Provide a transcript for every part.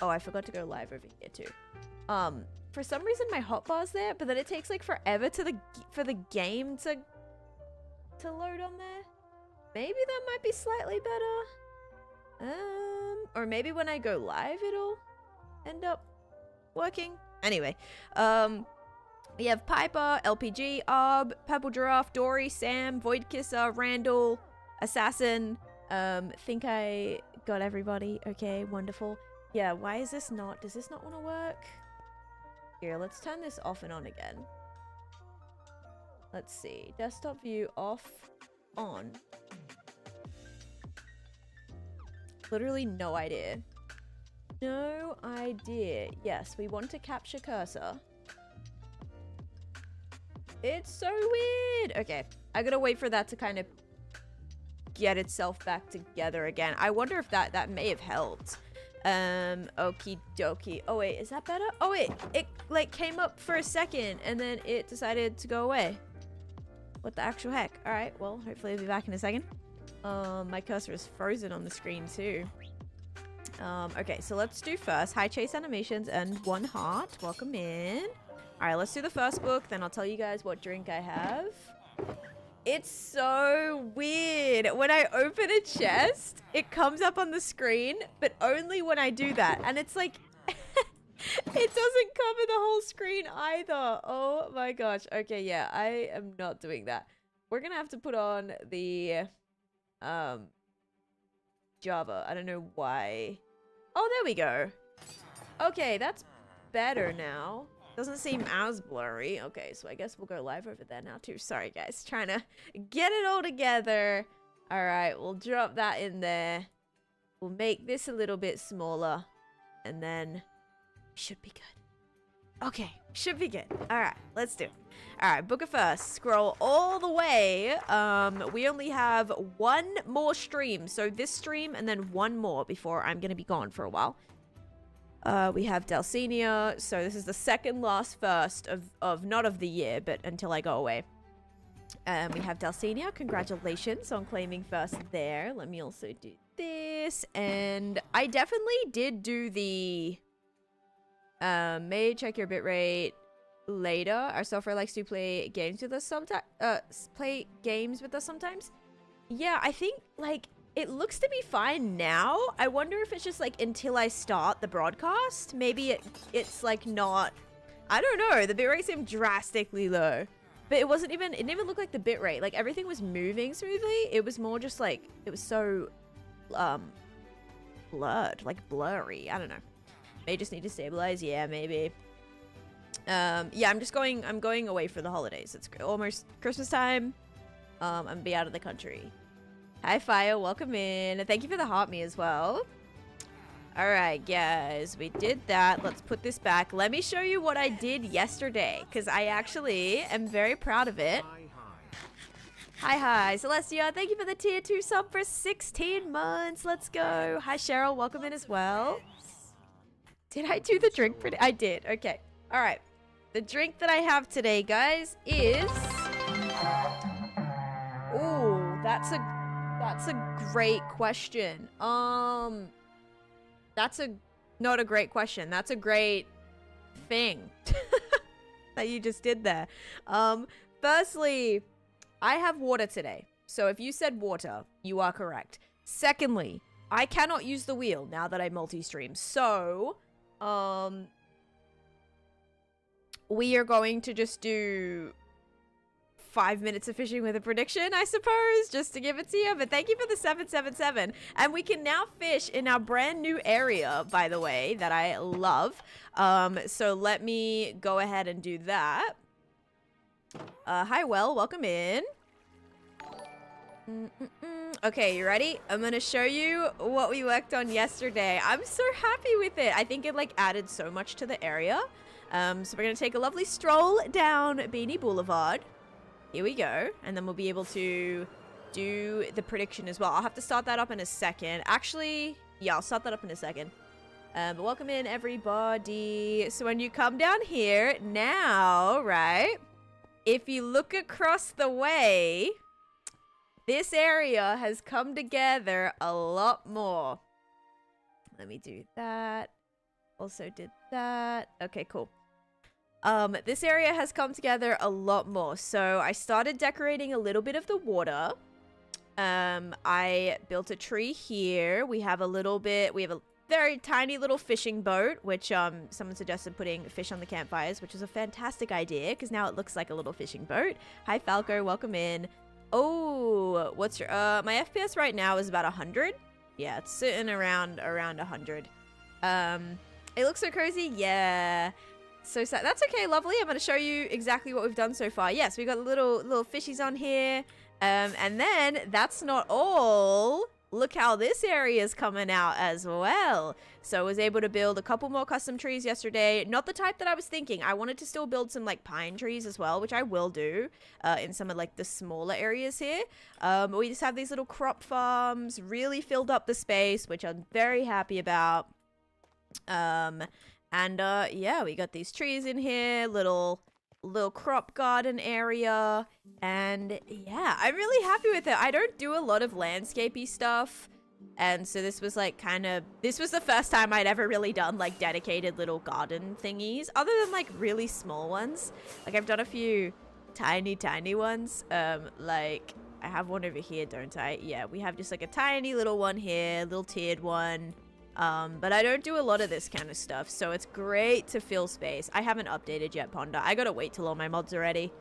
Oh, I forgot to go live over here too. For some reason my hotbar's there, but then it takes like forever for the game to load on there. Maybe that might be slightly better. Or maybe when I go live it'll end up working. Anyway, we have Piper, LPG, Arb, Purple Giraffe, Dory, Sam, Void Kisser, Randall, Assassin. Think I got everybody. Okay, wonderful. Yeah, why is this not? Does this not want to work? Here, let's turn this off and on again. Let's see. Desktop view off, on. Literally no idea. No idea. Yes, we want to capture cursor. It's so weird. Okay, I gotta wait for that to kind of get itself back together again. I wonder if that may have helped. Okie dokie. Oh wait, is that better? Oh wait, it like came up for a second and then it decided to go away. What the actual heck? All right, well, hopefully I'll be back in a second. My cursor is frozen on the screen too. Okay, so let's do first high chase animations and 1 heart. Welcome in. All right, let's do the first book, then I'll tell you guys what drink I have. It's so weird. When I open a chest, it comes up on the screen, but only when I do that. And it's like, it doesn't cover the whole screen either. Oh my gosh. Okay, yeah, I am not doing that. We're gonna have to put on the Java. I don't know why. Oh, there we go. Okay, that's better now. Doesn't seem as blurry. Okay, so I guess we'll go live over there now too. Sorry guys, trying to get it all together. All right, we'll drop that in there. We'll make this a little bit smaller and then should be good. Okay, should be good. All right, let's do it. All right, book it first. Scroll all the way. We only have 1 more stream. So this stream and then 1 more before I'm going to be gone for a while. We have Delcinia, so this is the second last first of not of the year, but until I go away. We have Delcinia, congratulations on claiming first there. Let me also do this, and I definitely did do the, may check your bitrate later. Our software likes to play games with us sometimes, Yeah, I think, like, it looks to be fine now. I wonder if it's just like until I start the broadcast. Maybe it's like not. I don't know. The bitrate seemed drastically low, but it wasn't even. It didn't even look like the bitrate. Like everything was moving smoothly. It was more just like it was so blurred, like blurry. I don't know. May just need to stabilize. Yeah, maybe. Yeah, I'm going away for the holidays. It's almost Christmas time. I'm gonna be out of the country. Hi, Fire. Welcome in. And thank you for the heart me as well. All right, guys. We did that. Let's put this back. Let me show you what I did yesterday, because I actually am very proud of it. Hi. Celestia, thank you for the tier 2 sub for 16 months. Let's go. Hi, Cheryl. Welcome in as well. Did I do the drink? I did. Okay. All right. The drink that I have today, guys, is... Ooh, that's a great question. That's not a great question. That's a great thing that you just did there. Firstly, I have water today. So if you said water, you are correct. Secondly, I cannot use the wheel now that I multi-stream. So, we are going to just do 5 minutes of fishing with a prediction, I suppose, just to give it to you. But thank you for the 777. And we can now fish in our brand new area, by the way, that I love. So let me go ahead and do that. Hi, welcome in. Okay, you ready? I'm gonna show you what we worked on yesterday. I'm so happy with it. I think it like added so much to the area. So we're gonna take a lovely stroll down Beanie Blvd. Here we go. And then we'll be able to do the prediction as well. I'll have to start that up in a second. Actually, yeah, I'll start that up in a second. But welcome in, everybody. So when you come down here now, right? If you look across the way, this area has come together a lot more. Let me do that. also did that. Okay, cool. This area has come together a lot more. So I started decorating a little bit of the water. I built a tree here. We have a very tiny little fishing boat, which someone suggested putting fish on the campfires, which is a fantastic idea because now it looks like a little fishing boat. Hi Falco, welcome in. Oh, what's your my FPS right now is about 100. Yeah, it's sitting around 100. It looks so cozy. Yeah. So sad. That's okay, lovely. I'm going to show you exactly what we've done so far. Yes, we've got little fishies on here. And then that's not all. Look how this area is coming out as well. So I was able to build a couple more custom trees yesterday. Not the type that I was thinking. I wanted to still build some like pine trees as well, which I will do in some of like the smaller areas here. We just have these little crop farms, really filled up the space, which I'm very happy about. Yeah, we got these trees in here, little crop garden area, and yeah, I'm really happy with it. I don't do a lot of landscapey stuff, and so this was like this was the first time I'd ever really done like dedicated little garden thingies, other than like really small ones. Like I've done a few tiny ones, like I have one over here, don't I? Yeah, we have just like a tiny little one here, little tiered one. But I don't do a lot of this kind of stuff, so it's great to fill space. I haven't updated yet, Ponder. I gotta wait till all my mods are ready.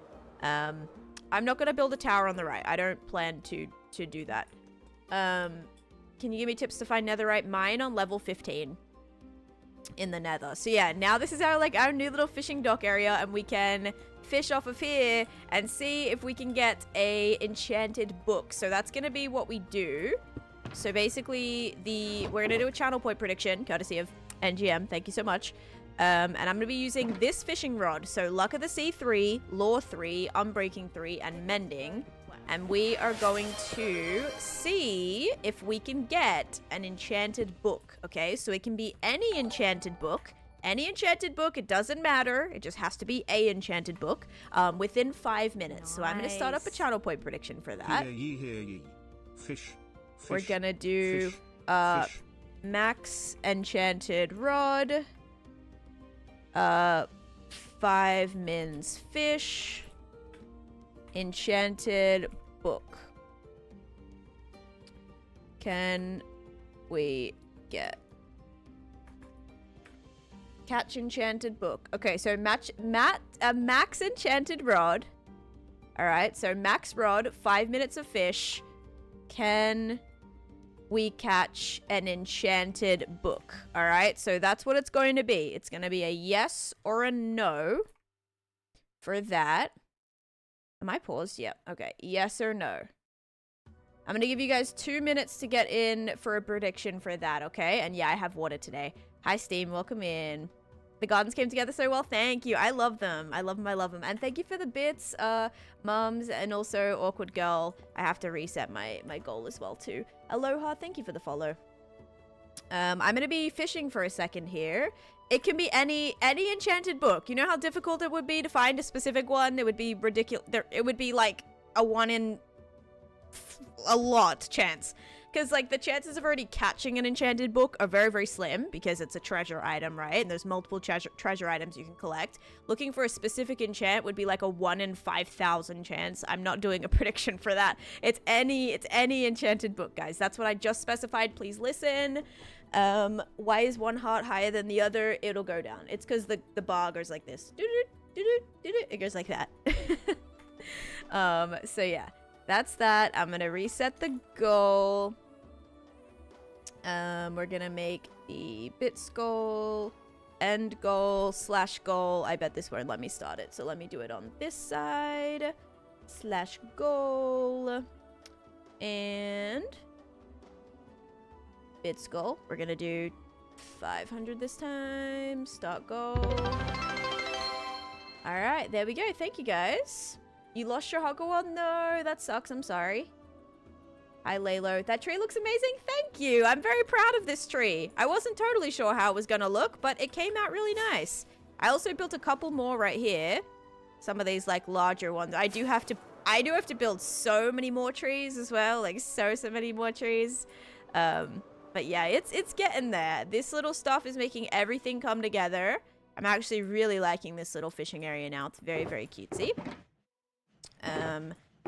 I'm not gonna build a tower on the right. I don't plan to do that. Can you give me tips to find netherite? Mine on level 15 in the nether. So yeah, now this is our new little fishing dock area, and we can fish off of here and see if we can get a enchanted book. So that's gonna be what we do. So basically, we're going to do a channel point prediction, courtesy of NGM. Thank you so much. And I'm going to be using this fishing rod. So Luck of the Sea 3, Lore 3, Unbreaking 3, and Mending. And we are going to see if we can get an enchanted book. Okay, so it can be any enchanted book. Any enchanted book, it doesn't matter. It just has to be a enchanted book within 5 minutes. Nice. So I'm going to start up a channel point prediction for that. Hear ye, hear ye. Fish. We're gonna do max enchanted rod, 5 mins fish, enchanted book. Can we get catch enchanted book? Okay, so max enchanted rod. All right, so max rod, 5 minutes of fish. Can we catch an enchanted book? All right, so that's what it's going to be. It's going to be a yes or a no for that. Am I paused? Yep. Okay, yes or no. I'm going to give you guys 2 minutes to get in for a prediction for that, okay? And yeah, I have water today. Hi, Steam. Welcome in. The gardens came together so well. Thank you. I love them. I love them. I love them. And thank you for the bits, mums, and also Awkward Girl. I have to reset my goal as well, too. Aloha. Thank you for the follow. I'm going to be fishing for a second here. It can be any enchanted book. You know how difficult it would be to find a specific one? It would be ridiculous. It would be like a 1 in a lot chance. Because, like, the chances of already catching an enchanted book are very, very slim because it's a treasure item, right? And there's multiple treasure items you can collect. Looking for a specific enchant would be like a 1 in 5,000 chance. I'm not doing a prediction for that. It's any enchanted book, guys. That's what I just specified. Please listen. Why is one heart higher than the other? It'll go down. It's because the bar goes like this. It goes like that. So, yeah. That's that. I'm going to reset the goal. We're going to make the bits goal, end goal, / goal. I bet this won't let me start it. So let me do it on this side. / goal. And bits goal. We're going to do 500 this time. Start goal. All right. There we go. Thank you, guys. You lost your Hogwarts? No, that sucks. I'm sorry. Hi, Lalo. That tree looks amazing. Thank you. I'm very proud of this tree. I wasn't totally sure how it was going to look, but it came out really nice. I also built a couple more right here. Some of these, like, larger ones. I do have to build so many more trees as well. Like, so many more trees. But yeah, it's getting there. This little stuff is making everything come together. I'm actually really liking this little fishing area now. It's very, very cutesy.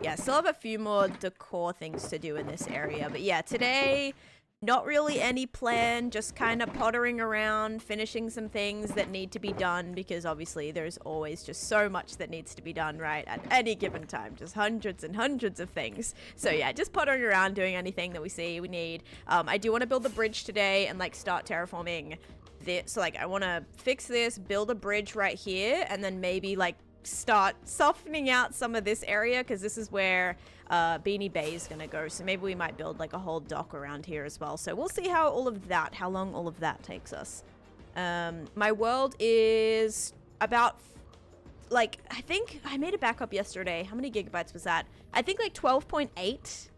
Yeah, still have a few more decor things to do in this area. But yeah, today, not really any plan. Just kind of pottering around, finishing some things that need to be done. Because obviously there's always just so much that needs to be done, right? At any given time. Just hundreds and hundreds of things. So yeah, just pottering around, doing anything that we see we need. I do want to build the bridge today and like start terraforming this. So like I want to fix this, build a bridge right here, and then maybe like start softening out some of this area, because this is where Beanie Bay is gonna go. So maybe we might build like a whole dock around here as well. So we'll see how long all of that takes us. My world is about like, I think I made a backup yesterday. How many gigabytes was that? I think like 12.8.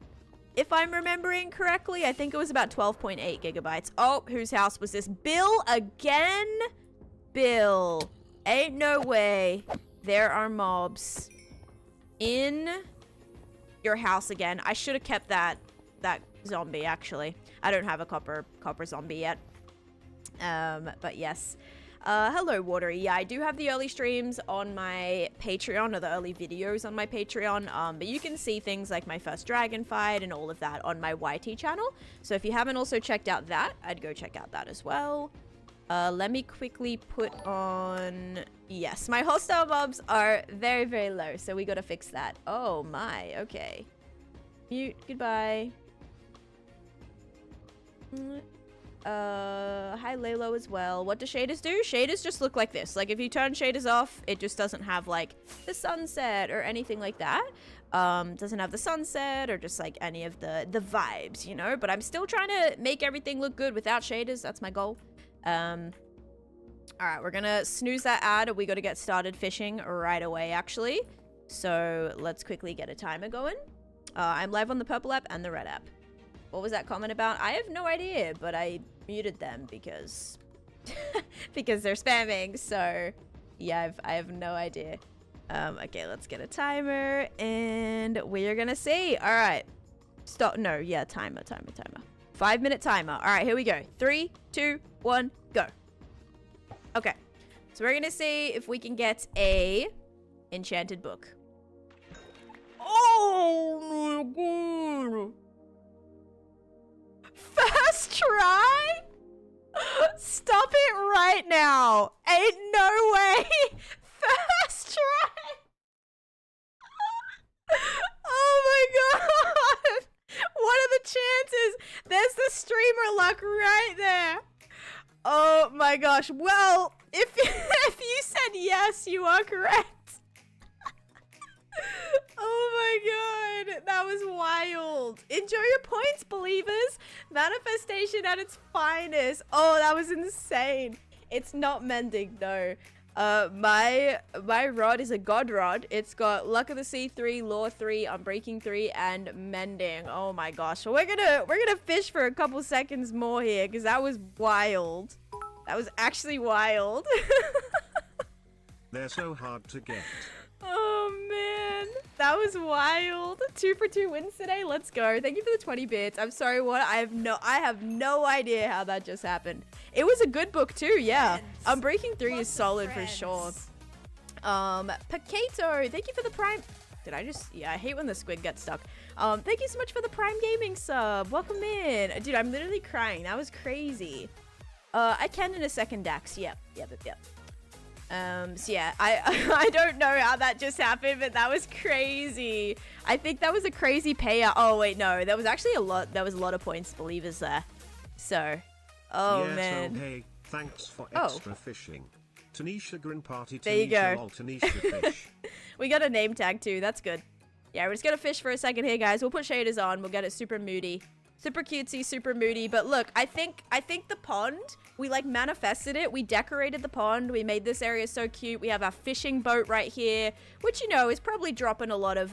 If I'm remembering correctly, I think it was about 12.8 gigabytes. Oh, whose house was this? Bill again? Bill. Ain't no way. There are mobs in your house again. I should have kept that zombie, actually. I don't have a copper zombie yet. But yes. Hello, Watery. Yeah, I do have the early streams on my Patreon, or the early videos on my Patreon. But you can see things like my first dragon fight and all of that on my YT channel. So if you haven't also checked out that, I'd go check out that as well. Let me quickly put on... Yes, my hostile mobs are very, very low, so we gotta fix that. Oh my, okay. Mute, goodbye. Hi Lalo as well. What do shaders do? Shaders just look like this. Like if you turn shaders off, it just doesn't have like the sunset or anything like that. Doesn't have the sunset or just like any of the vibes, you know? But I'm still trying to make everything look good without shaders. That's my goal. All right, we're gonna snooze that ad. We got to get started fishing right away, actually. So let's quickly get a timer going. I'm live on the purple app and the red app. What was that comment about? I have no idea, but I muted them because because they're spamming. So yeah, I have no idea. Okay, let's get a timer and we're gonna see. All right, stop. No, yeah, timer. 5-minute timer. All right, here we go. 3, 2, 1, go. Okay, so we're gonna see if we can get a enchanted book. Oh my god! First try? Stop it right now! Ain't no way! First try! Oh my god! What are the chances? There's the streamer luck right there. Oh my gosh. Well, if you said yes, you are correct. Oh my god. That was wild. Enjoy your points, believers. Manifestation at its finest. Oh, that was insane. It's not mending, no. My rod is a god rod. It's got Luck of the Sea 3, Lore 3, Unbreaking 3, and Mending. Oh my gosh. So we're gonna fish for a couple seconds more here, because that was wild. That was actually wild. They're so hard to get. Oh man, that was wild. 2 for 2 wins today. Let's go. Thank you for the 20 bits. I'm sorry, what? I have no idea how that just happened. It was a good book too, yeah. Unbreaking 3 is solid for sure. Pacato, thank you for the prime. Did I just? Yeah, I hate when the squid gets stuck. Thank you so much for the Prime Gaming sub. Welcome in. Dude, I'm literally crying. That was crazy. I can in a second, Dax. Yep. So yeah, I don't know how that just happened, but that was crazy. I think that was a crazy payout. Oh wait, no, there was actually a lot. There was a lot of points believers there. So, oh yes, man. Oh, hey, thanks for extra fishing. Taneesha Grin Party. There you go. Taneesha fish. We got a name tag too. That's good. Yeah, we're just gonna fish for a second here, guys. We'll put shaders on. We'll get it super moody. Super cutesy, super moody. But look, I think the pond, we like manifested it. We decorated the pond. We made this area so cute. We have our fishing boat right here, which, you know, is probably dropping a lot of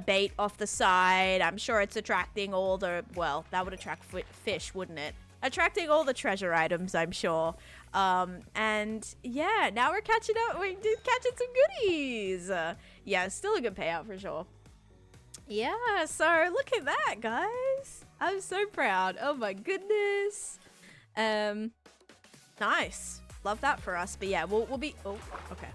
bait off the side. I'm sure it's attracting all the, well, that would attract fish, wouldn't it? Attracting all the treasure items, I'm sure. And yeah, now we're catching up. We're catching some goodies. Yeah, still a good payout for sure. Yeah, so look at that, guys. I'm so proud. Oh my goodness. Nice. Love that for us. But yeah, we'll be... Oh, okay.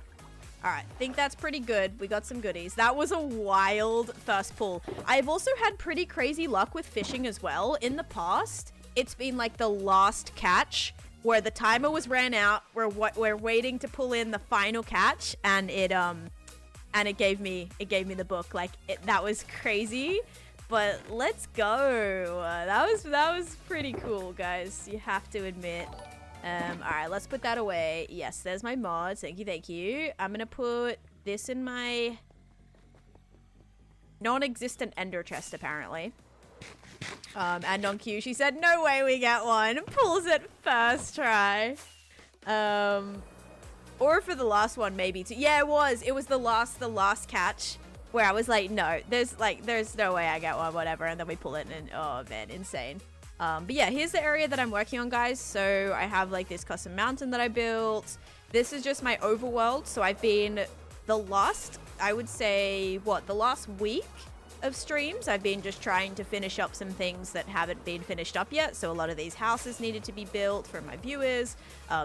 All right. Think that's pretty good. We got some goodies. That was a wild first pull. I've also had pretty crazy luck with fishing as well. In the past, it's been like the last catch where the timer was ran out. We're waiting to pull in the final catch, and it gave me the book. Like that was crazy. But let's go. That was pretty cool, guys. You have to admit. All right, let's put that away. Yes, there's my mods. Thank you, thank you. I'm gonna put this in my non-existent ender chest, apparently. And on cue, she said, "No way we get one." Pulls it first try. Or for the last one, maybe too. Yeah, it was. It was the last catch where I was like, no, there's no way I get one, whatever. And then we pull it, and oh man, insane. But yeah, here's the area that I'm working on, guys. So I have like this custom mountain that I built. This is just my overworld. So I've been I would say, the last week of streams, I've been just trying to finish up some things that haven't been finished up yet. So a lot of these houses needed to be built for my viewers.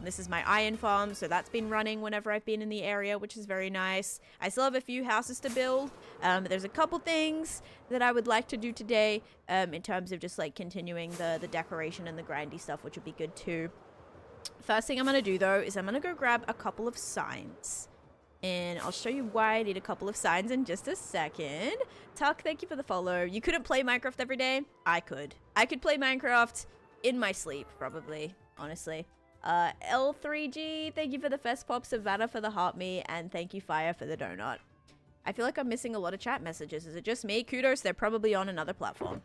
This is my iron farm, so that's been running whenever I've been in the area, which is very nice. I still have a few houses to build. There's a couple things that I would like to do today in terms of just like continuing the decoration and the grindy stuff, which would be good too. First thing I'm going to do though is I'm going to go grab a couple of signs. And I'll show you why I need a couple of signs in just a second. Tuck, thank you for the follow. You couldn't play Minecraft every day? I could. I could play Minecraft in my sleep, probably, honestly. L3G, thank you for the fest pop. Savannah for the heart me. And thank you, Fire, for the donut. I feel like I'm missing a lot of chat messages. Is it just me? Kudos, they're probably on another platform.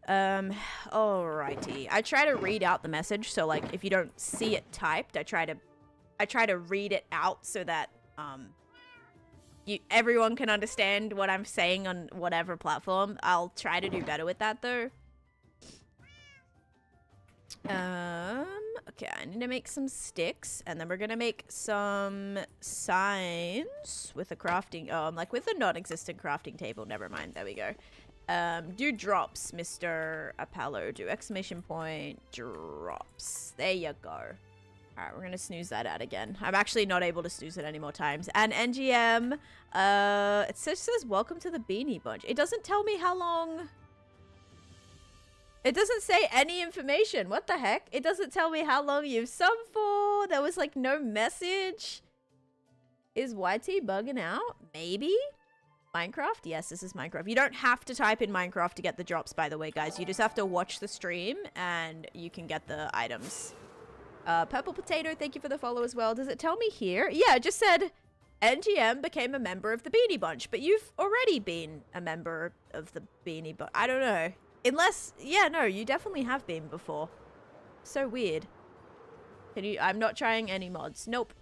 Alrighty. I try to read out the message, so like if you don't see it typed, I try to read it out so that everyone can understand what I'm saying on whatever platform. I'll try to do better with that though. Okay, I need to make some sticks, and then we're gonna make some signs with a crafting with a non-existent crafting table. Never mind, there we go. Do drops, Mr. Apollo. Do exclamation point drops. There you go. Alright, we're gonna snooze that out again. I'm actually not able to snooze it any more times. And NGM, it says welcome to the Beanie Bunch. It doesn't tell me how long. It doesn't say any information. What the heck? It doesn't tell me how long you've subbed for. There was like no message. Is YT bugging out? Maybe? Minecraft? Yes, this is Minecraft. You don't have to type in Minecraft to get the drops, by the way, guys. You just have to watch the stream and you can get the items. Purple Potato, thank you for the follow as well. Does it tell me here? Yeah, it just said NGM became a member of the Beanie Bunch, but you've already been a member of the Beanie Bunch. I don't know. Unless, yeah, no, you definitely have been before. So weird. I'm not trying any mods. Nope.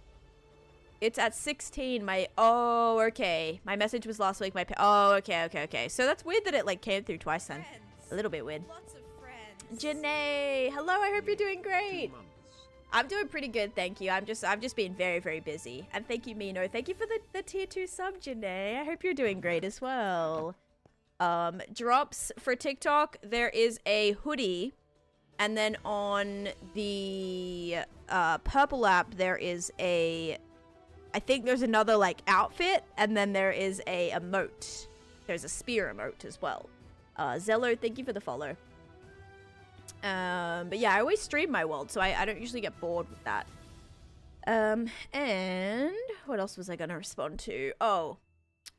It's at 16. Oh, okay. My message was last week. Oh, okay. So that's weird that it like came through twice then. A little bit weird. Lots of friends. Janae, hello. I hope you're doing great. I'm doing pretty good, thank you. I've just been very, very busy. And thank you, Mino. Thank you for the tier 2 sub, Janae. I hope you're doing great as well. Drops for TikTok. There is a hoodie. And then on the purple app, there is I think there's another like outfit. And then there is a emote. There's a spear emote as well. Zello, thank you for the follow. But yeah, I always stream my world, so I don't usually get bored with that. And what else was I gonna respond to? Oh,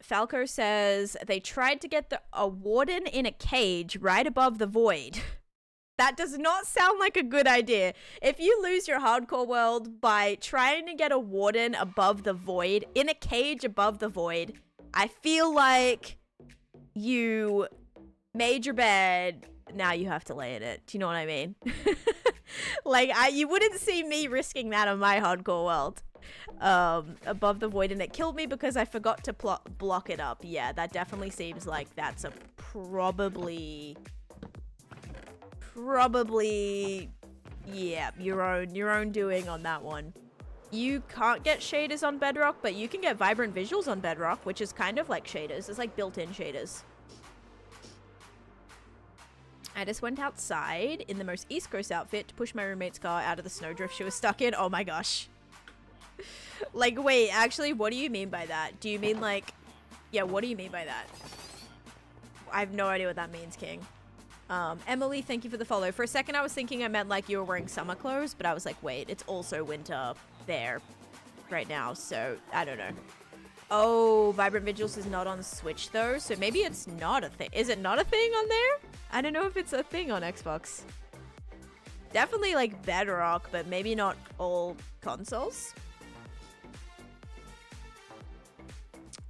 Falco says they tried to get a warden in a cage right above the void. That does not sound like a good idea. If you lose your hardcore world by trying to get a warden above the void, in a cage above the void, I feel like you made your bed, now you have to lay in it. Do you know what I mean? Like, you wouldn't see me risking that on my hardcore world. Above the void, and it killed me because I forgot to block it up. Yeah, that definitely seems like that's a probably, yeah, your own doing on that one. You can't get shaders on Bedrock, but you can get vibrant visuals on Bedrock, which is kind of like shaders. It's like built-in shaders. I just went outside in the most East Coast outfit to push my roommate's car out of the snowdrift she was stuck in. Oh my gosh. Like, wait, actually, what do you mean by that? Do you mean like... Yeah, what do you mean by that? I have no idea what that means, King. Emily, thank you for the follow. For a second, I was thinking I meant like you were wearing summer clothes, but I was like, wait, it's also winter there right now, so I don't know. Oh, Vibrant Vigils is not on Switch though, so maybe it's not a thing. Is it not a thing on there? I don't know if it's a thing on Xbox. Definitely like Bedrock, but maybe not all consoles.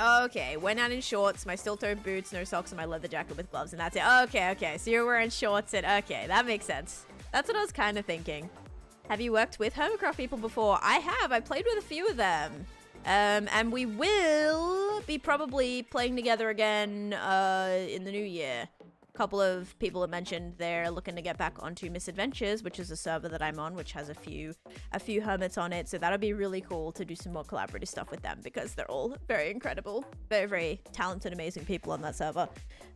Okay, went out in shorts, my steel-toed boots, no socks, and my leather jacket with gloves, and that's it. Okay, so you're wearing shorts and... Okay, that makes sense. That's what I was kind of thinking. Have you worked with Hermitcraft people before? I have. I played with a few of them. And we will be probably playing together again in the new year. A couple of people have mentioned they're looking to get back onto Misadventures, which is a server that I'm on, which has a few hermits on it. So that'll be really cool to do some more collaborative stuff with them because they're all very incredible, very, very talented, amazing people on that server.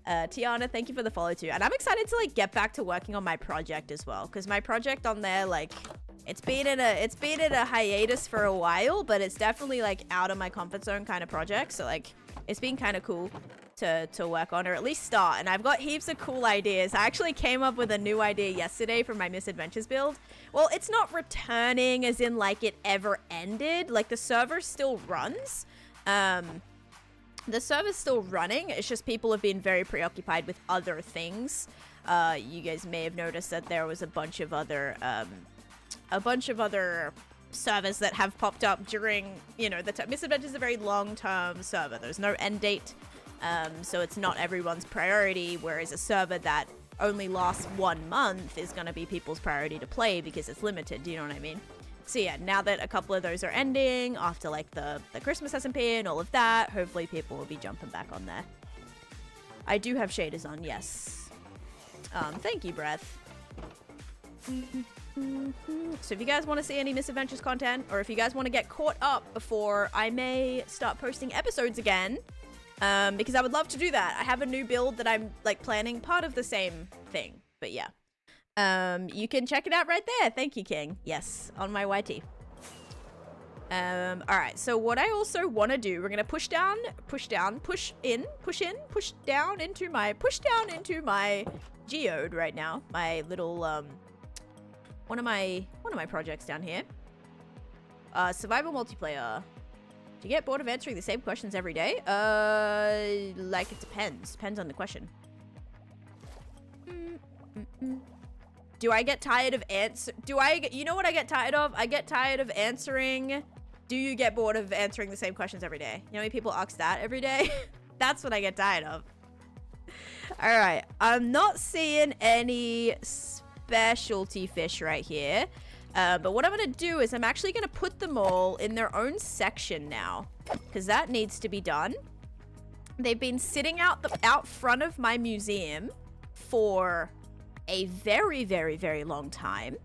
Tiana, thank you for the follow too. And I'm excited to like get back to working on my project as well, because my project on there, like, it's been in a hiatus for a while, but it's definitely like out of my comfort zone kind of project. So like, it's been kind of cool to work on, or at least start. And I've got heaps of cool ideas. I actually came up with a new idea yesterday for my Misadventures build. Well, it's not returning as in like it ever ended. Like the server still runs. The server's still running. It's just people have been very preoccupied with other things. You guys may have noticed that there was a bunch of other servers that have popped up during, you know, Misadventures is a very long-term server. There's no end date. So it's not everyone's priority, whereas a server that only lasts 1 month is going to be people's priority to play because it's limited, do you know what I mean? So yeah, now that a couple of those are ending, after like the Christmas SMP and all of that, hopefully people will be jumping back on there. I do have shaders on, yes. Thank you, Breath. So if you guys want to see any Misadventures content, or if you guys want to get caught up before I may start posting episodes again, because I would love to do that. I have a new build that I'm like planning, part of the same thing, but yeah. You can check it out right there. Thank you, King. Yes, on my YT. All right, so what I also want to do, we're going to push down, push down into my geode right now. My little, one of my projects down here. Survival multiplayer. Do you get bored of answering the same questions every day? Like it depends. Depends on the question. Do I get tired of you know what I get tired of? I get tired of answering. Do you get bored of answering the same questions every day? You know how many people ask that every day? That's what I get tired of. All right. I'm not seeing any specialty fish right here. But what I'm going to do is I'm actually going to put them all in their own section now, because that needs to be done. They've been sitting out front of my museum for a very, very, very long time.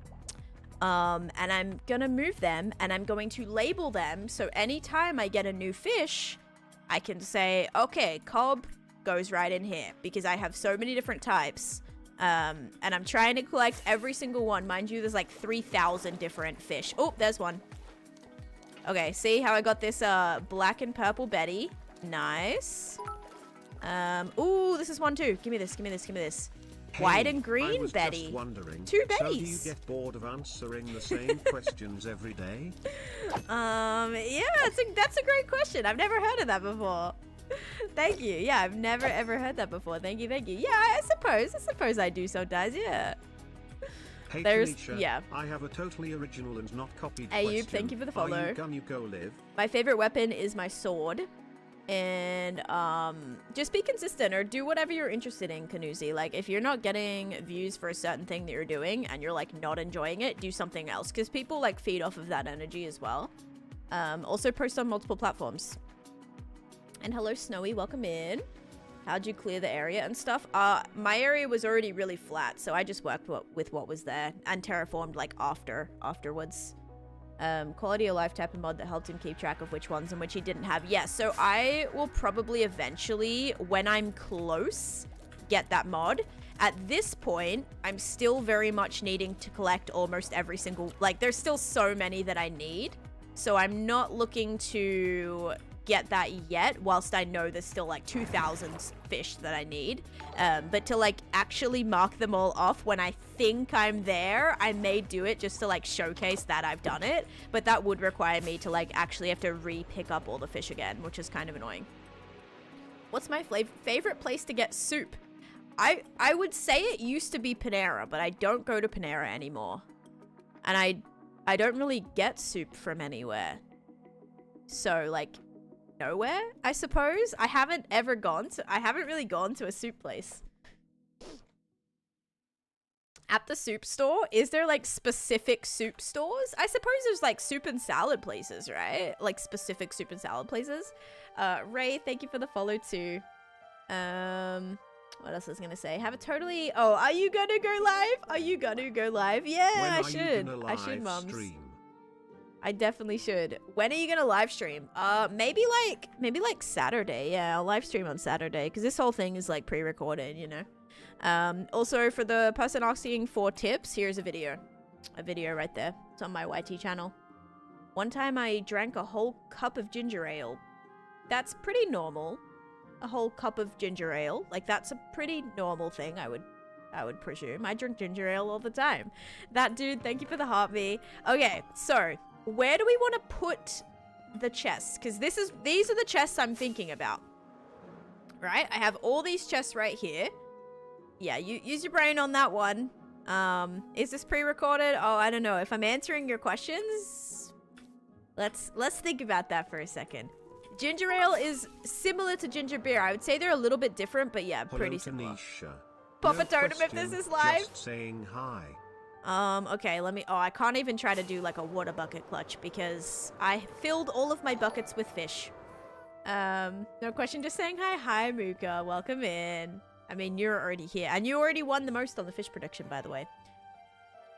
And I'm going to move them and I'm going to label them. So anytime I get a new fish, I can say, okay, cob goes right in here, because I have so many different types. And I'm trying to collect every single one. Mind you, there's like 3,000 different fish. Oh, there's one. Okay, see how I got this black and purple Betty? Nice. Ooh, this is one too. Give me this. Hey, white and green I was Betty. Just wondering, 2 so Bettys. do you get bored of answering the same questions every day? Yeah, that's a great question. I've never heard of that before. Thank you. Yeah, I've never ever heard that before. Thank you. Yeah, I suppose I do sometimes, yeah. Hey, There's, Taneesha, yeah. I have a totally original and not copied Ayub, question. thank you for the follow. Are you gonna go live? My favorite weapon is my sword. And just be consistent, or do whatever you're interested in, Kanuzi. Like, if you're not getting views for a certain thing that you're doing and you're like not enjoying it, do something else, because people like feed off of that energy as well. Also post on multiple platforms. And hello, Snowy, welcome in. How'd you clear the area and stuff? My area was already really flat, so I just worked with what was there and terraformed like afterwards. Quality of life type of mod that helped him keep track of which ones and which he didn't have. Yes, so I will probably eventually, when I'm close, get that mod. At this point, I'm still very much needing to collect almost every single, like there's still so many that I need. So I'm not looking to get that yet, whilst I know there's still like 2,000 fish that I need. But to like actually mark them all off when I think I'm there, I may do it just to like showcase that I've done it. But that would require me to like actually have to re-pick up all the fish again, which is kind of annoying. What's my favorite place to get soup? I would say it used to be Panera, but I don't go to Panera anymore. And I don't really get soup from anywhere. So like nowhere, I suppose. I haven't really gone to a soup place. At the soup store, is there like specific soup stores? I suppose there's like soup and salad places, right? Like specific soup and salad places. Ray, thank you for the follow too. What else was I gonna say? Have a totally... Oh, are you gonna go live? Are you gonna go live? Yeah, I should. I should, mums. I definitely should. When are you gonna live stream? Maybe like Saturday. Yeah, I'll live stream on Saturday because this whole thing is like pre-recorded, you know. Also for the person asking for tips, here's a video right there. It's on my YT channel. One time I drank a whole cup of ginger ale. That's pretty normal. A whole cup of ginger ale. Like that's a pretty normal thing, I would presume. I drink ginger ale all the time. That dude, thank you for the heartbeat. Okay, so where do we want to put the chests? Because these are the chests I'm thinking about. Right? I have all these chests right here. Yeah, you use your brain on that one. Is this pre-recorded? Oh, I don't know. If I'm answering your questions, let's think about that for a second. Ginger ale is similar to ginger beer. I would say they're a little bit different, but yeah, pretty similar. Papa Totem if this is live. Just saying hi. Okay, let me... Oh, I can't even try to do like a water bucket clutch because I filled all of my buckets with fish. No question, just saying hi. Hi, Mooka. Welcome in. I mean, you're already here. And you already won the most on the fish prediction, by the way.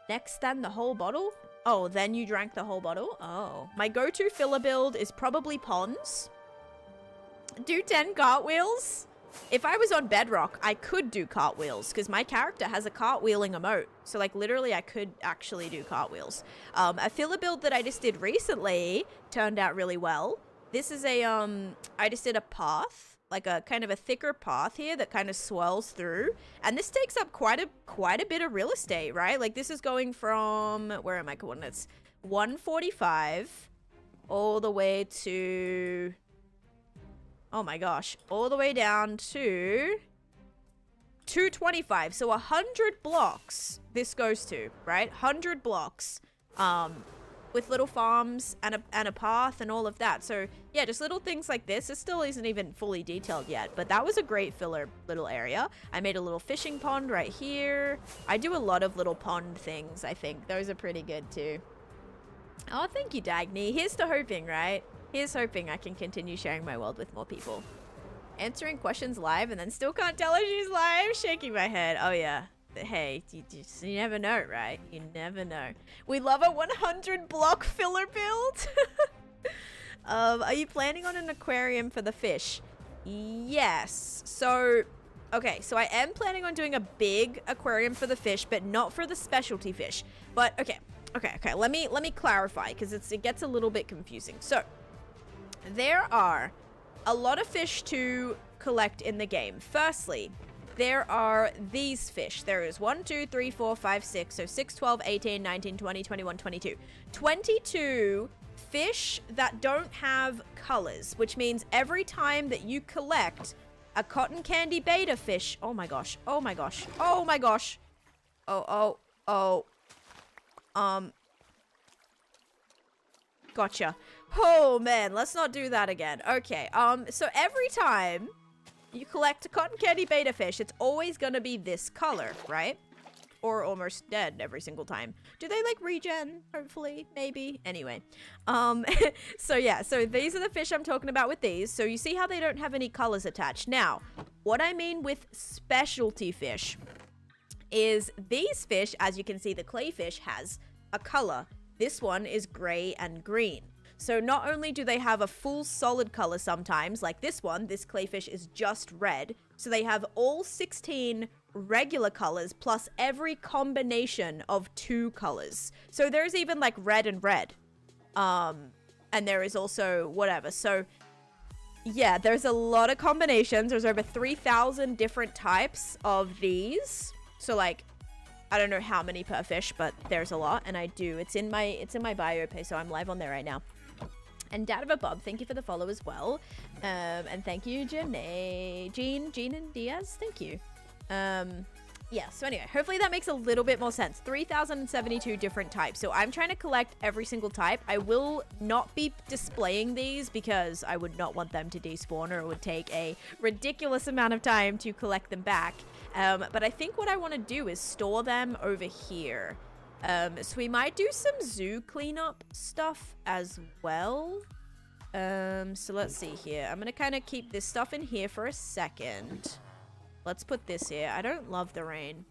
Next, then the whole bottle? Oh, then you drank the whole bottle? Oh. My go-to filler build is probably ponds. Do 10 cartwheels? If I was on Bedrock, I could do cartwheels because my character has a cartwheeling emote. So like literally I could actually do cartwheels. A filler build that I just did recently turned out really well. This is a, I just did a path, like a kind of a thicker path here that kind of swirls through. And this takes up quite a bit of real estate, right? Like this is going from, where are my coordinates? 145 all the way to... Oh my gosh, all the way down to 225. So 100 blocks this goes to, right? 100 blocks with little farms and a path and all of that. So yeah, just little things like this. It still isn't even fully detailed yet, but that was a great filler little area. I made a little fishing pond right here. I do a lot of little pond things, I think. Those are pretty good too. Oh, thank you, Dagny. Here's to hoping, right? Here's hoping I can continue sharing my world with more people. Answering questions live and then still can't tell her she's live. Shaking my head. Oh, yeah. Hey, you never know, right? You never know. We love a 100 block filler build. Are you planning on an aquarium for the fish? Yes. So, okay. So I am planning on doing a big aquarium for the fish, but not for the specialty fish. But, okay. Okay. Let me clarify because it gets a little bit confusing. So, there are a lot of fish to collect in the game. Firstly, there are these fish. There is 1, 2, 3, 4, 5, 6. So 6, 12, 18, 19, 20, 21, 22. 22 fish that don't have colors, which means every time that you collect a cotton candy beta fish. Oh my gosh. Oh my gosh. Oh my gosh. Oh. Gotcha. Oh man, let's not do that again. Okay, so every time you collect a cotton candy beta fish, it's always gonna be this color, right? Or almost dead every single time. Do they like regen? Hopefully, maybe. Anyway, so yeah, so these are the fish I'm talking about with these. So you see how they don't have any colors attached. Now, what I mean with specialty fish is these fish, as you can see, the clay fish has a color. This one is gray and green. So not only do they have a full solid color sometimes, like this one, this clayfish is just red. So they have all 16 regular colors plus every combination of 2 colors. So there's even like red and red. And there is also whatever. So yeah, there's a lot of combinations. There's over 3,000 different types of these. So like, I don't know how many per fish, but there's a lot. And I do. It's in my bio page, so I'm live on there right now. And Dad of a Bob, thank you for the follow as well. And thank you, Jean and Diaz. Thank you. Yeah, so anyway, hopefully that makes a little bit more sense. 3,072 different types. So I'm trying to collect every single type. I will not be displaying these because I would not want them to despawn, or it would take a ridiculous amount of time to collect them back. But I think what I want to do is store them over here. So we might do some zoo cleanup stuff as well. So let's see here. I'm going to kind of keep this stuff in here for a second. Let's put this here. I don't love the rain.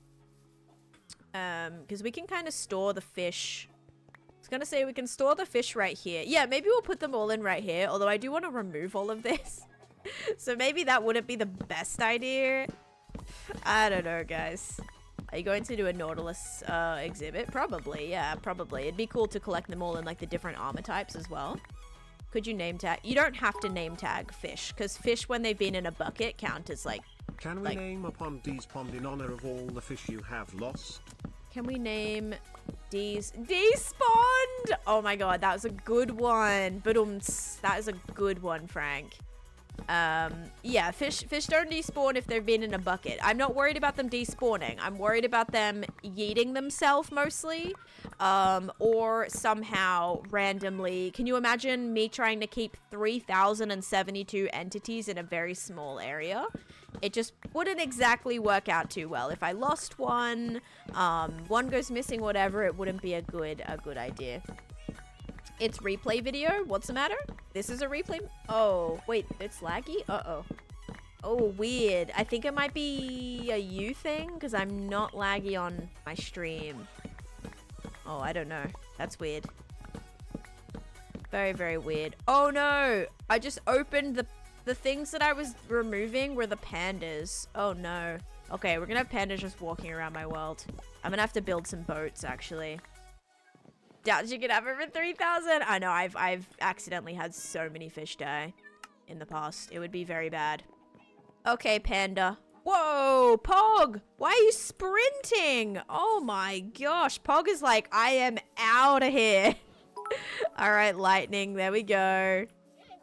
Because we can kind of store the fish. I was going to say we can store the fish right here. Yeah, maybe we'll put them all in right here. Although I do want to remove all of this. So maybe that wouldn't be the best idea. I don't know, guys. Are you going to do a Nautilus exhibit? Probably, yeah, probably. It'd be cool to collect them all in like the different armor types as well. Could you name tag? You don't have to name tag fish, because fish when they've been in a bucket count as like... Can we name a pond D's pond in honor of all the fish you have lost? Can we name D's... Despawned! Oh my god, that was a good one. That is a good one, Frank. Yeah, fish don't despawn if they've been in a bucket. I'm not worried about them despawning. I'm worried about them yeeting themselves mostly, or somehow randomly. Can you imagine me trying to keep 3,072 entities in a very small area? It just wouldn't exactly work out too well. If I lost one, one goes missing, whatever, it wouldn't be a good idea. It's replay video. What's the matter? This is a replay. Oh, wait, it's laggy? Uh-oh. Oh, weird. I think it might be a you thing because I'm not laggy on my stream. Oh, I don't know. That's weird. Very, very weird. Oh, no. I just opened the things that I was removing were the pandas. Oh, no. Okay, we're going to have pandas just walking around my world. I'm going to have to build some boats, actually. Doubt you could have over 3,000. I know, I've accidentally had so many fish die in the past. It would be very bad. Okay, panda. Whoa, Pog! Why are you sprinting? Oh my gosh, Pog is like, I am out of here. All right, lightning, there we go.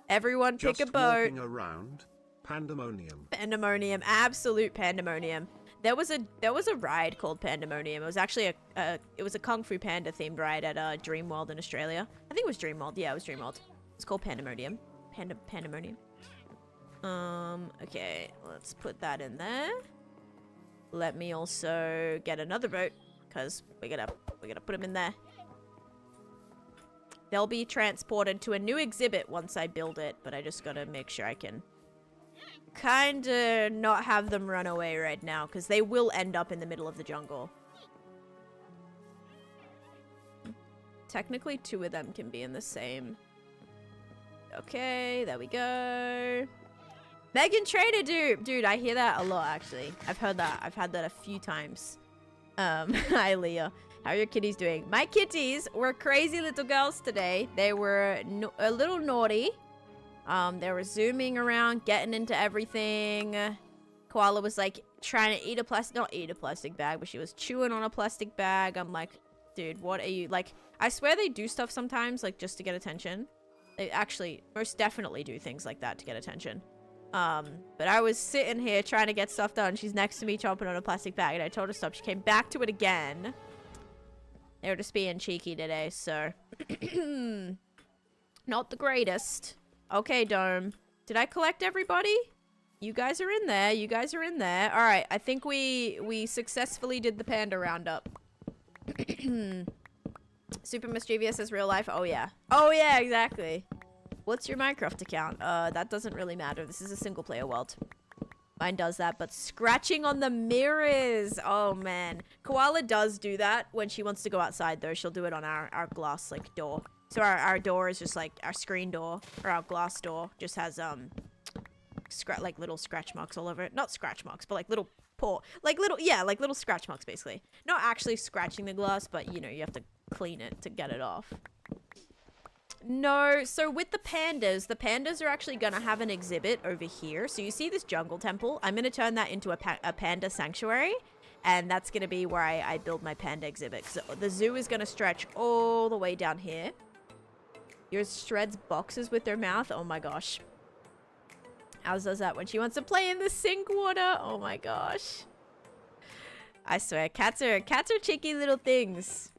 Everyone pick a boat. Just walking around. Pandemonium. Pandemonium, absolute pandemonium. There was a ride called Pandemonium. It was actually it was a Kung Fu Panda themed ride at Dreamworld in Australia. I think it was Dreamworld. Yeah, it was Dreamworld. It's called Pandemonium. Pandemonium. Okay, let's put that in there. Let me also get another boat because we're gonna put them in there. They'll be transported to a new exhibit once I build it, but I just gotta make sure I can kind of not have them run away right now because they will end up in the middle of the jungle. Technically 2 of them can be in the same. Okay, there we go. Megan Trainer, dude, I hear that a lot actually. I've heard that. I've had that a few times. Hi Leah, how are your kitties doing? My kitties were crazy little girls today. They were a little naughty. They were zooming around, getting into everything. Koala was like trying to not eat a plastic bag, but she was chewing on a plastic bag. I'm like, dude, what are you, like, I swear they do stuff sometimes, like, just to get attention. They actually most definitely do things like that to get attention. But I was sitting here trying to get stuff done. She's next to me chomping on a plastic bag, and I told her stop. She came back to it again. They were just being cheeky today, so. Not the greatest. Okay, Dome. Did I collect everybody? You guys are in there. You guys are in there. All right. I think we successfully did the panda roundup. Super mischievous as real life. Oh, yeah. Oh, yeah, exactly. What's your Minecraft account? That doesn't really matter. This is a single player world. Mine does that, but scratching on the mirrors. Oh, man. Koala does do that when she wants to go outside, though. She'll do it on our glass, like, door. So our door is just like our screen door or our glass door just has like little scratch marks all over it. Not scratch marks, but like little like little scratch marks basically. Not actually scratching the glass, but you know, you have to clean it to get it off. No, so with the pandas are actually gonna have an exhibit over here. So you see this jungle temple? I'm gonna turn that into a panda sanctuary. And that's gonna be where I build my panda exhibit. So the zoo is gonna stretch all the way down here. Yours shreds boxes with their mouth. Oh my gosh. Ours does that when she wants to play in the sink water. Oh my gosh. I swear, cats are cheeky little things.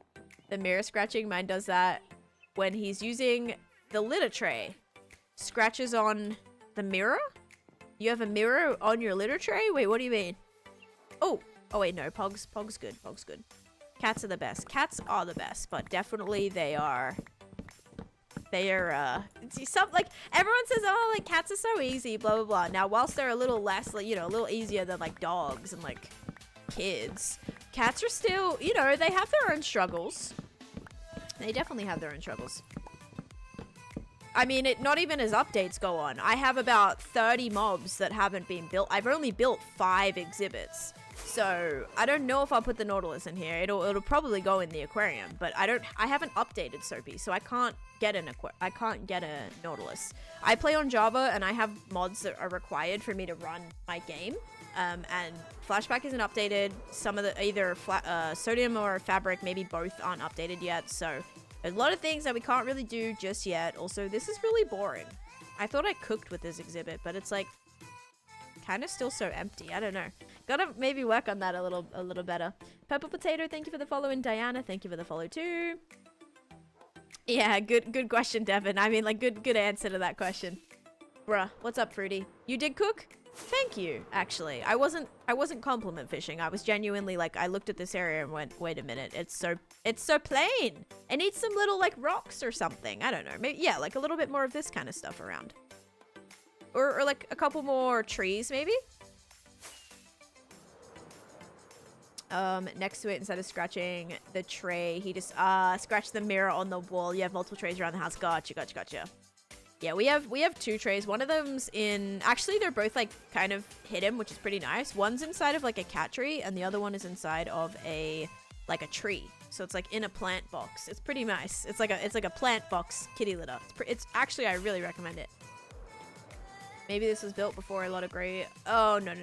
The mirror scratching, mine does that when he's using the litter tray. Scratches on the mirror? You have a mirror on your litter tray? Wait, what do you mean? Oh wait, no, Pog's good, Pog's good. Cats are the best. Cats are the best, but definitely they are some, like, everyone says, oh, like, cats are so easy, blah, blah, blah. Now, whilst they're a little less, like, you know, a little easier than, like, dogs and, like, kids, cats are still, you know, they have their own struggles. They definitely have their own struggles. I mean, not even as updates go on. I have about 30 mobs that haven't been built. I've only built 5 exhibits. So, I don't know if I'll put the Nautilus in here. It'll probably go in the aquarium, but I haven't updated Soapy, so I can't get a Nautilus. I play on Java and I have mods that are required for me to run my game. And Flashback isn't updated. Some of the either Sodium or Fabric, maybe both aren't updated yet. So, there's a lot of things that we can't really do just yet. Also, this is really boring. I thought I cooked with this exhibit, but it's like kind of still so empty. I don't know. Gotta maybe work on that a little better. Purple Potato, thank you for the follow, and Diana, thank you for the follow too. Yeah, good question, Devin. I mean, like, good answer to that question. Bruh, what's up, Fruity? You did cook? Thank you, actually. I wasn't compliment fishing. I was genuinely like, I looked at this area and went, wait a minute, it's so plain. It needs some little, like, rocks or something. I don't know. Maybe, yeah, like a little bit more of this kind of stuff around. Or like a couple more trees, maybe? Next to it, instead of scratching the tray, he just scratched the mirror on the wall. You have multiple trays around the house. Gotcha. Yeah, we have 2 trays. One of them's in, actually they're both like kind of hidden, which is pretty nice. One's inside of like a cat tree and the other one is inside of a tree. So it's like in a plant box. It's pretty nice. It's like a plant box kitty litter. It's actually, I really recommend it. Maybe this was built before a lot of gray. Oh, no.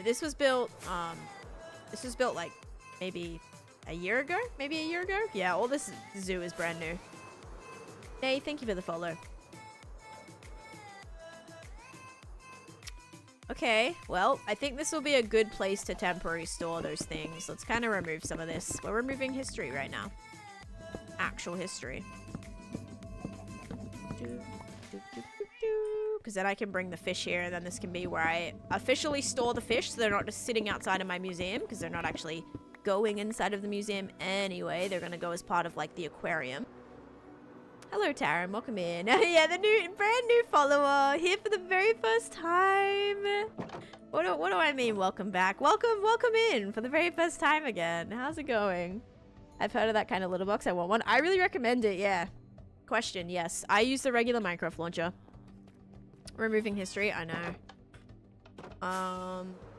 This was built like maybe a year ago? Yeah, all this zoo is brand new. Hey, thank you for the follow. Okay, well, I think this will be a good place to temporarily store those things. Let's kind of remove some of this. We're removing history right now. Actual history. Because then I can bring the fish here, and then this can be where I officially store the fish, so they're not just sitting outside of my museum, because they're not actually going inside of the museum anyway. They're going to go as part of, like, the aquarium. Hello, Taryn. Welcome in. Yeah, the brand new follower, here for the very first time. What do I mean, welcome back? Welcome in for the very first time again. How's it going? I've heard of that kind of litter box. I want one. I really recommend it, yeah. Question, yes. I use the regular Minecraft launcher. Removing history, I know.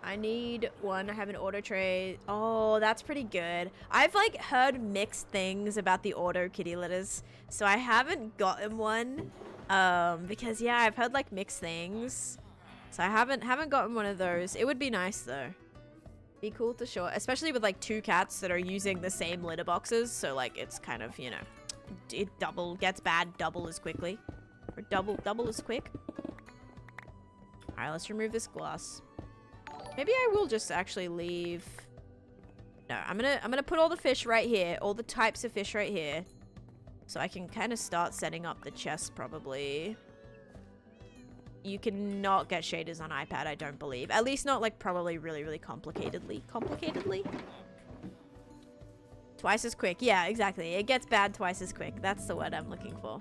I need one. I have an auto tray. Oh, that's pretty good. I've like heard mixed things about the auto kitty litters, so I haven't gotten one. Because yeah, I've heard like mixed things, so I haven't gotten one of those. It would be nice though. Be cool to show, especially with like 2 cats that are using the same litter boxes. So like it's kind of, you know, it gets bad double as quickly, or double as quick. All right, let's remove this glass. Maybe I will just actually leave. No, I'm gonna put all the fish right here, all the types of fish right here, so I can kind of start setting up the chest probably. You cannot get shaders on iPad, I don't believe. At least not like probably really complicatedly. Twice as quick. Yeah, exactly. It gets bad twice as quick. That's the word I'm looking for.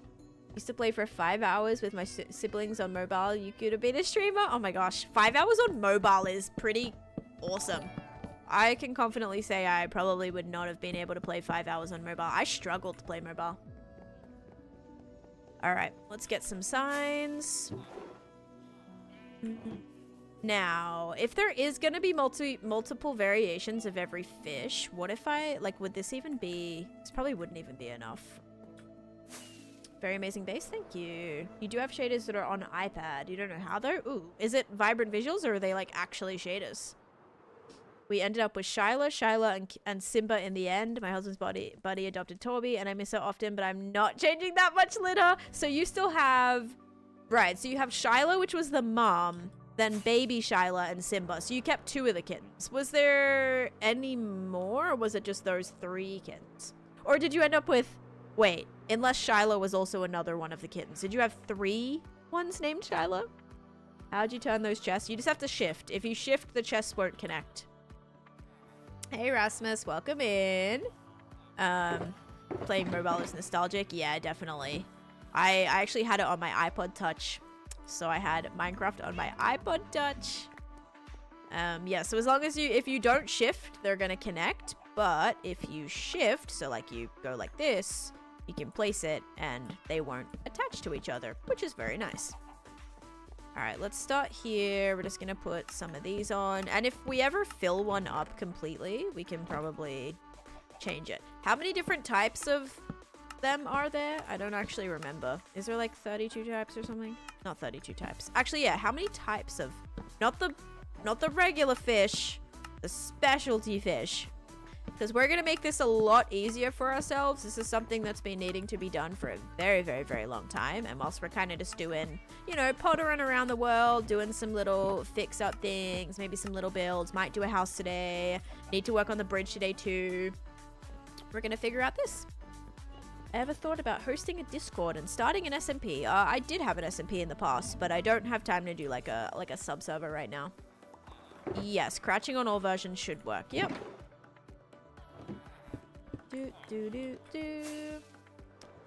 Used to play for 5 hours with my siblings on mobile. You could have been a streamer. Oh my gosh. 5 hours on mobile is pretty awesome. I can confidently say I probably would not have been able to play 5 hours on mobile. I struggled to play mobile. All right, let's get some signs. Now, if there is going to be multiple variations of every fish, what if I, like, would this even be, this probably wouldn't even be enough. Very amazing base, thank you. You do have shaders that are on iPad. You don't know how though? Ooh, is it vibrant visuals or are they like actually shaders? We ended up with Shyla, and Simba in the end. My husband's buddy adopted Torby, and I miss her often, but I'm not changing that much litter. So you still have, right, so you have Shyla, which was the mom, then baby Shyla and Simba. So you kept 2 of the kittens. Was there any more, or was it just those 3 kittens? Or did you end up with, wait, unless Shyla was also another one of the kittens. Did you have 3 ones named Shyla? How'd you turn those chests? You just have to shift. If you shift, the chests won't connect. Hey Rasmus, welcome in. Playing mobile is nostalgic. Yeah, definitely. I actually had it on my iPod Touch. So I had Minecraft on my iPod Touch. Yeah, so as long as if you don't shift, they're gonna connect. But if you shift, so like you go like this, you can place it and they won't attach to each other, which is very nice. All right, let's start here. We're just gonna put some of these on. And if we ever fill one up completely, we can probably change it. How many different types of them are there? I don't actually remember. Is there like 32 types or something? Not 32 types. Actually, yeah, how many types of, not the regular fish, the specialty fish. Because we're going to make this a lot easier for ourselves. This is something that's been needing to be done for a very, very, very long time. And whilst we're kind of just doing, you know, pottering around the world, doing some little fix-up things, maybe some little builds, might do a house today, need to work on the bridge today too. We're going to figure out this. Ever thought about hosting a Discord and starting an SMP? I did have an SMP in the past, but I don't have time to do like a sub-server right now. Yes, crouching on all versions should work. Yep.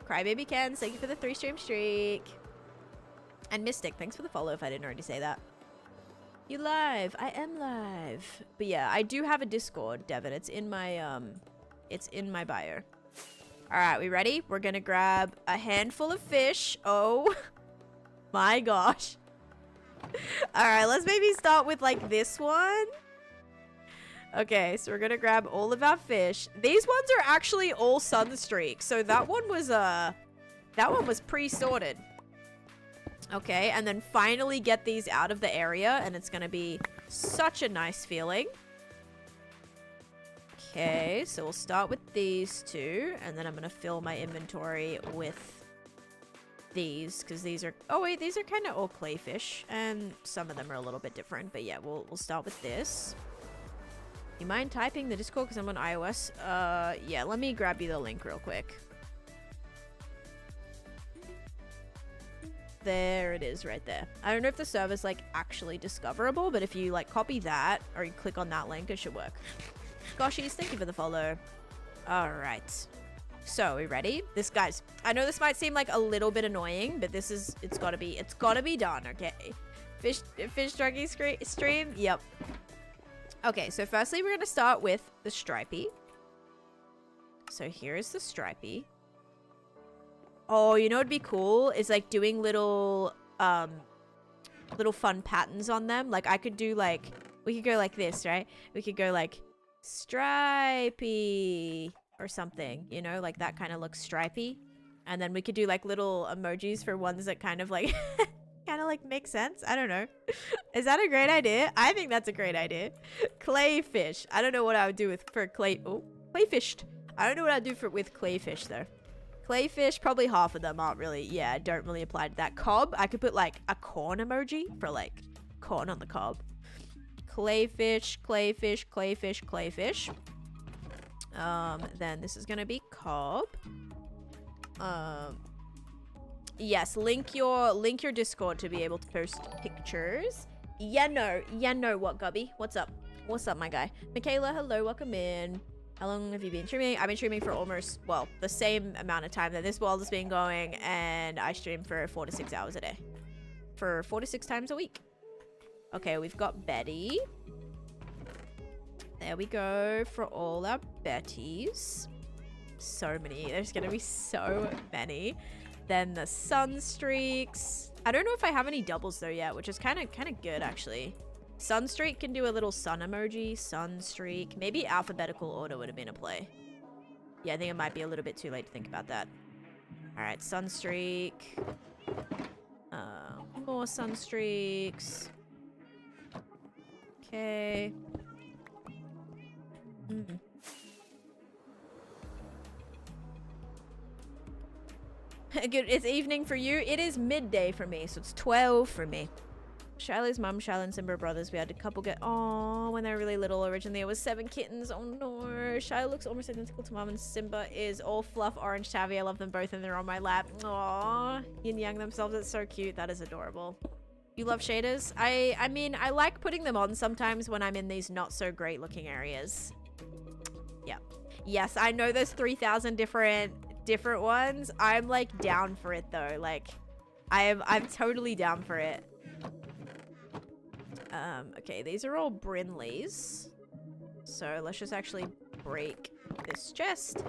Crybaby Ken, thank you for the 3-stream streak. And Mystic, thanks for the follow if I didn't already say that. You live? I am live. But yeah, I do have a Discord, Devin. It's in my bio. Alright, we ready? We're gonna grab a handful of fish. Oh my gosh. Alright, let's maybe start with like this one. Okay, so we're gonna grab all of our fish. These ones are actually all Sunstreak. So that one was pre-sorted. Okay, and then finally get these out of the area, and it's gonna be such a nice feeling. Okay, so we'll start with these 2, and then I'm gonna fill my inventory with these, because these are, oh wait, these are kind of all clayfish, and some of them are a little bit different, but yeah, we'll start with this. You mind typing the Discord because I'm on iOS? Yeah, let me grab you the link real quick. There it is right there. I don't know if the server's like actually discoverable, but if you like copy that or you click on that link, it should work. Goshies, thank you for the follow. All right. So, are we ready? This, guys, I know this might seem like a little bit annoying, but this is, it's gotta be done, okay? Fish druggy stream? Yep. Okay, so firstly, we're gonna start with the stripey. So here's the stripey. Oh, you know what'd be cool? Is like doing little fun patterns on them. Like I could do like, we could go like this, right? We could go like stripey or something, you know, like that kind of looks stripey. And then we could do like little emojis for ones that kind of like make sense. I don't know. Is that a great idea? I think that's a great idea. Clayfish. I don't know what I would do with clayfished. I don't know what I'd do with clayfish though. Clayfish, probably half of them aren't really, yeah, don't really apply to that. Cob, I could put like a corn emoji for like corn on the cob. Clayfish, clayfish, clayfish, clayfish. Then this is gonna be cob. Yes, link your Discord to be able to post pictures. Yeah, no, what, Gubby? What's up? What's up, my guy? Michaela, hello, welcome in. How long have you been streaming? I've been streaming for almost, well, the same amount of time that this world has been going, and I stream for 4 to 6 hours a day. For 4 to 6 times a week. Okay, we've got Betty. There we go for all our Betties. So many. There's gonna be so many. Then the sun streaks. I don't know if I have any doubles though yet, which is kind of good actually. Sunstreak can do a little sun emoji. Sunstreak. Maybe alphabetical order would have been a play. Yeah, I think it might be a little bit too late to think about that. Alright, sunstreak. More sunstreaks. Okay. Good, it's evening for you. It is midday for me, so it's 12 for me. Shiloh's mum, Shiloh and Simba are brothers. We had a couple get... Oh, when they were really little. Originally, it was 7 kittens. Oh, no. Shiloh looks almost identical to mum, and Simba is all fluff, orange tabby. I love them both, and they're on my lap. Aw. Yin-yang themselves. It's so cute. That is adorable. You love shaders? I mean, I like putting them on sometimes when I'm in these not-so-great-looking areas. Yeah. Yes, I know there's 3,000 different ones. I'm, like, down for it, though. Like, I'm totally down for it. Okay, these are all Brinleys. So let's just actually break this chest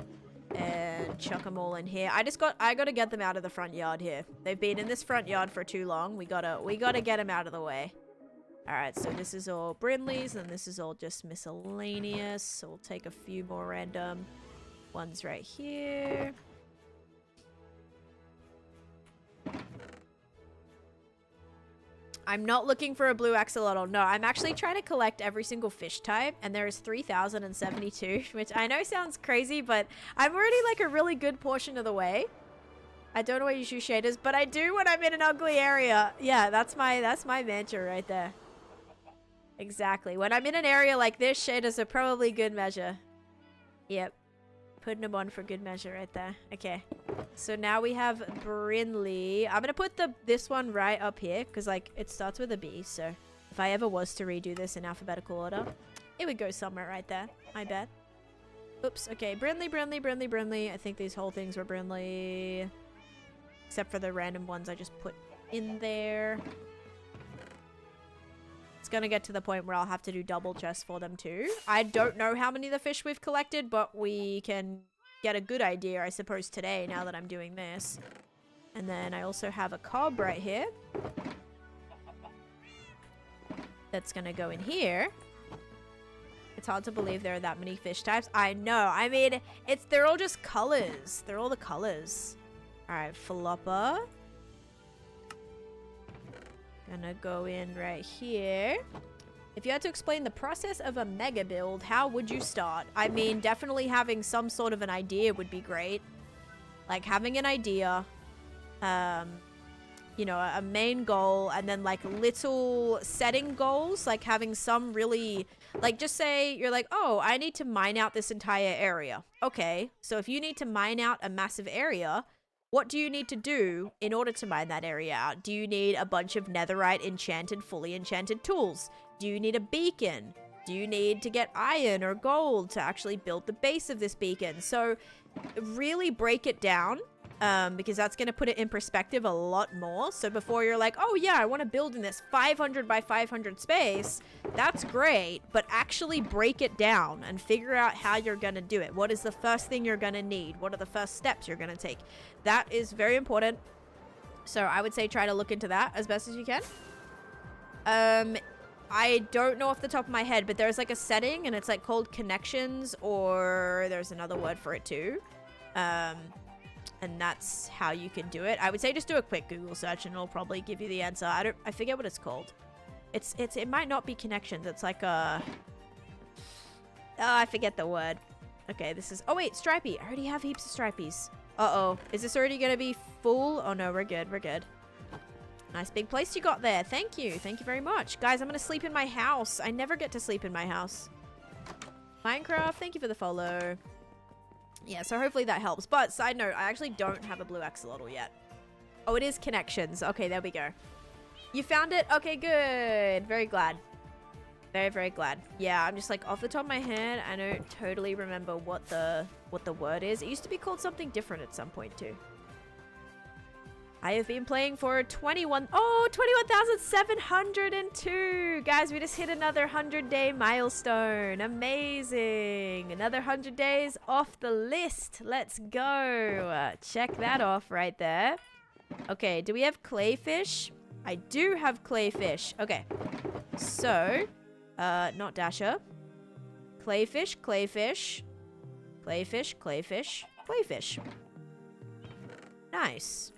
and chuck them all in here. I gotta get them out of the front yard here. They've been in this front yard for too long. We gotta get them out of the way. Alright, so this is all Brinleys, and this is all just miscellaneous. So we'll take a few more random ones right here. I'm not looking for a blue axolotl. No, I'm actually trying to collect every single fish type, and there is 3,072, which I know sounds crazy, but I'm already like a really good portion of the way. I don't know where you use shaders, but I do when I'm in an ugly area. Yeah, that's my mantra right there. Exactly. When I'm in an area like this, shaders are probably good measure. Yep. Putting them on for good measure right there. Okay. So now we have Brinley. I'm gonna put this one right up here because like it starts with a B. So if I ever was to redo this in alphabetical order, it would go somewhere right there. I bet. Oops. Okay. Brinley, Brinley, Brinley, Brinley. I think these whole things were Brinley, except for the random ones I just put in there. It's gonna get to the point where I'll have to do double chests for them too. I don't know how many of the fish we've collected, but we can get a good idea, I suppose, today now that I'm doing this. And then I also have a cob right here. That's gonna go in here. It's hard to believe there are that many fish types. I know. I mean, they're all just colors. They're all the colors. Alright, flopper. Gonna go in right here. If you had to explain the process of a mega build, how would you start? I mean, definitely having some sort of an idea would be great. Like having an idea, you know, a main goal, and then like little setting goals, like having some really, like just say you're like, oh, I need to mine out this entire area. Okay, so if you need to mine out a massive area, what do you need to do in order to mine that area out? Do you need a bunch of netherite enchanted, fully enchanted tools? Do you need a beacon? Do you need to get iron or gold to actually build the base of this beacon? So really break it down, because that's going to put it in perspective a lot more. So before you're like, oh yeah, I want to build in this 500 by 500 space, that's great, but actually break it down and figure out how you're going to do it. What is the first thing you're going to need? What are the first steps you're going to take? That is very important. So I would say try to look into that as best as you can. I don't know off the top of my head, but there's like a setting and it's like called connections, or there's another word for it too. And that's how you can do it. I would say just do a quick Google search and it'll probably give you the answer. I forget what it's called. It might not be connections. It's like a... Oh, I forget the word. Okay, this is... Oh wait, stripey. I already have heaps of stripies. Uh-oh. Is this already gonna be full? Oh no, we're good. We're good. Nice big place you got there. Thank you. Thank you very much. Guys, I'm gonna sleep in my house. I never get to sleep in my house. Minecraft, thank you for the follow. Yeah, so hopefully that helps. But side note, I actually don't have a blue axolotl yet. Oh, it is connections. Okay, there we go. You found it? Okay, good. Very glad. Very, very glad. Yeah, I'm just like off the top of my head, I don't totally remember what the word is. It used to be called something different at some point too. I have been playing for 21,702. Guys, we just hit another 100-day milestone. Amazing. Another 100 days off the list. Let's go. Check that off right there. Okay, do we have clayfish? I do have clayfish. Okay. So, not Dasher. Clayfish, clayfish. Clayfish, clayfish, clayfish. Nice.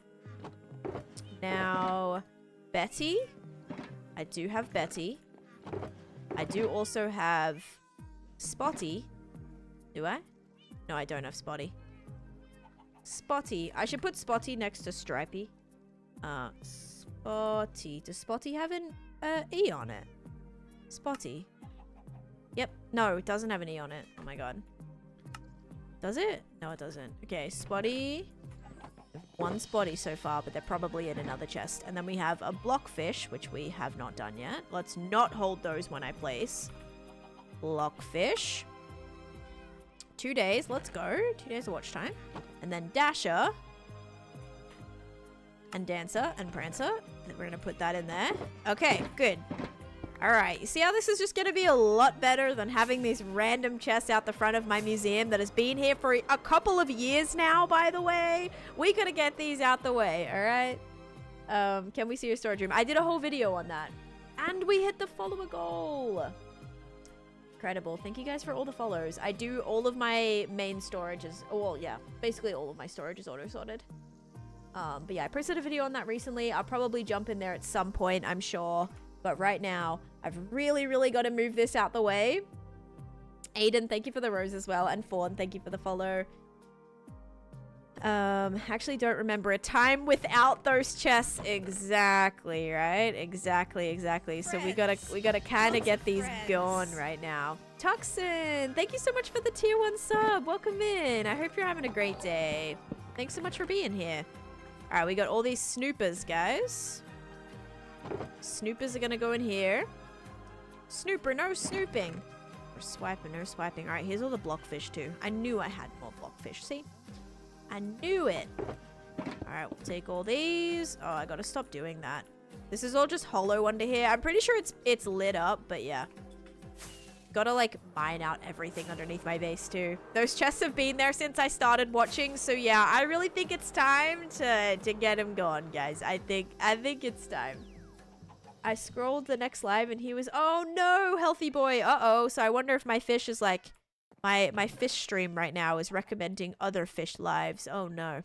Now, Betty. I do have Betty. I do also have Spotty. Do I? No, I don't have Spotty. Spotty. I should put Spotty next to Stripey. Spotty. Does Spotty have an E on it? Spotty. Yep. No, it doesn't have an E on it. Oh my god. Does it? No, it doesn't. Okay, Spotty. One Spotty so far, but they're probably in another chest. And then we have a blockfish, which we have not done yet. Let's not hold those when I place. Blockfish. 2 days. Let's go. 2 days of watch time. And then Dasher. And Dancer and Prancer. We're going to put that in there. Okay, good. Alright, you see how this is just going to be a lot better than having these random chests out the front of my museum that has been here for a couple of years now, by the way? We gotta get these out the way, alright? Can we see your storage room? I did a whole video on that. And we hit the follower goal! Incredible. Thank you guys for all the follows. I do all of my main storages. Well, yeah, basically all of my storage is auto-sorted. But yeah, I posted a video on that recently. I'll probably jump in there at some point, I'm sure. But right now, I've really got to move this out the way. Aiden, thank you for the rose as well. And Fawn, thank you for the follow. Actually don't remember a time without those chests. Exactly, right? Exactly. So we gotta kind of get these going right now. Tuxin, thank you so much for the tier 1 sub. Welcome in. I hope you're having a great day. Thanks so much for being here. All right, we got all these snoopers, guys. Snoopers are gonna go in here. Snooper, no snooping. Or swiping, no swiping. Alright, here's all the blockfish too. I knew I had more blockfish, see? I knew it. Alright, we'll take all these. Oh, I gotta stop doing that. This is all just hollow under here. I'm pretty sure it's lit up, but yeah. Gotta like mine out everything underneath my base too. Those chests have been there since I started watching, so yeah, I really think it's time to get them going, guys. I think it's time. I scrolled the next live and he was, oh no, healthy boy. Uh-oh. So I wonder if my fish is like, my fish stream right now is recommending other fish lives. Oh no.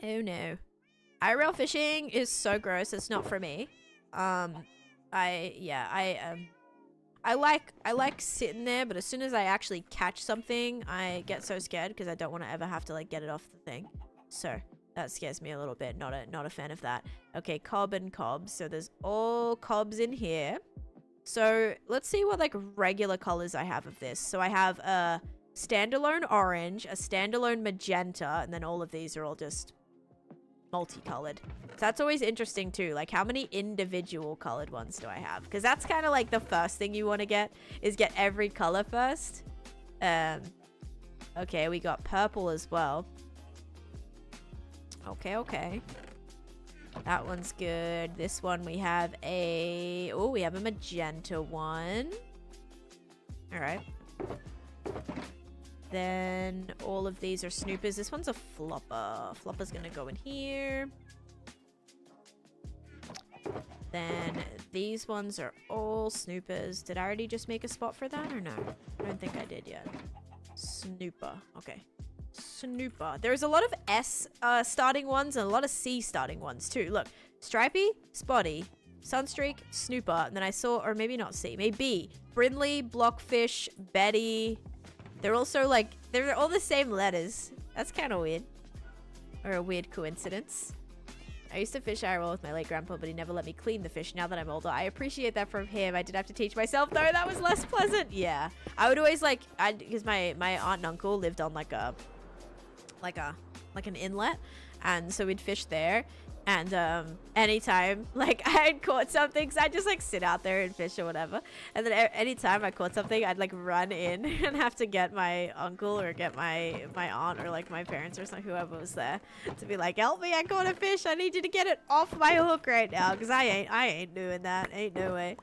Oh no. IRL fishing is so gross. It's not for me. I like sitting there, but as soon as I actually catch something, I get so scared because I don't want to ever have to like get it off the thing. So that scares me a little bit. Not a fan of that. Okay, cob and cobs. So there's all cobs in here. So let's see what like regular colors I have of this. So I have a standalone orange, a standalone magenta, and then all of these are all just multicolored. So that's always interesting too. Like how many individual colored ones do I have? Because that's kind of like the first thing you want to get is get every color first. Okay, we got purple as well. Okay. That one's good. This one we have a... Oh, we have a magenta one. Alright. Then all of these are snoopers. This one's a flopper. Flopper's gonna go in here. Then these ones are all snoopers. Did I already just make a spot for that or no? I don't think I did yet. Snooper. Okay. Snooper. There's a lot of S starting ones and a lot of C starting ones too. Look, Stripey, Spotty, Sunstreak, Snooper, and then I saw, or maybe not C, maybe B. Brindley, Blockfish, Betty. They're also like, they're all the same letters. That's kind of weird. Or a weird coincidence. I used to fish IRL with my late grandpa, but he never let me clean the fish. Now that I'm older, I appreciate that from him. I did have to teach myself, though. That was less pleasant. Yeah. I would always like, because my aunt and uncle lived on like an inlet, And so we'd fish there. And anytime like I had caught something, so I'd just like sit out there and fish or whatever. And then anytime I caught something, I'd like run in and have to get my uncle or get my aunt or like my parents or something, whoever was there, to be like, help me, I caught a fish, I need you to get it off my hook right now, because I ain't doing that. Ain't no way.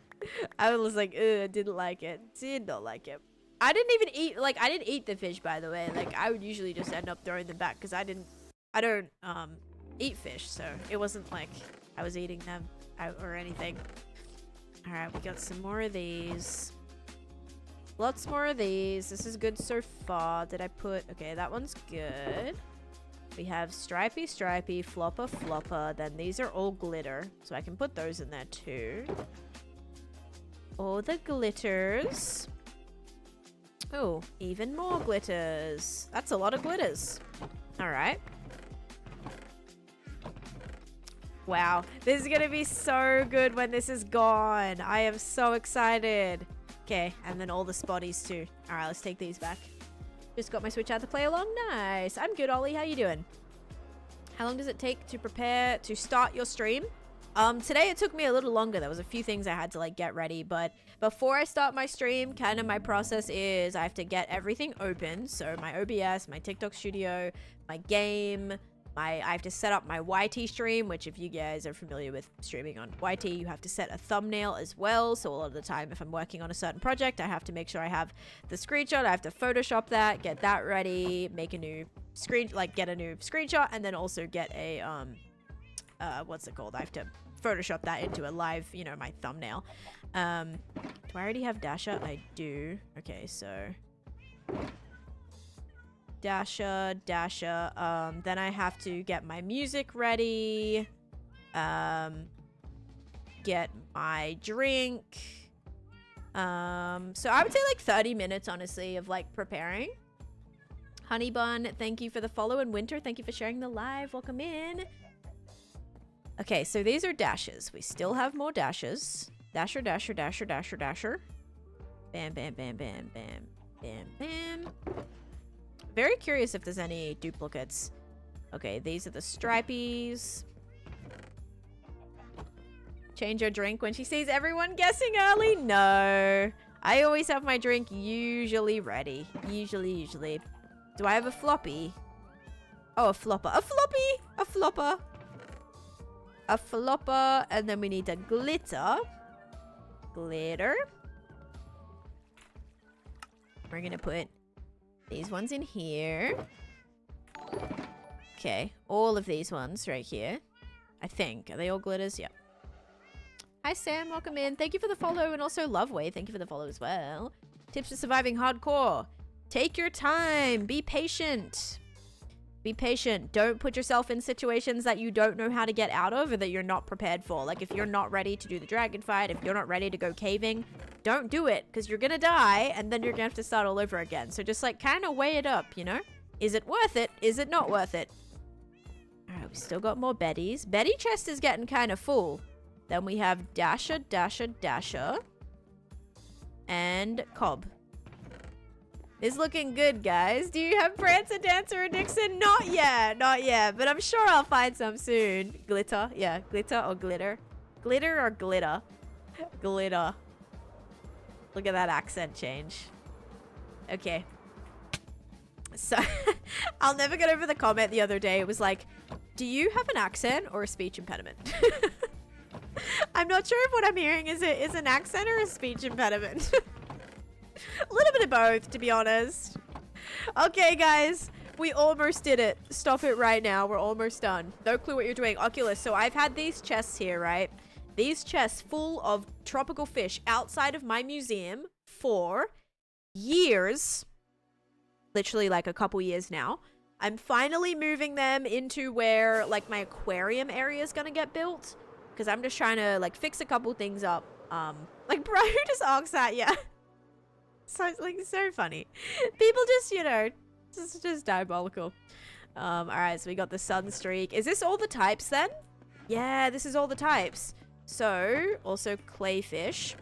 I was like, ugh, didn't like it. Did not like it. I didn't even eat, like, I didn't eat the fish, by the way. Like, I would usually just end up throwing them back because I don't eat fish, so it wasn't like I was eating them out or anything. All right, we got some more of these. Lots more of these. This is good so far. Did I put... Okay, that one's good. We have stripy, stripy, flopper, flopper. Then these are all glitter, so I can put those in there too. All the glitters. Oh, even more glitters. That's a lot of glitters. All right. Wow, this is gonna be so good when this is gone. I am so excited. Okay, and then all the spotties too. All right, let's take these back. Just got my Switch out to play along. Nice. I'm good, Ollie. How you doing? How long does it take to prepare to start your stream? Today it took me a little longer. There was a few things I had to like get ready, but before I start my stream, kind of my process is I have to get everything open. So my OBS, my TikTok studio, my game, I have to set up my YT stream, which if you guys are familiar with streaming on YT, you have to set a thumbnail as well. So a lot of the time, if I'm working on a certain project, I have to make sure I have the screenshot. I have to Photoshop that, get that ready, make a new get a new screenshot, and then also get a, what's it called? I have to Photoshop that into a live, you know, my thumbnail. Do I already have Dasher? I do. Okay, so... Dasher. Then I have to get my music ready. Get my drink. So I would say like 30 minutes, honestly, of like preparing. Honey Bun, thank you for the follow. And Winter, thank you for sharing the live. Welcome in. Okay, so these are dashes. We still have more dashes. Dasher. Bam, bam, bam, bam, bam, bam, bam. Very curious if there's any duplicates. Okay, these are the stripies. Change your drink when she sees everyone guessing early? No. I always have my drink usually ready. Usually. Do I have a floppy? Oh, a flopper. A floppy! A flopper. A flopper. And then we need a glitter. Glitter. We're gonna put these ones in here. Okay, all of these ones right here. I think. Are they all glitters? Yeah. Hi, Sam. Welcome in. Thank you for the follow. And also, Loveway, thank you for the follow as well. Tips for surviving hardcore. Take your time. Be patient. Be patient. Don't put yourself in situations that you don't know how to get out of or that you're not prepared for. Like, if you're not ready to do the dragon fight, if you're not ready to go caving, don't do it, because you're gonna die, and then you're gonna have to start all over again. So just, like, kind of weigh it up, you know? Is it worth it? Is it not worth it? Alright, we still got more Betties. Betty chest is getting kind of full. Then we have Dasher, and Cobb. It's looking good, guys. Do you have Prancer, Dancer, or Dixon? Not yet. But I'm sure I'll find some soon. Glitter. Yeah, glitter or glitter. Glitter or glitter? Glitter. Look at that accent change. Okay. So, I'll never get over the comment the other day. It was like, do you have an accent or a speech impediment? I'm not sure if what I'm hearing is an accent or a speech impediment. A little bit of both, to be honest. Okay, guys. We almost did it. Stop it right now. We're almost done. No clue what you're doing. Oculus. So I've had these chests here, right? These chests full of tropical fish outside of my museum for years. Literally like a couple years now. I'm finally moving them into where like my aquarium area is gonna get built. Because I'm just trying to like fix a couple things up. Like bro, who just asked that? Yeah. So it's like so funny. People just, you know, just diabolical. Alright, so we got the sun streak. Is this all the types then? Yeah, this is all the types. So, also clayfish.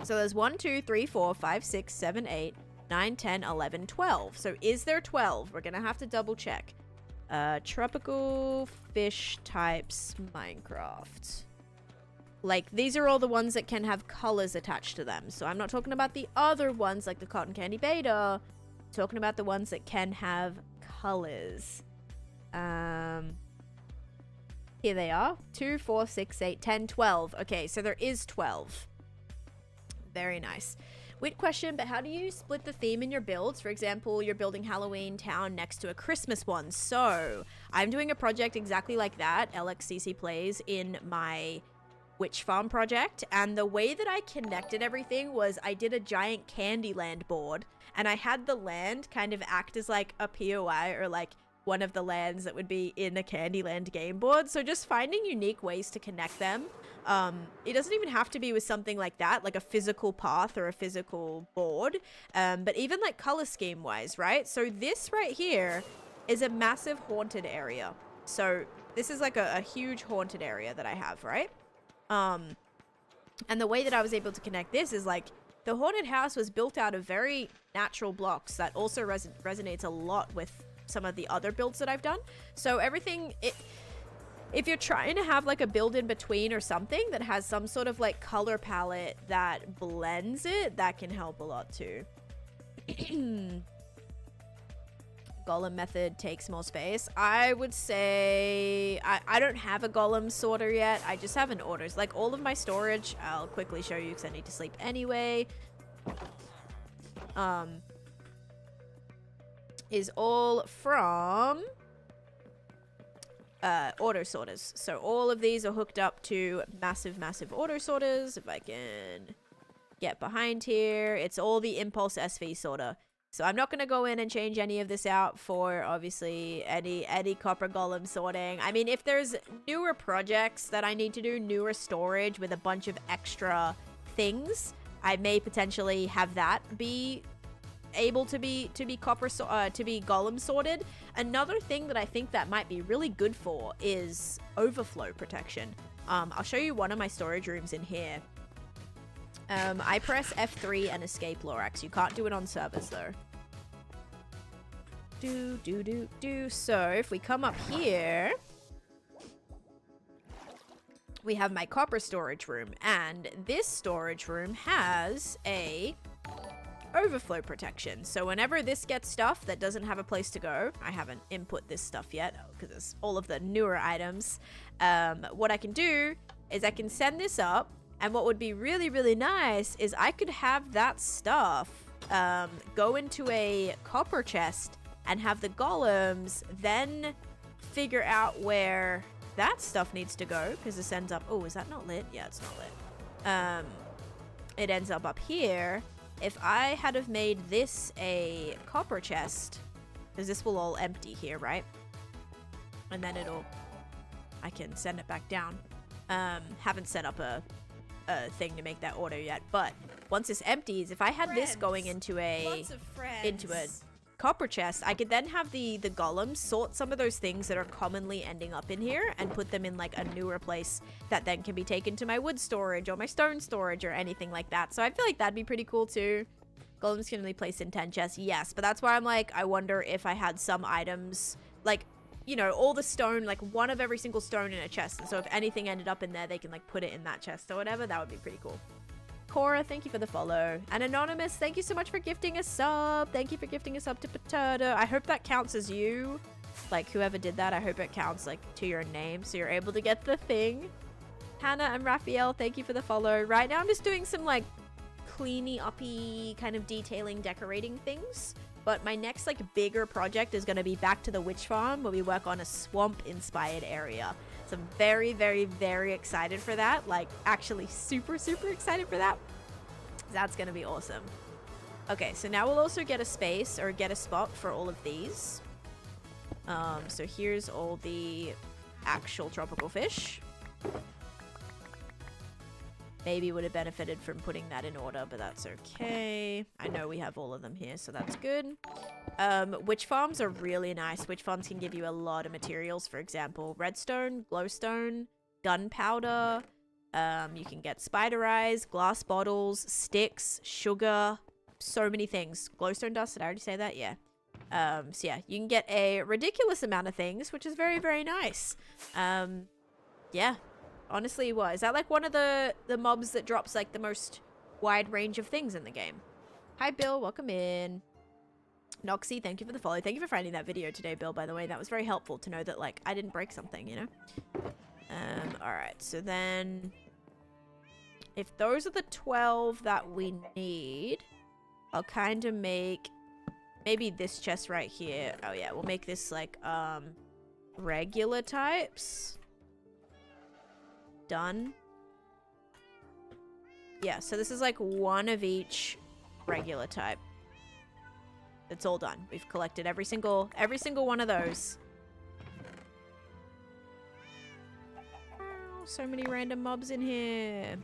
So there's 1, 2, 3, 4, 5, 6, 7, 8, 9, 10, 11, 12. So is there 12? We're gonna have to double check. Tropical fish types Minecraft. Like, these are all the ones that can have colors attached to them. So I'm not talking about the other ones like the cotton candy beta. I'm talking about the ones that can have colors. Here they are. 2, 4, 6, 8, 10, 12. Okay, so there is 12. Very nice. Weird question, but how do you split the theme in your builds? For example, you're building Halloween town next to a Christmas one. So I'm doing a project exactly like that, LXCC Plays, in my witch farm project. And the way that I connected everything was I did a giant Candyland board, and I had the land kind of act as like a POI, or like one of the lands that would be in a Candyland game board. So just finding unique ways to connect them. It doesn't even have to be with something like that, like a physical path or a physical board, but even like color scheme wise, right? So this right here is a massive haunted area. So this is like a huge haunted area that I have, right? And the way that I was able to connect this is like the haunted house was built out of very natural blocks that also resonates a lot with some of the other builds that I've done. So everything, if you're trying to have like a build in between or something that has some sort of like color palette that blends it, that can help a lot too. Golem method takes more space. I would say I don't have a golem sorter yet. I just have an orders. Like all of my storage, I'll quickly show you because I need to sleep anyway. Is all from auto sorters. So all of these are hooked up to massive auto sorters. If I can get behind here, it's all the impulse SV sorter. So I'm not going to go in and change any of this out for obviously any copper golem sorting. I mean, if there's newer projects that I need to do, newer storage with a bunch of extra things, I may potentially have that be able to be golem sorted. Another thing that I think that might be really good for is overflow protection. I'll show you one of my storage rooms in here. I press F3 and escape Lorax. You can't do it on servers though. So if we come up here, we have my copper storage room, and this storage room has a overflow protection. So whenever this gets stuff that doesn't have a place to go, I haven't input this stuff yet because it's all of the newer items. What I can do is I can send this up, and what would be really nice is I could have that stuff go into a copper chest and have the golems then figure out where that stuff needs to go, because this ends up, oh, is that not lit? Yeah, it's not lit. It ends up here. If I had have made this a copper chest, because this will all empty here, right? And then I can send it back down. Haven't set up a thing to make that order yet, but once this empties, if I had this going into a copper chest, I could then have the golems sort some of those things that are commonly ending up in here and put them in like a newer place that then can be taken to my wood storage or my stone storage or anything like that. So I feel like that'd be pretty cool too. Golems can only place in 10 chests, yes, but that's why I'm like, I wonder if I had some items like, you know, all the stone, like one of every single stone in a chest, and so if anything ended up in there, they can like put it in that chest or whatever. That would be pretty cool. Cora, thank you for the follow. And Anonymous, thank you so much for gifting a sub. Thank you for gifting a sub to Potato. I hope that counts as you. Like, whoever did that, I hope it counts, like, to your name, so you're able to get the thing. Hannah and Raphael, thank you for the follow. Right now, I'm just doing some, like, cleany-uppy kind of detailing, decorating things. But my next, like, bigger project is going to be back to the witch farm, where we work on a swamp-inspired area. So I'm very excited for that. Like, actually super excited for that. That's gonna be awesome. Okay, so now we'll also get a space or get a spot for all of these. So here's all the actual tropical fish. Maybe would have benefited from putting that in order, but that's okay. I know we have all of them here, so that's good. Witch farms are really nice. Witch farms can give you a lot of materials. For example, redstone, glowstone, gunpowder. You can get spider eyes, glass bottles, sticks, sugar, so many things. Glowstone dust, did I already say that? Yeah. So yeah, you can get a ridiculous amount of things, which is very, very nice. Yeah, honestly, what is that like one of the mobs that drops like the most wide range of things in the game? Hi, Bill. Welcome in. Noxy, thank you for the follow. Thank you for finding that video today, Bill, by the way. That was very helpful to know that, like, I didn't break something, you know? Alright, so then... if those are the 12 that we need, I'll kind of make... maybe this chest right here. Oh, yeah, we'll make this, like, regular types. Done. Yeah, so this is, like, one of each regular type. It's all done. We've collected every single one of those. Oh, so many random mobs in here.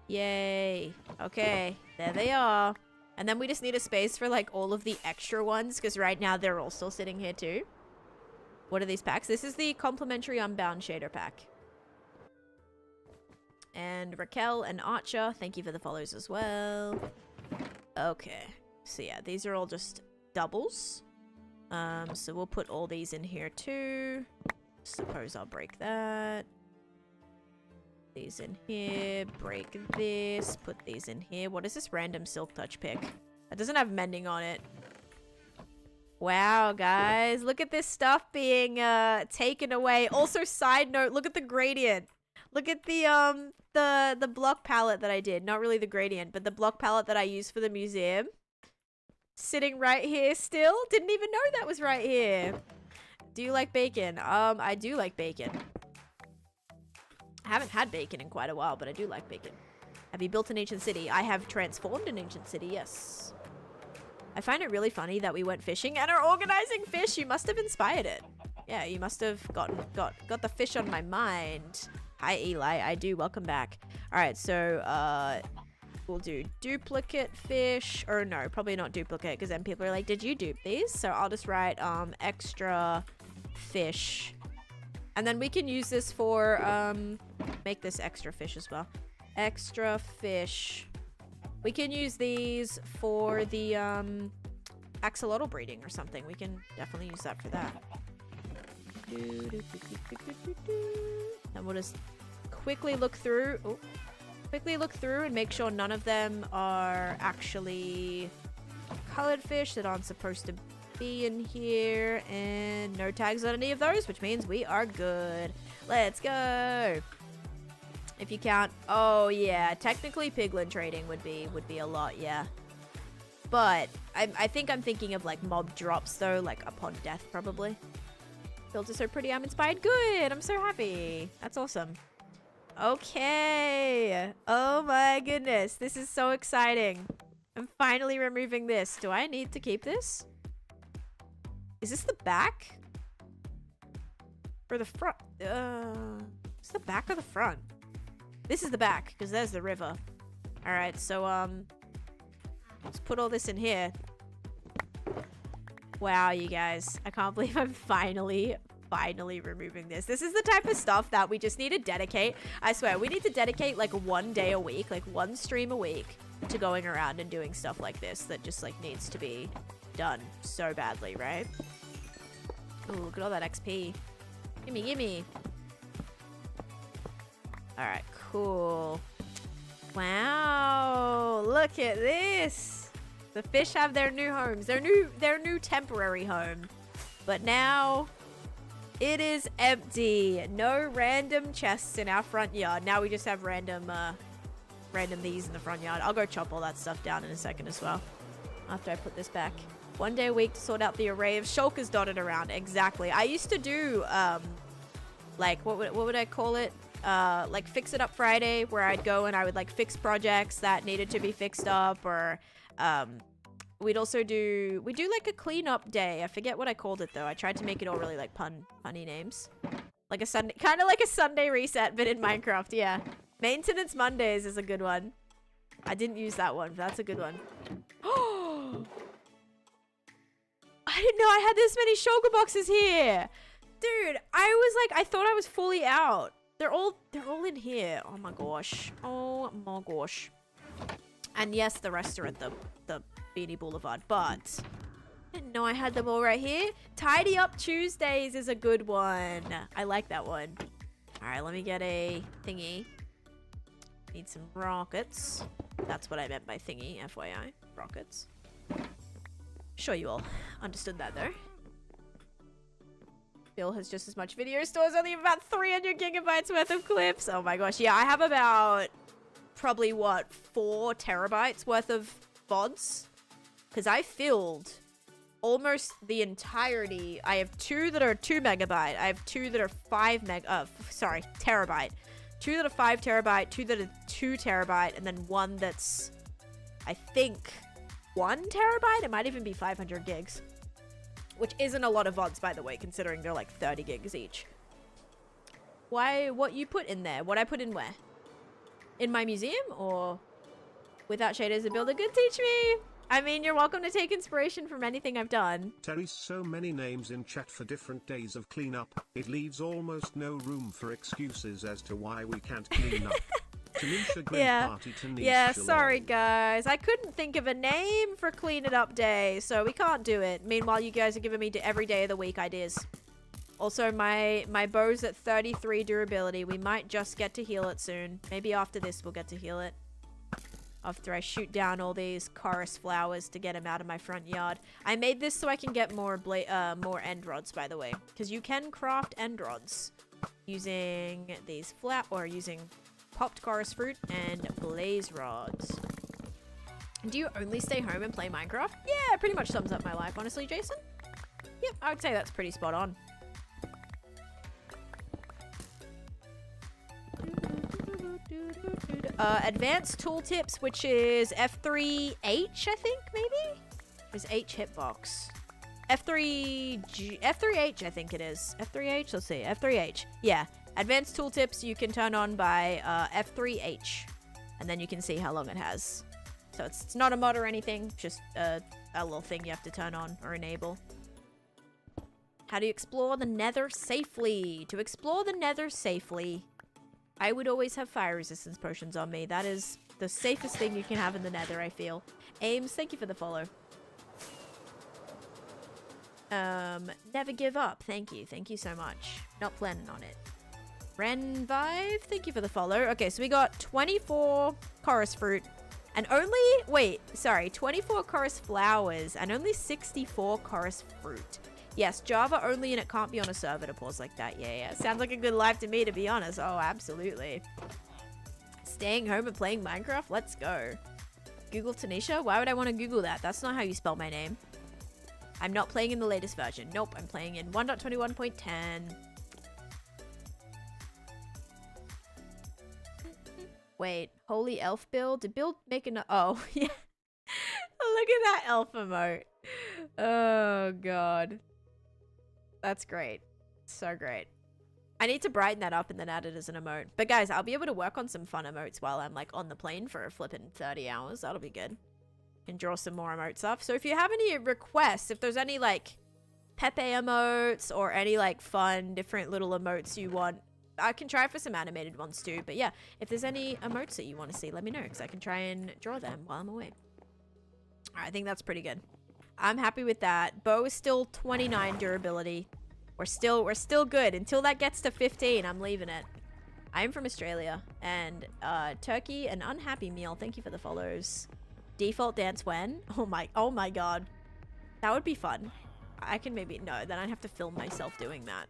Yay. Okay, there they are. And then we just need a space for like all of the extra ones, because right now they're all still sitting here too. What are these packs? This is the complimentary Unbound shader pack. And Raquel and Archer, thank you for the follows as well. Okay. So yeah, these are all just doubles. So we'll put all these in here too. Suppose I'll break that. These in here, break this, put these in here. What is this random silk touch pick? It doesn't have mending on it. Wow, guys, look at this stuff being taken away. Also, side note, look at the gradient. Look at the block palette that I did. Not really the gradient, but the block palette that I used for the museum. Sitting right here still. Didn't even know that was right here. Do you like bacon? I do like bacon. I haven't had bacon in quite a while, but I do like bacon. Have you built an ancient city? I have transformed an ancient city, yes. I find it really funny that we went fishing and are organizing fish. You must have inspired it. Yeah, you must have got the fish on my mind. Hi, Eli. I do. Welcome back. All right, so we'll do duplicate fish. Or no, probably not duplicate, because then people are like, did you dupe these? So I'll just write extra fish. And then we can use this for, make this extra fish as well. Extra fish. We can use these for the, axolotl breeding or something. We can definitely use that for that. And we'll just quickly look through. Oh, quickly look through and make sure none of them are actually colored fish that aren't supposed to be in here, and no tags on any of those, which means we are good. Let's go. If you count, oh yeah, technically piglin trading would be a lot, yeah. But I think I'm thinking of like mob drops though, like upon death probably. Built is so pretty, I'm inspired. Good, I'm so happy. That's awesome. Okay. Oh my goodness, this is so exciting. I'm finally removing this. Do I need to keep this? Is this the back? Or the front? Is the back or the front? This is the back, because there's the river. Alright, so, let's put all this in here. Wow, you guys. I can't believe I'm finally removing this. This is the type of stuff that we just need to dedicate. I swear, we need to dedicate, like, one day a week, like, one stream a week to going around and doing stuff like this that just, like, needs to be done so badly, right? Ooh, look at all that XP. Gimme, gimme. Alright, cool. Wow, look at this. The fish have their new homes. Their new temporary home. But now it is empty. No random chests in our front yard. Now we just have random these in the front yard. I'll go chop all that stuff down in a second as well. After I put this back. One day a week to sort out the array of shulkers dotted around. Exactly. I used to do, like, what would I call it? Like, Fix It Up Friday, where I'd go and I would, like, fix projects that needed to be fixed up, or, we'd also do, like, a cleanup day. I forget what I called it, though. I tried to make it all really, like, punny names. Like a Sunday, kind of like a Sunday reset, but in Minecraft, yeah. Maintenance Mondays is a good one. I didn't use that one, but that's a good one. Oh! I didn't know I had this many shulker boxes here. Dude, I thought I was fully out. They're all in here. Oh my gosh. Oh my gosh. And yes, the rest are at the Beanie Blvd, but Didn't know I had them all right here. Tidy Up Tuesdays is a good one. I like that one. All right, let me get a thingy. Need some rockets. That's what I meant by thingy, FYI. Rockets. Sure you all understood that though. Bill has just as much video stores, only about 300 gigabytes worth of clips. Oh my gosh, yeah, I have about probably what, 4 terabytes worth of VODs? Because I filled almost the entirety. I have 2 that are 2 megabyte. I have 2 that are 5 terabyte. 2 that are 5 terabyte, 2 that are 2 terabyte, and then 1 that's, I think, 1 terabyte? It might even be 500 gigs. Which isn't a lot of VODs, by the way, considering they're like 30 gigs each. Why, what you put in there? What I put in where? In my museum? Or without shaders and builder could teach me? I mean, you're welcome to take inspiration from anything I've done. Terry's so many names in chat for different days of cleanup, it leaves almost no room for excuses as to why we can't clean up. Taneesha, Yeah. party, Taneesha, Yeah, sorry guys. I couldn't think of a name for Clean It Up Day, so we can't do it. Meanwhile, you guys are giving me every day of the week ideas. Also, my bow's at 33 durability. We might just get to heal it soon. Maybe after this we'll get to heal it. After I shoot down all these chorus flowers to get them out of my front yard. I made this so I can get more end rods, by the way. Because you can craft end rods using these using popped chorus fruit and blaze rods. Do you only stay home and play Minecraft? Yeah, it pretty much sums up my life, honestly, Jason. Yep, I would say that's pretty spot on. Advanced tooltips, which is F3H, I think, maybe? Is H hitbox? F3H, I think it is. F3H, let's see, F3H. Yeah, advanced tooltips you can turn on by F3H. And then you can see how long it has. So it's not a mod or anything, just a little thing you have to turn on or enable. How do you explore the nether safely? To explore the nether safely, I would always have fire resistance potions on me. That is the safest thing you can have in the nether, I feel. Ames, thank you for the follow. Never give up. Thank you. Thank you so much. Not planning on it. Ren Vive, thank you for the follow. Okay, so we got 24 chorus fruit and only, wait, sorry, 24 chorus flowers and only 64 chorus fruit. Yes, Java only, and it can't be on a server to pause like that. Yeah. Sounds like a good life to me, to be honest. Oh, absolutely. Staying home and playing Minecraft? Let's go. Google Taneesha? Why would I want to Google that? That's not how you spell my name. I'm not playing in the latest version. Nope, I'm playing in 1.21.10. Wait, Holy Elf build? Did build make an... Oh, yeah. Look at that elf emote. Oh, God. That's great. So great. I need to brighten that up and then add it as an emote. But guys, I'll be able to work on some fun emotes while I'm like on the plane for a flippin' 30 hours. That'll be good. And draw some more emotes up. So if you have any requests, if there's any like Pepe emotes or any like fun different little emotes you want, I can try for some animated ones too. But yeah, if there's any emotes that you want to see, let me know because I can try and draw them while I'm away. Alright, I think that's pretty good. I'm happy with that. Bow is still 29 durability. We're still good. Until that gets to 15, I'm leaving it. I'm from Australia. And Turkey, an unhappy meal. Thank you for the follows. Default dance when? Oh my god. That would be fun. I can maybe, no, then I'd have to film myself doing that.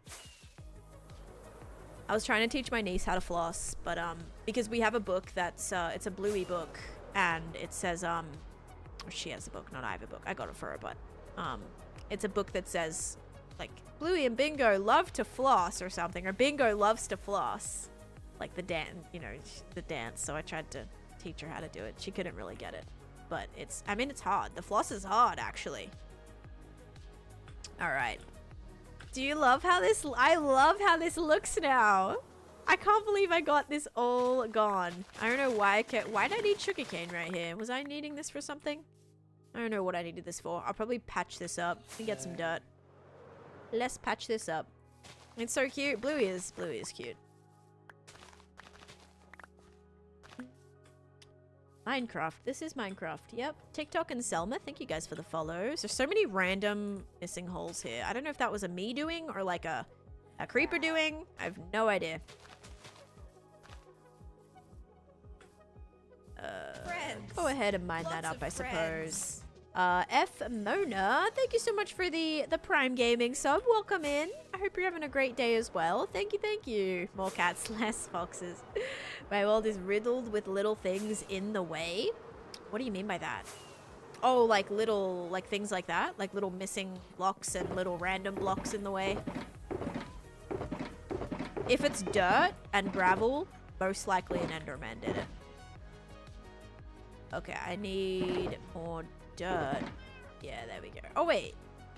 I was trying to teach my niece how to floss, but because we have a book that's it's a Bluey book, and it says she has a book, not I have a book. I got it for her, but it's a book that says like Bluey and Bingo love to floss or something, or Bingo loves to floss, like the dance, you know, the dance. So I tried to teach her how to do it. She couldn't really get it, but it's, I mean, it's hard. The floss is hard, actually. All right. Do you love how this, I love how this looks now. I can't believe I got this all gone. I don't know why why did I need sugarcane right here? Was I needing this for something? I don't know what I needed this for. I'll probably patch this up and get some dirt. Let's patch this up. It's so cute. Bluey is cute. Minecraft. This is Minecraft. Yep. TikTok and Selma, thank you guys for the follows. There's so many random missing holes here. I don't know if that was a me doing or like a creeper doing. I have no idea. Go ahead and mine that up, I suppose. F Mona, thank you so much for the Prime Gaming sub. Welcome in. I hope you're having a great day as well. Thank you, thank you. More cats, less foxes. My world is riddled with little things in the way. What do you mean by that? Oh, like little, like things like that? Like little missing blocks and little random blocks in the way? If it's dirt and gravel, most likely an Enderman did it. Okay, I need more dirt. Yeah, there we go. Oh, wait.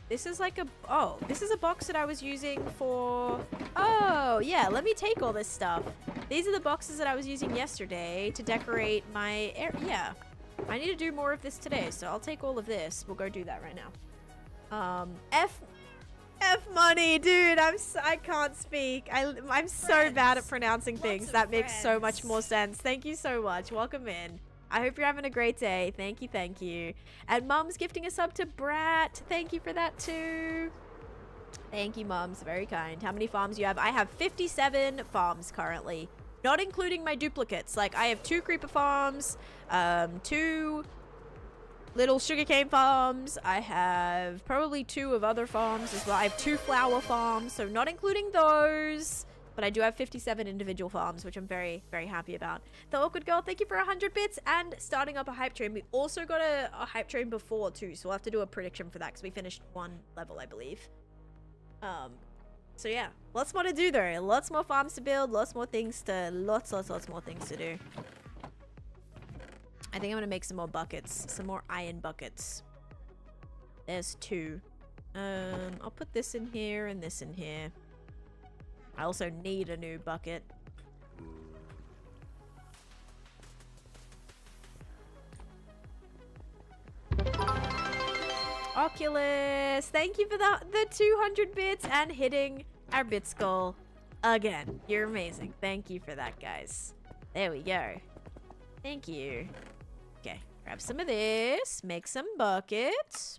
This is like a... Oh, this is a box that I was using for... Oh, yeah. Let me take all this stuff. These are the boxes that I was using yesterday to decorate my... Yeah. I need to do more of this today, so I'll take all of this. We'll go do that right now. F money, dude. I can't speak. I'm so bad at pronouncing things. That makes so much more sense. Thank you so much. Welcome in. I hope you're having a great day. Thank you, thank you. And Mum's gifting a sub to Brat. Thank you for that too. Thank you, Mums. Very kind. How many farms do you have? I have 57 farms currently. Not including my duplicates. Like, I have 2 creeper farms, 2 little sugarcane farms. I have probably 2 of other farms as well. I have 2 flower farms, so not including those. But I do have 57 individual farms, which I'm very, very happy about. The Awkward Girl, thank you for 100 bits and starting up a hype train. We also got a hype train before too, so we'll have to do a prediction for that because we finished 1 level, I believe. So yeah, lots more to do though. Lots more farms to build, lots more things to, lots more things to do. I think I'm gonna make some more buckets, some more iron buckets. There's 2. I'll put this in here and this in here. I also need a new bucket. Oculus, thank you for the 200 bits and hitting our bits goal again. You're amazing. Thank you for that, guys. There we go. Thank you. Okay, grab some of this. Make some buckets.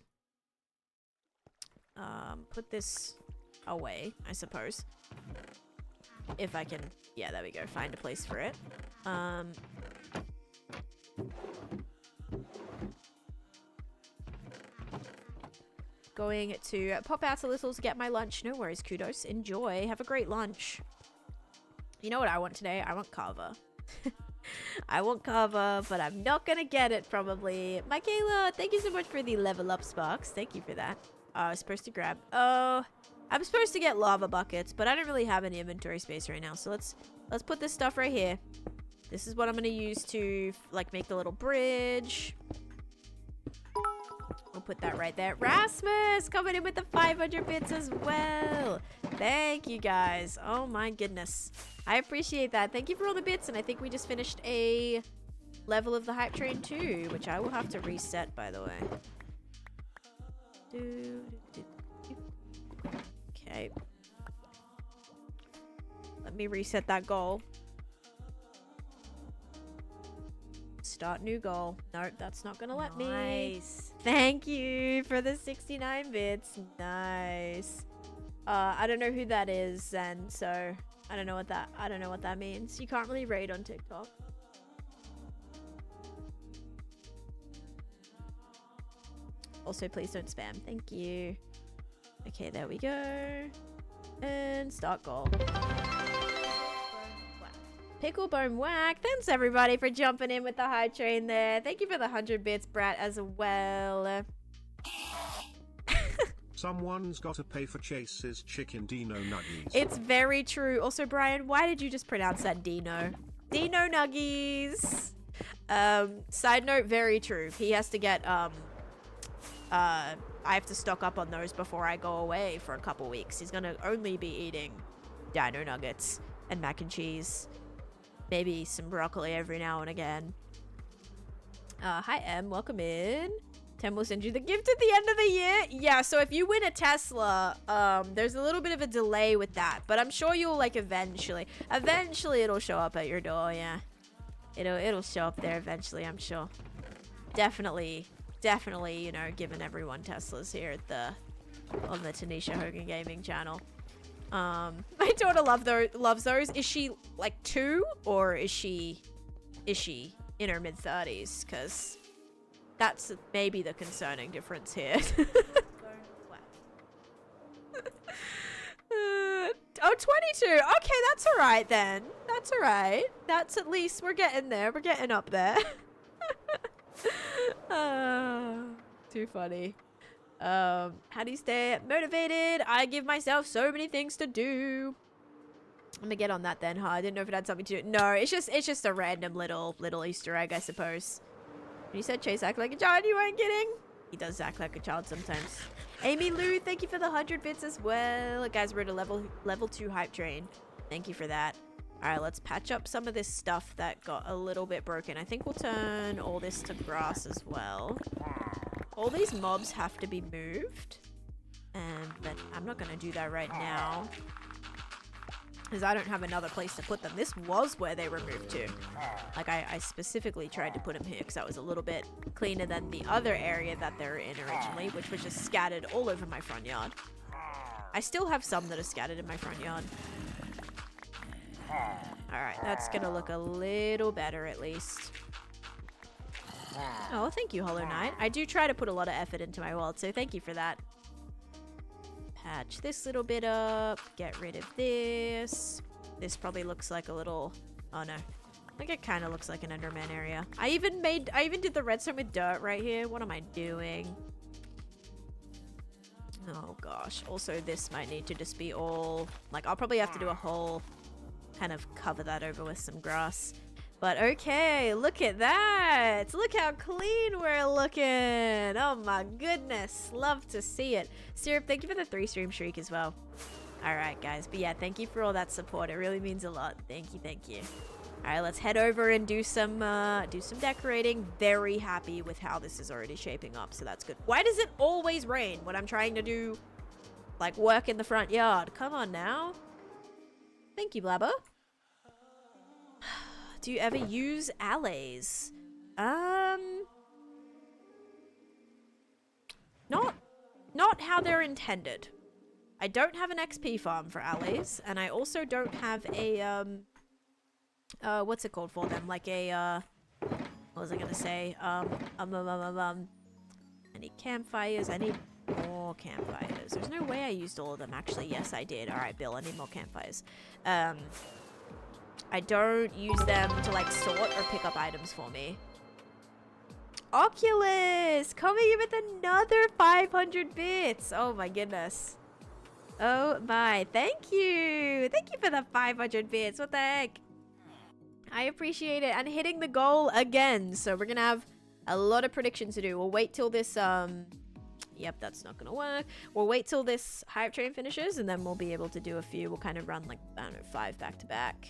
Put this away, I suppose. If I can, yeah, there we go. Find a place for it. Going to pop out a little to get my lunch. No worries, kudos. Enjoy. Have a great lunch. You know what I want today? I want kava. I want kava, but I'm not gonna get it probably. Michaela, thank you so much for the level up sparks. Thank you for that. I was supposed to grab... Oh... I'm supposed to get lava buckets, but I don't really have any inventory space right now. So let's put this stuff right here. This is what I'm going to use to like make the little bridge. We'll put that right there. Rasmus coming in with the 500 bits as well. Thank you guys. Oh my goodness. I appreciate that. Thank you for all the bits. And I think we just finished a level of the hype train too, which I will have to reset, by the way. Okay. Let me reset that goal. Start new goal. Nope, that's not gonna let me. Nice. Thank you for the 69 bits. Nice. I don't know who that is, and so I don't know what that means. You can't really raid on TikTok. Also, please don't spam. Thank you. Okay, there we go. And start goal. Picklebone Whack. Thanks everybody for jumping in with the hype train there. Thank you for the 100 bits, Brat, as well. Someone's got to pay for Chase's chicken Dino Nuggies. It's very true. Also, Brian, why did you just pronounce that Dino? Dino Nuggies. Side note, very true. He has to get, I have to stock up on those before I go away for a couple weeks. He's gonna only be eating dino nuggets and mac and cheese. Maybe some broccoli every now and again. Hi, Em. Welcome in. Tim will send you the gift at the end of the year. Yeah, so if you win a Tesla, there's a little bit of a delay with that. But I'm sure you'll, like, eventually it'll show up at your door, yeah. It'll show up there eventually, I'm sure. Definitely, you know, giving everyone Teslas here at on the Taneesha Hogan Gaming channel. My daughter loves those. Is she like 2 or is she in her mid-30s? Because that's maybe the concerning difference here. Oh, 22. Okay, that's all right then. That's all right. That's at least we're getting there. We're getting up there. Too funny. How do you stay motivated? I give myself so many things to do. I'm gonna get on that then, huh? I didn't know if it had something to do. No, it's just a random little Easter egg, I suppose. When you said Chase act like a child, you weren't kidding. He does act like a child sometimes. Amy Lou, thank you for the 100 bits as well. Guys, we're at a level 2 hype train. Thank you for that. All right, let's patch up some of this stuff that got a little bit broken. I think we'll turn all this to grass as well. All these mobs have to be moved. But I'm not going to do that right now, because I don't have another place to put them. This was where they were moved to. Like, I specifically tried to put them here because that was a little bit cleaner than the other area that they were in originally, which was just scattered all over my front yard. I still have some that are scattered in my front yard. Alright, that's gonna look a little better at least. Oh, thank you, Hollow Knight. I do try to put a lot of effort into my world, so thank you for that. Patch this little bit up. Get rid of this. This probably looks like a little... Oh no. I think it kind of looks like an Enderman area. I even did the redstone with dirt right here. What am I doing? Oh gosh. Also, this might need to just be all... Like, I'll probably have to do a whole... kind of cover that over with some grass. But okay, look at that. Look how clean we're looking. Oh my goodness. Love to see it. Syrup, thank you for the 3-stream streak as well. All right, guys. But yeah, thank you for all that support. It really means a lot. Thank you, thank you. All right, let's head over and do some decorating. Very happy with how this is already shaping up, so that's good. Why does it always rain when I'm trying to do, like, work in the front yard? Come on now. Thank you, Blabber. Do you ever use allays? Not how they're intended. I don't have an XP farm for allays, and I also don't have a, what's it called for them? Like a, what was I gonna say? I need campfires. I need more campfires. There's no way I used all of them, actually. Yes, I did. All right, Bill, I need more campfires. I don't use them to, like, sort or pick up items for me. Oculus! Coming in with another 500 bits! Oh my goodness. Oh my. Thank you! Thank you for the 500 bits. What the heck? I appreciate it. And hitting the goal again. So we're gonna have a lot of predictions to do. We'll wait till this, Yep, that's not gonna work. We'll wait till this hype train finishes, and then we'll be able to do a few. We'll kind of run, like, I don't know, 5 back to back.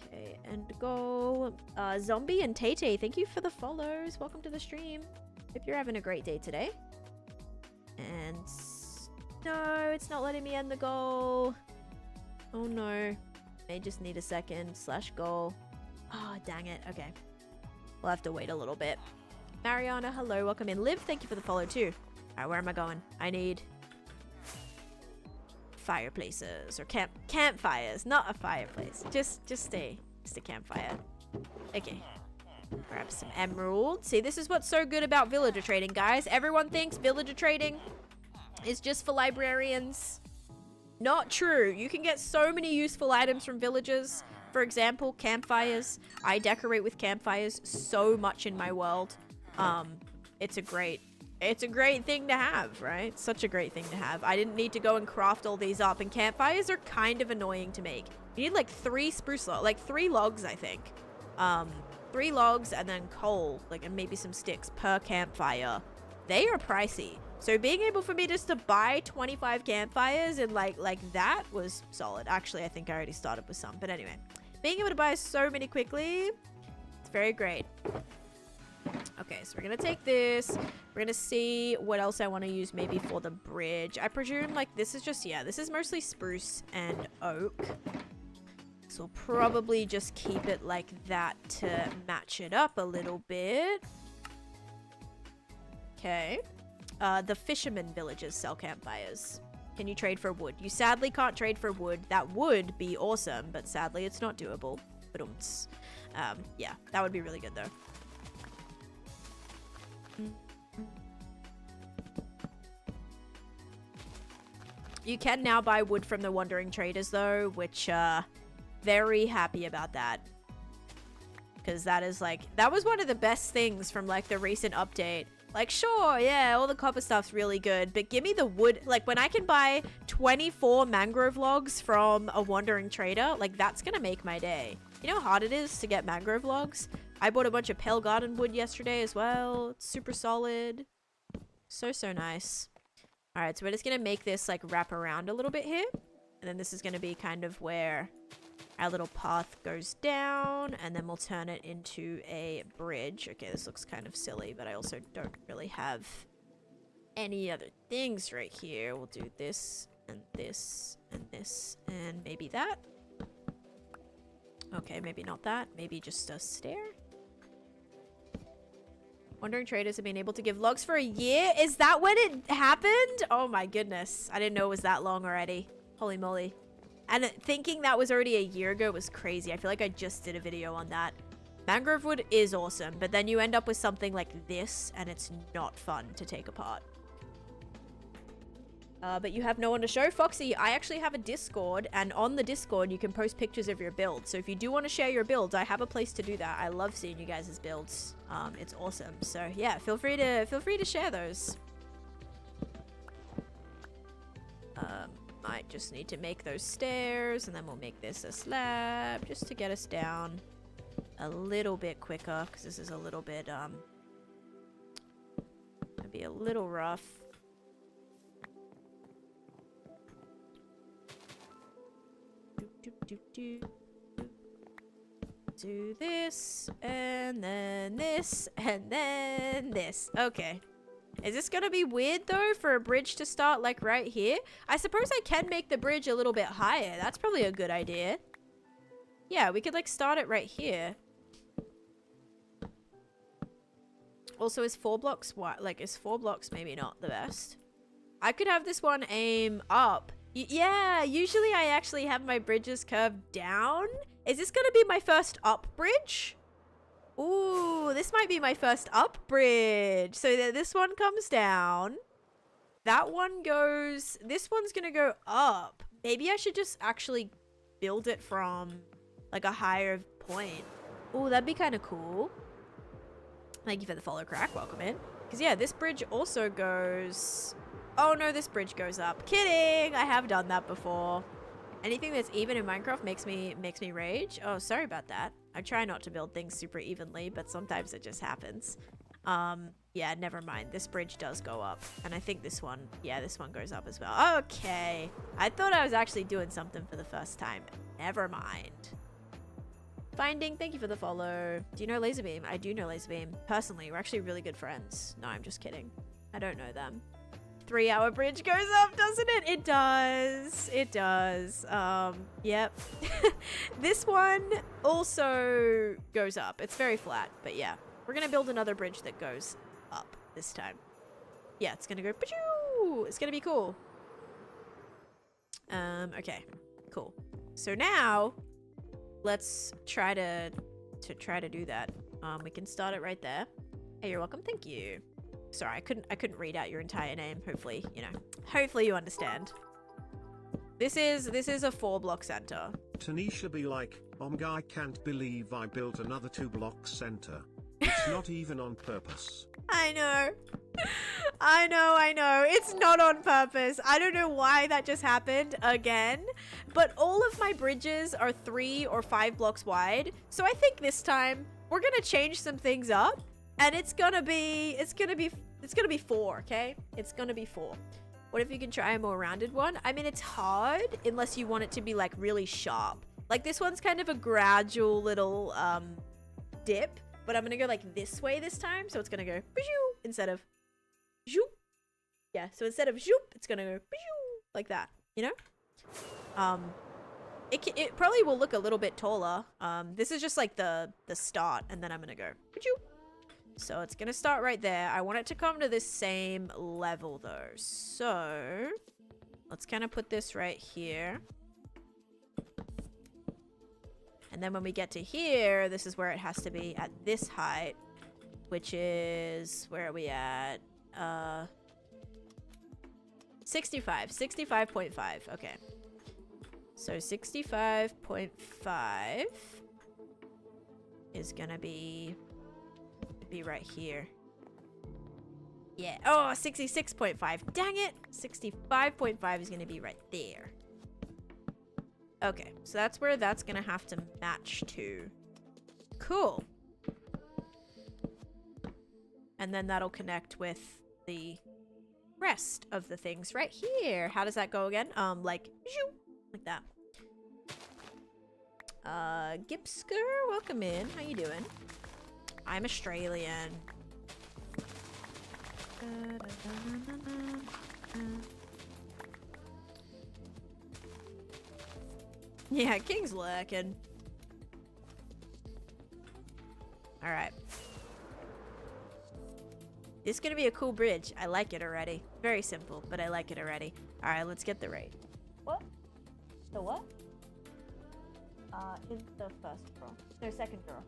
Okay, end goal. Zombie and Tay-Tay, thank you for the follows. Welcome to the stream. Hope you're having a great day today. And no, it's not letting me end the goal. Oh no. May just need a second. /goal. Oh, dang it. Okay. We'll have to wait a little bit. Mariana, hello. Welcome in. Liv, thank you for the follow too. Alright, where am I going? I need fireplaces or campfires, not a fireplace. Just a campfire. Okay. Grab some emeralds. See, this is what's so good about villager trading, guys. Everyone thinks villager trading is just for librarians. Not true. You can get so many useful items from villagers. For example, campfires. I decorate with campfires so much in my world. It's a great thing to have, right? Such a great thing to have. I didn't need to go and craft all these up, and campfires are kind of annoying to make. You need like 3 spruce logs, like 3 logs, I think. 3 logs and then coal, like, and maybe some sticks per campfire. They are pricey. So being able for me just to buy 25 campfires and like that was solid. Actually, I think I already started with some, but anyway. Being able to buy so many quickly, it's very great. Okay, so we're gonna take this. We're gonna see what else I want to use maybe for the bridge. I presume, like, this is just, yeah, this is mostly spruce and oak. So we'll probably just keep it like that to match it up a little bit. Okay. The fishermen villages sell campfires. Can you trade for wood? You sadly can't trade for wood. That would be awesome, but sadly it's not doable. But yeah, that would be really good though. You can now buy wood from the wandering traders though, which very happy about that. Because that is like, that was one of the best things from like the recent update. Like, sure, yeah, all the copper stuff's really good, but give me the wood. Like, when I can buy 24 mangrove logs from a wandering trader, like, that's gonna make my day. You know how hard it is to get mangrove logs? I bought a bunch of pale garden wood yesterday as well. It's super solid. So, so nice. Alright, so we're just gonna make this, like, wrap around a little bit here. And then this is gonna be kind of where our little path goes down, and then we'll turn it into a bridge. Okay, this looks kind of silly, but I also don't really have any other things right here. We'll do this, and this, and this, and maybe that. Okay, maybe not that. Maybe just a stair. Wandering traders have been able to give logs for a year? Is that when it happened? Oh my goodness. I didn't know it was that long already. Holy moly. And thinking that was already a year ago was crazy. I feel like I just did a video on that. Mangrove wood is awesome, but then you end up with something like this, and it's not fun to take apart. But you have no one to show? Foxy, I actually have a Discord, and on the Discord, you can post pictures of your builds. So if you do want to share your builds, I have a place to do that. I love seeing you guys' builds. It's awesome. So yeah, feel free to share those. Might just need to make those stairs, and then we'll make this a slab just to get us down a little bit quicker, because this is a little bit gonna be a little rough. Do this, and then this, and then this. Okay. Is this gonna be weird though for a bridge to start like right here? I suppose I can make the bridge a little bit higher. That's probably a good idea. Yeah, we could like start it right here. Also, is 4 blocks what? Like, is 4 blocks maybe not the best? I could have this one aim up. Yeah, usually I actually have my bridges curved down. Is this gonna be my first up bridge? Ooh, this might be my first up bridge. So this one comes down. That one goes... This one's gonna go up. Maybe I should just actually build it from, like, a higher point. Ooh, that'd be kind of cool. Thank you for the follow, Crack. Welcome in. Because, yeah, this bridge also goes... Oh, no, this bridge goes up. Kidding! I have done that before. Anything that's even in Minecraft makes me rage. Oh, sorry about that. I try not to build things super evenly, but sometimes it just happens. Yeah, never mind. This bridge does go up. And I think this one, yeah, this one goes up as well. Okay. I thought I was actually doing something for the first time. Never mind. Finding, thank you for the follow. Do you know Laserbeam? I do know Laserbeam. Personally, we're actually really good friends. No, I'm just kidding. I don't know them. 3-hour bridge goes up, doesn't it? It does. It does. Yep. This one also goes up. It's very flat, but yeah. We're gonna build another bridge that goes up this time. Yeah, it's gonna go pachoo! It's gonna be cool. Okay. Cool. So now let's try to do that. We can start it right there. Hey, you're welcome. Thank you. Sorry, I couldn't read out your entire name. Hopefully, you know. Hopefully you understand. This is a 4-block center. Taneesha be like, I can't believe I built another 2-block center. It's not even on purpose. I know. I know. It's not on purpose. I don't know why that just happened again. But all of my bridges are 3 or 5 blocks wide. So I think this time we're gonna change some things up. And it's gonna be 4, okay? It's gonna be 4. What if you can try a more rounded one? I mean, it's hard unless you want it to be like really sharp. Like this one's kind of a gradual little dip, but I'm gonna go like this way this time. So it's gonna go instead of zoop. Yeah, so instead of zoop, it's gonna go like that, you know? it probably will look a little bit taller. This is just like the start, and then I'm gonna go. So it's gonna start right there. I want it to come to this same level though. So let's kind of put this right here. And then when we get to here, this is where it has to be at this height, which is, where are we at? 65.5. Okay. So 65.5 is gonna be right here. Yeah. Oh, 66.5. Dang it. 65.5 is gonna be right there. Okay, so that's where that's gonna have to match to. Cool. And then that'll connect with the rest of the things right here. How does that go again? Like that. Gipsker, welcome in. How you doing? I'm Australian. Yeah, King's lurking. Alright. This is gonna be a cool bridge. I like it already. Very simple, but I like it already. Alright, let's get the raid. What? The what? In the first drawer. No, second drawer.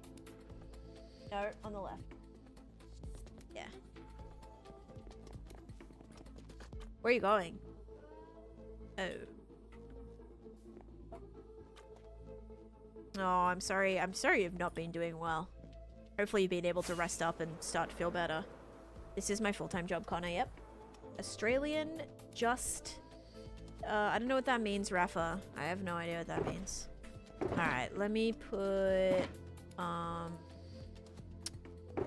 No, on the left. Yeah. Where are you going? Oh. Oh, I'm sorry. I'm sorry you've not been doing well. Hopefully you've been able to rest up and start to feel better. This is my full-time job, Connor. Yep. Australian, just... I don't know what that means, Rafa. I have no idea what that means. Alright, let me put...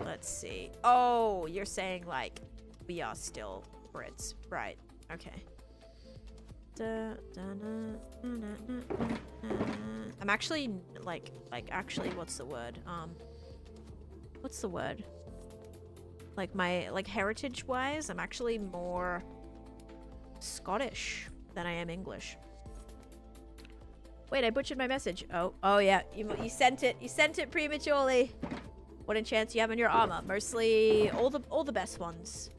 Let's see. Oh, you're saying, like, we are still Brits. Right. Okay. I'm actually, like, actually, what's the word? What's the word? Like, heritage-wise, I'm actually more Scottish than I am English. Wait, I butchered my message. Oh yeah, you sent it. You sent it prematurely. What enchants you have in your armor? Mostly all the best ones.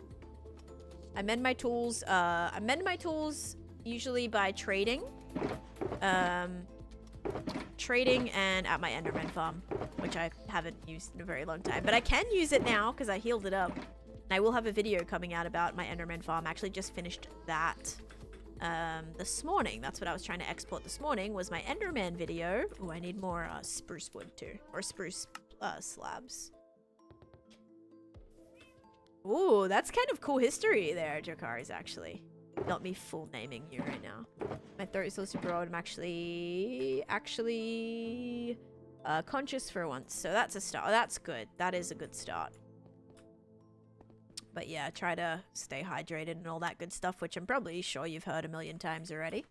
I mend my tools. Usually by trading. Trading and at my Enderman farm, which I haven't used in a very long time. But I can use it now because I healed it up. And I will have a video coming out about my Enderman farm. I actually just finished that this morning. That's what I was trying to export this morning, was my Enderman video. Oh, I need more spruce wood too. Or spruce slabs. Ooh, that's kind of cool history there, Jakari's actually. Not me full naming you right now. My throat is still super old. I'm actually conscious for once. So that's a start. That's good. That is a good start. But yeah, try to stay hydrated and all that good stuff, which I'm probably sure you've heard a million times already.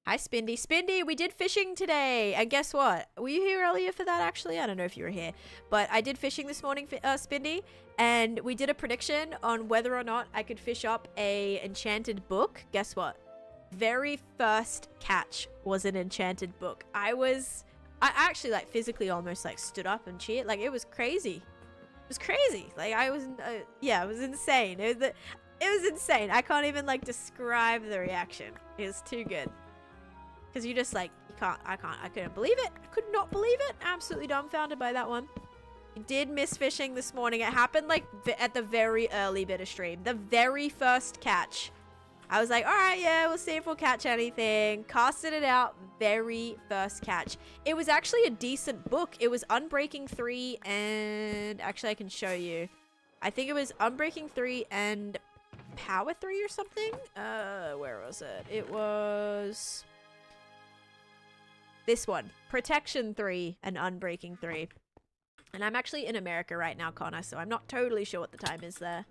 Hi, Spindy. Spindy, we did fishing today. And guess what? Were you here earlier for that, actually? I don't know if you were here. But I did fishing this morning, Spindy. And we did a prediction on whether or not I could fish up a enchanted book. Guess what? Very first catch was an enchanted book. I actually, like, physically almost, like, stood up and cheered. Like, it was crazy. It was crazy. Like, yeah, it was insane. It was insane. I can't even, like, describe the reaction. It was too good. Because you just, like, I couldn't believe it. I could not believe it. Absolutely dumbfounded by that one. I did miss fishing this morning. It happened, like, at the very early bit of stream. The very first catch. I was like, alright, yeah, we'll see if we'll catch anything. Casted it out. Very first catch. It was actually a decent book. It was Unbreaking 3 and... Actually, I can show you. I think it was Unbreaking 3 and Power 3 or something? Where was it? It was... this one. Protection 3 and Unbreaking 3. And I'm actually in America right now, Connor, so I'm not totally sure what the time is there.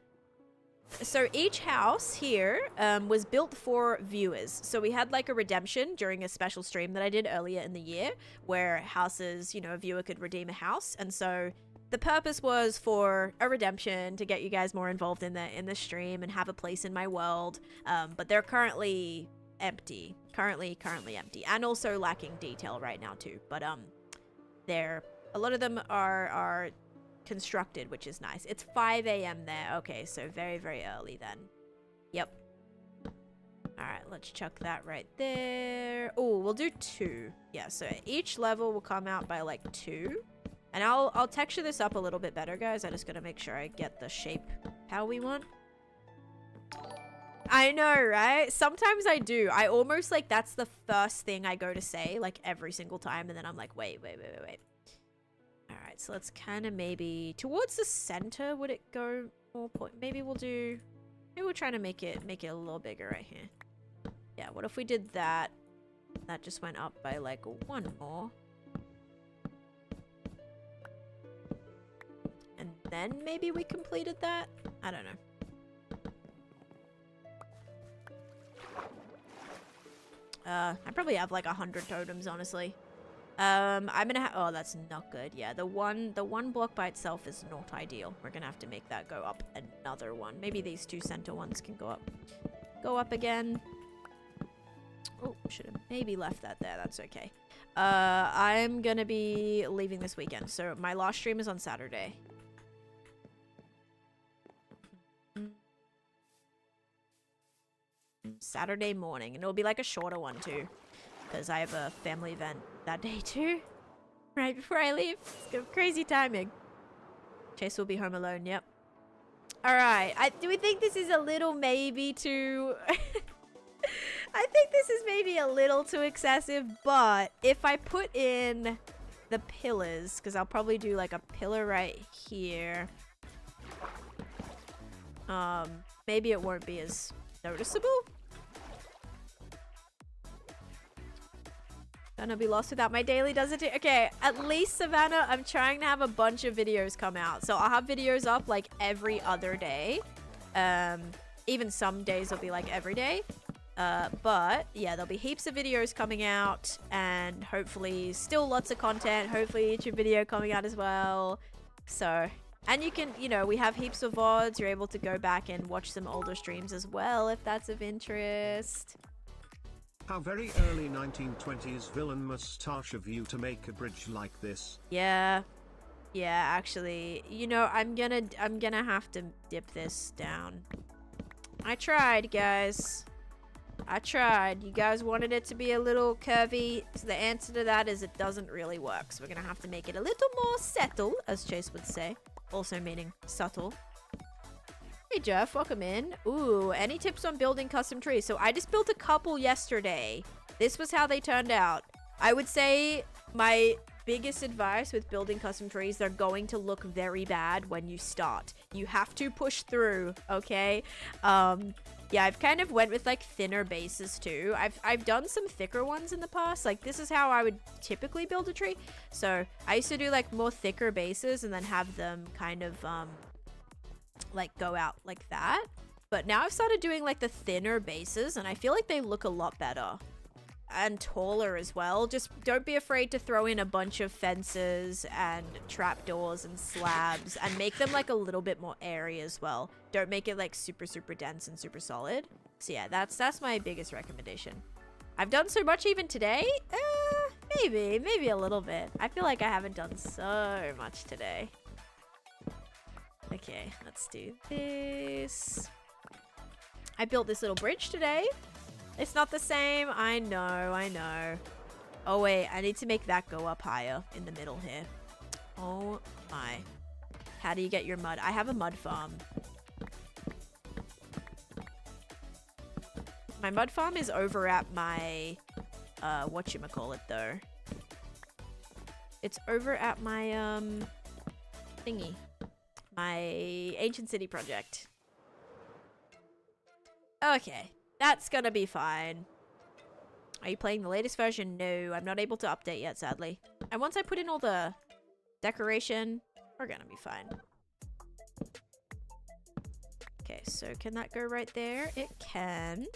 So each house here was built for viewers. So we had like a redemption during a special stream that I did earlier in the year where houses, you know, a viewer could redeem a house. And so the purpose was for a redemption to get you guys more involved in the stream and have a place in my world. But they're currently empty. Currently empty. And also lacking detail right now too. But a lot of them are constructed, which is nice. It's 5 a.m. there. Okay, so very, very early then. Yep. Alright, let's chuck that right there. Oh, we'll do 2. Yeah, so each level will come out by like 2. And I'll texture this up a little bit better, guys. I just gotta make sure I get the shape how we want. I know, right? Sometimes I do. I almost like that's the first thing I go to say, like every single time, and then I'm like, wait. Alright, so let's kind of maybe towards the center, would it go more point? Maybe we'll try to make it a little bigger right here. Yeah, what if we did that? That just went up by like 1 more. And then maybe we completed that? I don't know. I probably have like 100 totems, honestly. I'm gonna have, oh, that's not good. Yeah, the one block by itself is not ideal. We're gonna have to make that go up another one. Maybe these 2 center ones can go up again. Oh, should have maybe left that there. That's okay. I'm gonna be leaving this weekend, so my last stream is on Saturday. Saturday morning, and it'll be like a shorter one too, because I have a family event that day too, right before I leave. It's crazy timing. Chase will be home alone. Yep. All right. Do we think this is a little maybe too? I think this is maybe a little too excessive, but if I put in the pillars, because I'll probably do like a pillar right here, maybe it won't be as noticeable. Gonna be lost without my daily, does it? Okay, at least Savannah, I'm trying to have a bunch of videos come out. So I'll have videos up like every other day. Even some days will be like every day. But yeah, there'll be heaps of videos coming out, and hopefully still lots of content. Hopefully YouTube video coming out as well. So, and you can, you know, we have heaps of VODs. You're able to go back and watch some older streams as well if that's of interest. How very early 1920s villain mustache of you to make a bridge like this. Yeah, actually, you know, I'm gonna have to dip this down. I tried, guys. I tried. You guys wanted it to be a little curvy, so the answer to that is it doesn't really work. So we're gonna have to make it a little more subtle, as Chase would say, also meaning subtle. Hey Jeff, welcome in. Ooh, any tips on building custom trees? So I just built a couple yesterday. This was how they turned out. I would say my biggest advice with building custom trees, they're going to look very bad when you start. You have to push through, okay? Yeah, I've kind of went with like thinner bases too. I've done some thicker ones in the past. Like this is how I would typically build a tree. So I used to do like more thicker bases and then have them kind of like go out like that. But now I've started doing like the thinner bases, and I feel like they look a lot better and taller as well. Just don't be afraid to throw in a bunch of fences and trapdoors and slabs and make them like a little bit more airy as well. Don't make it like super dense and super solid. So yeah, that's my biggest recommendation. I've done so much even today. Maybe a little bit. I feel like I haven't done so much today. Okay, let's do this. I built this little bridge today. It's not the same. I know. Oh, wait. I need to make that go up higher in the middle here. Oh, my. How do you get your mud? I have a mud farm. My mud farm is over at my... whatchamacallit, though. It's over at my, thingy. My Ancient City project. Okay. That's gonna be fine. Are you playing the latest version? No, I'm not able to update yet, sadly. And once I put in all the decoration, we're gonna be fine. Okay, so can that go right there? It can.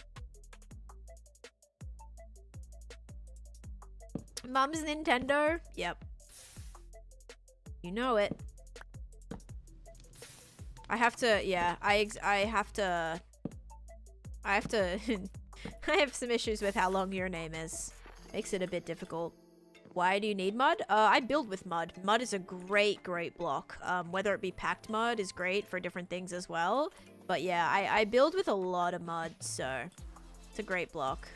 Mom's Nintendo? Yep. You know it. I have to, yeah, I have to I have some issues with how long your name is. Makes it a bit difficult. Why do you need mud? I build with mud. Mud is a great block. Whether it be packed mud is great for different things as well. But yeah, I build with a lot of mud, so it's a great block.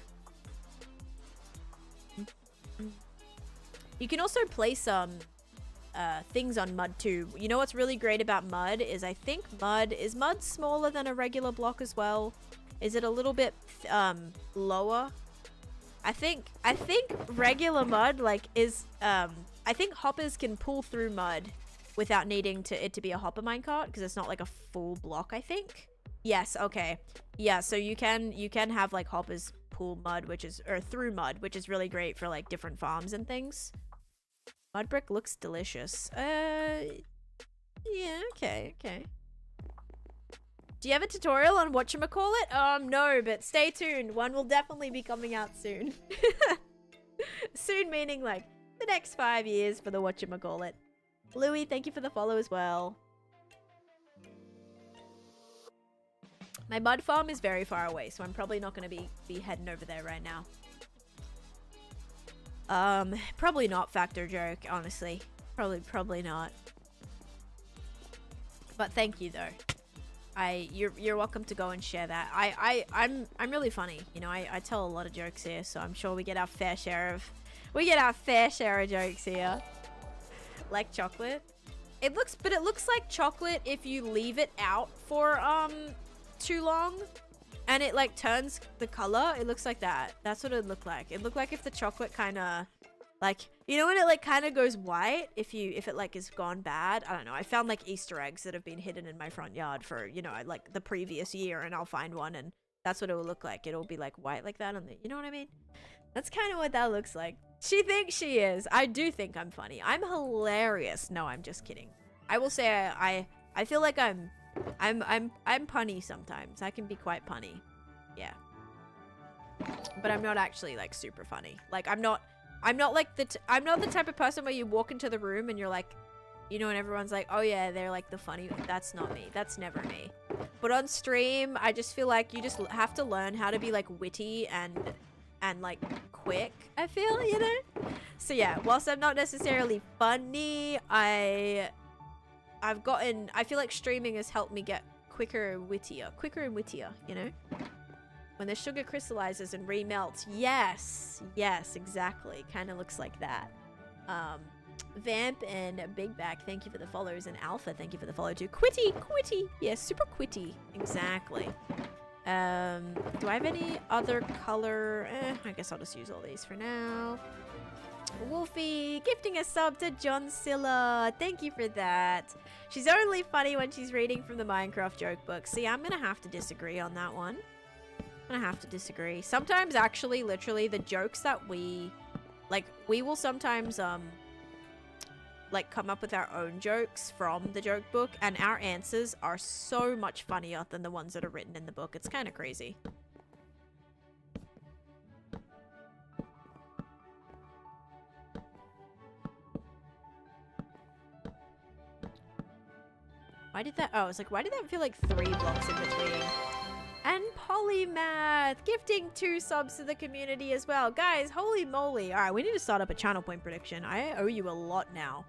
You can also place things on mud too. You know what's really great about mud is I think is mud smaller than a regular block as well? Is it a little bit lower? I think regular mud like is I think hoppers can pull through mud without needing it to be a hopper minecart because it's not like a full block, I think. Yes, okay. Yeah, so you can have like hoppers pull mud through mud, which is really great for like different farms and things. Mud brick looks delicious. Yeah, okay. Do you have a tutorial on whatchamacallit? No, but stay tuned. One will definitely be coming out soon. Soon meaning like the next 5 years for the whatchamacallit. Louis, thank you for the follow as well. My mud farm is very far away, so I'm probably not going to be heading over there right now. Probably not factor joke, honestly. Probably not. But thank you though. You're welcome to go and share that. I'm really funny, you know. I tell a lot of jokes here, so I'm sure we get our fair share of jokes here. Like chocolate. It looks like chocolate if you leave it out for too long and it like turns the color. It looks like that. That's what it looked like. It looked like if the chocolate kind of like, you know, when it like kind of goes white, if it like is gone bad. I don't know. I found like Easter eggs that have been hidden in my front yard for, you know, like the previous year, and I'll find one and that's what it will look like. It'll be like white like that, and you know what I mean? That's kind of what that looks like. She thinks she is. I do think I'm funny. I'm hilarious. No, I'm just kidding. I will say I feel like I'm punny sometimes. I can be quite punny. Yeah. But I'm not actually like super funny. Like I'm not like I'm not the type of person where you walk into the room and you're like, you know, and everyone's like, oh yeah, they're like the funny. That's not me. That's never me. But on stream, I just feel like you just have to learn how to be like witty and like quick, I feel, you know? So yeah, whilst I'm not necessarily funny, I feel like streaming has helped me get quicker and wittier, you know? When the sugar crystallizes and remelts. Yes, exactly. Kind of looks like that. Vamp and Big Back, thank you for the follows. And Alpha, thank you for the follow too. Quitty. Yeah, super quitty. Exactly. Do I have any other color? I guess I'll just use all these for now. Wolfie, gifting a sub to John Silla. Thank you for that. She's only funny when she's reading from the Minecraft joke book. See, I'm gonna have to disagree on that one. Sometimes, actually, literally, the jokes that we will sometimes, like, come up with our own jokes from the joke book, and our answers are so much funnier than the ones that are written in the book. It's kind of crazy. Why did that? Oh, I was like, why did that feel like 3 blocks in between? And Polymath, gifting 2 subs to the community as well. Guys, holy moly. All right, we need to start up a channel point prediction. I owe you a lot now.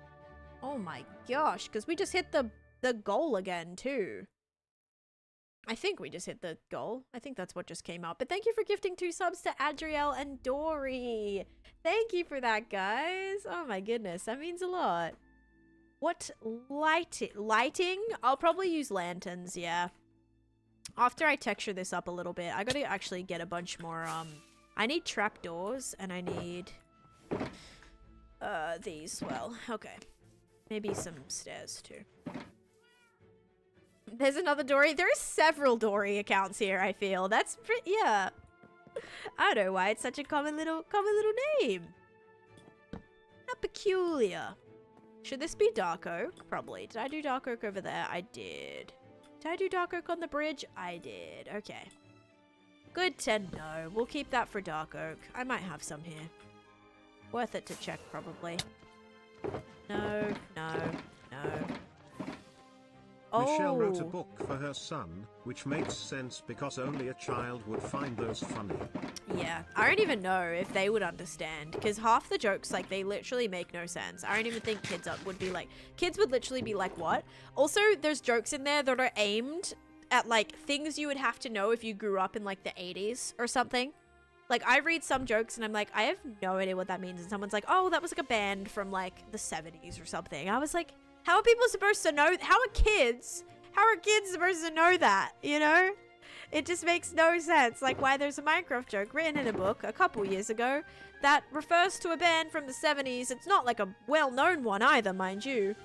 Oh my gosh, because we just hit the goal again too. I think we just hit the goal. I think that's what just came up. But thank you for gifting 2 subs to Adriel and Dory. Thank you for that, guys. Oh my goodness, that means a lot. What lighting? I'll probably use lanterns, yeah. After I texture this up a little bit, I gotta actually get a bunch more, I need trapdoors, and I need, these, well, okay. Maybe some stairs, too. There's another Dory. There are several Dory accounts here, I feel. That's pretty, yeah. I don't know why it's such a common little name. How peculiar. Should this be dark oak? Probably. Did I do dark oak over there? I did. Did I do dark oak on the bridge? I did. Okay. Good to know. We'll keep that for dark oak. I might have some here. Worth it to check, probably. No. Michelle wrote a Oh. book for her son, which makes sense because only a child would find those funny. Yeah, I don't even know if they would understand because half the jokes, like, they literally make no sense. I don't even think would be like, kids would literally be like, what? Also, there's jokes in there that are aimed at, like, things you would have to know if you grew up in, like, the 80s or something. Like, I read some jokes and I'm like, I have no idea what that means. And someone's like, oh, that was like a band from, like, the 70s or something. I was like, how are people supposed to know? How are kids supposed to know that, you know? It just makes no sense. Like, why there's a Minecraft joke written in a book a couple years ago that refers to a band from the 70s. It's not like a well-known one either, mind you.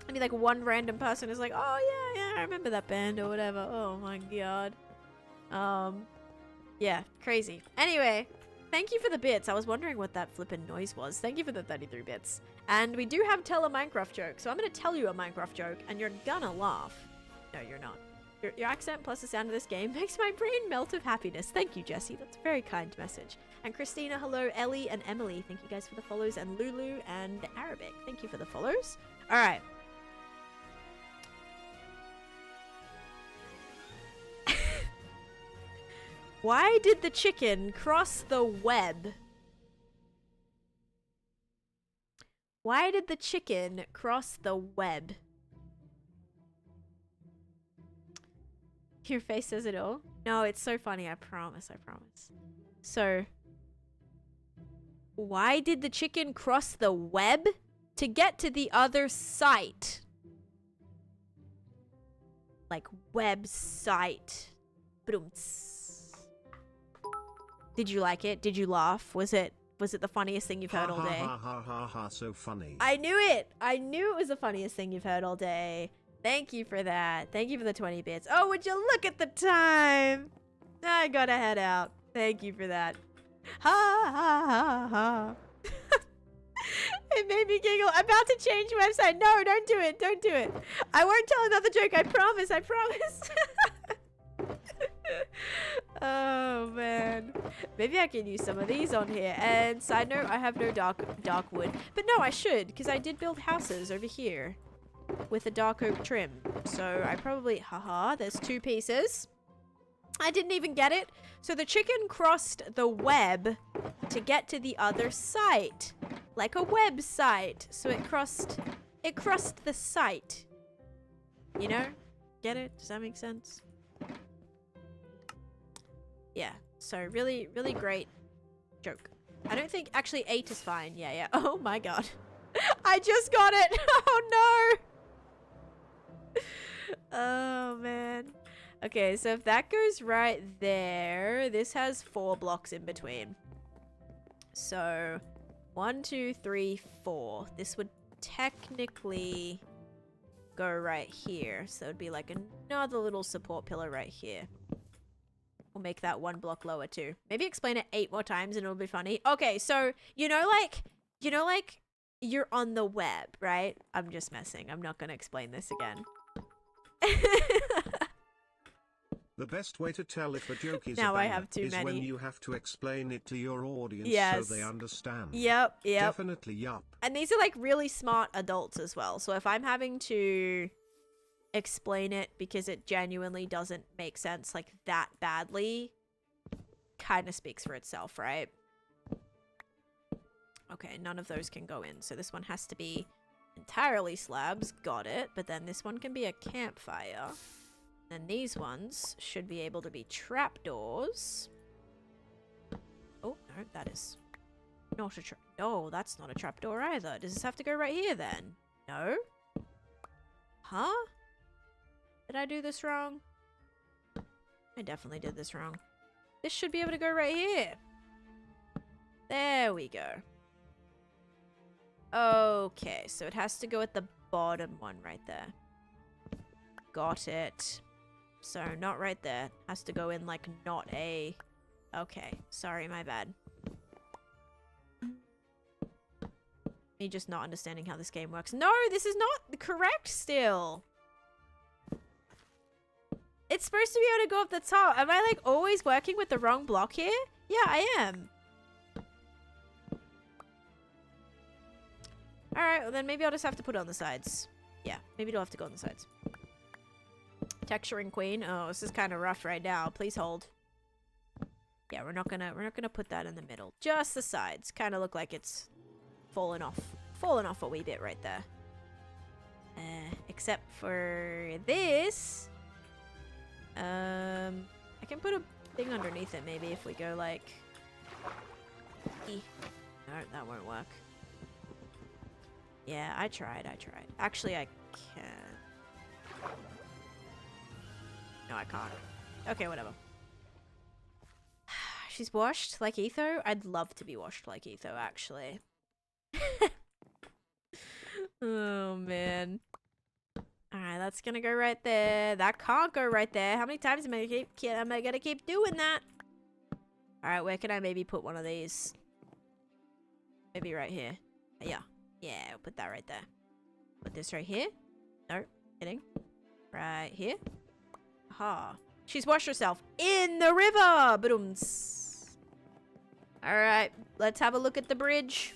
I mean, like, one random person is like, oh, yeah, I remember that band or whatever. Oh, my God. Yeah, crazy. Anyway, thank you for the bits. I was wondering what that flippin' noise was. Thank you for the 33 bits. And we do have tell a Minecraft joke. So I'm going to tell you a Minecraft joke and you're gonna laugh. No, you're not. Your accent plus the sound of this game makes my brain melt of happiness. Thank you, Jesse. That's a very kind message. And Christina, hello, Ellie and Emily. Thank you guys for the follows. And Lulu and Arabic. Thank you for the follows. All right. Why did the chicken cross the web? Why did the chicken cross the web? Your face says it all. No, it's so funny. I promise. I promise. So, why did the chicken cross the web to get to the other site? Like website. Did you like it? Did you laugh? Was it the funniest thing you've heard all day? Ha, so funny. I knew it. I knew it was the funniest thing you've heard all day. Thank you for that. Thank you for the 20 bits. Oh, would you look at the time? I gotta head out. Thank you for that. Ha ha ha ha. It made me giggle. I'm about to change website. No, don't do it. Don't do it. I won't tell another joke. I promise. I promise. Oh man, maybe I can use some of these on here. And side note, I have no dark wood, but no, I should because I did build houses over here with a dark oak trim. So I probably, haha, there's 2 pieces. I didn't even get it. So the chicken crossed the web to get to the other site, like a website. So it crossed the site. You know, get it? Does that make sense? Yeah, so really, really great joke. I don't think, actually 8 is fine. Yeah. Oh my god. I just got it. Oh no. Oh man. Okay, so if that goes right there, this has 4 blocks in between. So 1, 2, 3, 4. This would technically go right here. So it'd be like another little support pillar right here. We'll make that 1 block lower too. Maybe explain it 8 more times and it'll be funny. Okay, so you know like you're on the web, right? I'm just messing. I'm not gonna explain this again. The best way to tell if a joke is Now a I banger have too is many. when you have to explain it to your audience Yes. so they understand. Yep. Definitely yup. And these are like really smart adults as well. So if I'm having to explain it because it genuinely doesn't make sense like that badly, kind of speaks for itself, right? Okay, none of those can go in. So this one has to be entirely slabs. Got it. But then this one can be a campfire. And these ones should be able to be trapdoors. Oh, no, that is not a trap. No, that's not a trapdoor either. Does this have to go right here then? No? Huh? Did I do this wrong? I definitely did this wrong. This should be able to go right here. There we go. Okay, so it has to go at the bottom one right there. Got it. So, not right there. Has to go in like not a... Okay, sorry, my bad. Me just not understanding how this game works. No, this is not correct still. It's supposed to be able to go up the top. Am I like always working with the wrong block here? Yeah, I am. Alright, well then maybe I'll just have to put it on the sides. Yeah, maybe it'll have to go on the sides. Texturing queen. Oh, this is kind of rough right now. Please hold. Yeah, we're not gonna put that in the middle. Just the sides. Kind of look like it's fallen off a wee bit right there. Except for this. I can put a thing underneath it maybe if we go like. No, that won't work. Yeah, I tried. Actually, I can. No, I can't. Okay, whatever. She's washed like Etho? I'd love to be washed like Etho, actually. Oh, man. Alright, that's gonna go right there. That can't go right there. How many times am I gonna keep doing that? Alright, where can I maybe put one of these? Maybe right here. Yeah. Yeah, I'll put that right there. Put this right here. No, kidding. Right here. Aha. She's washed herself in the river! Ba-dums. Alright, let's have a look at the bridge.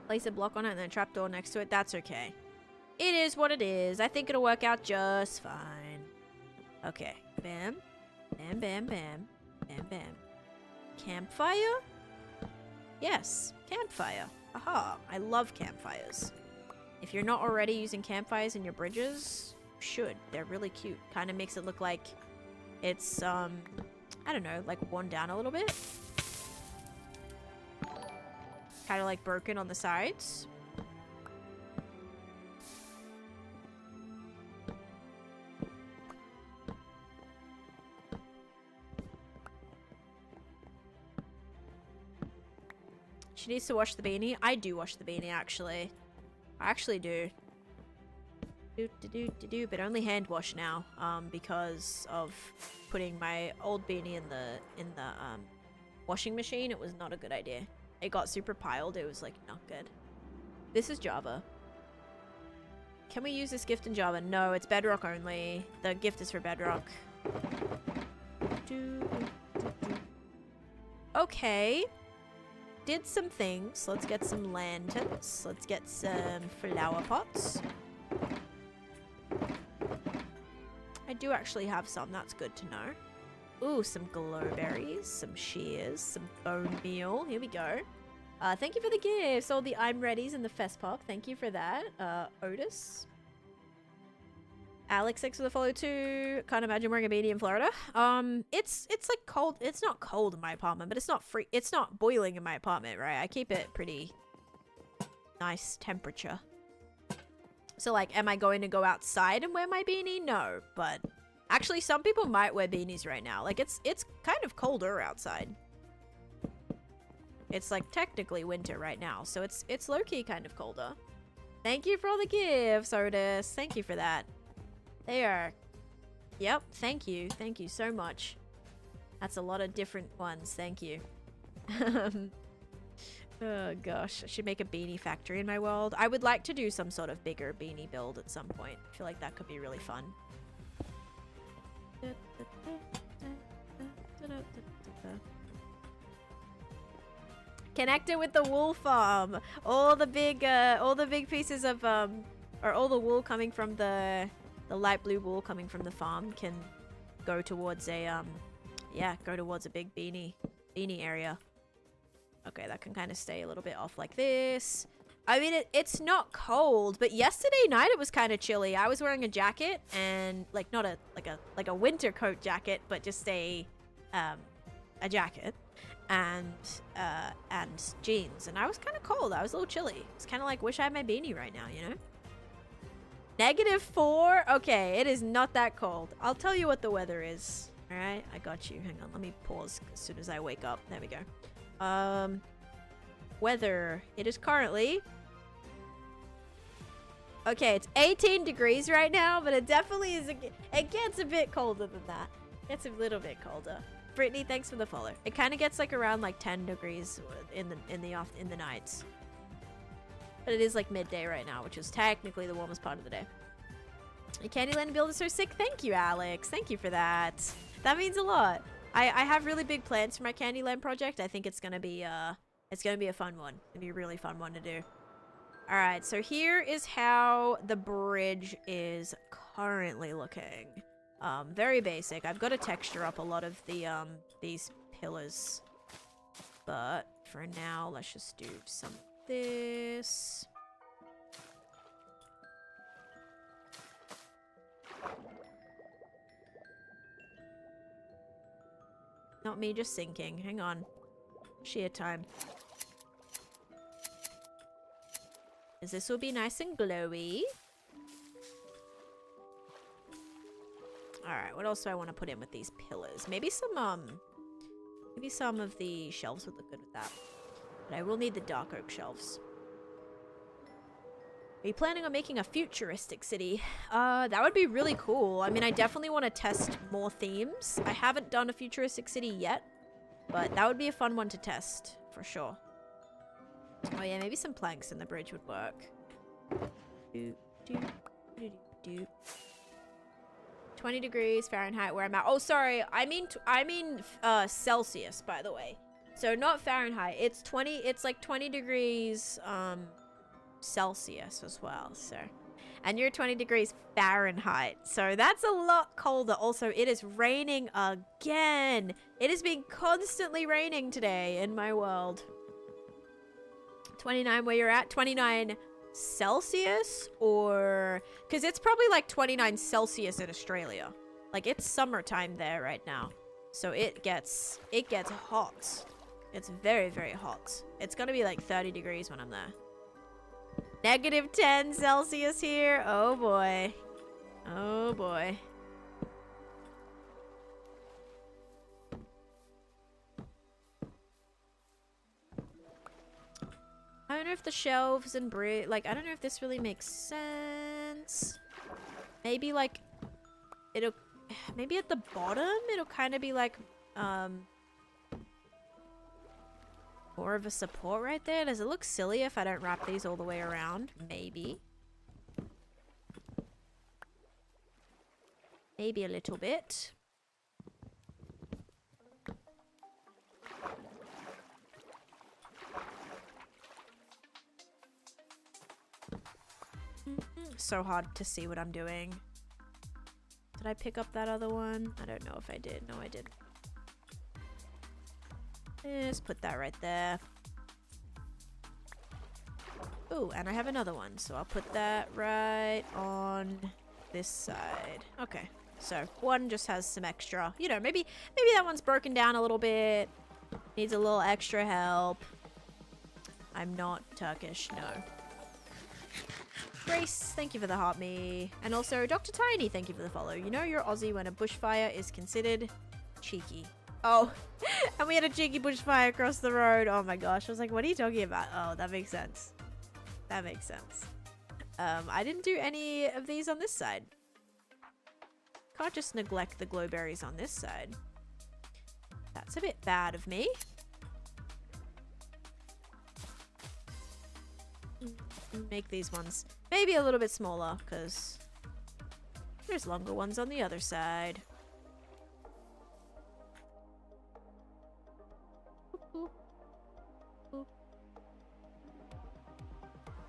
Place a block on it and then a trapdoor next to it. That's okay. It is what it is. I think it'll work out just fine. Okay. Bam. Bam, bam, bam. Bam, bam. Campfire? Yes. Campfire. Aha. I love campfires. If you're not already using campfires in your bridges, you should. They're really cute. Kind of makes it look like it's, I don't know, like worn down a little bit. Kind of like broken on the sides. She needs to wash the beanie. I do wash the beanie, actually. I actually do. But only hand wash now, because of putting my old beanie in the washing machine. It was not a good idea. It got super piled. It was like not good. This is Java. Can we use this gift in Java? No, it's Bedrock only. The gift is for Bedrock. Okay. Did some things. Let's get some lanterns. Let's get some flower pots. I do actually have some. That's good to know. Ooh, some glowberries, some shears, some bone meal. Here we go. Thank you for the gifts. All the I'm readies and the Festpop. Thank you for that. Otis. Alex, thanks for the follow too. Can't imagine wearing a beanie in Florida. It's like cold. It's not cold in my apartment, but it's not free. It's not boiling in my apartment, right? I keep it pretty nice temperature. So like, am I going to go outside and wear my beanie? No, but actually some people might wear beanies right now. Like it's kind of colder outside. It's like technically winter right now, so it's low-key kind of colder. Thank you for all the gifts, Otis. Thank you for that. They are... Yep, thank you. Thank you so much. That's a lot of different ones. Thank you. Oh gosh, I should make a beanie factory in my world. I would like to do some sort of bigger beanie build at some point. I feel like that could be really fun. Connect it with the wool farm. All the big pieces of or all the wool coming from the light blue wool coming from the farm can go towards a go towards a big beanie area. Okay, that can kind of stay a little bit off like this. I mean, it's not cold, but yesterday night it was kind of chilly. I was wearing a jacket and like not a winter coat jacket, but just a jacket and jeans, and I was kind of cold. I was a little chilly. It's kind of like wish I had my beanie right now, you know? -4? Okay, it is not that cold. I'll tell you what the weather is. All right, I got you. Hang on, let me pause as soon as I wake up. There we go. Weather. It is currently... Okay, it's 18 degrees right now, but it definitely is... It gets a bit colder than that. It's a little bit colder. Brittany, thanks for the follow. It kind of gets like around like 10 degrees in the nights. But it is like midday right now, which is technically the warmest part of the day. The Candyland build is so sick. Thank you, Alex. Thank you for that. That means a lot. I have really big plans for my Candyland project. I think it's gonna be a fun one. It's gonna be a really fun one to do. All right, so here is how the bridge is currently looking. Very basic. I've got to texture up a lot of the these pillars. But for now, let's just do some of this. Not me just sinking. Hang on. Sheer time. As this will be nice and glowy. Alright, what else do I want to put in with these pillars? Maybe some of the shelves would look good with that. But I will need the dark oak shelves. Are you planning on making a futuristic city? That would be really cool. I mean, I definitely want to test more themes. I haven't done a futuristic city yet, but that would be a fun one to test, for sure. Oh yeah, maybe some planks in the bridge would work. 20 degrees Fahrenheit where I'm at. Oh, sorry. I mean Celsius, by the way. So not Fahrenheit. It's like 20 degrees, Celsius as well, so. And you're 20 degrees Fahrenheit. So that's a lot colder. Also, it is raining again. It has been constantly raining today in my world. 29 where you're at? 29 Celsius? Or... Because it's probably like 29 Celsius in Australia. Like, it's summertime there right now. So it gets hot. It's very, very hot. It's gonna be like 30 degrees when I'm there. Negative 10 Celsius here. Oh boy. Oh boy. I don't know if the shelves and bridge, like, I don't know if this really makes sense. Maybe like, maybe at the bottom, it'll kind of be like, more of a support right there. Does it look silly if I don't wrap these all the way around? Maybe. Maybe a little bit. So hard to see what I'm doing. Did I pick up that other one? I don't know if I did. No, I didn't. Just put that right there. Ooh, and I have another one, so I'll put that right on this side. Okay, so one just has some extra. You know, maybe that one's broken down a little bit. Needs a little extra help. I'm not Turkish, no. Grace, thank you for the heart me. And also, Dr. Tiny, thank you for the follow. You know you're Aussie when a bushfire is considered cheeky. Oh, and we had a cheeky bushfire across the road. Oh my gosh. I was like, what are you talking about? Oh, that makes sense. That makes sense. I didn't do any of these on this side. Can't just neglect the glowberries on this side. That's a bit bad of me. Make these ones maybe a little bit smaller because there's longer ones on the other side.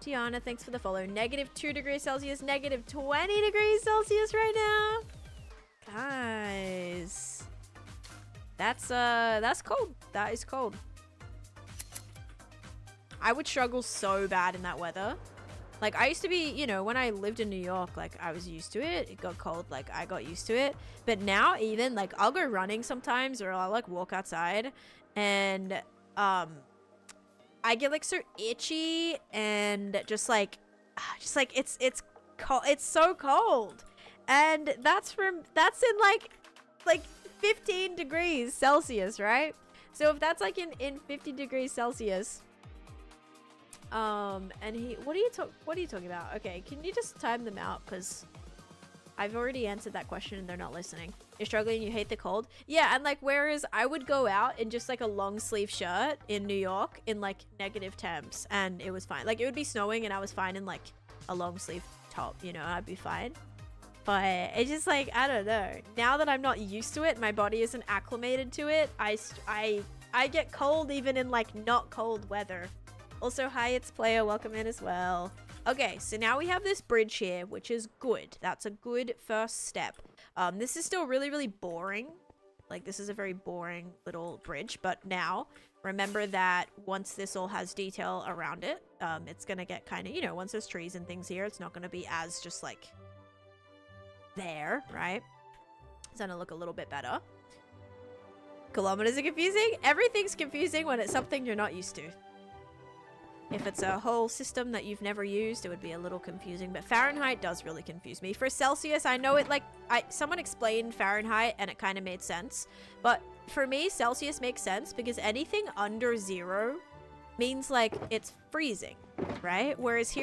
Tiana, thanks for the follow. -2 degrees Celsius, -20 degrees Celsius right now. Guys. That's cold. That is cold. I would struggle so bad in that weather. Like, I used to be, you know, when I lived in New York, like, I was used to it. It got cold, like, I got used to it. But now, even, like, I'll go running sometimes, or I'll, like, walk outside. And, I get, like, so itchy, and just, like, it's cold. It's so cold. And that's in, like 15 degrees Celsius, right? So if that's, like, in 50 degrees Celsius... and what are you talking about? Okay, can you just time them out? Because I've already answered that question and they're not listening. You're struggling and you hate the cold? Yeah, and like, whereas I would go out in just like a long sleeve shirt in New York in like negative temps and it was fine. Like, it would be snowing and I was fine in like a long sleeve top, you know, I'd be fine. But it's just like, I don't know. Now that I'm not used to it, my body isn't acclimated to it, I get cold even in like not cold weather. Also, hi, it's Player. Welcome in as well. Okay, so now we have this bridge here, which is good. That's a good first step. This is still really, really boring. Like, this is a very boring little bridge. But now, remember that once this all has detail around it, it's going to get kind of, you know, once there's trees and things here, it's not going to be as just, like, there, right? It's going to look a little bit better. Kilometers are confusing? Everything's confusing when it's something you're not used to. If it's a whole system that you've never used, it would be a little confusing, but Fahrenheit does really confuse me. For Celsius, I know it like, someone explained Fahrenheit and it kind of made sense, but for me, Celsius makes sense because anything under 0 means like it's freezing, right? Whereas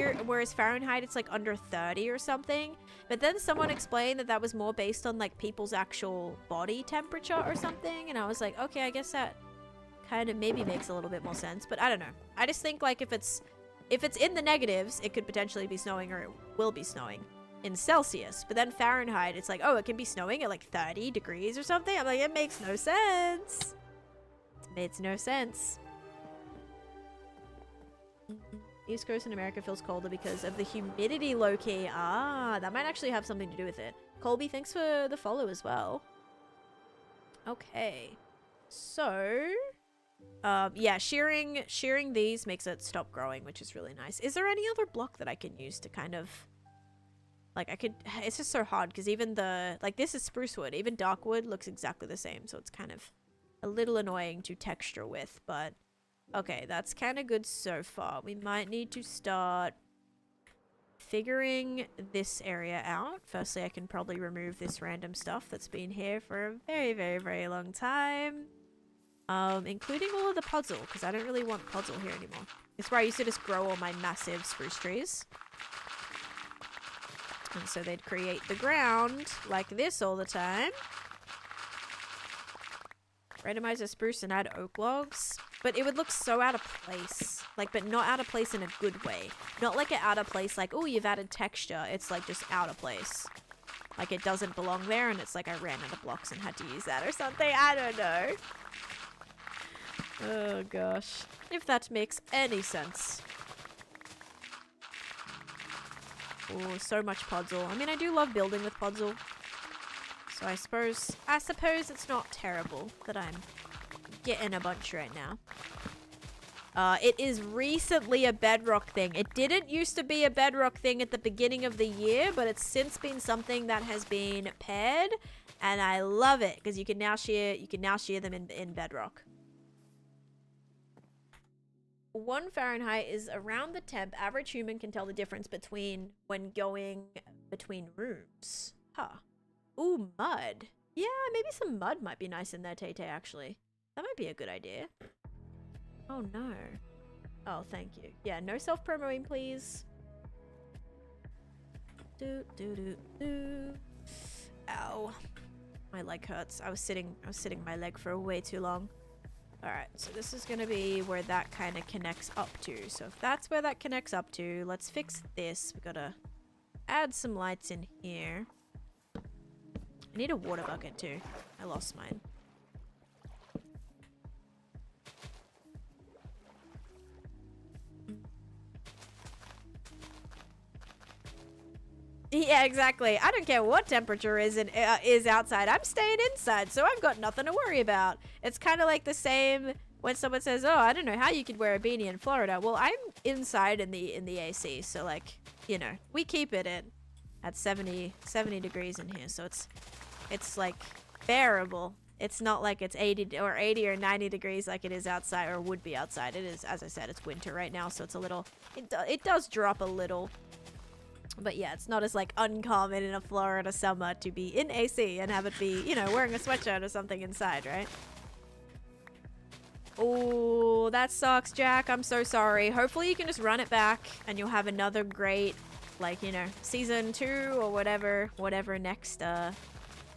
Fahrenheit, it's like under 30 or something, but then someone explained that that was more based on like people's actual body temperature or something, and I was like, okay, I guess that kind of maybe makes a little bit more sense, but I don't know. I just think like if it's in the negatives, it could potentially be snowing or it will be snowing in Celsius, but then Fahrenheit, it's like, oh, it can be snowing at like 30 degrees or something. I'm like, it makes no sense. It makes no sense. East Coast in America feels colder because of the humidity, low-key. Ah, that might actually have something to do with it. Colby, thanks for the follow as well. Okay, so yeah, shearing these makes it stop growing, which is really nice. Is there any other block that I can use to kind of, like, it's just so hard because even like, this is spruce wood, even dark wood looks exactly the same, so it's kind of a little annoying to texture with, but okay, that's kind of good so far. We might need to start figuring this area out. Firstly, I can probably remove this random stuff that's been here for a very, very, very long time. Including all of the puzzle, because I don't really want puzzle here anymore. It's where I used to just grow all my massive spruce trees. And so they'd create the ground like this all the time. Randomize a spruce and add oak logs. But it would look so out of place. Like, but not out of place in a good way. Not like an out of place like, oh, you've added texture. It's like just out of place. Like it doesn't belong there and it's like I ran out of blocks and had to use that or something. I don't know. Oh gosh. If that makes any sense. Oh, so much puzzle. I mean, I do love building with puzzle. So I suppose it's not terrible that I'm getting a bunch right now. It is recently a bedrock thing. It didn't used to be a bedrock thing at the beginning of the year, but it's since been something that has been paired, and I love it because you can now shear them in bedrock. 1 Fahrenheit is around the temp average human can tell the difference between when going between rooms. Huh. Ooh, mud. Yeah, maybe some mud might be nice in there, Tay-Tay, actually. That might be a good idea. Oh, no. Oh, thank you. Yeah, no self-promoting, please. Ow. My leg hurts. I was sitting my leg for way too long. Alright, so this is gonna be where that kind of connects up to. So if that's where that connects up to, let's fix this. We gotta add some lights in here. I need a water bucket too. I lost mine. Yeah, exactly. I don't care what temperature is outside. I'm staying inside, so I've got nothing to worry about. It's kind of like the same when someone says, "Oh, I don't know how you could wear a beanie in Florida." Well, I'm inside in the AC, so like, you know, we keep it at 70 degrees in here, so it's like bearable. It's not like it's 80 or 90 degrees like it is outside or would be outside. It is, as I said, it's winter right now, so it's a little. It does drop a little. But yeah, it's not as like uncommon in a Florida summer to be in AC and have it be, you know, wearing a sweatshirt or something inside, right? Oh, that sucks, Jack. I'm so sorry. Hopefully you can just run it back and you'll have another great, like, you know, season 2 or whatever next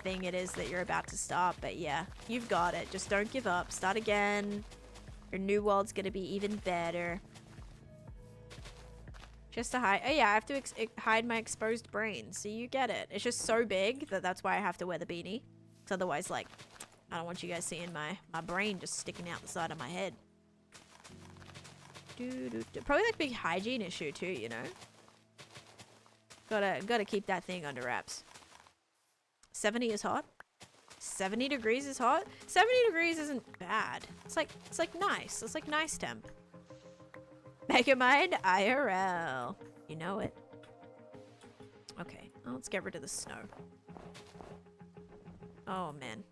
thing it is that you're about to start. But yeah, you've got it. Just don't give up. Start again. Your new world's gonna be even better. Just to hide. Oh yeah, I have to hide my exposed brain. So you get it. It's just so big that's why I have to wear the beanie. Because otherwise, like, I don't want you guys seeing my brain just sticking out the side of my head. Probably like a big hygiene issue too, you know? Gotta keep that thing under wraps. 70 is hot. 70 degrees is hot. 70 degrees isn't bad. It's like nice. It's like nice temp. Megamind IRL. You know it. Okay, well, let's get rid of the snow. Oh man.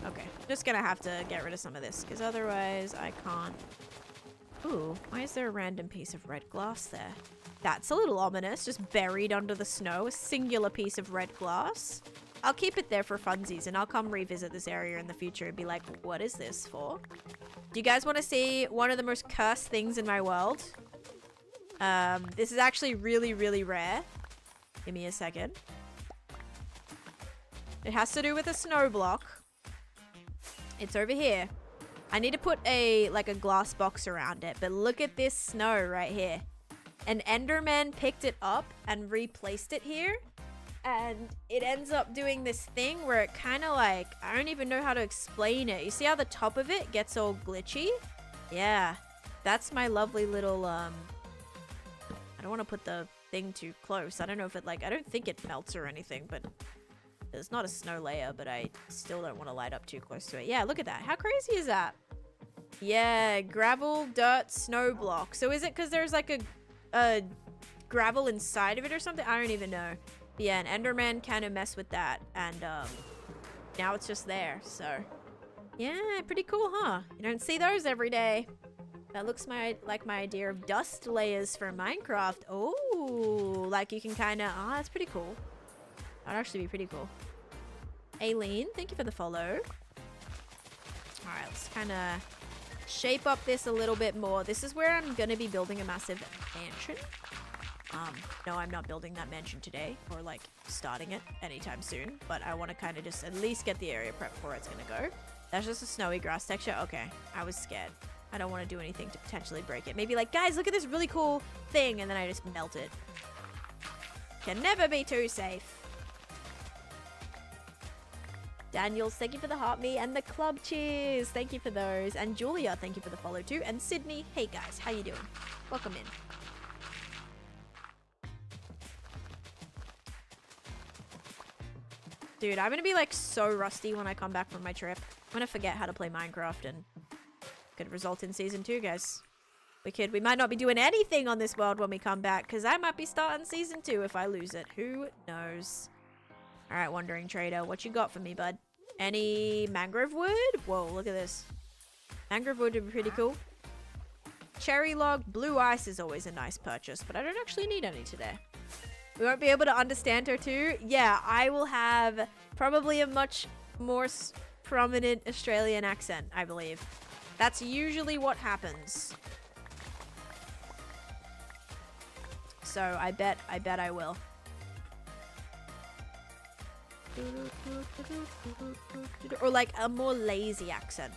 Okay, just gonna have to get rid of some of this because otherwise I can't. Ooh, why is there a random piece of red glass there? That's a little ominous, just buried under the snow, a singular piece of red glass. I'll keep it there for funsies and I'll come revisit this area in the future and be like, what is this for? Do you guys want to see one of the most cursed things in my world? This is actually really, really rare. Give me a second. It has to do with a snow block. It's over here. I need to put a glass box around it, but look at this snow right here. An Enderman picked it up and replaced it here, and it ends up doing this thing where it kind of like, I don't even know how to explain it. You see how the top of it gets all glitchy? Yeah, that's my lovely little, I don't want to put the thing too close. I don't know if it I don't think it melts or anything, but it's not a snow layer, but I still don't want to light up too close to it. Yeah, look at that. How crazy is that? Yeah, gravel, dirt, snow block. So is it because there's like a gravel inside of it or something? I don't even know. But yeah, an Enderman kind of messed with that, and now it's just there. So yeah, pretty cool, huh? You don't see those every day. That looks like my idea of dust layers for Minecraft. Oh, like you can kind of, that's pretty cool. That'd actually be pretty cool. Aileen, thank you for the follow. Alright, let's kind of shape up this a little bit more. This is where I'm going to be building a massive mansion. No, I'm not building that mansion today, or starting it anytime soon, but I want to kind of just at least get the area prepped before it's going to go. That's just a snowy grass texture? Okay, I was scared. I don't want to do anything to potentially break it. Maybe guys, look at this really cool thing, and then I just melt it. Can never be too safe. Daniels, thank you for the heart me and the club cheers. Thank you for those. And Julia, thank you for the follow too. And Sydney, hey guys, how you doing? Welcome in. Dude, I'm gonna be so rusty when I come back from my trip. I'm gonna forget how to play Minecraft, and could result in season 2, guys. We might not be doing anything on this world when we come back, because I might be starting season 2 if I lose it. Who knows? Alright, Wandering Trader, what you got for me, bud? Any mangrove wood? Whoa, look at this. Mangrove wood would be pretty cool. Cherry log, blue ice is always a nice purchase, but I don't actually need any today. We won't be able to understand her too. Yeah, I will have probably a much more prominent Australian accent, I believe. That's usually what happens. So I bet I will. Or a more lazy accent.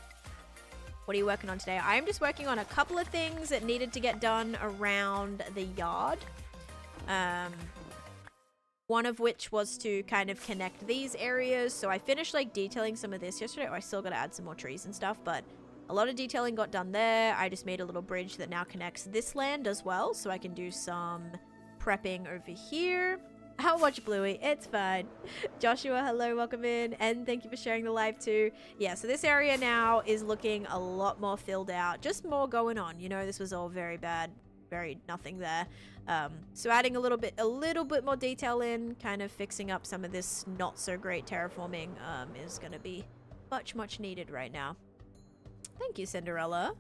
What are you working on today? I'm just working on a couple of things that needed to get done around the yard. One of which was to kind of connect these areas. So I finished detailing some of this yesterday. Oh, I still got to add some more trees and stuff, but a lot of detailing got done there. I just made a little bridge that now connects this land as well, so I can do some prepping over here. How much Bluey? It's fine. Joshua, hello, welcome in, and thank you for sharing the live too. Yeah, so this area now is looking a lot more filled out, just more going on. You know, this was all very bad, very nothing there. So adding a little bit more detail in, kind of fixing up some of this not so great terraforming is going to be much needed right now. Thank you, Cinderella.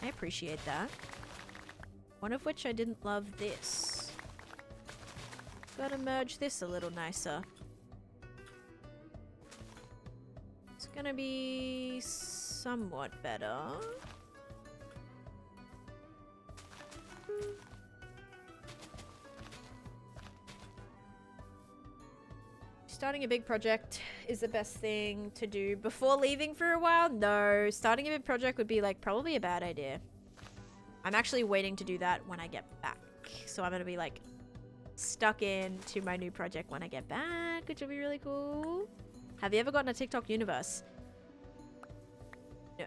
I appreciate that. One of which I didn't love this. Gotta merge this a little nicer. It's gonna be somewhat better. Starting a big project is the best thing to do before leaving for a while. No, starting a big project would be probably a bad idea. I'm actually waiting to do that when I get back. So I'm gonna be stuck into my new project when I get back, which will be really cool. Have you ever gotten a TikTok universe? No.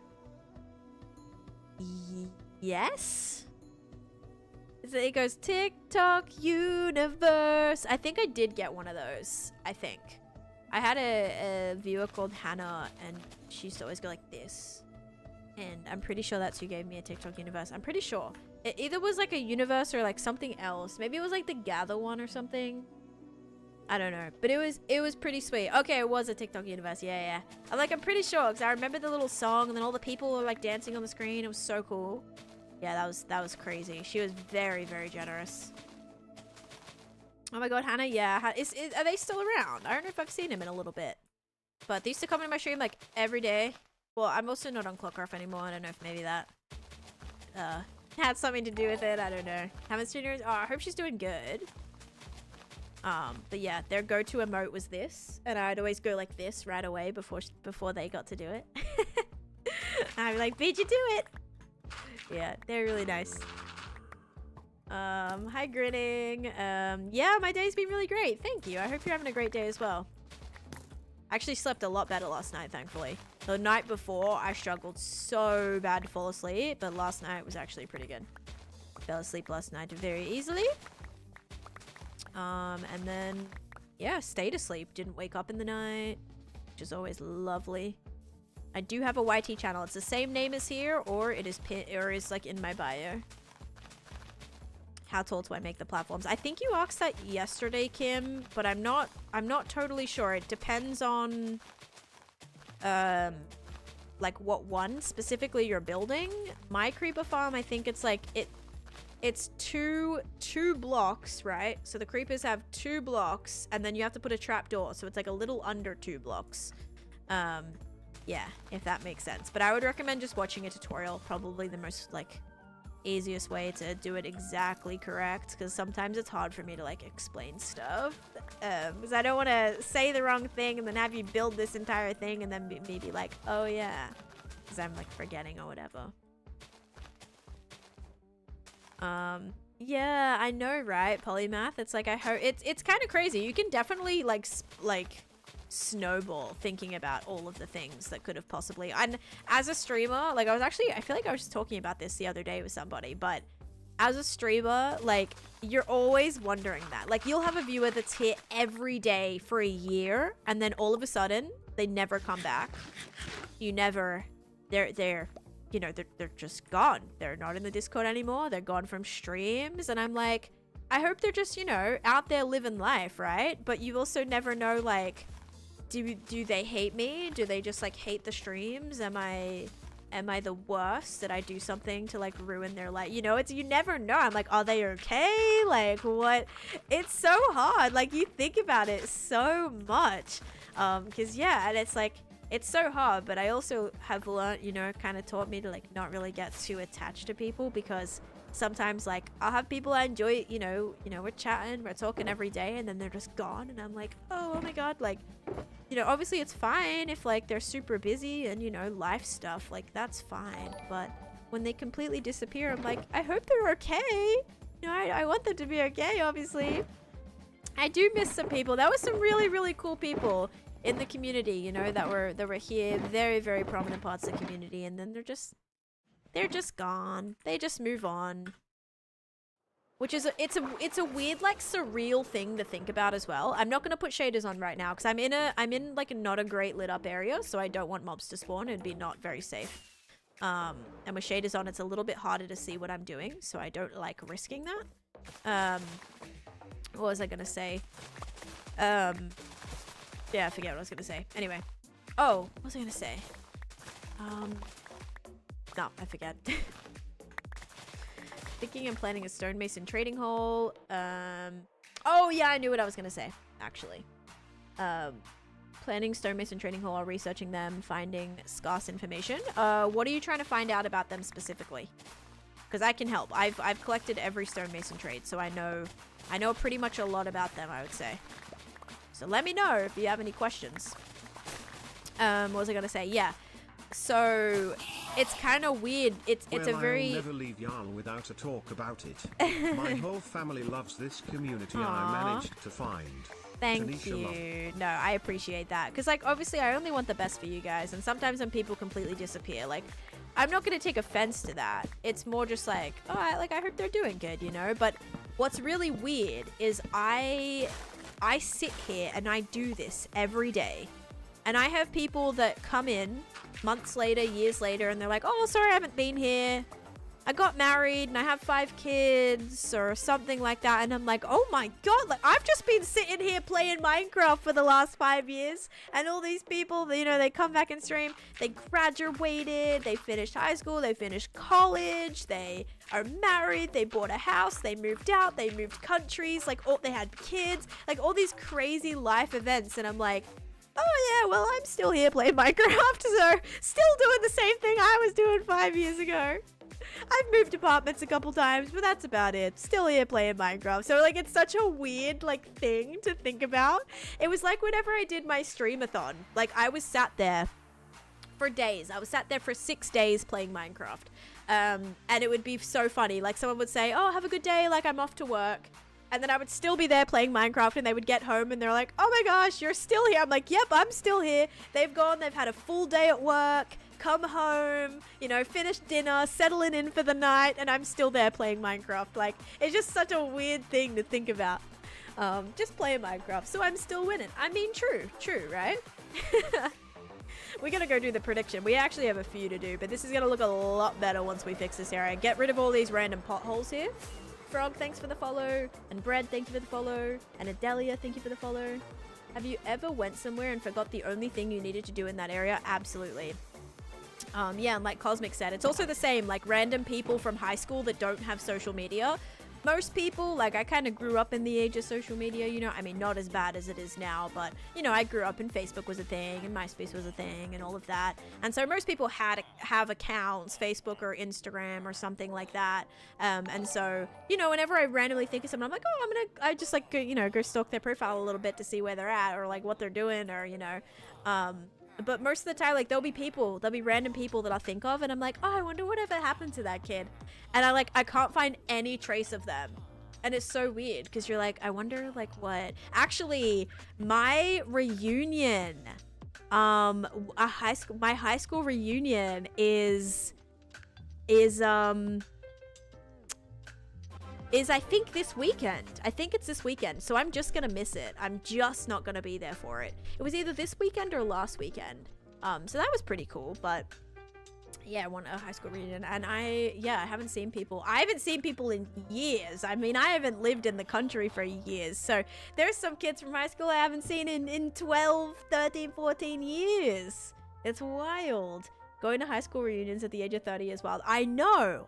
Yes? It goes TikTok universe. I think I did get one of those. I think. I had a viewer called Hannah, and she used to always go like this. And I'm pretty sure that's who gave me a TikTok universe. I'm pretty sure. It either was like a universe or like something else. Maybe it was like the Gather one or something. I don't know. But it was pretty sweet. Okay, it was a TikTok universe. Yeah. I'm pretty sure because I remember the little song and then all the people were like dancing on the screen. It was so cool. Yeah, that was crazy. She was very, very generous. Oh my god, Hannah, yeah. Are they still around? I don't know if I've seen him in a little bit. But they used to come into my stream like every day. Well, I'm also not on Clockcraft anymore. I don't know if maybe that had something to do with it. I don't know. Haven't seen her. Oh, I hope she's doing good. But yeah, their go-to emote was this. And I'd always go like this right away before they got to do it. I'd be like, "Beat you do it." Yeah, they're really nice. Hi Grinning. Yeah, my day's been really great. Thank you. I hope you're having a great day as well. I actually slept a lot better last night, thankfully. The night before, I struggled so bad to fall asleep, but last night was actually pretty good. Fell asleep last night very easily. And then, yeah, stayed asleep. Didn't wake up in the night, which is always lovely. I do have a YT channel. It's the same name as here, or it is like in my bio. How tall do I make the platforms? I think you asked that yesterday, Kim, but I'm not totally sure. It depends on like what one specifically you're building. My creeper farm, I think it's like it's two blocks, right? So the creepers have 2 blocks and then you have to put a trapdoor, so it's like a little under 2 blocks. Yeah, if that makes sense. But I would recommend just watching a tutorial, probably the most like easiest way to do it exactly correct, because sometimes it's hard for me to like explain stuff because I don't want to say the wrong thing and then have you build this entire thing and then me be like, oh yeah, because I'm like forgetting or whatever. Yeah, I know, right? Polymath, it's like I hope it's kind of crazy. You can definitely like snowball thinking about all of the things that could have possibly, and as a streamer, like I feel like I was just talking about this the other day with somebody, but as a streamer, like you're always wondering that, like you'll have a viewer that's here every day for a year and then all of a sudden they never come back. They're you know, they're just gone. They're not in the Discord anymore. They're gone from streams, and I'm like, I hope they're just, you know, out there living life, right? But you also never know, like, do they hate me? Do they just like hate the streams? Am I the worst? Did I do something to like ruin their life? You know, you never know. I'm like, are they okay? Like what? It's so hard. Like you think about it so much. Cause yeah, and it's like, it's so hard, but I also have learned, you know, kind of taught me to like not really get too attached to people, because sometimes like I'll have people I enjoy, you know, we're chatting, we're talking every day, and then they're just gone, and I'm like, oh my god, like, you know, obviously it's fine if like they're super busy and, you know, life stuff, like that's fine, but when they completely disappear, I'm like, I hope they're okay. You know, I want them to be okay, obviously. I do miss some people. That was some really, really cool people in the community, you know, that were here, very, very prominent parts of the community, and then they're just gone. They just move on. Which is it's a weird, like, surreal thing to think about as well. I'm not gonna put shaders on right now because I'm in like not a great lit up area, so I don't want mobs to spawn. It'd be not very safe. And with shaders on, it's a little bit harder to see what I'm doing, so I don't like risking that. What was I gonna say? Yeah, I forget what I was gonna say. Anyway. Oh, what was I gonna say? No, I forget. Thinking and planning a stonemason trading hall. Oh yeah, I knew what I was gonna say, actually. Planning stonemason trading hall, or researching them, finding scarce information. What are you trying to find out about them specifically? Because I can help. I've collected every stonemason trade, so I know pretty much a lot about them, I would say. So let me know if you have any questions. What was I gonna say? Yeah. So it's kind of weird. It's a very. I'll never leave Yarl without a talk about it. My whole family loves this community. Aww. I managed to find. Thank Taneesha you. No, I appreciate that, because like obviously I only want the best for you guys, and sometimes when people completely disappear, like I'm not going to take offense to that. It's more just like, oh, I hope they're doing good, you know? But what's really weird is I sit here and I do this every day. And I have people that come in months later, years later, and they're like, oh, sorry, I haven't been here. I got married and I have 5 kids or something like that. And I'm like, oh my God, like I've just been sitting here playing Minecraft for the last 5 years. And all these people, you know, they come back and stream, they graduated, they finished high school, they finished college, they are married, they bought a house, they moved out, they moved countries, like they had kids, like all these crazy life events. And I'm like, oh yeah, well, I'm still here playing Minecraft, so still doing the same thing I was doing 5 years ago. I've moved apartments a couple times, but that's about it. Still here playing Minecraft. So, like, it's such a weird, like, thing to think about. It was like whenever I did my streamathon. Like, I was sat there for days. I was sat there for 6 days playing Minecraft. And it would be so funny. Like, someone would say, oh, have a good day. Like, I'm off to work. And then I would still be there playing Minecraft, and they would get home and they're like, oh my gosh, you're still here. I'm like, yep, I'm still here. They've gone, they've had a full day at work, come home, you know, finish dinner, settling in for the night, and I'm still there playing Minecraft. Like, it's just such a weird thing to think about. Just playing Minecraft, so I'm still winning. I mean, true, right? We're gonna go do the prediction. We actually have a few to do, but this is gonna look a lot better once we fix this area. Get rid of all these random potholes here. Frog, thanks for the follow. And Bread, thank you for the follow. And Adelia, thank you for the follow. Have you ever went somewhere and forgot the only thing you needed to do in that area? Absolutely. Yeah, and like Cosmic said, it's also the same, like random people from high school that don't have social media. Most people, like I kind of grew up in the age of social media, you know, I mean, not as bad as it is now, but you know, I grew up and Facebook was a thing and MySpace was a thing and all of that. And so most people have accounts, Facebook or Instagram or something like that. And so, you know, whenever I randomly think of someone, I'm like, oh, I just like, you know, go stalk their profile a little bit to see where they're at or like what they're doing or, you know, but most of the time, like, there'll be random people that I'll think of, and I'm like, oh, I wonder whatever happened to that kid. And I can't find any trace of them. And it's so weird, because you're like, I wonder, like, what? Actually, my reunion, my high school reunion is I think this weekend. I think it's this weekend, so I'm just gonna miss it. I'm just not gonna be there for it. It was either this weekend or last weekend. So that was pretty cool, but yeah, I want a high school reunion, and I haven't seen people. I haven't seen people in years. I mean, I haven't lived in the country for years, so there's some kids from high school I haven't seen in 12, 13, 14 years. It's wild. Going to high school reunions at the age of 30 is wild. I know.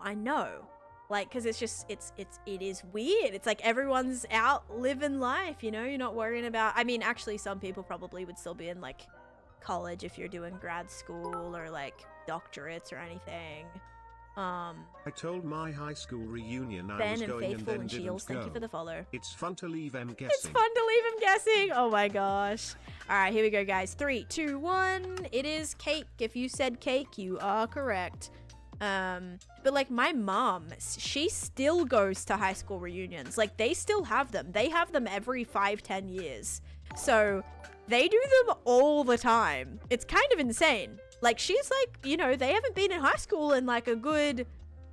Like, because it's just, it is weird. It's like everyone's out living life, you know? You're not worrying about, I mean, actually, some people probably would still be in, like, college if you're doing grad school or, like, doctorates or anything. I told my high school reunion I Ben was and going and Faithful then and didn't Shields, go. thank you for the follow. It's fun to leave them guessing. It's fun to leave him guessing. Oh my gosh. All right, here we go, guys. 3, 2, 1. It is cake. If you said cake, you are correct. But like my mom, she still goes to high school reunions. Like they still have them. They have them every 5-10 years. So they do them all the time. It's kind of insane. Like she's like, you know, they haven't been in high school in like a good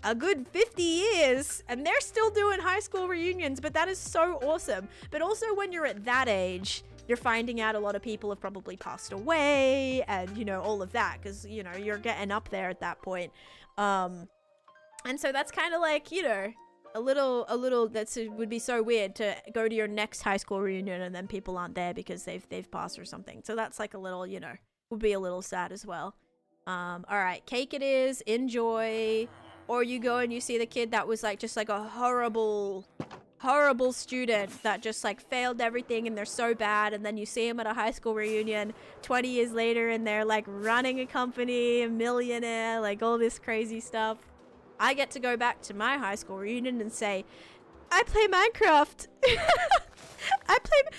50 years and they're still doing high school reunions, but that is so awesome. But also when you're at that age, you're finding out a lot of people have probably passed away and, you know, all of that because, you know, you're getting up there at that point. And so that's kind of like, you know, a little would be so weird to go to your next high school reunion and then people aren't there because they've passed or something. So that's like a little, you know, would be a little sad as well. All right, cake it is, enjoy. Or you go and you see the kid that was like just like a horrible student that just like failed everything and they're so bad, and then you see him at a high school reunion 20 years later and they're like running a company, a millionaire, like all this crazy stuff. I get to go back to my high school reunion and say, I play Minecraft.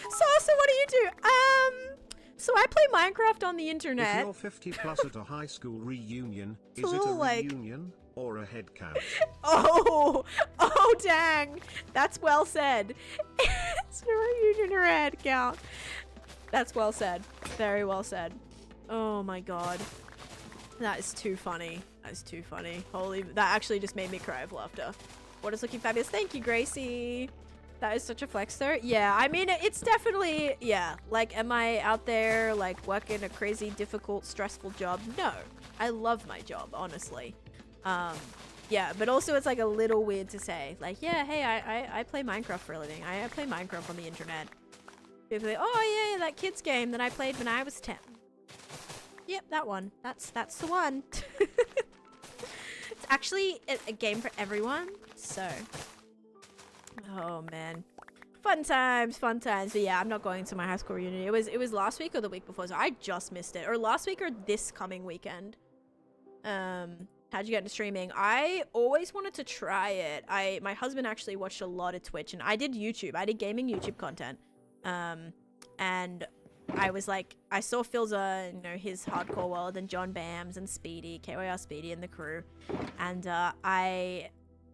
So what do you do? So I play Minecraft on the internet. If you're 50 plus at a high school reunion, is it a reunion or a head count? Oh dang. That's well said. It's a reunion or a head count. That's well said. Very well said. Oh my god. That is too funny. That's too funny. Holy, that actually just made me cry of laughter. What is looking fabulous? Thank you, Gracie. That is such a flex though. Yeah, I mean, it's definitely, yeah. Like, am I out there, like, working a crazy, difficult, stressful job? No. I love my job, honestly. Yeah, but also it's, like, a little weird to say. Like, yeah, hey, I play Minecraft for a living. I play Minecraft on the internet. People say, oh, yeah, that kid's game that I played when I was 10. Yep, that one. That's the one. It's actually a game for everyone, so... Oh man, fun times. But yeah, I'm not going to my high school reunion. It was last week or the week before, so I just missed it. Or last week or this coming weekend. How'd you get into streaming? I always wanted to try it. My husband actually watched a lot of Twitch, and I did YouTube. I did gaming YouTube content. And I was like, I saw Philza, you know, his Hardcore World, and John Bams and Speedy, KYR Speedy and the crew, and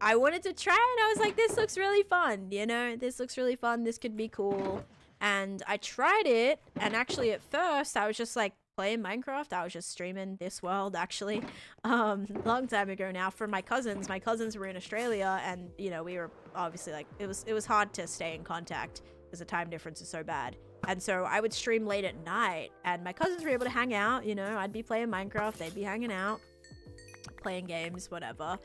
I wanted to try it. I was like, this looks really fun, you know? This looks really fun. This could be cool. And I tried it, and actually at first, I was just like playing Minecraft. I was just streaming this world, actually. Long time ago now for my cousins. My cousins were in Australia, and, you know, we were obviously like, it was hard to stay in contact because the time difference is so bad. And so I would stream late at night, and my cousins were able to hang out, you know? I'd be playing Minecraft, they'd be hanging out, playing games, whatever.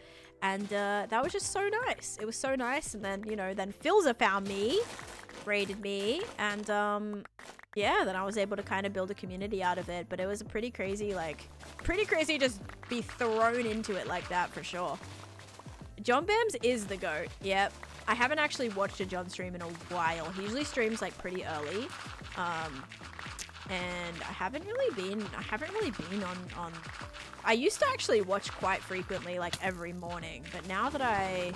And that was just so nice. It was so nice. And then, you know, then Philza found me, raided me, and yeah, then I was able to kind of build a community out of it. But it was a pretty crazy just be thrown into it like that for sure. John Bams is the GOAT. Yep. I haven't actually watched a John stream in a while. He usually streams like pretty early. And I haven't really been on I used to actually watch quite frequently, like every morning, but now that I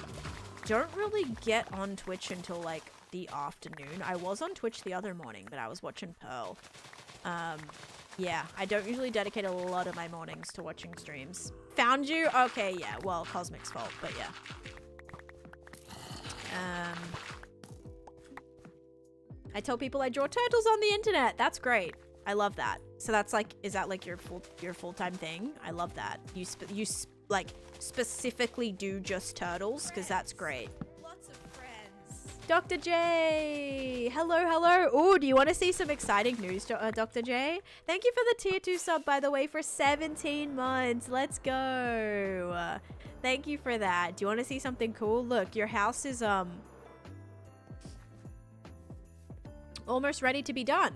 don't really get on Twitch until like the afternoon. I was on Twitch the other morning, but I was watching Pearl. Yeah, I don't usually dedicate a lot of my mornings to watching streams. Found you? Okay, yeah, well, Cosmic's fault, but yeah. I tell people I draw turtles on the internet. That's great. I love that. So that's like, is that like your full-time thing? I love that. You like specifically do just turtles, because that's great. Lots of friends. Dr. J, hello. Oh, do you want to see some exciting news, Dr. J? Thank you for the tier 2 sub, by the way, for 17 months. Let's go. Thank you for that. Do you want to see something cool? Look, your house is almost ready to be done.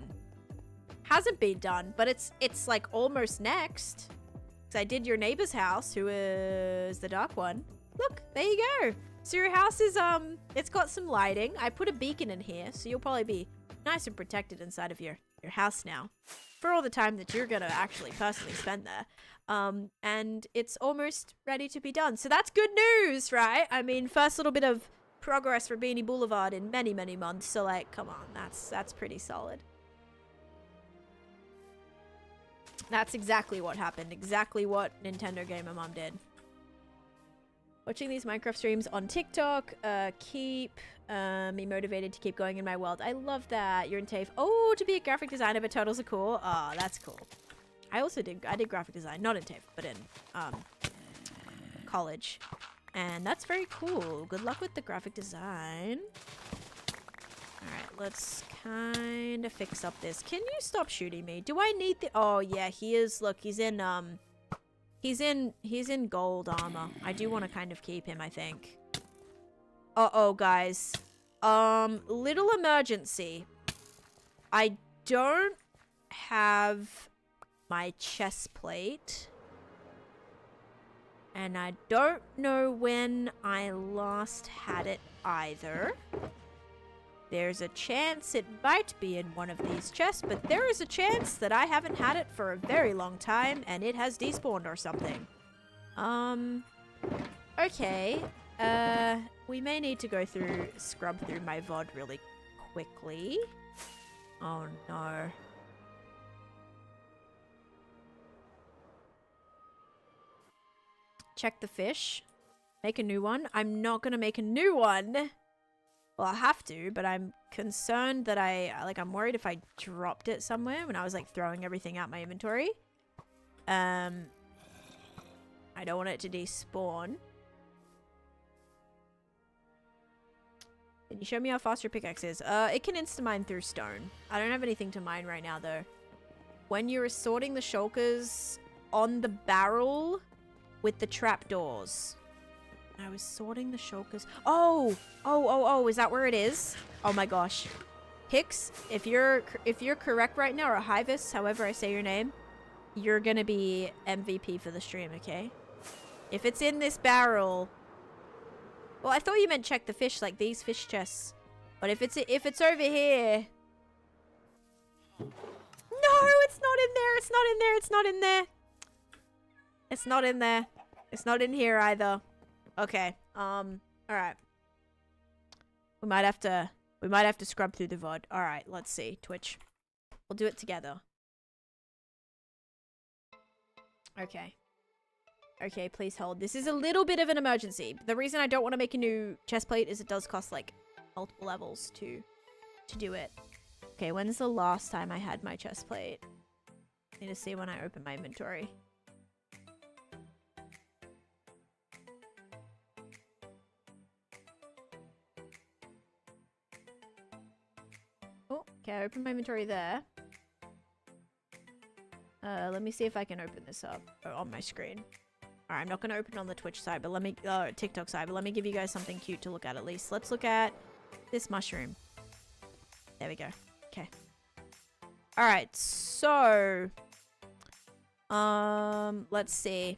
Hasn't been done, but it's like almost next. Because I did your neighbor's house, who is the dark one. Look, there you go. So your house is it's got some lighting. I put a beacon in here, so you'll probably be nice and protected inside of your house now for all the time that you're gonna actually personally spend there. And it's almost ready to be done. So that's good news, right? I mean, first little bit of progress for Beanie Blvd in many, many months. So like, come on, that's pretty solid. That's exactly what happened. Exactly what Nintendo Gamer Mom did. Watching these Minecraft streams on TikTok keep me motivated to keep going in my world. I love that. You're in TAFE. Oh, to be a graphic designer, but turtles are cool. Oh, that's cool. I did graphic design, not in TAFE, but in college. And that's very cool. Good luck with the graphic design. Alright, let's kind of fix up this. Can you stop shooting me? Do I need the... Oh, yeah, he is. Look, he's in gold armor. I do want to kind of keep him, I think. Uh-oh, guys. Little emergency. I don't have my chest plate. And I don't know when I last had it either. There's a chance it might be in one of these chests, but there is a chance that I haven't had it for a very long time and it has despawned or something. Okay. We may need to go scrub through my VOD really quickly. Oh no. Check the fish. Make a new one. I'm not gonna make a new one. Well, I'll have to, but I'm concerned that I'm worried if I dropped it somewhere when I was like throwing everything out my inventory. I don't want it to despawn. Can you show me how fast your pickaxe is? It can insta-mine through stone. I don't have anything to mine right now, though. When you're sorting the shulkers on the barrel with the trapdoors. I was sorting the shulkers. Oh! Oh, is that where it is? Oh my gosh. Hicks, if you're correct right now, or Hyvis, however I say your name, you're gonna be MVP for the stream, okay? If it's in this barrel... Well, I thought you meant check the fish, like these fish chests. But if it's over here... No, it's not in there, it's not in there, it's not in there. It's not in there. It's not in here either. Okay, alright. We might have to scrub through the VOD. Alright, let's see. Twitch. We'll do it together. Okay. Okay, please hold. This is a little bit of an emergency. The reason I don't want to make a new chest plate is it does cost, like, multiple levels to do it. Okay, when's the last time I had my chest plate? I need to see when I open my inventory. Oh, okay, I opened my inventory there. Let me see if I can open this up on my screen. Alright, I'm not going to open it on the Twitch side, but let me, TikTok side, but let me give you guys something cute to look at least. Let's look at this mushroom. There we go. Okay. Alright, so... let's see.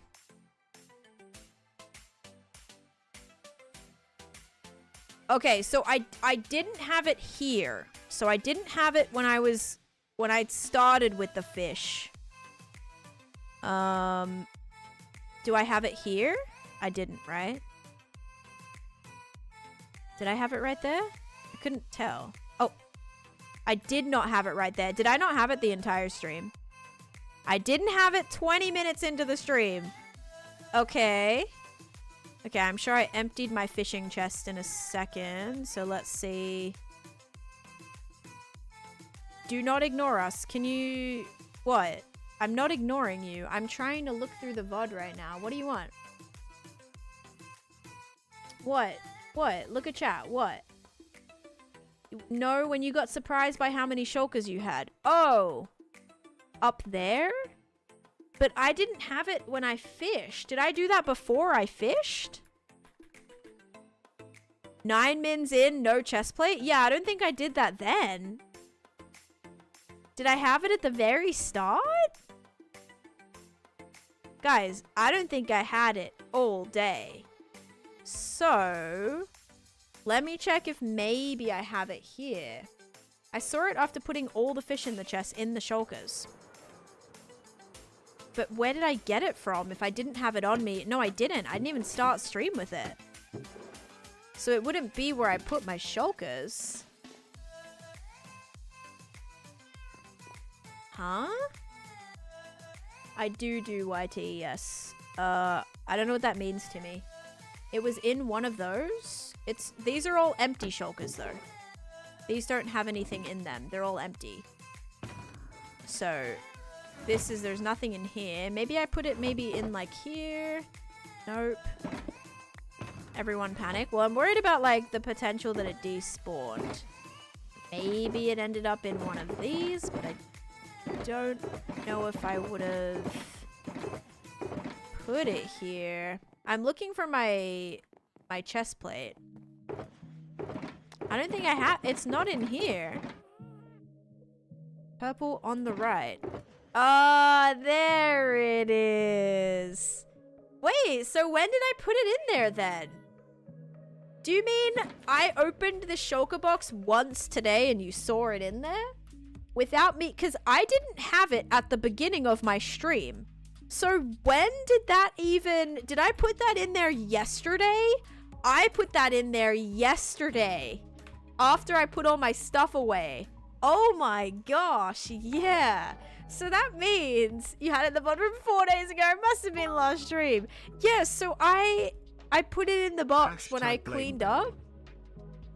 Okay, so I didn't have it here. So I didn't have it when I'd started with the fish. Do I have it here? I didn't, right? Did I have it right there? I couldn't tell. Oh, I did not have it right there. Did I not have it the entire stream? I didn't have it 20 minutes into the stream. Okay. Okay, I'm sure I emptied my fishing chest in a second. So let's see. Do not ignore us. Can you... What? I'm not ignoring you. I'm trying to look through the VOD right now. What do you want? What? What? Look at chat. What? No, when you got surprised by how many shulkers you had. Oh! Up there? But I didn't have it when I fished. Did I do that before I fished? 9 mins in, no chest plate? Yeah, I don't think I did that then. Did I have it at the very start? Guys, I don't think I had it all day. So, let me check if maybe I have it here. I saw it after putting all the fish in the chest in the shulkers. But where did I get it from if I didn't have it on me? No, I didn't. I didn't even start stream with it. So it wouldn't be where I put my shulkers. Huh? I do YT, yes. I don't know what that means to me. It was in one of those. These are all empty shulkers though. These don't have anything in them. They're all empty. So, there's nothing in here. Maybe I put it in like here. Nope. Everyone panic. Well, I'm worried about like the potential that it despawned. Maybe it ended up in one of these, but I don't know if I would have put it here. I'm looking for my chest plate. I don't think I have. It's not in here. Purple on the right. Ah, there it is. Wait, so when did I put it in there then? Do you mean I opened the shulker box once today and you saw it in there? Without me, because I didn't have it at the beginning of my stream. So when did that even... Did I put that in there yesterday? I put that in there yesterday. After I put all my stuff away. Oh my gosh, yeah. So that means you had it at the bottom 4 days ago. It must have been last stream. Yeah, so I put it in the box when I cleaned up.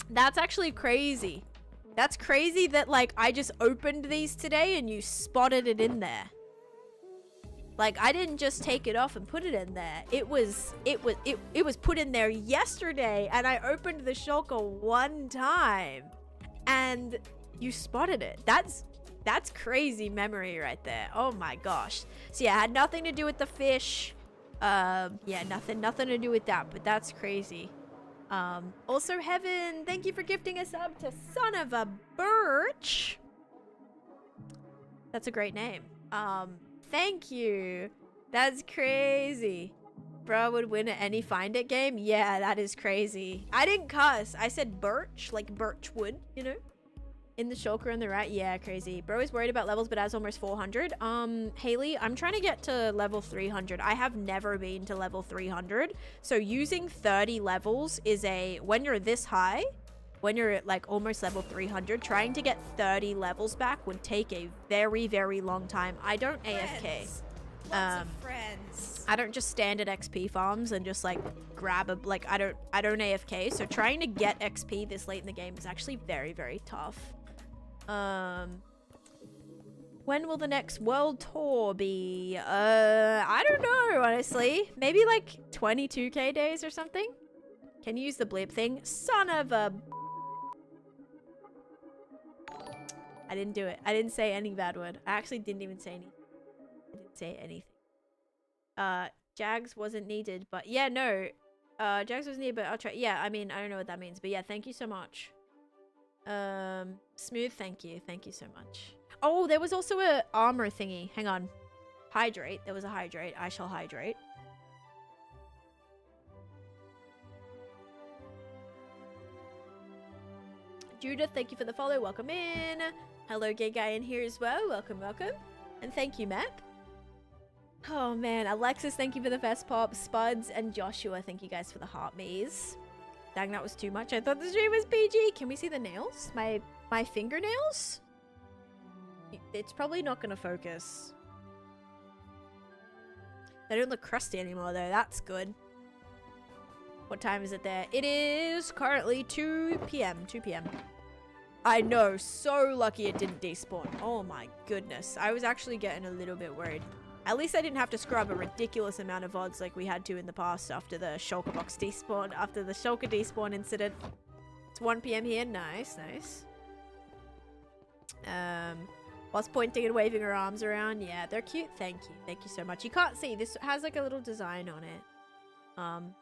That's actually crazy. That's crazy that, like, I just opened these today and you spotted it in there. Like, I didn't just take it off and put it in there. It was put in there yesterday, and I opened the shulker one time, and you spotted it. That's crazy memory right there. Oh my gosh. So yeah, it had nothing to do with the fish. Yeah, nothing to do with that, but that's crazy. Also, Heaven, thank you for gifting a sub to Son of a Birch. That's a great name. Thank you. That's crazy. Bro would win at any Find It game. Yeah, that is crazy. I didn't cuss. I said birch, like birch wood, you know? In the shulker on the right. Yeah, crazy. Bro is worried about levels, but has almost 400. Haley, I'm trying to get to level 300. I have never been to level 300. So using 30 levels is when you're this high, when you're at like almost level 300, trying to get 30 levels back would take a very, very long time. I don't AFK. Lots of friends. I don't just stand at XP farms and just like grab a, like, I don't AFK. So trying to get XP this late in the game is actually very, very tough. When will the next world tour be? I don't know, honestly. Maybe like 22k days or something? Can you use the blip thing? Son of a... I didn't do it. I didn't say any bad word. I actually didn't even say anything. I didn't say anything. Jags wasn't needed, but yeah, no. Jags wasn't needed, but I'll try. Yeah, I mean, I don't know what that means, but yeah, thank you so much. Smooth, thank you. Thank you so much. Oh, there was also a armor thingy. Hang on. Hydrate. There was a hydrate. I shall hydrate. Judith, thank you for the follow. Welcome in. Hello, gay guy in here as well. Welcome, welcome. And thank you, Map. Oh, man. Alexis, thank you for the fast pop. Spuds and Joshua, thank you guys for the heart maze. Dang, that was too much. I thought the stream was PG. Can we see the nails? My fingernails? It's probably not going to focus. They don't look crusty anymore, though. That's good. What time is it there? It is currently 2 p.m. 2 p.m. I know. So lucky it didn't despawn. Oh, my goodness. I was actually getting a little bit worried. At least I didn't have to scrub a ridiculous amount of vods like we had to in the past after the shulker box despawn, after the shulker despawn incident. It's 1 p.m. here. Nice, nice. Whilst pointing and waving her arms around. Yeah, they're cute. Thank you. Thank you so much. You can't see. This has like a little design on it.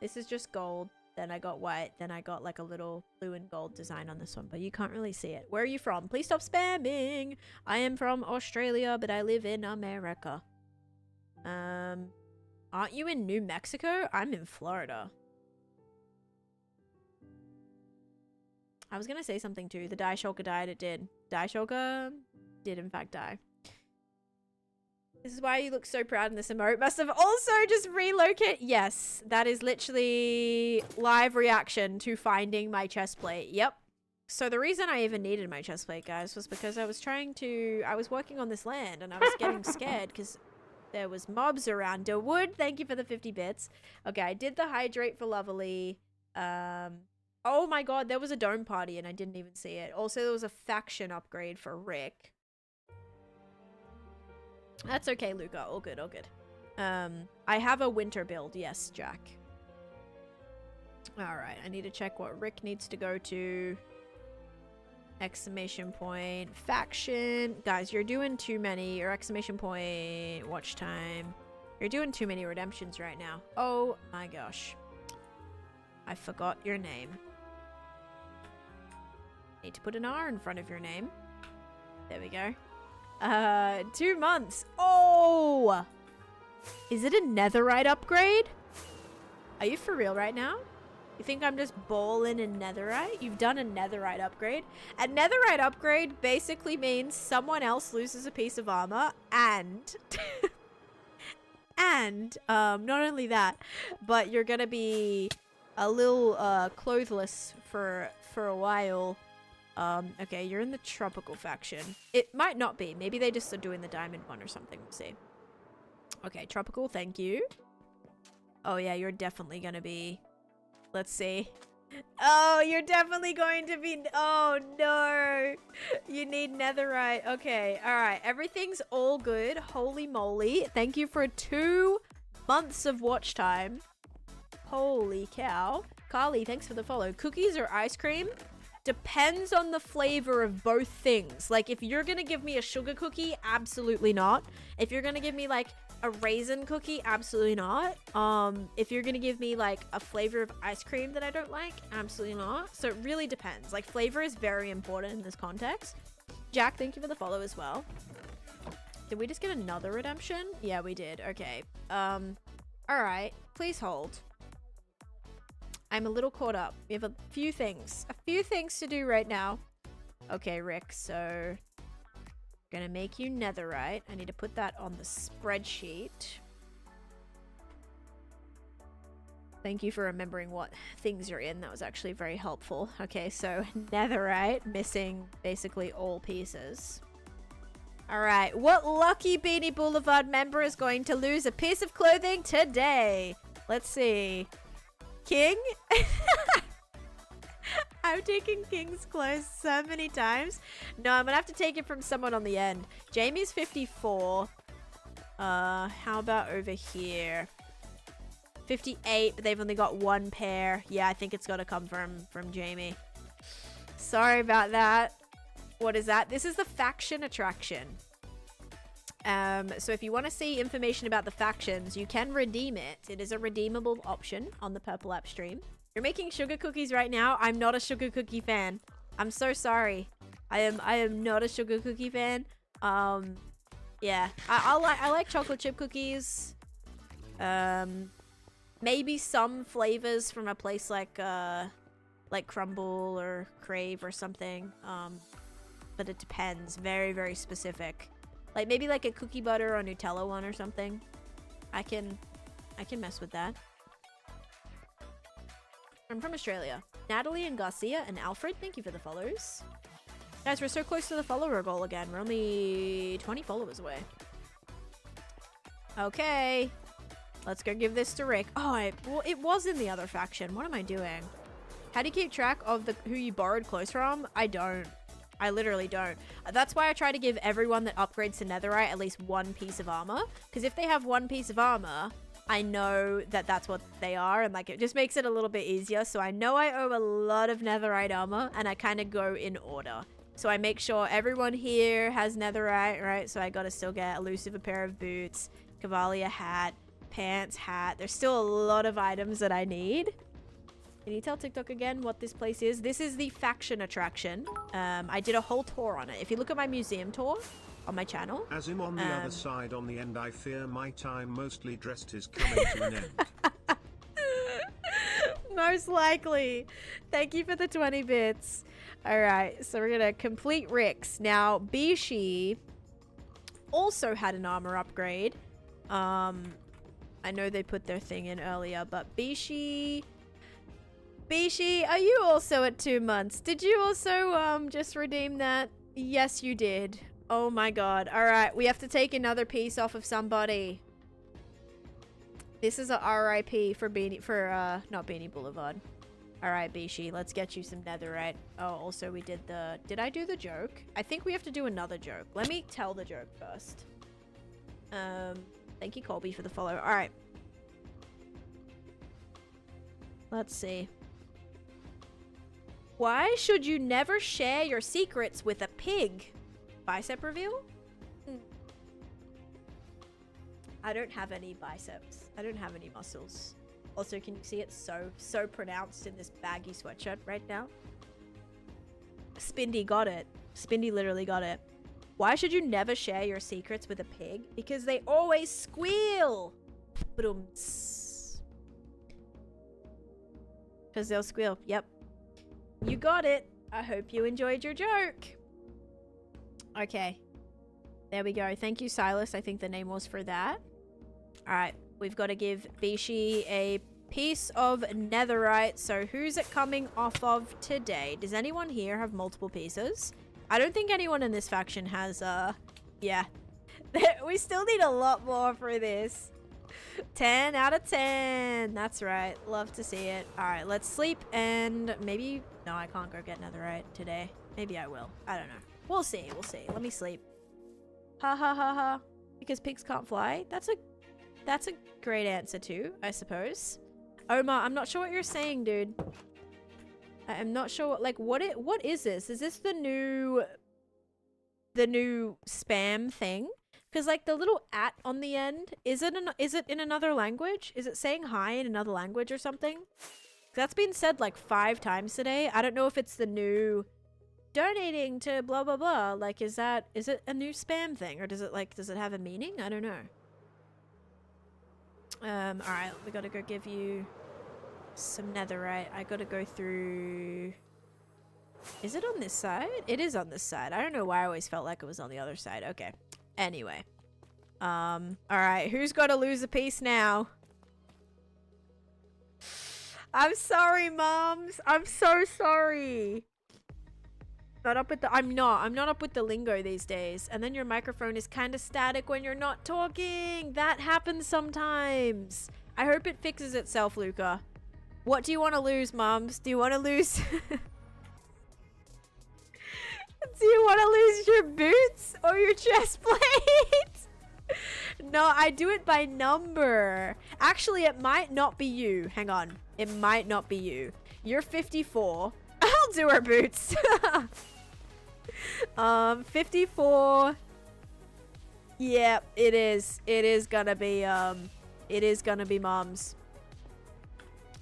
This is just gold. Then I got white. Then I got like a little blue and gold design on this one, but you can't really see it. Where are you from? Please stop spamming. I am from Australia, but I live in America. Aren't you in New Mexico? I'm in Florida. I was gonna say something too. The die shulker died. It did. Die shulker did in fact die. This is why you look so proud in this emote. Must have also just relocated. Yes, that is literally live reaction to finding my chest plate. Yep. So the reason I even needed my chest plate, guys, was because I was working on this land and I was getting scared because there was mobs around. Wood, thank you for the 50 bits. Okay, I did the hydrate for Lovely. Oh my god, there was a dome party and I didn't even see it. Also, there was a faction upgrade for Rick. That's okay, Luca. All good, all good. I have a winter build. Yes, Jack. Alright, I need to check what Rick needs to go to. Exclamation point. Faction. Guys, you're doing too many. Or exclamation point. Watch time. You're doing too many redemptions right now. Oh my gosh. I forgot your name. Need to put an R in front of your name. There we go. 2 months. Oh! Is it a netherite upgrade? Are you for real right now? You think I'm just balling in netherite? You've done a netherite upgrade. A netherite upgrade basically means someone else loses a piece of armor and... and, not only that, but you're gonna be a little, clothless for a while. Okay, you're in the tropical faction. It might not be. Maybe they just are doing the diamond one or something. We'll see. Okay, tropical, thank you. Oh yeah, you're definitely gonna be... Let's see. Oh, you're definitely going to be... Oh, no. You need netherite. Okay, all right. Everything's all good. Holy moly. Thank you for 2 months of watch time. Holy cow. Carly, thanks for the follow. Cookies or ice cream? Depends on the flavor of both things. Like, if you're gonna give me a sugar cookie, absolutely not. If you're gonna give me, like, a raisin cookie, absolutely not. If you're gonna give me, like, a flavor of ice cream that I don't like, absolutely not. So it really depends. Like, flavor is very important in this context. Jack, thank you for the follow as well. Did we just get another redemption? Yeah, we did. Okay. Alright. Please hold. I'm a little caught up. We have a few things to do right now. Okay, Rick, so gonna make you netherite. I need to put that on the spreadsheet. Thank you for remembering what things are in. That was actually very helpful. Okay, so netherite, missing basically all pieces. All right, what lucky Beanie Blvd member is going to lose a piece of clothing today? Let's see. King? I've taken King's clothes so many times. No, I'm gonna have to take it from someone on the end. Jamie's 54. How about over here? 58, but they've only got 1 pair. Yeah, I think it's gotta come from Jamie. Sorry about that. What is that? This is the faction attraction. So if you want to see information about the factions, you can redeem it. It is a redeemable option on the Purple App stream. You're making sugar cookies right now. I'm not a sugar cookie fan. I'm so sorry. I am not a sugar cookie fan. Yeah. I like chocolate chip cookies. Maybe some flavors from a place like Crumble or Crave or something. But it depends. Very, very specific. Like maybe like a cookie butter or Nutella one or something. I can mess with that. I'm from Australia. Natalie and Garcia and Alfred, thank you for the follows. Guys, we're so close to the follower goal again. We're only 20 followers away. Okay. Let's go give this to Rick. Oh, well, it was in the other faction. What am I doing? How do you keep track of who you borrowed clothes from? I don't. I literally don't. That's why I try to give everyone that upgrades to netherite at least 1 piece of armor. Because if they have 1 piece of armor, I know that that's what they are. And like it just makes it a little bit easier. So I know I owe a lot of netherite armor. And I kind of go in order. So I make sure everyone here has netherite, right? So I gotta still get elusive a pair of boots, Cavalier hat, pants, hat. There's still a lot of items that I need. Can you tell TikTok again what this place is? This is the faction attraction. I did a whole tour on it. If you look at my museum tour on my channel. As him on the other side on the end, I fear my time mostly dressed is coming to an end. Most likely. Thank you for the 20 bits. All right, so we're gonna complete Rick's. Now, Bishi also had an armor upgrade. I know they put their thing in earlier, but Bishi, are you also at 2 months? Did you also just redeem that? Yes, you did. Oh my god. All right, we have to take another piece off of somebody. This is a RIP for not Beanie Blvd. All right, Bishi, let's get you some netherite. Oh, also we did did I do the joke? I think we have to do another joke. Let me tell the joke first. Thank you, Colby, for the follow. All right. Let's see. Why should you never share your secrets with a pig? Bicep reveal? I don't have any biceps. I don't have any muscles. Also, can you see it so pronounced in this baggy sweatshirt right now? Spindy got it. Spindy literally got it. Why should you never share your secrets with a pig? Because they always squeal. Because they'll squeal. Yep. You got it. I hope you enjoyed your joke. Okay. There we go. Thank you, Silas. I think the name was for that. Alright. We've got to give Bishi a piece of netherite. So who's it coming off of today? Does anyone here have multiple pieces? I don't think anyone in this faction has, yeah. We still need a lot more for this. 10 out of 10. That's right. Love to see it. All right, let's sleep and maybe... No, I can't go get netherite today. Maybe I will. I don't know. We'll see. We'll see. Let me sleep. Ha ha ha ha. Because pigs can't fly? That's a great answer too, I suppose. Omar, I'm not sure what you're saying, dude. I'm not sure what is this? Is this the new spam thing? Because like the little at on the end, is it in another language? Is it saying hi in another language or something? That's been said like 5 times today. I don't know if it's the new donating to blah blah blah. Like is it a new spam thing, or does it have a meaning? I don't know. Alright, we gotta go give you some netherite. I gotta go through... Is it on this side? It is on this side. I don't know why I always felt like it was on the other side. Okay. Anyway. Alright, who's gotta lose a piece now? I'm sorry, moms. I'm so sorry. Not up with the... I'm not up with the lingo these days. And then your microphone is kind of static when you're not talking. That happens sometimes. I hope it fixes itself, Luca. What do you want to lose, moms? Do you want to lose... Do you want to lose your boots or your chest plate? No, I do it by number. Actually, it might not be you. Hang on. It might not be you. You're 54. I'll do her boots. 54. Yeah, it is. It is gonna be mom's.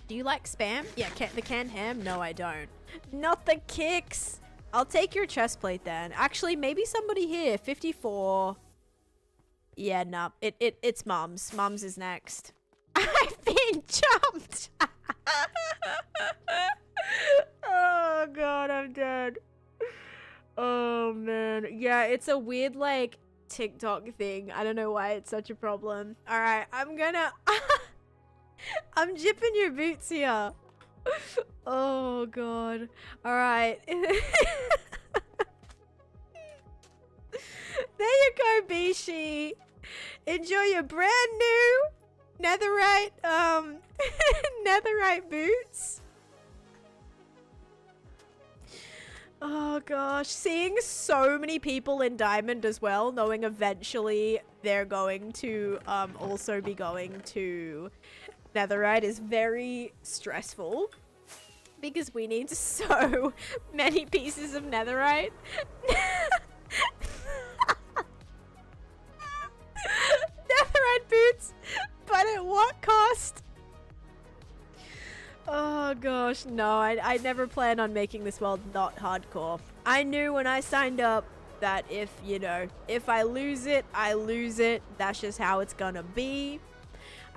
Do you like spam? Yeah, the canned ham? No, I don't. Not the kicks. I'll take your chest plate then. Actually, maybe somebody here. 54. Yeah, no. It's mom's. Mom's is next. I've been jumped. Oh god, I'm dead. Oh man. Yeah, it's a weird like TikTok thing. I don't know why it's such a problem. Alright, I'm gonna... I'm jipping your boots here. Oh god. Alright. There you go, Bishi. Enjoy your brand new netherite netherite boots. Oh gosh, seeing so many people in diamond as well, knowing eventually they're going to also be going to netherite is very stressful because we need so many pieces of netherite. Netherite boots, but at what cost? Oh gosh, no, I never planned on making this world not hardcore. I knew when I signed up that if, you know, if I lose it, I lose it. That's just how it's gonna be.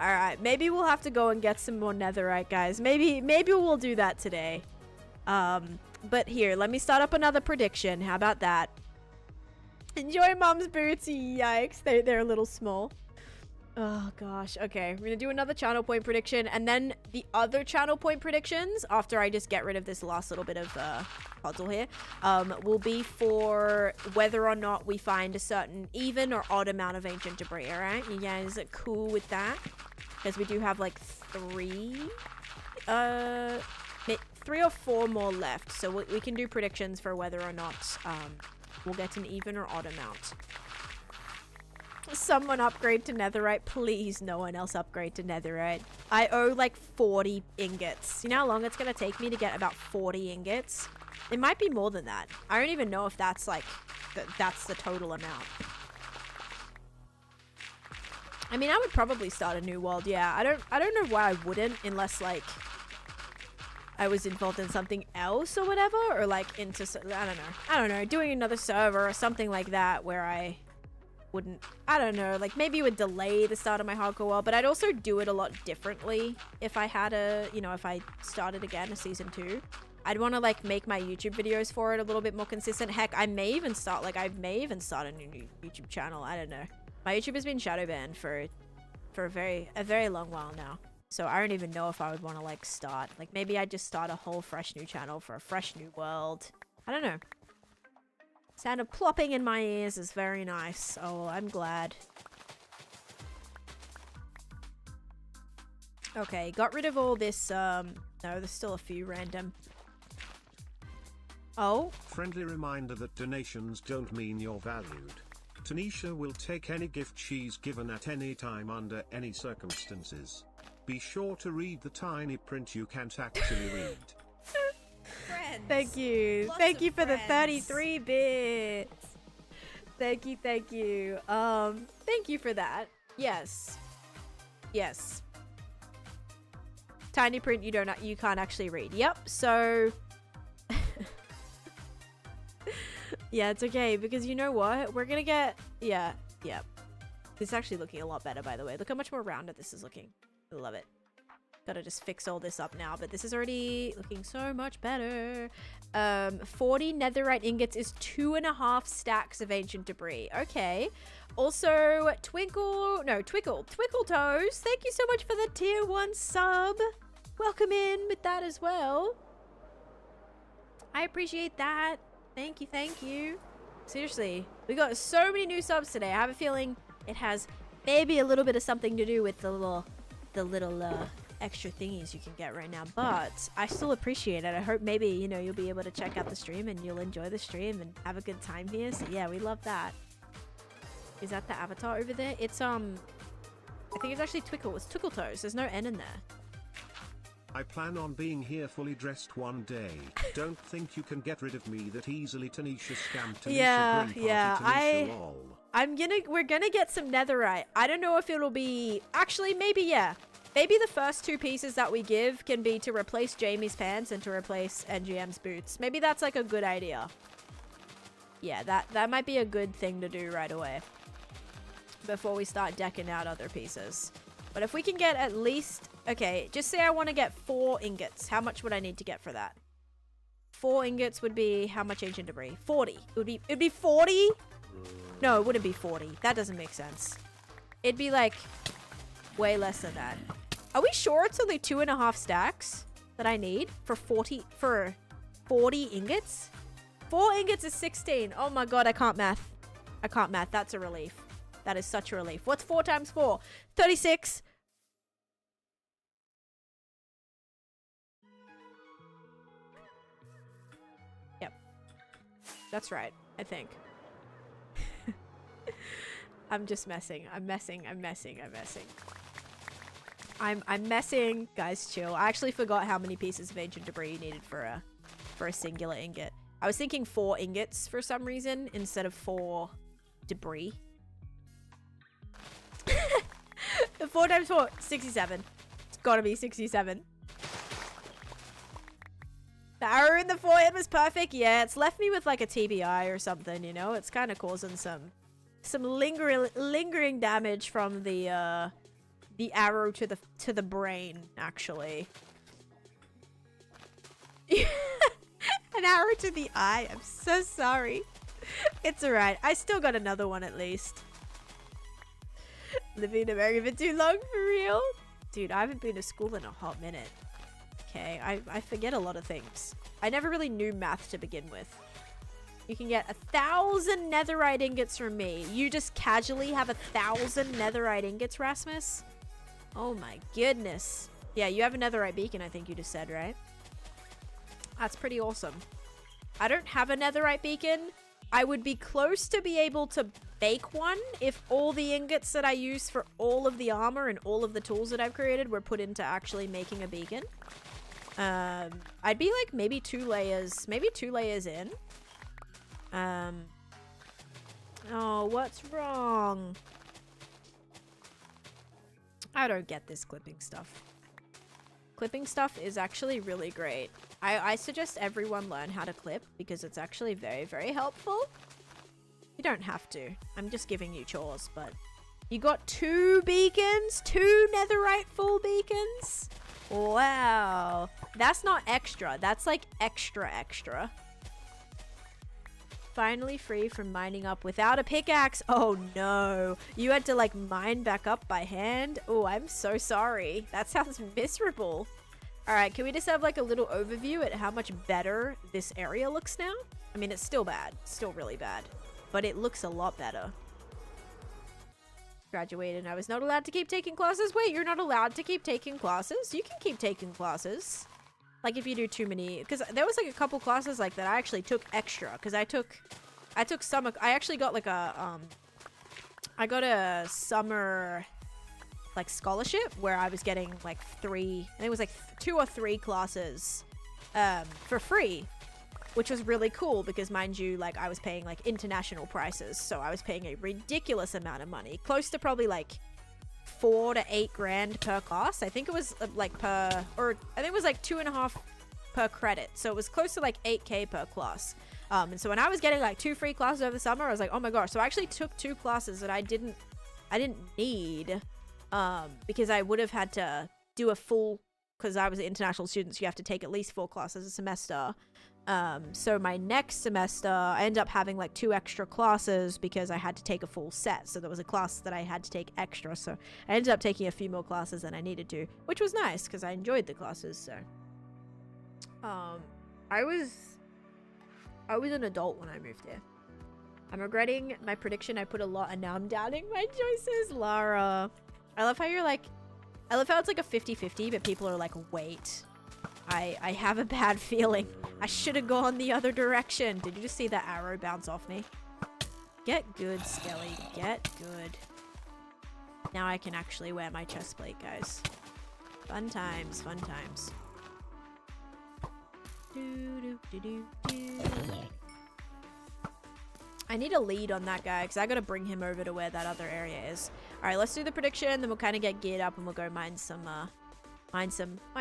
Alright, maybe we'll have to go and get some more netherite, guys. Maybe we'll do that today. But here, let me start up another prediction. How about that? Enjoy mom's boots. Yikes, they're a little small. Oh gosh. Okay, we're gonna do another channel point prediction, and then the other channel point predictions, after I just get rid of this last little bit of puzzle here, will be for whether or not we find a certain even or odd amount of ancient debris. All right, you guys are cool with that? Because we do have like 3 or 4 more left, so we can do predictions for whether or not we'll get an even or odd amount. Someone upgrade to netherite. Please, no one else upgrade to netherite. I owe like 40 ingots. You know how long it's going to take me to get about 40 ingots? It might be more than that. I don't even know if that's like, that's the total amount. I mean, I would probably start a new world. Yeah, I don't know why I wouldn't, unless like I was involved in something else or whatever, or like into, I don't know, doing another server or something like that where I wouldn't, I don't know, like maybe it would delay the start of my hardcore world, but I'd also do it a lot differently if I had a, you know, if I started again a season 2. I'd want to like make my YouTube videos for it a little bit more consistent. Heck, I may even start a new YouTube channel. I don't know. My YouTube has been shadow banned for a very long while now. So I don't even know if I would want to like start, like maybe I'd just start a whole fresh new channel for a fresh new world. I don't know. Sound of plopping in my ears is very nice. Oh, I'm glad. Okay, got rid of all this, no, there's still a few random. Oh. Friendly reminder that donations don't mean you're valued. Taneesha will take any gift she's given at any time under any circumstances. Be sure to read the tiny print you can't actually read. Friends. Thank you. Lots Thank of you for the friends. 33 bits. Thank you, thank you. Thank you for that. Yes. Yes. Tiny print you can't actually read. Yep. So yeah, it's okay because you know what? We're gonna get yeah. It's actually looking a lot better, by the way. Look how much more rounded this is looking. I love it. Gotta just fix all this up now, but this is already looking so much better. 40 netherite ingots is 2.5 stacks of ancient debris. Okay. Also, Twinkle Toes, thank you so much for the tier 1 sub. Welcome in with that as well. I appreciate that. Thank you. Seriously, we got so many new subs today. I have a feeling it has maybe a little bit of something to do with the little extra thingies you can get right now, but I still appreciate it. I hope maybe, you know, you'll be able to check out the stream and you'll enjoy the stream and have a good time here. So yeah, we love that. Is that the avatar over there? It's I think it's actually Twinkle. It's Twinkle Toes. There's no N in there. I plan on being here fully dressed one day. Don't think you can get rid of me that easily. Taneesha scam. Taneesha green party, Taneesha lol. We're gonna get some netherite. I don't know if it'll be, actually maybe, yeah. Maybe the first 2 pieces that we give can be to replace Jamie's pants and to replace NGM's boots. Maybe that's like a good idea. Yeah, that might be a good thing to do right away before we start decking out other pieces. But if we can get at least, okay, just say I want to get 4 ingots. How much would I need to get for that? 4 ingots would be how much ancient debris? 40. It'd be 40? No, it wouldn't be 40. That doesn't make sense. It'd be like way less than that. Are we sure it's only 2.5 stacks that I need for 40 ingots? 4 ingots is 16. Oh my god, I can't math. That's a relief. That is such a relief. What's 4 times 4? 36. Yep. That's right, I think. I'm just messing. I'm messing. Guys, chill. I actually forgot how many pieces of ancient debris you needed for a singular ingot. I was thinking 4 ingots for some reason instead of 4 debris. 4 times 4, 67. It's gotta be 67. The arrow in the forehead was perfect. Yeah, it's left me with like a TBI or something, you know? It's kind of causing some lingering damage from the arrow to the brain, actually. An arrow to the eye. I'm so sorry. It's alright. I still got another one at least. Living in America for too long, for real? Dude, I haven't been to school in a hot minute. Okay, I forget a lot of things. I never really knew math to begin with. You can get 1,000 netherite ingots from me. You just casually have 1,000 netherite ingots, Rasmus? Oh my goodness. Yeah, you have a netherite beacon, I think you just said, right? That's pretty awesome. I don't have a netherite beacon. I would be close to be able to bake one if all the ingots that I use for all of the armor and all of the tools that I've created were put into actually making a beacon. I'd be like maybe 2 layers in. Oh, what's wrong? I don't get this clipping stuff. Clipping stuff is actually really great. I suggest everyone learn how to clip because it's actually very, very helpful. You don't have to. I'm just giving you chores, but you got 2 beacons? 2 netherite full beacons? Wow. That's not extra. That's like extra. Finally free from mining up without a pickaxe. Oh no. You had to like mine back up by hand? Oh, I'm so sorry. That sounds miserable. Alright, can we just have like a little overview at how much better this area looks now? I mean, it's still bad. It's still really bad. But it looks a lot better. graduated and I was not allowed to keep taking classes. Wait, you're not allowed to keep taking classes? You can keep taking classes. Like if you do too many, because there was like a couple classes like that I actually took extra, because I took summer. I actually got like a I got a summer like scholarship where I was getting like I think it was like 2 or 3 classes for free, which was really cool because, mind you, like I was paying like international prices, so I was paying a ridiculous amount of money, close to probably like 4 to 8 grand per class. I think it was like I think it was like 2.5 per credit, so it was close to like 8k per class. And so when I was getting like 2 free classes over the summer, I was like, oh my gosh. So I actually took 2 classes that I didn't need, because I would have had to do a full, because I was an international student, so you have to take at least 4 classes a semester. So my next semester, I ended up having like 2 extra classes because I had to take a full set. So there was a class that I had to take extra. So I ended up taking a few more classes than I needed to, which was nice because I enjoyed the classes. So, I was an adult when I moved here. I'm regretting my prediction. I put a lot and now I'm doubting my choices. Lara. I love how you're like, I love how it's like a 50-50, but people are like, wait. I have a bad feeling. I should have gone the other direction. Did you just see that arrow bounce off me? Get good, Skelly. Get good. Now I can actually wear my chest plate, guys. Fun times, fun times. I need a lead on that guy because I gotta bring him over to where that other area is. All right, let's do the prediction, then we'll kind of get geared up and we'll go mine some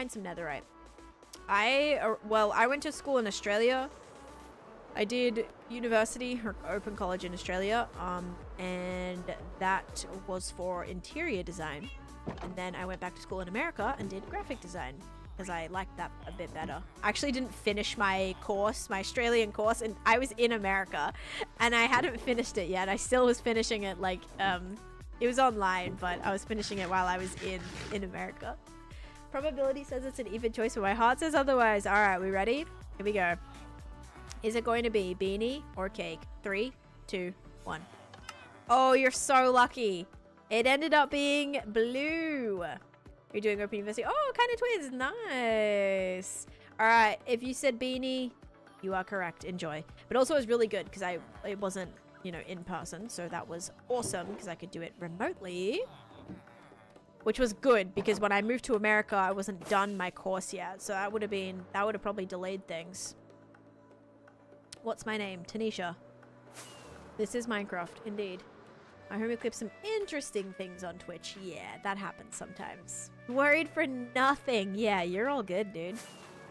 netherite. I went to school in Australia. I did university or open college in Australia, and that was for interior design. And then I went back to school in America and did graphic design because I liked that a bit better. I actually didn't finish my course, my Australian course, and I was in America and I hadn't finished it yet. I still was finishing it like, it was online, but I was finishing it while I was in America. Probability says it's an even choice, but my heart says otherwise. All right, we ready? Here we go. Is it going to be beanie or cake? 3, 2, 1. Oh, you're so lucky. It ended up being blue. You're doing open university. Oh, kind of twins. Nice. All right. If you said beanie, you are correct. Enjoy. But also it was really good because it wasn't, you know, in person. So that was awesome because I could do it remotely. Which was good because when I moved to America, I wasn't done my course yet. So that would have probably delayed things. What's my name? Taneesha. This is Minecraft, indeed. My homie clips some interesting things on Twitch. Yeah, that happens sometimes. Worried for nothing. Yeah, you're all good, dude.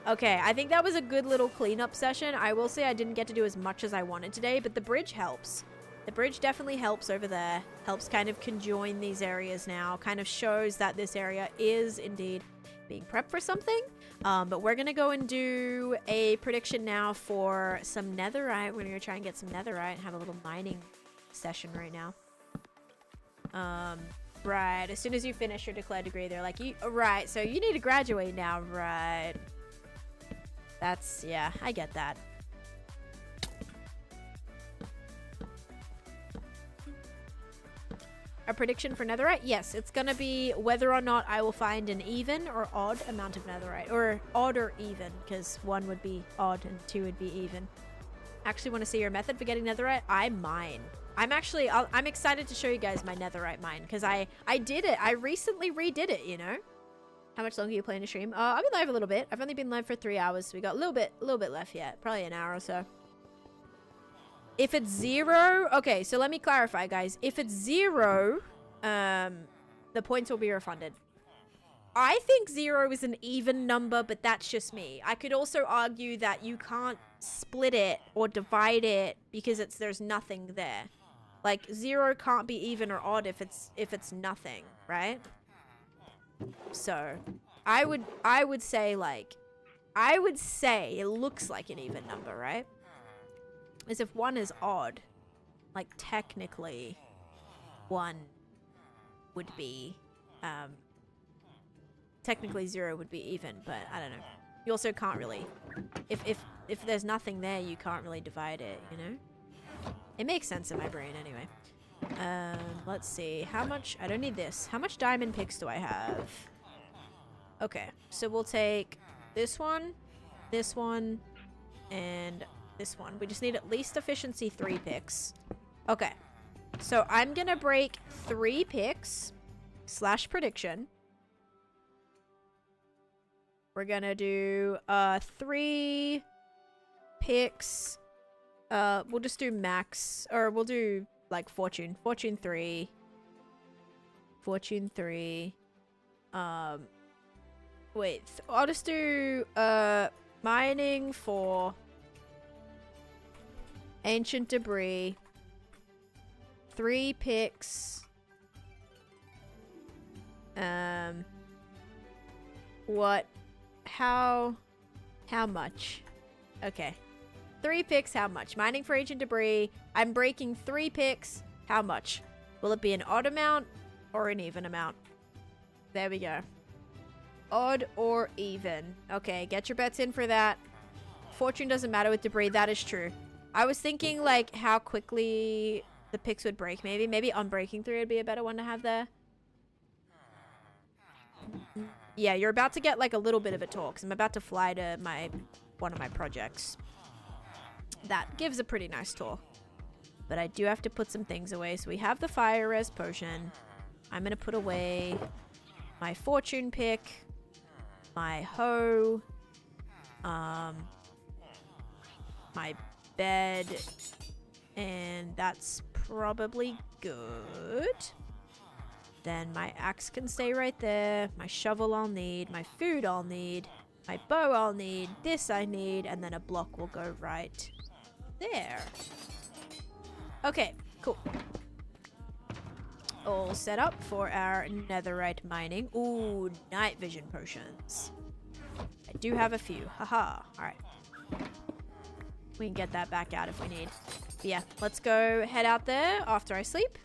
Okay, I think that was a good little cleanup session. I will say I didn't get to do as much as I wanted today, but the bridge helps. The bridge definitely helps over there. Helps kind of conjoin these areas now. Kind of shows that this area is indeed being prepped for something. But we're going to go and do a prediction now for some netherite. We're going to go try and get some netherite and have a little mining session right now. Right. As soon as you finish your declared degree, they're like, right, so you need to graduate now. Right. That's, yeah, I get that. A prediction for netherite? Yes, it's gonna be whether or not I will find an even or odd amount of netherite. Or odd or even, because 1 would be odd and 2 would be even. Actually want to see your method for getting netherite? I mine. I'm excited to show you guys my netherite mine, because I did it. I recently redid it, you know? How much longer are you playing to stream? I've been live a little bit. I've only been live for 3 hours, so we got a little bit left yet. Probably an hour or so. If it's 0, okay, so let me clarify, guys. If it's 0, the points will be refunded. I think 0 is an even number, but that's just me. I could also argue that you can't split it or divide it because there's nothing there. Like 0 can't be even or odd if it's nothing, right? So, I would say it looks like an even number, right? As if 1 is odd, like technically 1 would be, technically 0 would be even, but I don't know. You also can't really, if there's nothing there, you can't really divide it, you know? It makes sense in my brain anyway. Let's see. How much? I don't need this. How much diamond picks do I have? Okay, so we'll take this one, and this one. We just need at least efficiency 3 picks. Okay, so I'm gonna break 3 picks / prediction. We're gonna do 3 picks. We'll just do max, or we'll do like fortune 3. Wait, I'll just do mining for ancient debris. 3 picks. What? How much? Okay. 3 picks, how much? Mining for ancient debris. I'm breaking 3 picks. How much? Will it be an odd amount or an even amount? There we go. Odd or even. Okay, get your bets in for that. Fortune doesn't matter with debris. That is true. I was thinking, like, how quickly the picks would break, maybe. Maybe unbreaking 3 would be a better one to have there. Yeah, you're about to get, like, a little bit of a tour, because I'm about to fly to one of my projects. That gives a pretty nice tour. But I do have to put some things away. So we have the fire res potion. I'm going to put away my fortune pick, my hoe, my bed, and that's probably good. Then my axe can stay right there. My shovel I'll need. My food I'll need. My bow I'll need. This I need. And then a block will go right there. Okay, cool. All set up for our netherite mining. Ooh, night vision potions. I do have a few. Haha. Alright. We can get that back out if we need. But yeah, let's go head out there after I sleep.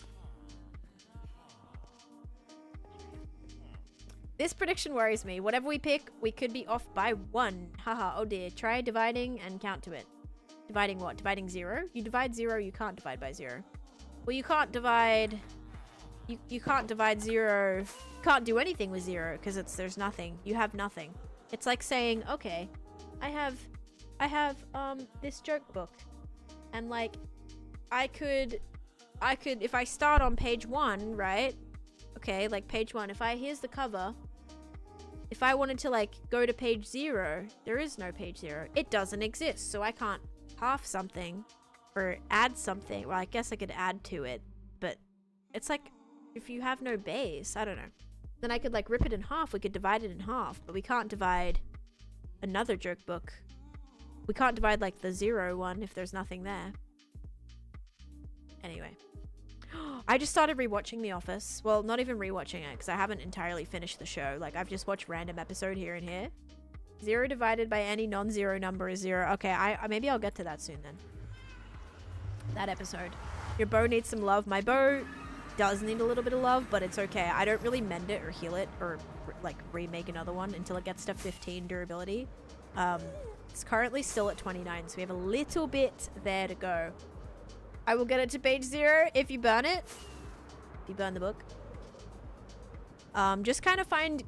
This prediction worries me. Whatever we pick, we could be off by 1. Haha, oh dear. Try dividing and count to it. Dividing what? Dividing 0? You divide 0, you can't divide by 0. Well, you can't divide... You can't divide 0. You can't do anything with 0 because there's nothing. You have nothing. It's like saying, okay, I have this joke book. And like I could if I start on page 1, right? Okay, like page 1. Here's the cover. If I wanted to like go to page 0, there is no page 0. It doesn't exist. So I can't half something or add something. Well, I guess I could add to it, but it's like if you have no base, I don't know. Then I could like rip it in half. We could divide it in half, but we can't divide another joke book. We can't divide like the 0 one if there's nothing there. Anyway. I just started rewatching The Office. Well, not even rewatching it because I haven't entirely finished the show. Like I've just watched random episode here and here. 0 divided by any non-zero number is 0. Okay, maybe I'll get to that soon then. That episode. Your bow needs some love. My bow does need a little bit of love, but it's okay. I don't really mend it or heal it or like remake another one until it gets to 15 durability. It's currently still at 29, so we have a little bit there to go. I will get it to page 0 if you burn it. If you burn the book. Just kind of find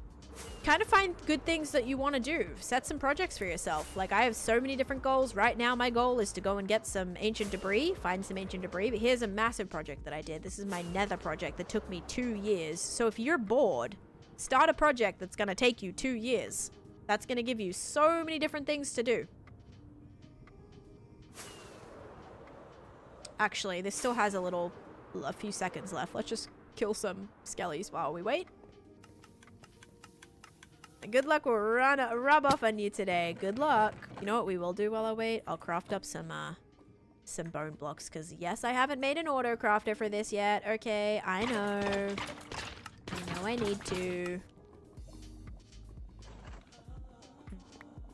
good things that you want to do. Set some projects for yourself. Like I have so many different goals. Right now my goal is to go and get some ancient debris, find some ancient debris. But here's a massive project that I did. This is my nether project that took me 2 years. So if you're bored, start a project that's going to take you 2 years. That's going to give you so many different things to do. Actually, this still has a few seconds left. Let's just kill some skellies while we wait. Good luck will rub off on you today. Good luck. You know what we will do while I wait? I'll craft up some bone blocks because yes, I haven't made an auto crafter for this yet. Okay, I know I need to.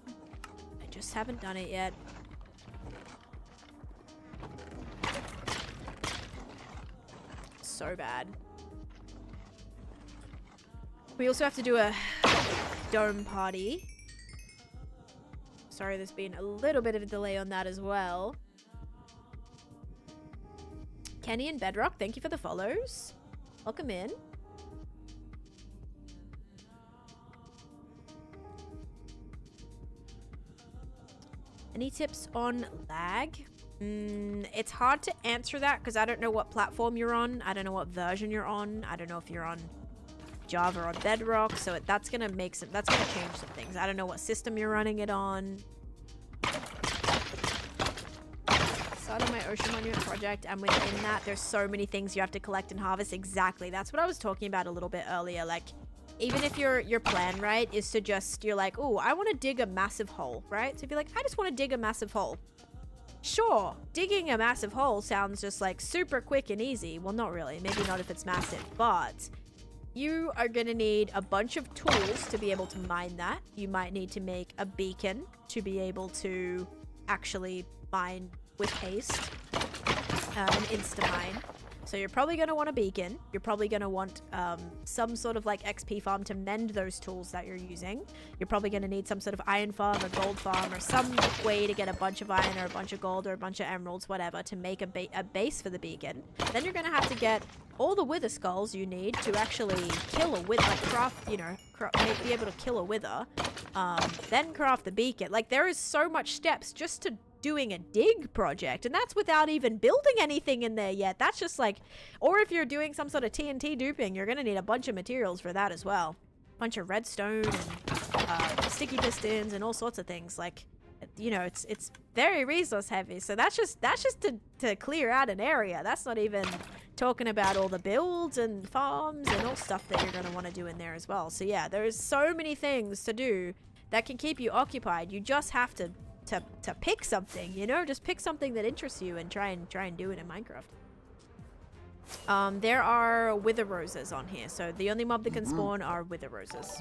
I just haven't done it yet. So bad. We also have to do a dome party. Sorry, there's been a little bit of a delay on that as well. Kenny and Bedrock, thank you for the follows. Welcome in. Any tips on lag? It's hard to answer that because I don't know what platform you're on. I don't know what version you're on. I don't know if you're on Java or Bedrock. So that's gonna change some things. I don't know what system you're running it on. Started my Ocean Monument project, and within that, there's so many things you have to collect and harvest. Exactly. That's what I was talking about a little bit earlier. Like, even if your plan, right, is to just, you're like, oh, I want to dig a massive hole, right? So if you're like, I just want to dig a massive hole. Sure, digging a massive hole sounds just like super quick and easy. Well, not really. Maybe not if it's massive, but you are going to need a bunch of tools to be able to mine that. You might need to make a beacon to be able to actually mine with haste, an insta-mine. So you're probably going to want a beacon. You're probably going to want some sort of like XP farm to mend those tools that you're using. You're probably going to need some sort of iron farm or gold farm or some way to get a bunch of iron or a bunch of gold or a bunch of emeralds, whatever, to make a base for the beacon. Then you're going to have to get all the wither skulls you need to actually kill a wither, like craft, you know, be able to kill a wither. Then craft the beacon. Like, there is so much steps just to doing a dig project, and that's without even building anything in there yet. That's just like, or if you're doing some sort of TNT duping, you're gonna need a bunch of materials for that as well. Bunch of redstone and sticky pistons and all sorts of things. Like, you know, it's very resource heavy. So that's just to clear out an area. That's not even talking about all the builds and farms and all stuff that you're gonna want to do in there as well. So yeah, there's so many things to do that can keep you occupied. You just have to pick something, you know, just pick something that interests you and try and do it in Minecraft. There are wither roses on here, so the only mob that can spawn are wither roses.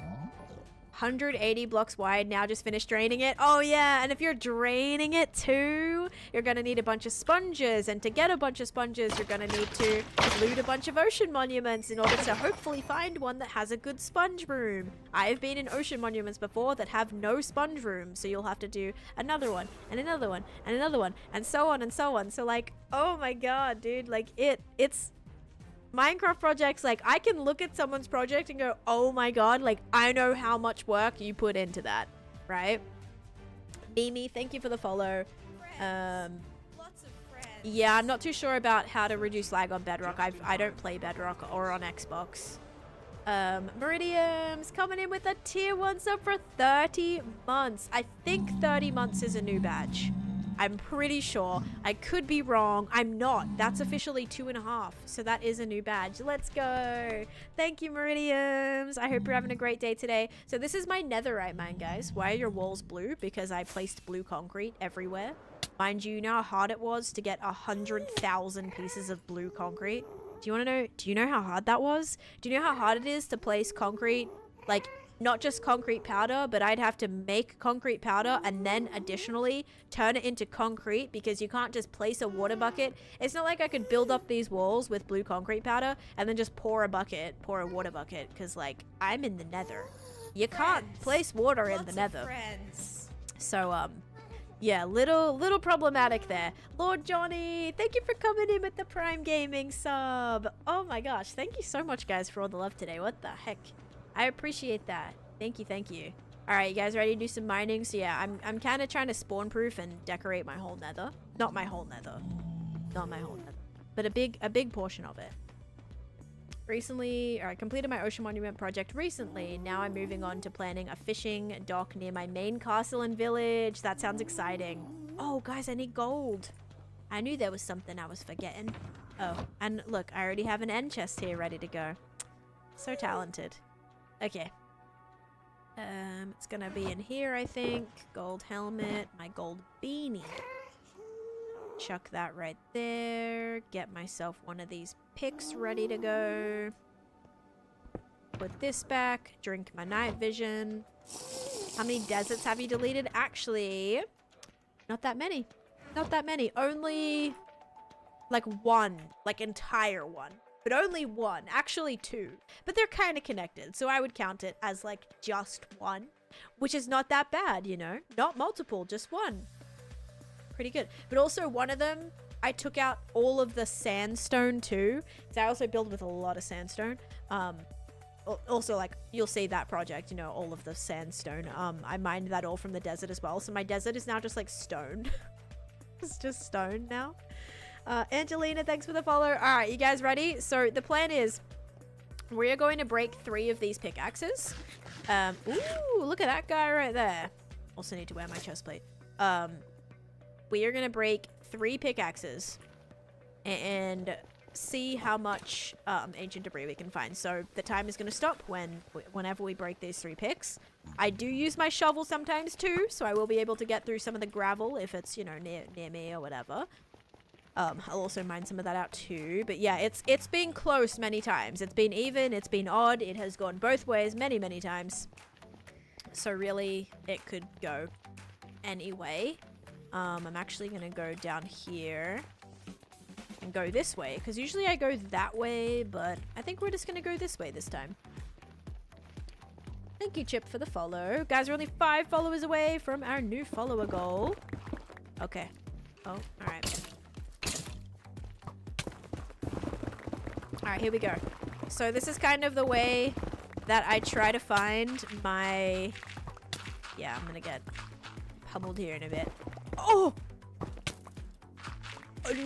180 blocks wide. Now just finished draining it. Oh yeah, and if you're draining it too, you're gonna need a bunch of sponges, and to get a bunch of sponges, you're gonna need to loot a bunch of ocean monuments in order to hopefully find one that has a good sponge room. I've been in ocean monuments before that have no sponge room, so you'll have to do another one and another one and another one and so on and so on. So like, oh my god, dude, like it's Minecraft projects, like, I can look at someone's project and go, oh my god, like, I know how much work you put into that, right? Mimi, thank you for the follow. Lots of friends. Yeah, I'm not too sure about how to reduce lag on Bedrock. I don't play Bedrock or on Xbox. Meridium's coming in with a tier 1 sub for 30 months. I think 30 months is a new badge. I'm pretty sure. I could be wrong. I'm not. That's officially 2.5. So that is a new badge. Let's go. Thank you, Meridiums. I hope you're having a great day today. So this is my netherite mine, guys. Why are your walls blue? Because I placed blue concrete everywhere. Mind you, know how hard it was to get 100,000 pieces of blue concrete? Do you know how hard that was? Do you know how hard it is to place concrete, like, not just concrete powder, but I'd have to make concrete powder and then additionally turn it into concrete, because you can't just place a water bucket. It's not like I could build up these walls with blue concrete powder and then just pour a water bucket, because, like, I'm in the nether. You can't place water in the nether. So, yeah, little problematic there. Lord Johnny, thank you for coming in with the Prime Gaming sub. Oh my gosh, thank you so much, guys, for all the love today. What the heck? I appreciate that. Thank you. All right, you guys ready to do some mining? So yeah, I'm kind of trying to spawn proof and decorate my whole nether. Not my whole nether, but a big portion of it. Recently, I completed my Ocean Monument project recently. Now I'm moving on to planning a fishing dock near my main castle and village. That sounds exciting. Oh, guys, I need gold. I knew there was something I was forgetting. Oh, and look, I already have an end chest here ready to go. So talented. Okay. It's gonna be in here, I think. Gold helmet, my gold beanie. Chuck that right there. Get myself one of these picks ready to go. Put this back. Drink my night vision. How many deserts have you deleted? Actually, not that many. Not that many. Only like one. Like entire one. But only one. Actually 2. But they're kind of connected. So I would count it as like just one. Which is not that bad, you know? Not multiple, just one. Pretty good. But also one of them I took out all of the sandstone too. So I also build with a lot of sandstone. Also, like, you'll see that project, you know, all of the sandstone. I mined that all from the desert as well. So my desert is now just like stone. It's just stone now. Angelina, thanks for the follow. All right, you guys ready? So the plan is we are going to break 3 of these pickaxes. Ooh, look at that guy right there. Also need to wear my chest plate. We are going to break 3 pickaxes and see how much ancient debris we can find. So the time is going to stop whenever we break these 3 picks. I do use my shovel sometimes too, so I will be able to get through some of the gravel if it's, you know, near me or whatever. I'll also mine some of that out too. But yeah, it's been close many times. It's been even, it's been odd. It has gone both ways many, many times. So really, it could go anyway. I'm actually going to go down here and go this way, because usually I go that way, but I think we're just going to go this way this time. Thank you, Chip, for the follow. Guys, we're only 5 followers away from our new follower goal. Okay. Oh, alright. Alright, here we go. So this is kind of the way that I try to find my... Yeah, I'm gonna get pummeled here in a bit. Oh!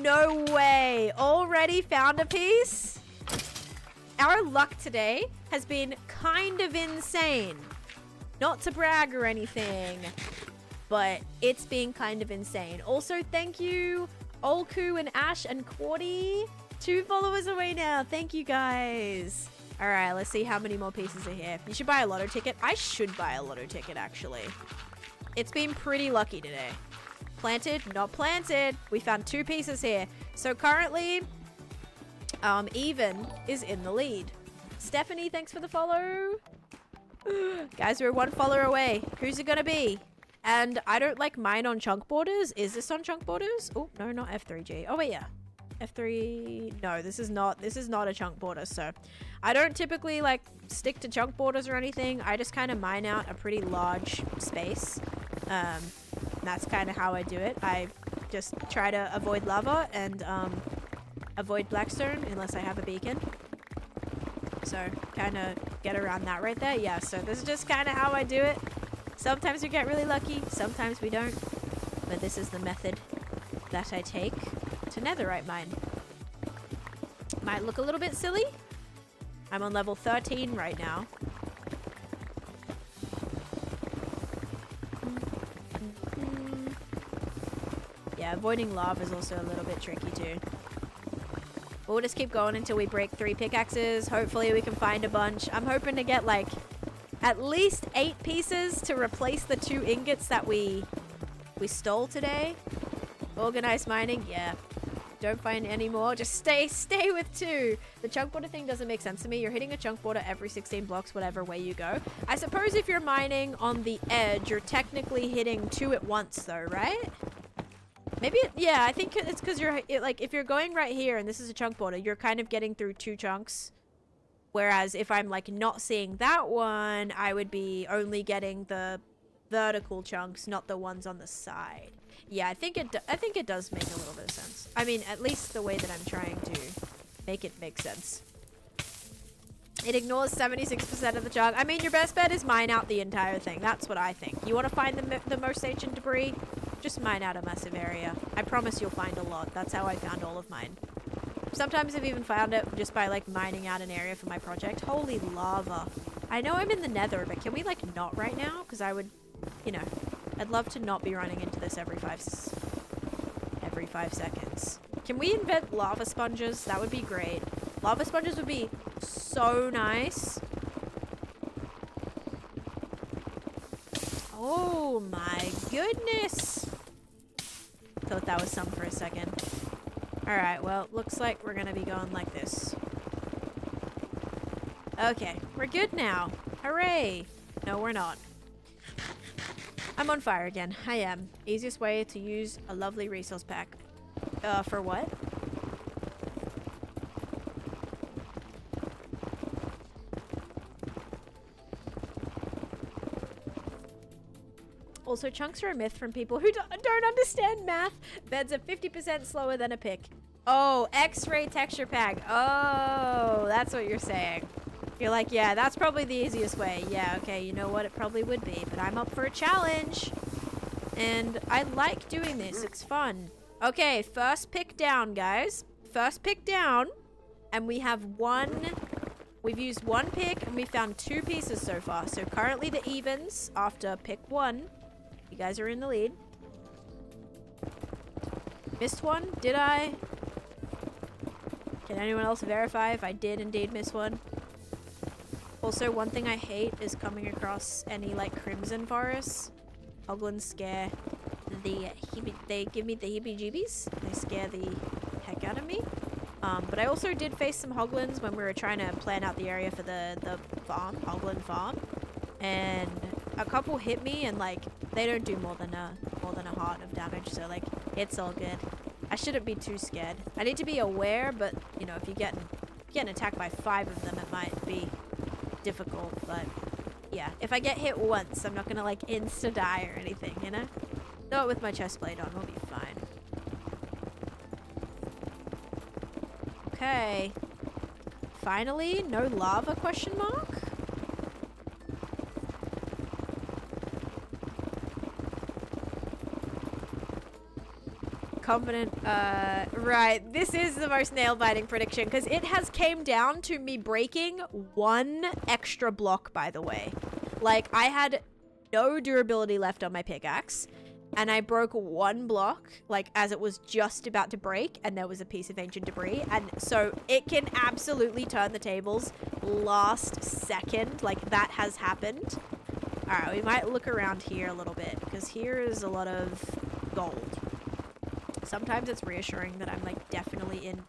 No way! Already found a piece? Our luck today has been kind of insane. Not to brag or anything, but it's been kind of insane. Also, thank you, Olku and Ash and Quarty. 2 followers away now. Thank you, guys. All right, let's see how many more pieces are here. You should buy a lotto ticket. I should buy a lotto ticket, actually. It's been pretty lucky today. Planted, not planted. We found 2 pieces here. So currently, Even is in the lead. Stephanie, thanks for the follow. Guys, we're 1 follower away. Who's it gonna be? And I don't like mine on chunk borders. Is this on chunk borders? Oh, no, not F3G. Oh, wait, yeah. F3... No, this is not a chunk border, so... I don't typically, like, stick to chunk borders or anything. I just kind of mine out a pretty large space. That's kind of how I do it. I just try to avoid lava and, avoid blackstone unless I have a beacon. So, kind of get around that right there. Yeah, so this is just kind of how I do it. Sometimes we get really lucky, sometimes we don't. But this is the method that I take to netherite mine. Might look a little bit silly. I'm on level 13 right now. Yeah, avoiding lava is also a little bit tricky too. We'll just keep going until we break 3 pickaxes. Hopefully we can find a bunch. I'm hoping to get like at least 8 pieces to replace the 2 ingots that we stole today. Organized mining, yeah. Don't find any more. Just stay with 2. The chunk border thing doesn't make sense to me. You're hitting a chunk border every 16 blocks, whatever way you go. I suppose if you're mining on the edge, you're technically hitting 2 at once though, right? Maybe, yeah, I think it's because like, if you're going right here and this is a chunk border, you're kind of getting through 2 chunks. Whereas if I'm, like, not seeing that one, I would be only getting the vertical chunks, not the ones on the side. Yeah, I think it does make a little bit of sense. I mean, at least the way that I'm trying to make it make sense. It ignores 76% of the chunk. I mean, your best bet is mine out the entire thing. That's what I think. You want to find the most ancient debris? Just mine out a massive area. I promise you'll find a lot. That's how I found all of mine. Sometimes I've even found it just by, like, mining out an area for my project. Holy lava. I know I'm in the nether, but can we, like, not right now? Because I would, you know, I'd love to not be running into this every 5 seconds. Can we invent lava sponges? That would be great. Lava sponges would be so nice. Oh my goodness. Thought that was some for a second. Alright, well, looks like we're gonna be going like this. Okay, we're good now. Hooray! No, we're not. I'm on fire again. I am. Easiest way to use a lovely resource pack. For what? Also, chunks are a myth from people who don't understand math. Beds are 50% slower than a pick. Oh, X-ray texture pack. Oh, that's what you're saying. You're like, yeah, that's probably the easiest way. Yeah, okay, you know what? It probably would be, but I'm up for a challenge. And I like doing this. It's fun. Okay, first pick down, guys. First pick down. And we have one... We've used one pick and we found 2 pieces so far. So currently the evens after pick 1. You guys are in the lead. Missed one? Did I? Can anyone else verify if I did indeed miss one? Also, one thing I hate is coming across any like crimson forests. Hoglins scare they give me the heebie-jeebies. They scare the heck out of me. But I also did face some hoglins when we were trying to plan out the area for the farm, hoglin farm. And a couple hit me and like they don't do more than a heart of damage, so like it's all good. I shouldn't be too scared. I need to be aware, but you know, if you're getting attacked by 5 of them, it might be difficult. But yeah, if I get hit once, I'm not gonna like insta die or anything, you know? Throw it with my chest plate on, we'll be fine. Okay. Finally, no lava question mark? Confident, right, this is the most nail-biting prediction because it has came down to me breaking 1 extra block, by the way. Like, I had no durability left on my pickaxe and I broke 1 block, like, as it was just about to break, and there was a piece of ancient debris, and so it can absolutely turn the tables last second. Like, that has happened. Alright, we might look around here a little bit because here is a lot of gold. Sometimes it's reassuring that I'm like definitely in.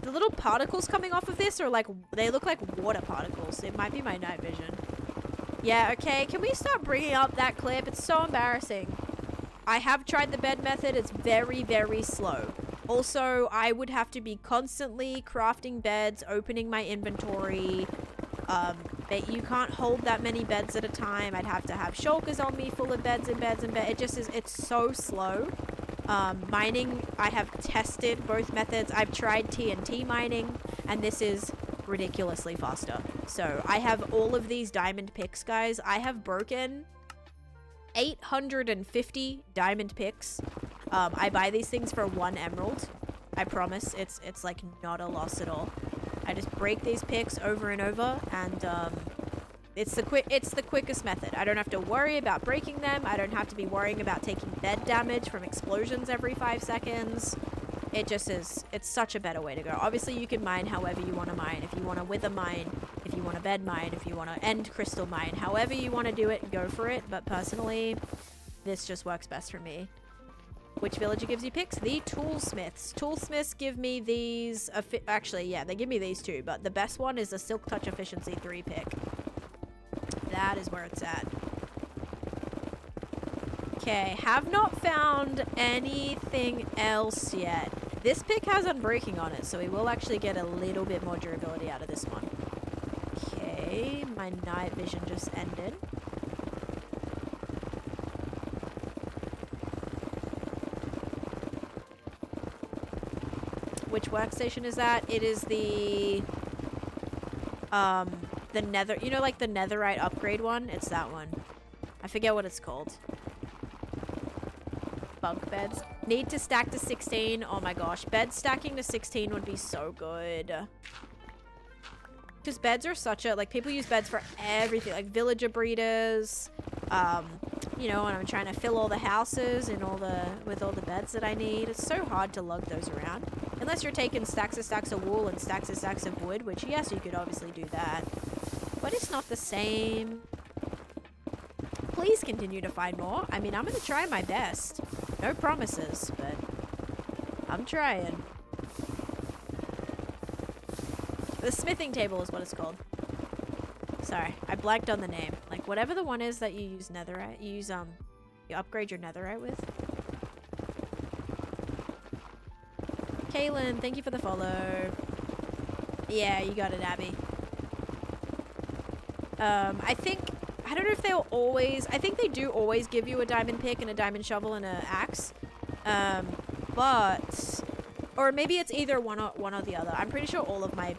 The little particles coming off of this are like, they look like water particles. It might be my night vision. Yeah, okay, can we stop bringing up that clip? It's so embarrassing. I have tried the bed method. It's very, very slow. Also, I would have to be constantly crafting beds, opening my inventory. But you can't hold that many beds at a time. I'd have to have shulkers on me full of beds and beds and beds. It just is, it's so slow. Mining, I have tested both methods. I've tried TNT mining, and this is ridiculously faster. So I have all of these diamond picks, guys. I have broken 850 diamond picks. I buy these things for 1 emerald. I promise it's like not a loss at all. I just break these picks over and over, and it's the quickest method. I don't have to worry about breaking them. I don't have to be worrying about taking bed damage from explosions every 5 seconds. It just is, it's such a better way to go. Obviously, you can mine however you want to mine. If you want to wither mine, if you want to bed mine, if you want to end crystal mine, however you want to do it, go for it. But personally, this just works best for me. Which villager gives you picks? The toolsmiths. Toolsmiths give me these, actually, yeah, they give me these too. But the best one is the Silk Touch Efficiency 3 pick. That is where it's at. Okay, have not found anything else yet. This pick has unbreaking on it, so we will actually get a little bit more durability out of this one. Okay, my night vision just ended. Which workstation is that? It is the nether, you know, like the netherite upgrade one? It's that one. I forget what it's called. Bunk beds. Need to stack to 16. Oh my gosh. Bed stacking to 16 would be so good. Because beds are such a, like, people use beds for everything. Like villager breeders. You know, when I'm trying to fill all the houses and with all the beds that I need. It's so hard to lug those around. Unless you're taking stacks of wool and stacks of wood, which yes, you could obviously do that. But it's not the same. Please continue to find more. I mean, I'm going to try my best. No promises, but I'm trying. The smithing table is what it's called. Sorry, I blanked on the name. Like, whatever the one is that you use netherite, you upgrade your netherite with. Kaylin, thank you for the follow. Yeah, you got it, Abby. I think, I don't know if they'll always... I think they do always give you a diamond pick and a diamond shovel and an axe. But... Or maybe it's either one or the other. I'm pretty sure all of my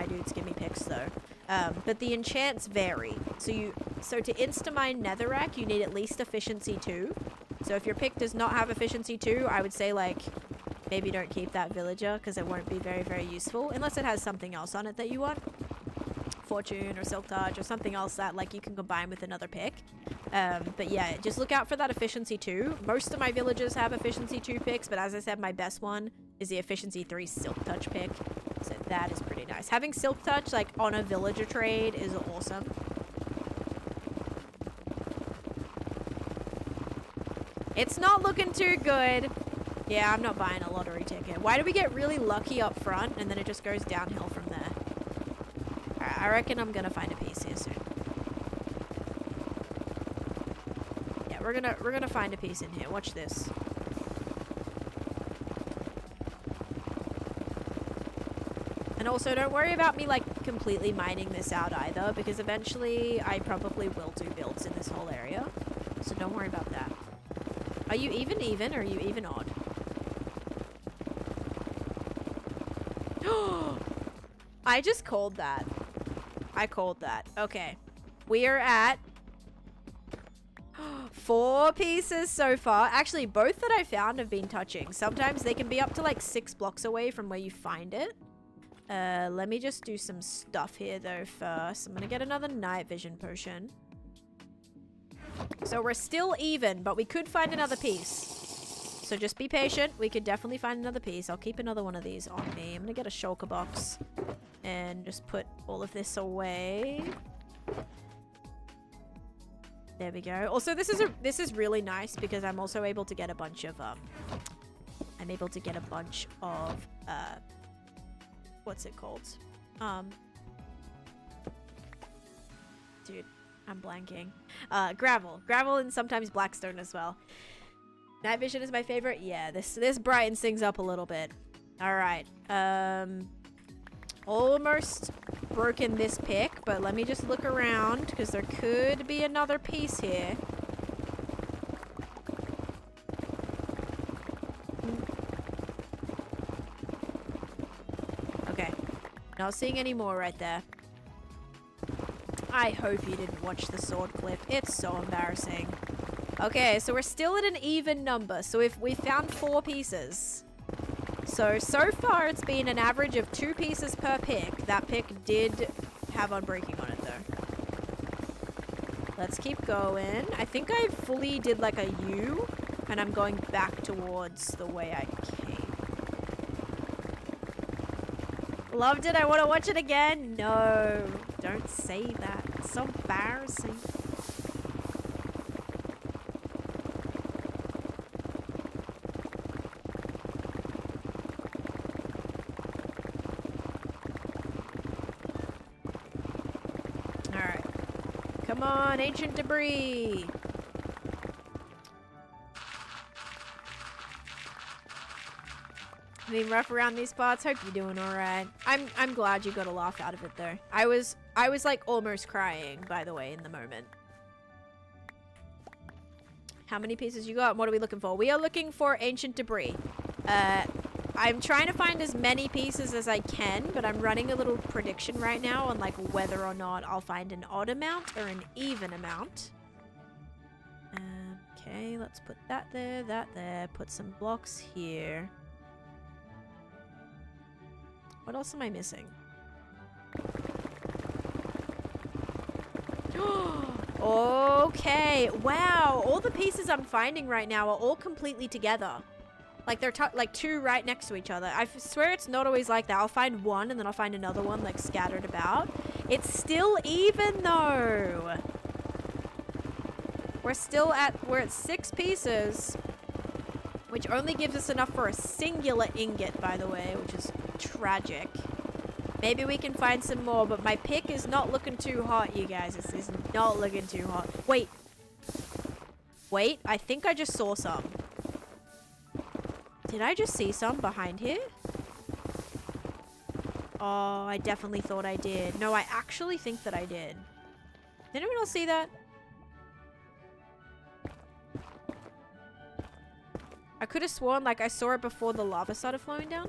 dudes give me picks though. But the enchants vary. So to insta-mine netherrack, you need at least efficiency 2. So if your pick does not have efficiency 2, I would say like maybe don't keep that villager because it won't be very, very useful unless it has something else on it that you want. Fortune or Silk Touch or something else that like you can combine with another pick. But yeah, just look out for that efficiency 2. Most of my villagers have efficiency 2 picks, but as I said, my best one is the efficiency 3 Silk Touch pick. So that is pretty nice. Having Silk Touch like on a villager trade is awesome. It's not looking too good. Yeah, I'm not buying a lottery ticket. Why do we get really lucky up front and then it just goes downhill from there? Alright, I reckon I'm gonna find a piece here soon. Yeah, we're gonna find a piece in here. Watch this. And also, don't worry about me like completely mining this out either, because eventually I probably will do builds in this whole area. So don't worry about that. Are you even, or are you even odd? I just called that. I called that. Okay. We are at 4 pieces so far. Actually, both that I found have been touching. Sometimes they can be up to like 6 blocks away from where you find it. Let me just do some stuff here though first. I'm gonna get another night vision potion. So we're still even, but we could find another piece. So just be patient. We could definitely find another piece. I'll keep another one of these on me. I'm gonna get a shulker box and just put all of this away. There we go. Also, this is really nice because I'm also able to get a bunch of what's it called? Dude, I'm blanking. Gravel and sometimes blackstone as well. Night vision is my favorite. Yeah, this brightens things up a little bit. All right. Almost broken this pick, but let me just look around because there could be another piece here. Okay. Not seeing any more right there. I hope you didn't watch the sword clip. It's so embarrassing. Okay, so we're still at an even number. So if we found 4 pieces. So far it's been an average of 2 pieces per pick. That pick did have unbreaking on it though. Let's keep going. I think I fully did like a U and I'm going back towards the way I came. Loved it. I want to watch it again. No, don't say that. It's so embarrassing. Alright. Come on, ancient debris. Being rough around these spots. Hope you're doing all right. I'm glad you got a laugh out of it though. I was like almost crying, by the way, in the moment. How many pieces you got? What are we looking for? We are looking for ancient debris. I'm trying to find as many pieces as I can, but I'm running a little prediction right now on like whether or not I'll find an odd amount or an even amount. Okay, let's put that there. Put some blocks here. What else am I missing? Okay. Wow. All the pieces I'm finding right now are all completely together. Like they're like 2 right next to each other. I swear it's not always like that. I'll find one and then I'll find another one like scattered about. It's still even though. We're at 6 pieces, which only gives us enough for a singular ingot, by the way, which is tragic. Maybe we can find some more, but my pick is not looking too hot, you guys. This is not looking too hot. Wait, I think I just saw some. Did I just see some behind here? Oh, I definitely thought I did. No, I actually think that I did. Did anyone else see that? I could have sworn like I saw it before the lava started flowing down.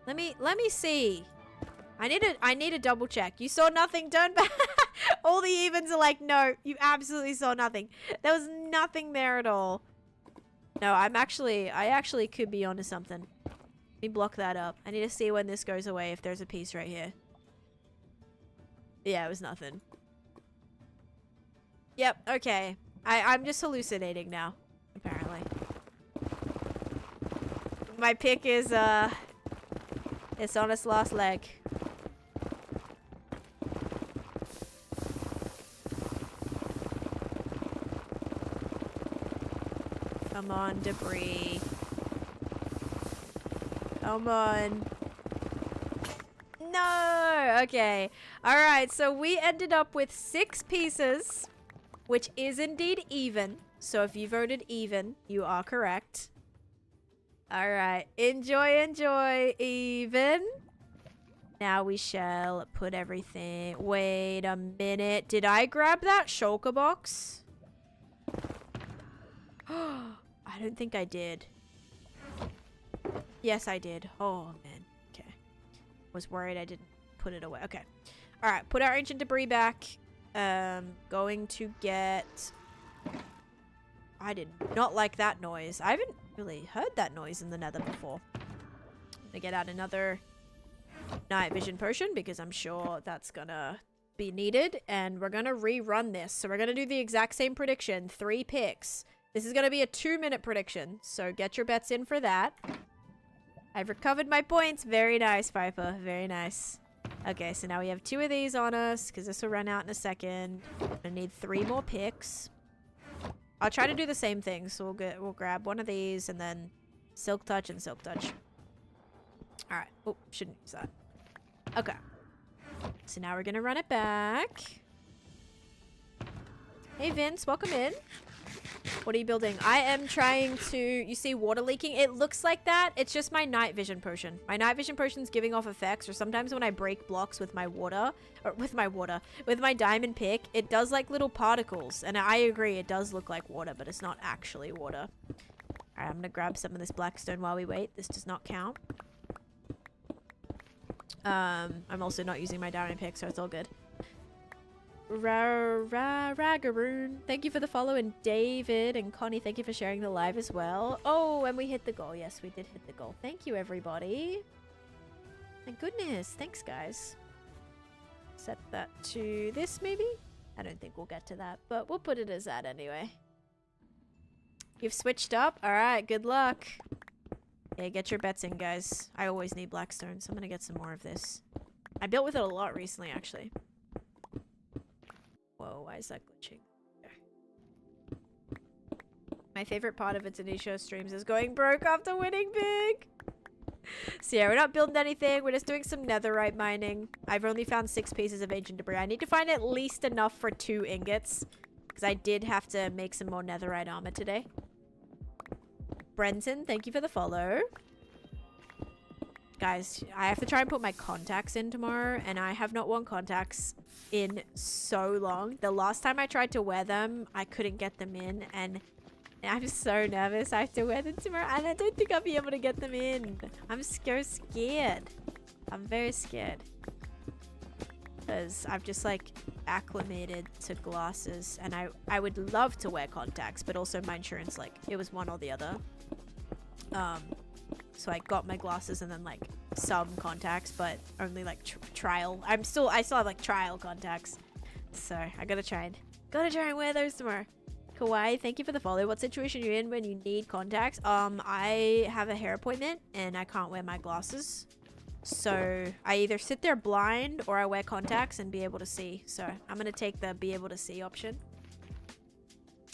Let me see. I need a double check. You saw nothing, turn back. All the evens are like, no, you absolutely saw nothing. There was nothing there at all. No, I actually could be onto something. Let me block that up. I need to see when this goes away if there's a piece right here. Yeah, it was nothing. Yep, okay. I'm just hallucinating now, apparently. My pick is, it's on its last leg. Come on, debris. Come on. No! Okay. Alright, so we ended up with 6 pieces, which is indeed even. So if you voted even, you are correct. Alright. Enjoy, enjoy. Even. Now we shall put everything... Wait a minute. Did I grab that shulker box? I don't think I did. Yes, I did. Oh, man. Okay. Was worried I didn't put it away. Okay. Alright, put our ancient debris back. Going to get... I did not like that noise. I haven't really heard that noise in the nether before. I'm gonna get out another night vision potion because I'm sure that's gonna be needed. And we're gonna rerun this. So we're gonna do the exact same prediction. 3 picks. This is gonna be a 2-minute prediction. So get your bets in for that. I've recovered my points. Very nice, Piper. Very nice. Okay, so now we have 2 of these on us because this will run out in a second. I need 3 more picks. I'll try to do the same thing. So we'll grab one of these and then Silk Touch and Silk Touch. All right. Oh, shouldn't use that. Okay. So now we're gonna run it back. Hey Vince, welcome in. What are you building? I am trying to... You see water leaking? It looks like that. It's just my night vision potion. My night vision potion's giving off effects, or sometimes when I break blocks with my water... Or with my diamond pick, it does like little particles. And I agree, it does look like water, but it's not actually water. Alright, I'm gonna grab some of this blackstone while we wait. This does not count. I'm also not using my diamond pick, so it's all good. Ragaroon, thank you for the follow, and David and Connie, thank you for sharing the live as well. Oh, and we hit the goal. Yes, we did hit the goal. Thank you, everybody. My goodness, thanks, guys. Set that to this, maybe? I don't think we'll get to that, but we'll put it as that anyway. You've switched up? Alright, good luck. Yeah, get your bets in, guys. I always need blackstone, so I'm gonna get some more of this. I built with it a lot recently, actually. Whoa, why is that glitching? There. My favorite part of a Taneesha streams is going broke after winning big. So yeah, we're not building anything. We're just doing some netherite mining. I've only found 6 pieces of ancient debris. I need to find at least enough for 2 ingots. Because I did have to make some more netherite armor today. Brenton, thank you for the follow. Guys, I have to try and put my contacts in tomorrow, and I have not worn contacts in so long. The last time I tried to wear them, I couldn't get them in, and I'm so nervous. I have to wear them tomorrow, and I don't think I'll be able to get them in. I'm so scared. I'm very scared. Because I've just, like, acclimated to glasses, and I would love to wear contacts, but also my insurance, like, it was one or the other. So I got my glasses and then like some contacts, but only like trial. I still have like trial contacts. So I gotta try and wear those tomorrow. Kawaii, thank you for the follow. What situation are you in when you need contacts? I have a hair appointment and I can't wear my glasses. So I either sit there blind or I wear contacts and be able to see. So I'm gonna take the be able to see option.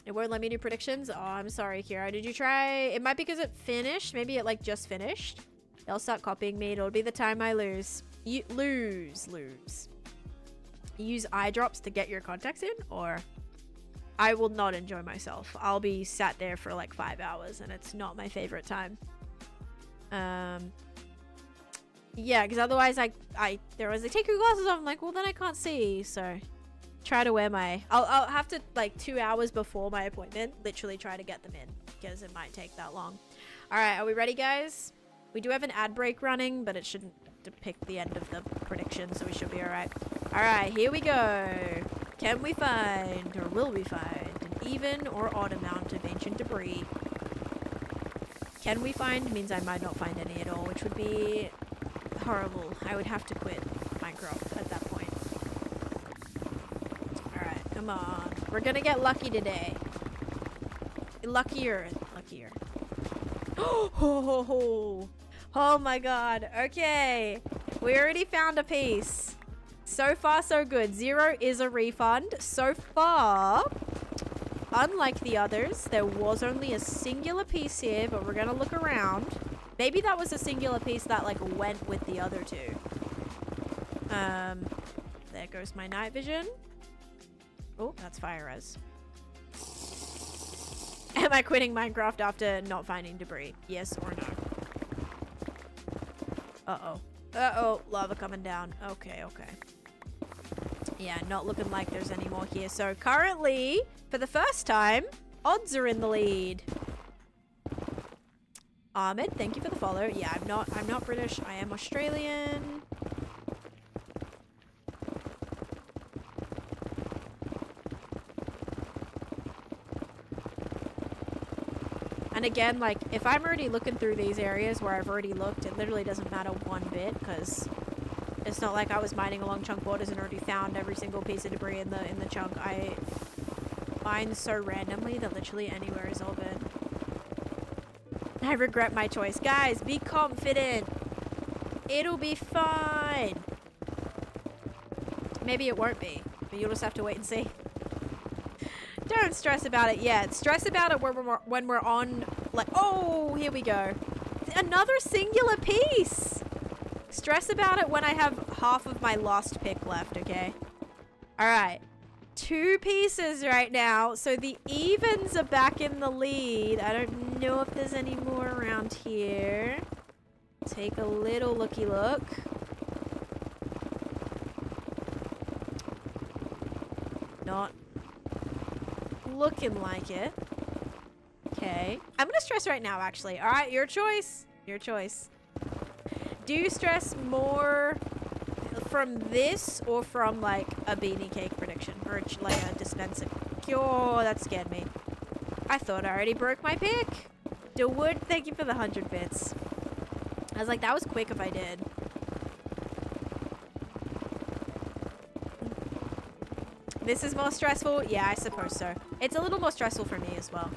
It won't let me do predictions. Oh, I'm sorry, Kira. Did you try? It might be because it finished. Maybe it like just finished. They'll start copying me. It'll be the time I lose. You lose. Use eye drops to get your contacts in, or I will not enjoy myself. I'll be sat there for like 5 hours, and it's not my favorite time. Yeah, because otherwise there was like, take your glasses off. I'm like, well then I can't see, so. Try to wear my... I'll have to, like, 2 hours before my appointment, literally try to get them in. because it might take that long. All right, are we ready, guys? We do have an ad break running, but it shouldn't depict the end of the prediction, so we should be all right. All right, here we go. Can we find, or will we find, an even or odd amount of ancient debris? Can we find means I might not find any at all, which would be horrible. I would have to quit Minecraft at that point. All right, come on. We're gonna get lucky today. Luckier. Oh my god. Okay. We already found a piece. So far, so good. 0 is a refund. So far, unlike the others, there was only a singular piece here, but we're gonna look around. Maybe that was a singular piece that like went with the other two. There goes my night vision. Oh, that's fire res. Am I quitting Minecraft after not finding debris? Yes or no? Uh-oh. Uh-oh, lava coming down. Okay. Yeah, not looking like there's any more here. So currently, for the first time, odds are in the lead. Ahmed, thank you for the follow. Yeah, I'm not British. I am Australian. And again, like, if I'm already looking through these areas where I've already looked, it literally doesn't matter one bit, because it's not like I was mining along chunk borders and already found every single piece of debris in the chunk. I mine so randomly that literally anywhere is all good. I regret my choice. Guys, be confident. It'll be fine. Maybe it won't be, but you'll just have to wait and see. Don't stress about it yet. Stress about it when we're on, like, oh, here we go. Another singular piece. Stress about it when I have half of my lost pick left, okay? All right. 2 pieces right now. So the evens are back in the lead. I don't know if there's any more around here. Take a little looky look. Not looking like it. Okay. I'm gonna stress right now, actually. All right, your choice. Your choice. Do you stress more from this or from like a beanie cake prediction or like a dispenser? Oh, that scared me. I thought I already broke my pick. Dewood, thank you for the 100 bits. I was like, that was quick if I did. This is more stressful? Yeah, I suppose so. It's a little more stressful for me as well.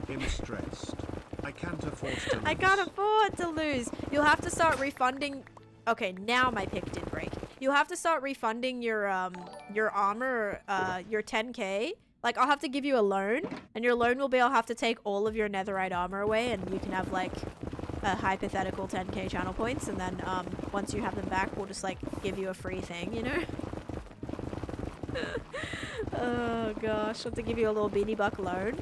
I'm stressed. I can't afford to lose. I can't afford to lose. You'll have to start refunding. Okay, now my pick did break. You'll have to start refunding your armor, your 10k. Like, I'll have to give you a loan, and your loan will be I'll have to take all of your netherite armor away, and you can have like a hypothetical 10k channel points, and then once you have them back, we'll just like give you a free thing, you know? Oh gosh, I'll have to give you a little beanie buck loan.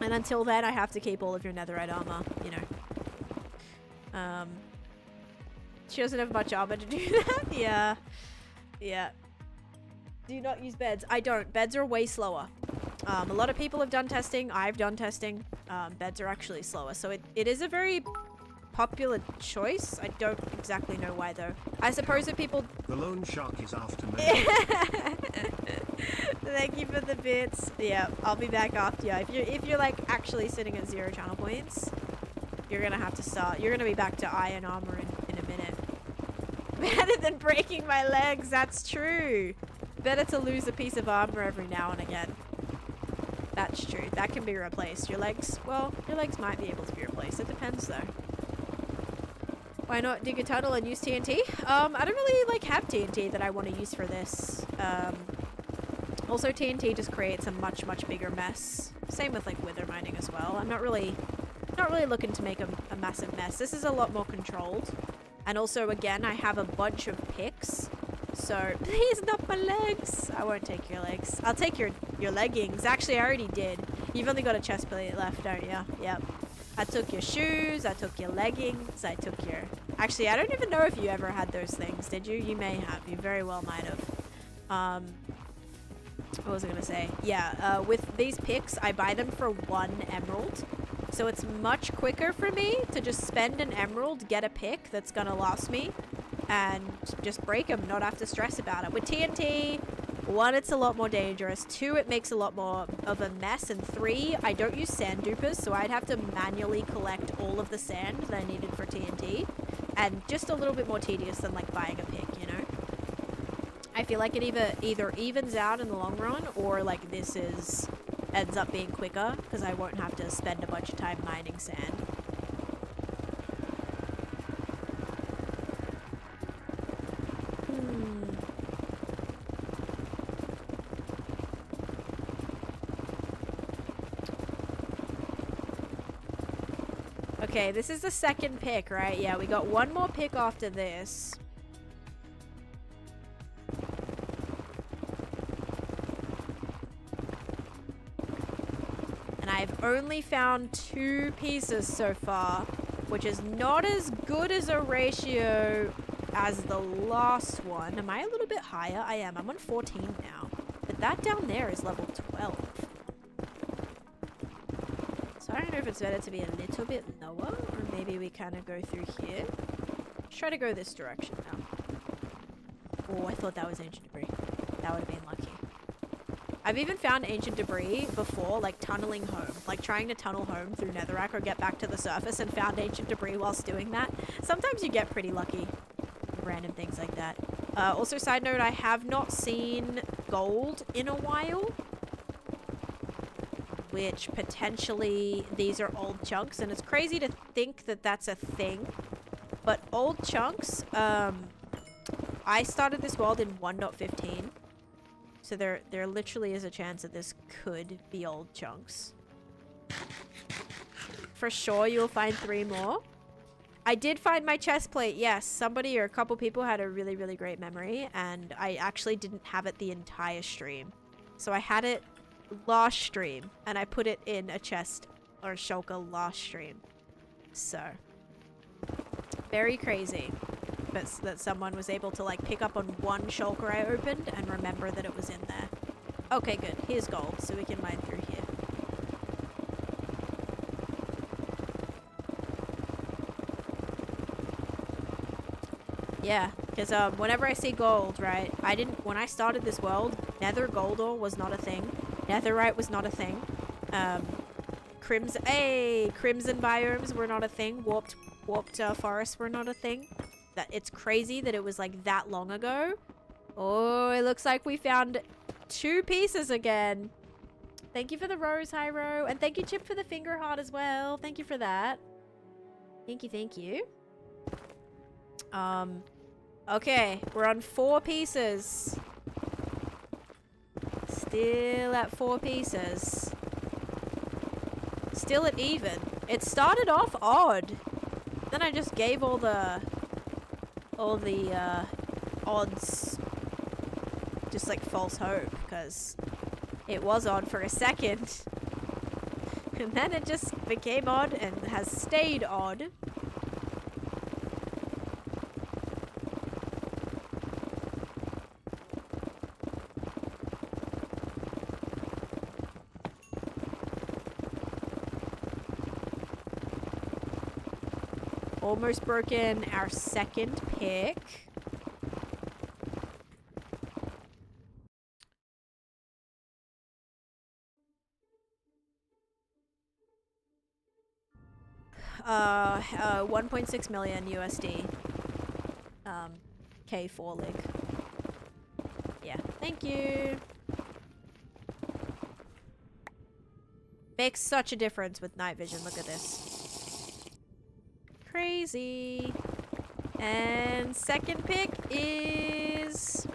And until then, I have to keep all of your netherite armor, you know. She doesn't have much armor to do that. Yeah. Yeah. Do you not use beds? I don't. Beds are way slower. A lot of people have done testing. I've done testing. Beds are actually slower. So it is a very popular choice. I don't exactly know why though. I suppose if people... The lone shark is after me. Thank you for the bits. Yeah, I'll be back after you. If you're like actually sitting at 0 channel points, you're gonna have to start. You're gonna be back to iron armor in a minute. Better than breaking my legs. That's true. Better to lose a piece of armor every now and again. That's true. That can be replaced. Your legs, well, your legs might be able to be replaced. It depends though. Why not dig a tunnel and use TNT? I don't really like have TNT that I want to use for this. Also TNT just creates a much bigger mess. Same with like wither mining as well. I'm not really looking to make a massive mess. This is a lot more controlled. And also again, I have a bunch of picks. So please not my legs. I won't take your legs. I'll take your leggings. Actually, I already did. You've only got a chest plate left, don't you? Yep. I took your shoes, I took your leggings, I took your... Actually, I don't even know if you ever had those things, did you? You may have. You very well might have. What was I gonna say? Yeah, with these picks, I buy them for 1 emerald. So it's much quicker for me to just spend an emerald, get a pick that's gonna last me, and just break them, not have to stress about it. With TNT, 1, it's a lot more dangerous. 2, it makes a lot more of a mess. And 3, I don't use sand dupers, so I'd have to manually collect all of the sand that I needed for TNT. And just a little bit more tedious than like buying a pick, you know? I feel like it either evens out in the long run, or like ends up being quicker because I won't have to spend a bunch of time mining sand. Okay, this is the 2nd pick, right? Yeah, we got 1 more pick after this. And I've only found 2 pieces so far, which is not as good as a ratio as the last one. Am I a little bit higher? I am. I'm on 14 now. But that down there is level 12. So I don't know if it's better to be a little bit lower, or maybe we kind of go through here. Let's try to go this direction now. Oh, I thought that was ancient debris. That would have been lucky. I've even found ancient debris before, like tunneling home. Like trying to tunnel home through netherrack or get back to the surface, and found ancient debris whilst doing that. Sometimes you get pretty lucky. Random things like that. Also, side note, I have not seen gold in a while. Which potentially these are old chunks, and it's crazy to think that that's a thing, but old chunks, I started this world in 1.15, so there literally is a chance that this could be old chunks. For sure you'll find 3 more. I did find my chest plate. Yes, somebody or a couple people had a really, really great memory, and I actually didn't have it the entire stream. So I had it last stream, and I put it in a chest or a shulker last stream. So very crazy, but that someone was able to like pick up on 1 shulker I opened and remember that it was in there. Okay, good. Here's gold, so we can mine through here. Yeah, because whenever I see gold, right, when I started this world, nether gold ore was not a thing. Netherite was not a thing. Crimson biomes were not a thing. Warped forests were not a thing. It's crazy that it was like that long ago. Oh, it looks like we found 2 pieces again. Thank you for the rose, Hyro, and thank you, Chip, for the finger heart as well. Thank you for that. Thank you, thank you. Okay, we're on 4 pieces. Still at 4 pieces. Still at even. It started off odd. Then I just gave all the odds just like false hope, because it was odd for a second. And then it just became odd and has stayed odd. Almost broken our 2nd pick. $1.6 million USD. K4 lig. Yeah, thank you. Makes such a difference with night vision. Look at this. Crazy. And 2nd pick is...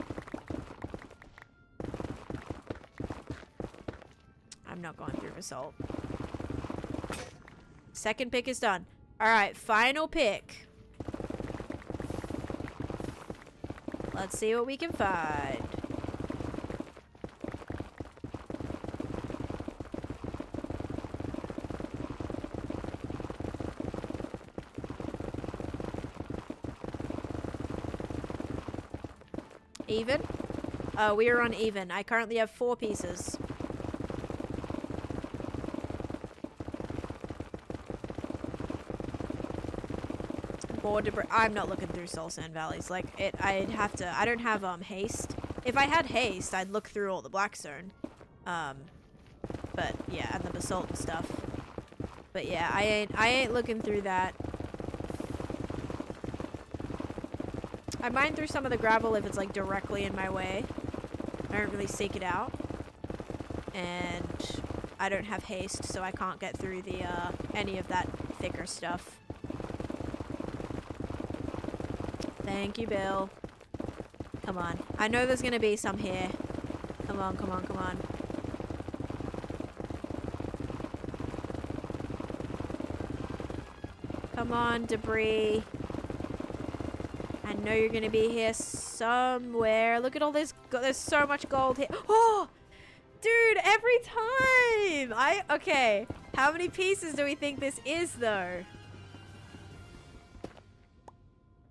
I'm not going through assault. 2nd pick is done. Alright, final pick. Let's see what we can find. Even. We are on even. I currently have 4 pieces. More debris. I'm not looking through soul sand valleys. Like, I'd have to. I don't have, haste. If I had haste, I'd look through all the blackstone. But, yeah, and the basalt and stuff. But, yeah, I ain't looking through that. I mine through some of the gravel if it's, like, directly in my way. I don't really seek it out. And I don't have haste, so I can't get through the, any of that thicker stuff. Thank you, Bill. Come on. I know there's gonna be some here. Come on, come on, come on. Come on, debris. I know you're gonna be here somewhere. Look at all this. There's so much gold here. Oh! Dude, every time! Okay. How many pieces do we think this is, though?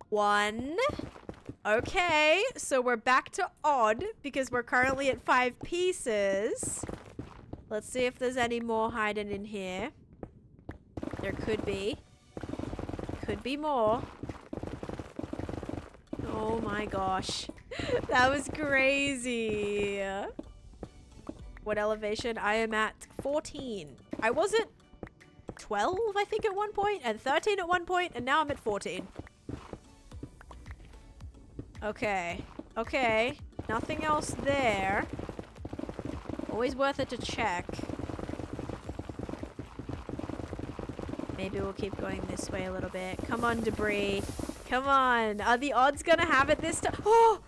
1. Okay, so we're back to odd because we're currently at 5 pieces. Let's see if there's any more hiding in here. There could be. Could be more. Oh my gosh. That was crazy. What elevation? I am at 14. I was at 12, I think, at one point, and 13 at one point, and now I'm at 14. Okay. Okay. Nothing else there. Always worth it to check. Maybe we'll keep going this way a little bit. Come on, debris. Come on. Are the odds gonna have it this time? Oh!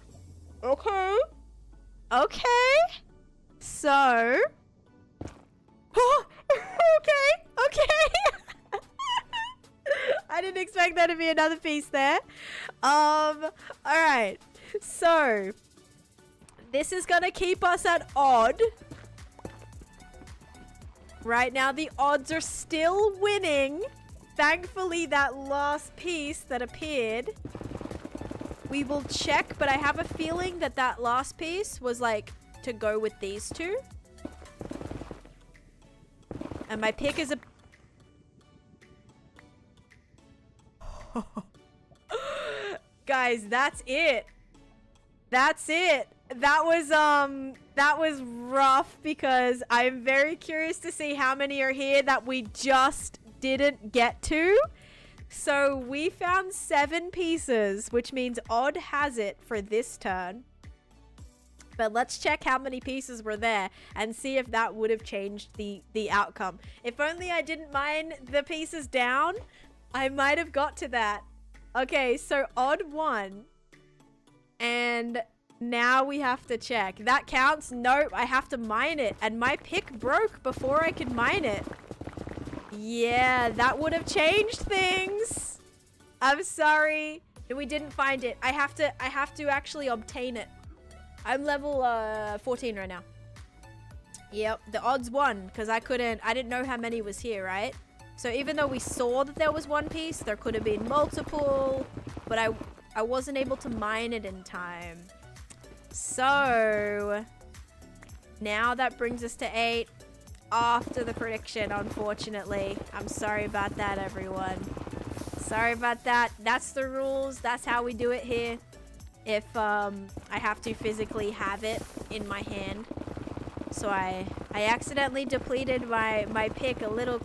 Okay. Okay. So. Oh! Okay. Okay. I didn't expect there to be another piece there. Alright. So. This is gonna keep us at odd. Right now, the odds are still winning. Thankfully, that last piece that appeared. We will check, but I have a feeling that that last piece was like to go with these two. And my pick is a... Guys, that's it. That's it. That was rough because I'm very curious to see how many are here that we just didn't get to. So we found 7 pieces, which means odd has it for this turn. But let's check how many pieces were there and see if that would have changed the outcome. If only I didn't mine the pieces down, I might have got to that. Okay, so odd won. And now we have to check. That counts? Nope, I have to mine it. And my pick broke before I could mine it. Yeah, that would have changed things. I'm sorry. We didn't find it. I have to actually obtain it. I'm level 14 right now. Yep, the odds won because I didn't know how many was here, right? So even though we saw that there was 1 piece, there could have been multiple, but I wasn't able to mine it in time. So now that brings us to 8 after the prediction, unfortunately. I'm sorry about that, everyone. Sorry about that. That's the rules. That's how we do it here. If I have to physically have it in my hand. So I accidentally depleted my pick a little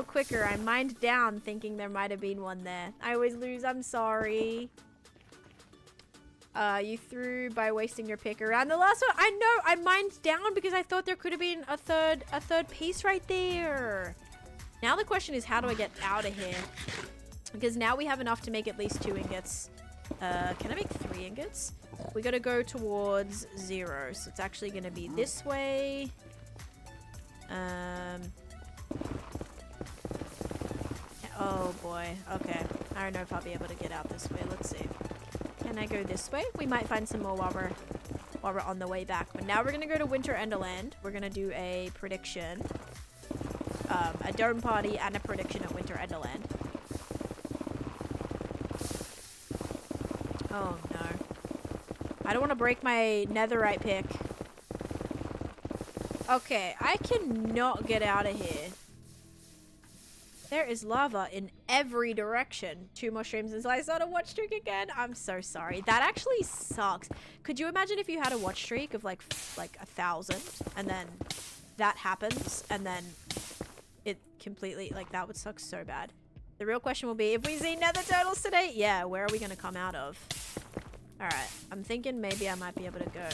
quicker. I mined down thinking there might have been one there. I always lose. I'm sorry. You threw by wasting your pick around. The last one, I know, I mined down because I thought there could have been a third piece right there. Now the question is, how do I get out of here? Because now we have enough to make at least 2 ingots. Can I make 3 ingots? We gotta go towards 0. So it's actually gonna be this way. Oh boy. Okay. I don't know if I'll be able to get out this way. Let's see. Can I go this way? We might find some more while we're on the way back. But now we're gonna go to Winter Enderland. We're gonna do a prediction. A dome party and a prediction at Winter Enderland. Oh no. I don't want to break my netherite pick. Okay, I cannot get out of here. There is lava in every direction. 2 more streams until I start a watch streak again. I'm so sorry. That actually sucks. Could you imagine if you had a watch streak of like 1,000 and then that happens and then it completely, like, that would suck so bad. The real question will be, if we see nether turtles today, yeah, where are we going to come out of? Alright, I'm thinking maybe I might be able to go.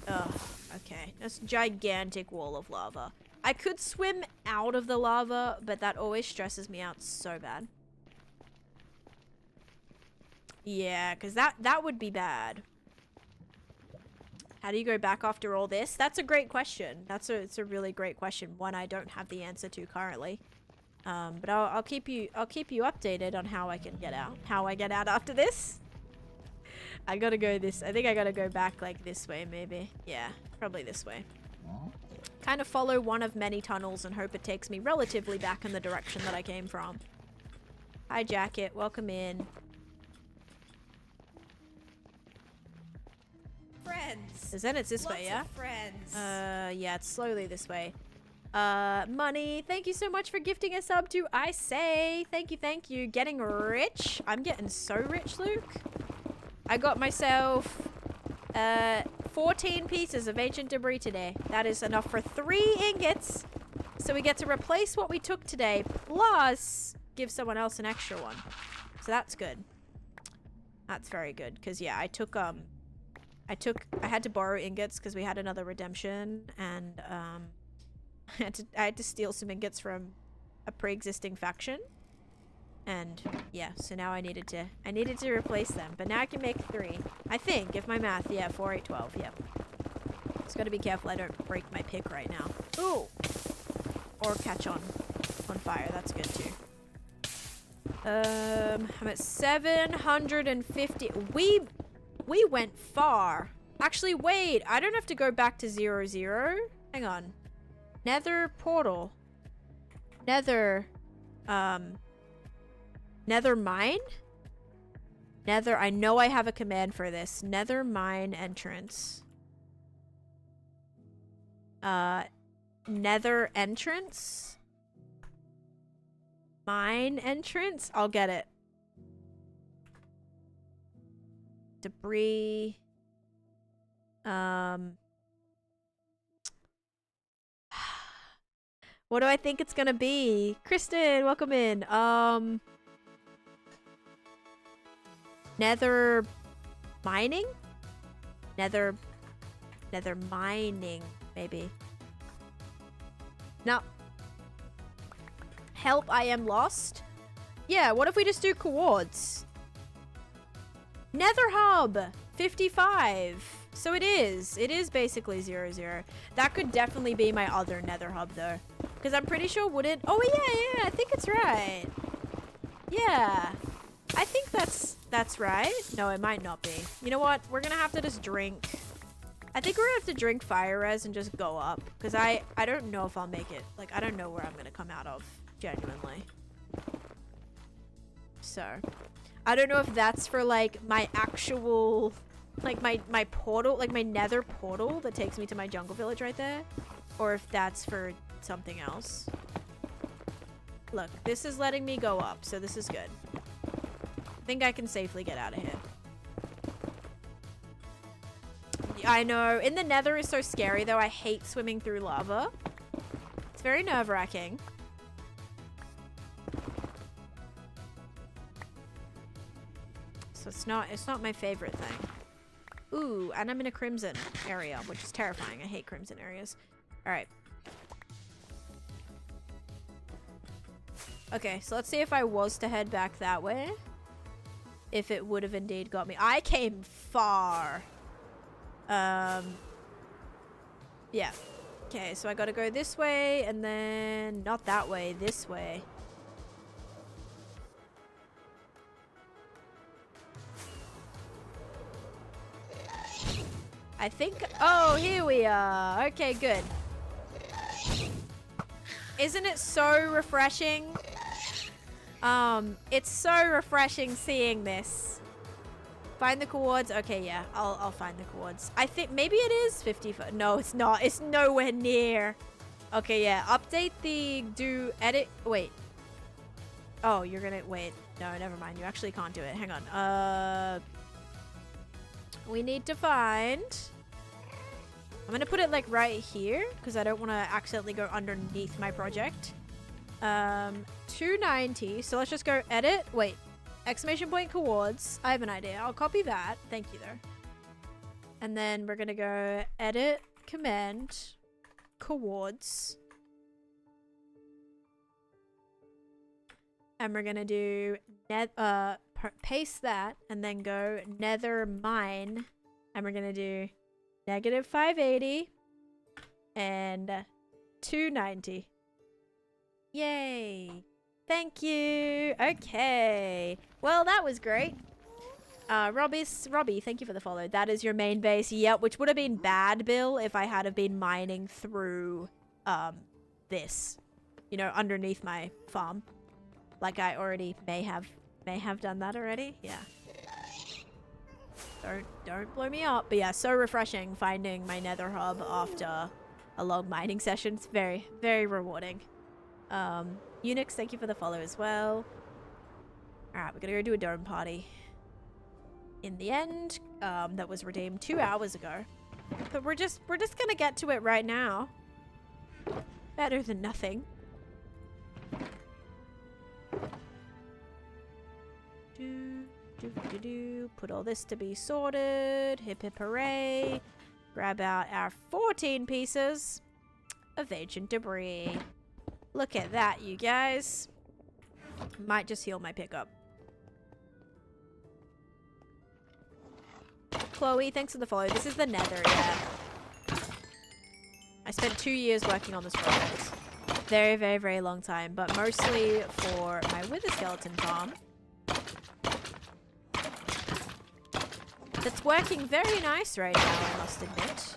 Ugh, okay. This gigantic wall of lava. I could swim out of the lava, but that always stresses me out so bad. Yeah, because that would be bad. How do you go back after all this? That's a great question. It's a really great question. One I don't have the answer to currently. But I'll keep you updated on how I can get out. How I get out after this. I gotta go this. I think I gotta go back like this way maybe. Yeah, probably this way. Kind of follow one of many tunnels and hope it takes me relatively back in the direction that I came from. Hi Jacket, welcome in. Friends. Then it's this way, yeah? Friends. Yeah, it's slowly this way. Money, thank you so much for gifting a sub to I Say. Thank you. Getting rich. I'm getting so rich, Luke. I got myself 14 pieces of ancient debris today. That is enough for 3 ingots. So we get to replace what we took today, plus give someone else an extra one. So that's good. That's very good. Because, yeah, I had to borrow ingots because we had another redemption. And, I had to steal some ingots from a pre-existing faction. And yeah, so now I needed to replace them. But now I can make 3. I think, if my math, yeah, 4, 8, 12, yeah. Just gotta be careful I don't break my pick right now. Ooh! Or catch on fire, that's good too. I'm at 750. We went far. Actually, wait, I don't have to go back to 0, 0. Hang on. Nether portal. Nether mine? Nether, I know I have a command for this. Nether mine entrance. Nether entrance? Mine entrance? I'll get it. Debris. What do I think it's gonna be? Kristen, welcome in. Nether mining? Nether mining, maybe. No. Help, I am lost. Yeah, what if we just do coords? Nether hub 55. So it is basically 0, 0. That could definitely be my other nether hub though. Because I'm pretty sure wouldn't... Oh yeah, I think it's right. Yeah. I think that's right. No, it might not be. You know what? We're gonna have to just drink. I think we're gonna have to drink fire res and just go up. Because I don't know if I'll make it. Like, I don't know where I'm gonna come out of. Genuinely. So. I don't know if that's for, like, my actual... Like, my portal. Like, my nether portal that takes me to my jungle village right there. Or if that's for something else. Look, this is letting me go up. So this is good. I think I can safely get out of here. I know. In the nether is so scary, though. I hate swimming through lava. It's very nerve-wracking. So it's not my favorite thing. Ooh, and I'm in a crimson area, which is terrifying. I hate crimson areas. Alright. Okay, so let's see if I was to head back that way. If it would have indeed got me. I came far. Yeah. Okay, so I gotta go this way, and then... Not that way, this way. I think... Oh, here we are. Okay, good. Isn't it so refreshing? It's so refreshing seeing this. Find the coords. Okay, yeah. I'll find the coords. I think maybe it is 55. No, it's not. It's nowhere near. Okay, yeah. Update the edit. Wait. Oh, you're gonna wait. No, never mind. You actually can't do it. Hang on. We need to find. I'm gonna put it like right here because I don't want to accidentally go underneath my project. 290. So let's just go edit. Wait. Exclamation point coords. I have an idea. I'll copy that. Thank you, though. And then we're going to go edit, command, coords. And we're going to do paste that and then go nether mine. And we're going to do -580 and 290. Yay. Thank you. Okay. Well, that was great. Robbie, thank you for the follow. That is your main base. Yep, which would have been bad, Bill, if I had have been mining through this. You know, underneath my farm. Like I already may have done that already. Yeah. Don't blow me up. But yeah, so refreshing finding my nether hub after a long mining session. It's very, very rewarding. Unix, thank you for the follow as well. Alright, we're gonna go do a dome party. In the end, that was redeemed 2 hours ago. But we're just gonna get to it right now. Better than nothing. Put all this to be sorted. Hip hip hooray. Grab out our 14 pieces of ancient debris. Look at that, you guys. Might just heal my pickup. Chloe, thanks for the follow. This is the nether, yeah. I spent 2 years working on this project. Very, very, very long time, but mostly for my wither skeleton farm. It's working very nice right now, I must admit.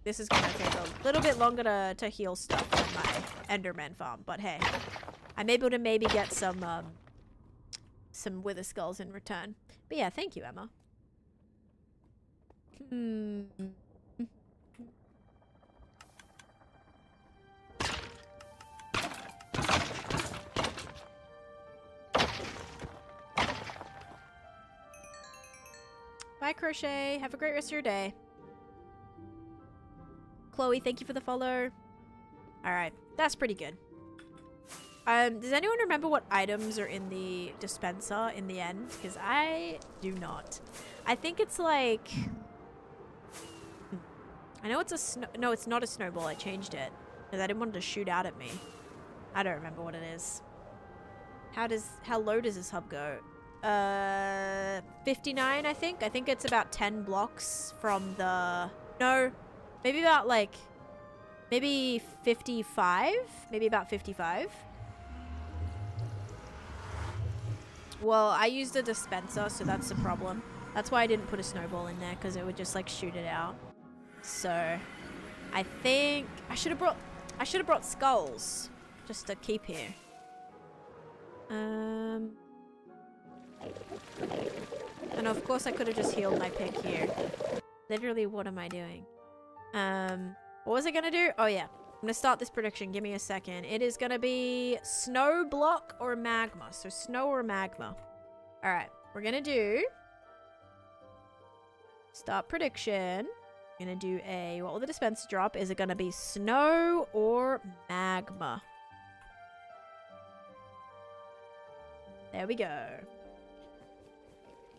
This is going to take a little bit longer to heal stuff than my Enderman farm, but hey. I'm able to maybe get some wither skulls in return. But yeah, thank you, Emma. Bye, Crochet. Have a great rest of your day. Chloe, thank you for the follow. Alright, that's pretty good. Does anyone remember what items are in the dispenser in the end? Because I do not. I think it's like... I know it's a no, it's not a snowball. I changed it. Because I didn't want it to shoot out at me. I don't remember what it is. How low does this hub go? 59, I think. I think it's about 10 blocks from the... No. Maybe about like... Maybe 55? Maybe about 55? Well, I used a dispenser, so that's the problem. That's why I didn't put a snowball in there, because it would just like shoot it out. So, I think I should have brought skulls just to keep here. And of course I could have just healed my pig here. Literally, what am I doing? What was I gonna do? Oh yeah, I'm gonna start this prediction. Give me a second. It is gonna be snow block or magma. So snow or magma. All right, we're gonna do start prediction. I'm gonna do a, what will the dispenser drop? Is it gonna be snow or magma? There we go.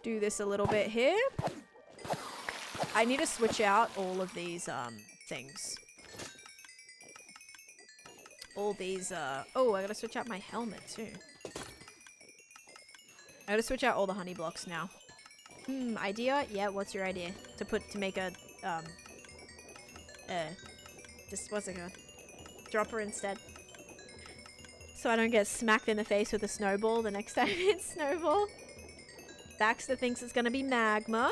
Do this a little bit here. I need to switch out all of these things. All these oh, I gotta switch out my helmet too. I gotta switch out all the honey blocks now. Idea? Yeah, what's your idea? To make a just what's it called? Dropper instead. So I don't get smacked in the face with a snowball the next time it's snowball. Baxter thinks it's gonna be magma.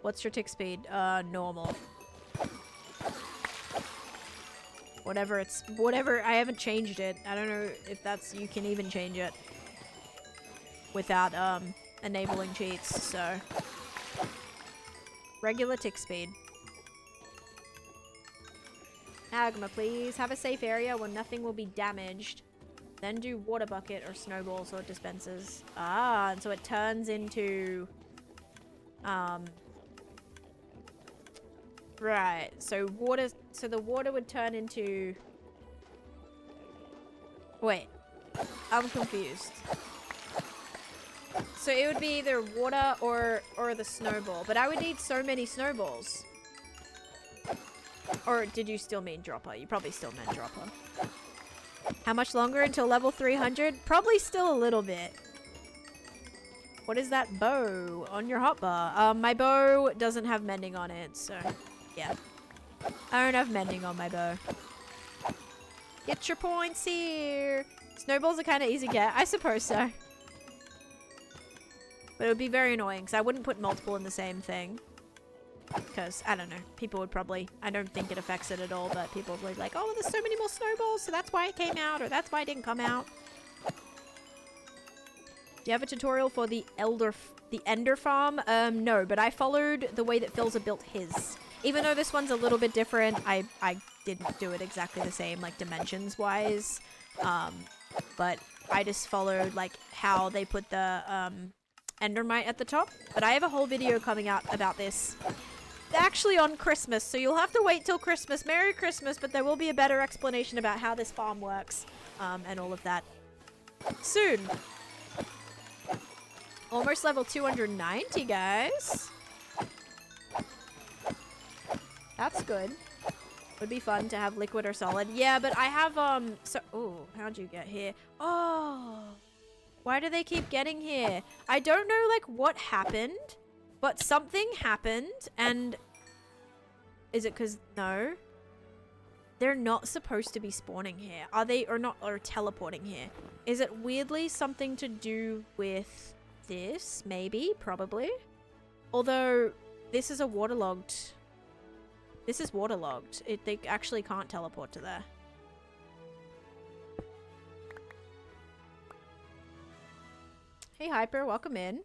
What's your tick speed? Normal. Whatever, I haven't changed it. I don't know if that's, you can even change it without, enabling cheats, so. Regular tick speed. Magma, please. Have a safe area where nothing will be damaged. Then do water bucket or snowballs or dispensers. Ah, and so it turns into... Right, so water... So the water would turn into... Wait. I'm confused. So it would be either water or the snowball. But I would need so many snowballs. Or did you still mean dropper? You probably still meant dropper. How much longer until level 300? Probably still a little bit. What is that bow on your hotbar? My bow doesn't have mending on it, so yeah. I don't have mending on my bow. Get your points here. Snowballs are kind of easy to get. I suppose so. But it would be very annoying because I wouldn't put multiple in the same thing. Because, I don't know, people would probably, I don't think it affects it at all, but people would be like, oh, there's so many more snowballs, so that's why it came out, or that's why it didn't come out. Do you have a tutorial for the Ender Farm? No, but I followed the way that Philza built his. Even though this one's a little bit different, I didn't do it exactly the same, like, dimensions-wise. But I just followed, like, how they put the, Endermite at the top. But I have a whole video coming out about this. Actually on Christmas, so you'll have to wait till Christmas. Merry Christmas, but there will be a better explanation about how this farm works, and all of that soon. Almost level 290, guys. That's good. Would be fun to have liquid or solid. Yeah, but I have, so, oh, how'd you get here? Oh, why do they keep getting here? I don't know, like, what happened. But something happened, and... Is it because... No. They're not supposed to be spawning here. Are they, or not, or teleporting here? Is it weirdly something to do with this? Maybe, probably. Although, this is a waterlogged... This is waterlogged. They actually can't teleport to there. Hey, Hyper, welcome in.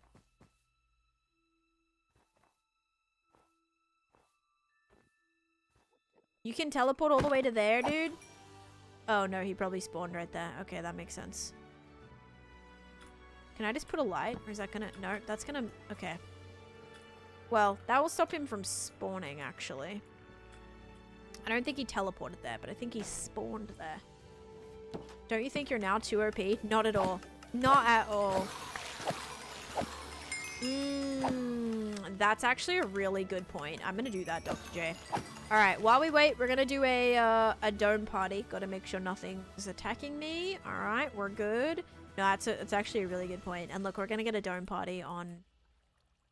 You can teleport all the way to there, dude? Oh, no, he probably spawned right there. Okay, that makes sense. Can I just put a light? Or is that gonna... No, that's gonna... Okay. Well, that will stop him from spawning, actually. I don't think he teleported there, but I think he spawned there. Don't you think you're now too OP? Not at all. Not at all. That's actually a really good point. I'm gonna do that, Dr. J. Alright, while we wait, we're gonna do a dome party. Gotta make sure nothing's attacking me. Alright, we're good. No, it's actually a really good point. And look, we're gonna get a dome party on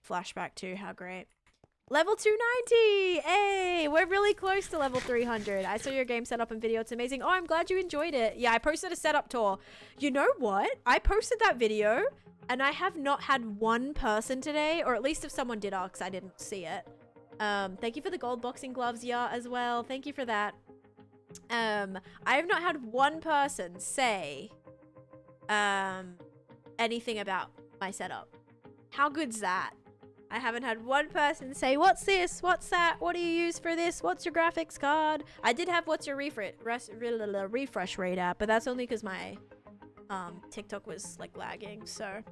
Flashback too. How great. Level 290! Hey! We're really close to level 300. I saw your game setup and video. It's amazing. Oh, I'm glad you enjoyed it. Yeah, I posted a setup tour. You know what? I posted that video and I have not had one person today, or at least if someone did ask, I didn't see it. Thank you for the gold boxing gloves, yeah, as well. Thank you for that. I have not had one person say anything about my setup. How good's that? I haven't had one person say, what's this? What's that? What do you use for this? What's your graphics card? I did have what's your refresh rate at, but that's only because my TikTok was like lagging. So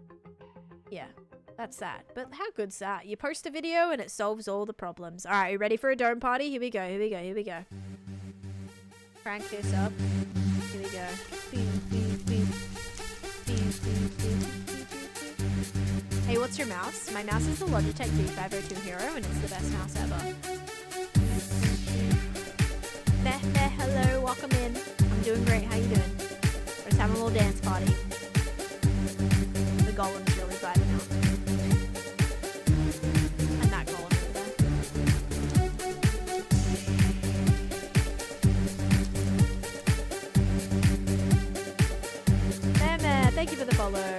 yeah, that's that. But how good's that? You post a video and it solves all the problems. All right, you ready for a dome party? Here we go. Here we go. Here we go. Crank this up. Here we go. Hey, what's your mouse? My mouse is the Logitech G502 Hero, and it's the best mouse ever. Hello, welcome in. I'm doing great. How you doing? We're just having a little dance party. The golem's really vibing out. And that golem over there. Thank you for the follow.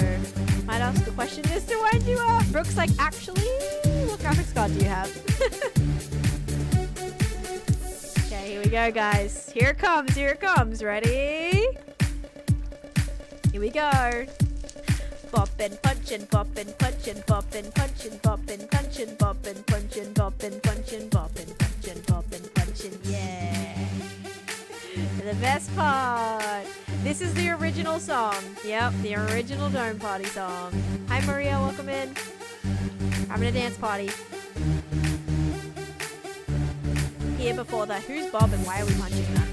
Might ask a question just to wind you up. Brooke's like, actually, what graphics card do you have? Okay, here we go, guys. Here it comes, here it comes. Ready? Here we go. Boppin', punchin', boppin', punchin', boppin', punchin', boppin', punchin', boppin', punchin', boppin', punchin', boppin', punchin', boppin', punchin', yeah. The best part. This is the original song. Yep, the original Dome Party song. Hi Maria, welcome in. Having a dance party. Here before the who's Bob and why are we punching that?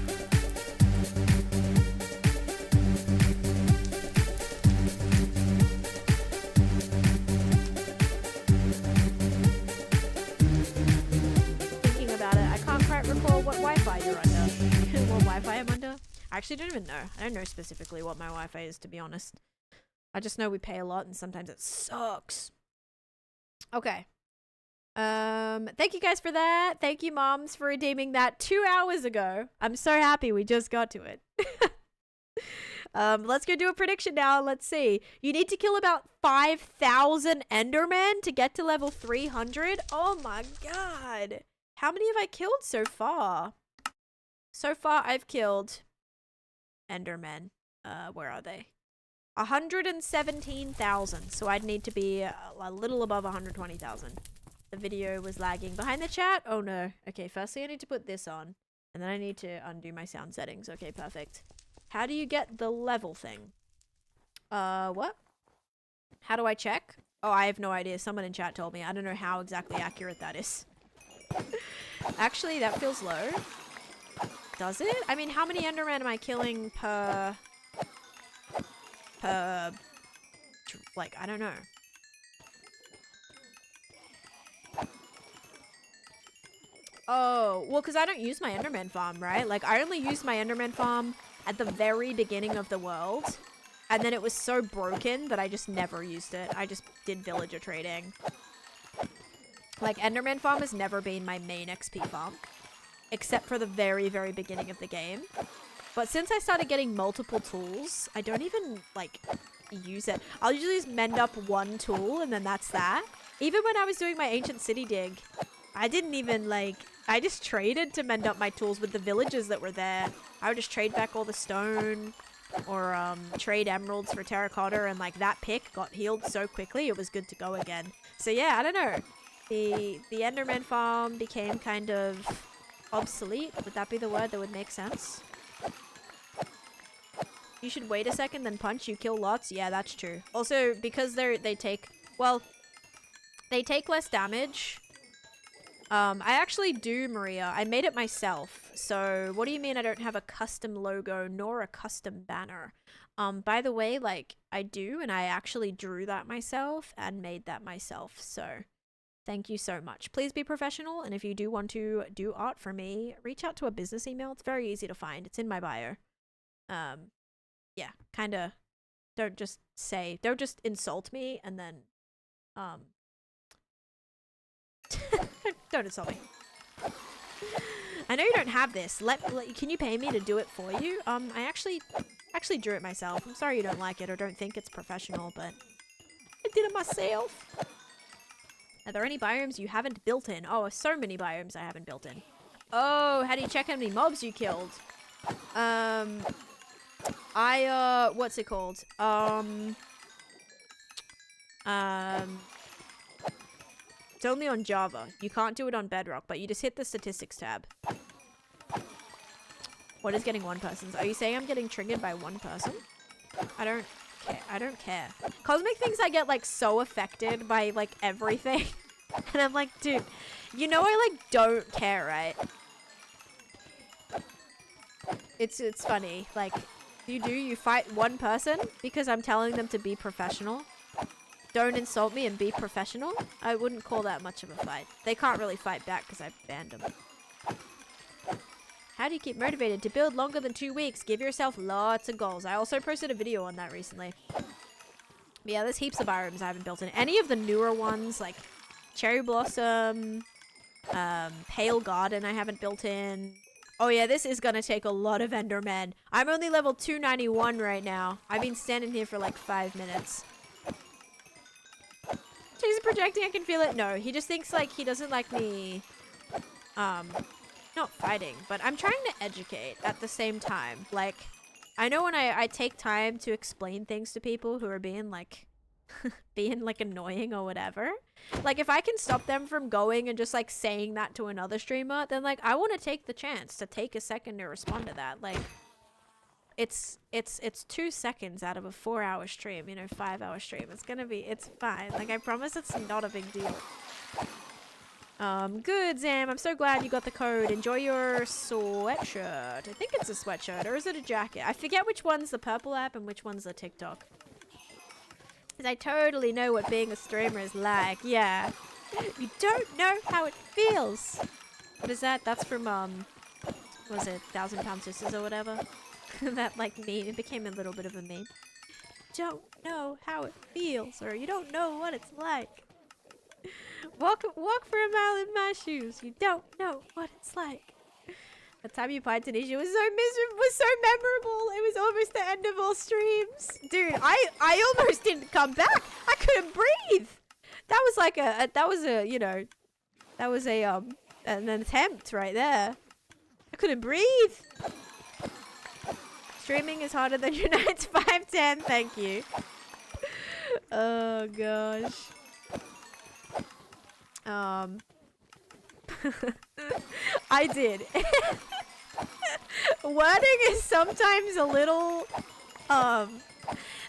Thinking about it, I can't quite recall what Wi-Fi you're under. What Wi-Fi I'm under? I actually don't even know. I don't know specifically what my Wi-Fi is, to be honest. I just know we pay a lot and sometimes it sucks. Okay. Thank you guys for that. Thank you, moms, for redeeming that 2 hours ago. I'm so happy we just got to it. Let's go do a prediction now. Let's see. You need to kill about 5,000 Endermen to get to level 300. Oh my god. How many have I killed so far? So far, I've killed Endermen. Where are they? 117,000. So I'd need to be a little above 120,000. The video was lagging behind the chat. Oh no. Okay, firstly I need to put this on. And then I need to undo my sound settings. Okay, perfect. How do you get the level thing? What? How do I check? Oh, I have no idea. Someone in chat told me. I don't know how exactly accurate that is. Actually, that feels low. Does it? I mean, how many Endermen am I killing per... like, I don't know. Oh, well, because I don't use my Enderman farm, right? Like, I only used my Enderman farm at the very beginning of the world. And then it was so broken that I just never used it. I just did villager trading. Like, Enderman farm has never been my main XP farm. Except for the very, very beginning of the game. But since I started getting multiple tools, I don't even, like, use it. I'll usually just mend up one tool and then that's that. Even when I was doing my ancient city dig, I didn't even, like... I just traded to mend up my tools with the villagers that were there. I would just trade back all the stone or trade emeralds for terracotta, and like that pick got healed so quickly it was good to go again. So yeah, I don't know. The Enderman farm became kind of obsolete. Would that be the word that would make sense? You should wait a second then punch, you kill lots. Yeah, that's true. Also, because they take less damage. I actually do, Maria. I made it myself. So, what do you mean I don't have a custom logo nor a custom banner? By the way, like, I do, and I actually drew that myself and made that myself. So, thank you so much. Please be professional, and if you do want to do art for me, reach out to a business email. It's very easy to find. It's in my bio. Yeah, kinda. Don't just insult me and then, don't insult me. I know you don't have this. Can you pay me to do it for you? I actually drew it myself. I'm sorry you don't like it or don't think it's professional, but I did it myself. Are there any biomes you haven't built in? Oh, so many biomes I haven't built in. Oh, how do you check how many mobs you killed? What's it called? It's only on Java. You can't do it on Bedrock, but you just hit the statistics tab. What is getting one person's? Are you saying I'm getting triggered by one person? I don't care. I don't care. Cosmic thinks I get like so affected by like everything. And I'm like, dude, you know I like don't care, right? It's funny. Like, you fight one person because I'm telling them to be professional. Don't insult me and be professional. I wouldn't call that much of a fight. They can't really fight back because I've banned them. How do you keep motivated to build longer than 2 weeks? Give yourself lots of goals. I also posted a video on that recently. But yeah, there's heaps of biomes I haven't built in. Any of the newer ones, like Cherry Blossom, Pale Garden I haven't built in. Oh yeah, this is gonna take a lot of Endermen. I'm only level 291 right now. I've been standing here for like 5 minutes. He's projecting, I can feel it. No, he just thinks like he doesn't like me not fighting, but I'm trying to educate at the same time. Like, I know when I take time to explain things to people who are being like, being like annoying or whatever. Like, if I can stop them from going and just like saying that to another streamer, then like, I want to take the chance to take a second to respond to that. Like, it's 2 seconds out of a 4-hour stream, you know, 5-hour stream. It's fine. Like, I promise it's not a big deal. Good, Zam. I'm so glad you got the code. Enjoy your sweatshirt. I think it's a sweatshirt, or is it a jacket? I forget which one's the purple app and which one's the TikTok. Because I totally know what being a streamer is like. Yeah. You don't know how it feels. What is that? That's from, was it 1,000 Pound Sisters or whatever? That, like, meme. It became a little bit of a meme. Don't know how it feels, or you don't know what it's like. Walk for a mile in my shoes. You don't know what it's like. The time you played Taneesha was so miserable, was so memorable. It was almost the end of all streams. Dude, I almost didn't come back. I couldn't breathe. That was like you know, that was an attempt right there. I couldn't breathe. Streaming is harder than your night's 510. Thank you. Oh gosh. I did. Wording is sometimes a little,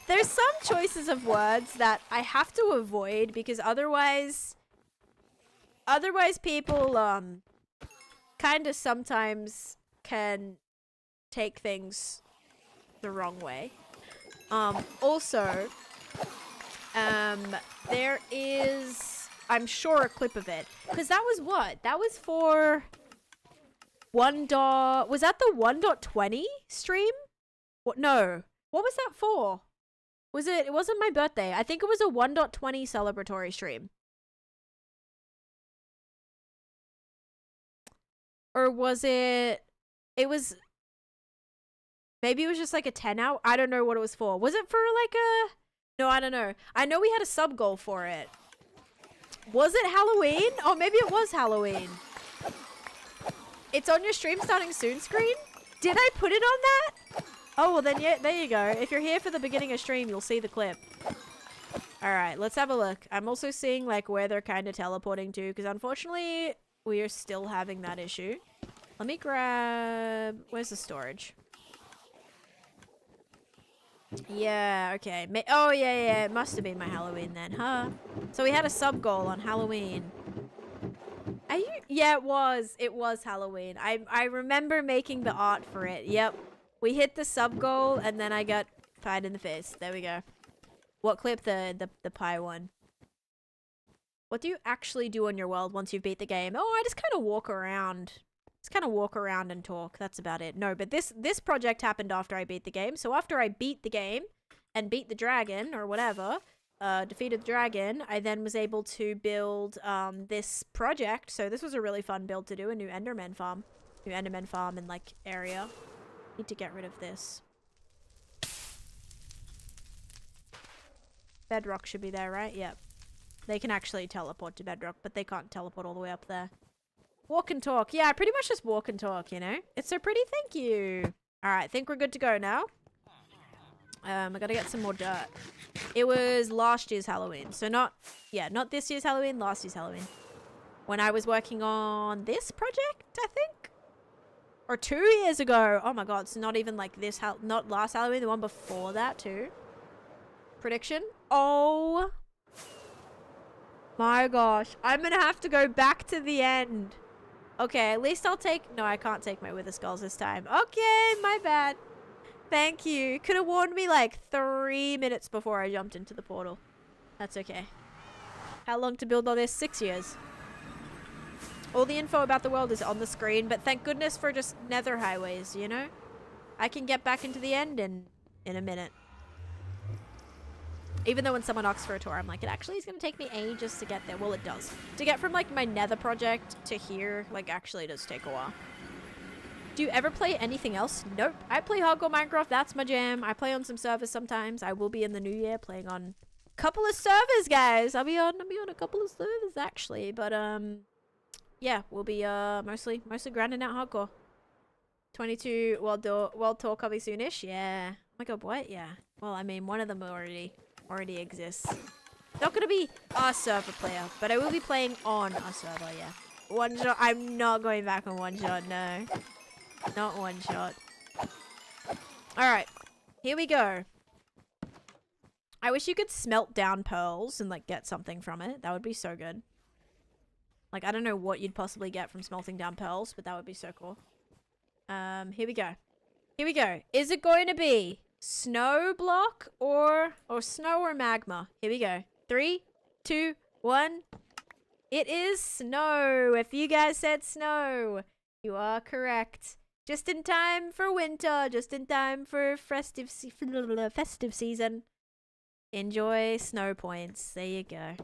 there's some choices of words that I have to avoid because otherwise people, kind of sometimes can take things the wrong way. Also, there is, I'm sure, a clip of it. Because that was what? That was for was that the 1.20 stream? What? No. What was that for? Was it? It wasn't my birthday. I think it was a 1.20 celebratory stream. Or was it? It was. Maybe it was just like a 10-hour. I don't know what it was for. Was it for like a? No, I don't know. I know we had a sub goal for it. Was it Halloween? Oh, maybe it was Halloween. It's on your stream starting soon screen? Did I put it on that? Oh, well then, yeah, there you go. If you're here for the beginning of stream, you'll see the clip. Alright, let's have a look. I'm also seeing, like, where they're kind of teleporting to, because unfortunately, we are still having that issue. Let me grab... Where's the storage? Yeah, okay. Oh, yeah, it must have been my Halloween then, huh? So we had a sub goal on Halloween. Are you? Yeah, it was. It was Halloween. I remember making the art for it. Yep. We hit the sub goal, and then I got pied in the face. There we go. What clip? The pie one. What do you actually do on your world once you've beat the game? Oh, I just kind of walk around. Just kind of walk around and talk. That's about it. No, but this project happened after I beat the game. So after I beat the game and beat the dragon or whatever, defeated the dragon, I then was able to build this project. So this was a really fun build to do, a new Enderman farm. New Enderman farm and like area. Need to get rid of this. Bedrock should be there, right? Yep. They can actually teleport to Bedrock, but they can't teleport all the way up there. Walk and talk. Yeah, pretty much just walk and talk, you know? It's so pretty, thank you. Alright, think we're good to go now. I gotta get some more dirt. It was last year's Halloween. So not this year's Halloween, last year's Halloween. When I was working on this project, I think? Or 2 years ago. Oh my god, so not even like this, not last Halloween, the one before that too. Prediction? Oh my gosh. I'm gonna have to go back to the end. Okay, at least I'll take... No, I can't take my Wither Skulls this time. Okay, my bad. Thank you. Could have warned me like 3 minutes before I jumped into the portal. That's okay. How long to build all this? 6 years. All the info about the world is on the screen, but thank goodness for just nether highways, you know? I can get back into the end in a minute. Even though when someone asks for a tour, I'm like, it actually is going to take me ages to get there. Well, it does. To get from, like, my nether project to here, like, actually does take a while. Do you ever play anything else? Nope. I play hardcore Minecraft. That's my jam. I play on some servers sometimes. I will be in the new year playing on a couple of servers, guys. I'll be on a couple of servers, actually. But, yeah, we'll be mostly grinding out hardcore. 22 world tour coming soonish. Yeah. Oh my god, what? Yeah. Well, I mean, one of them already exists. Not gonna be our server player, but I will be playing on our server. Yeah. One shot. I'm not going back on one shot. No, not one shot. All right, here we go. I wish you could smelt down pearls and like get something from it. That would be so good. Like, I don't know what you'd possibly get from smelting down pearls, but that would be so cool. Here we go. Here we go. Is it going to be snow block or snow or magma? Here we go. 3, 2, 1. It is snow. If you guys said snow, you are correct. Just in time for winter. Just in time for festive season. Enjoy snow points. There you go.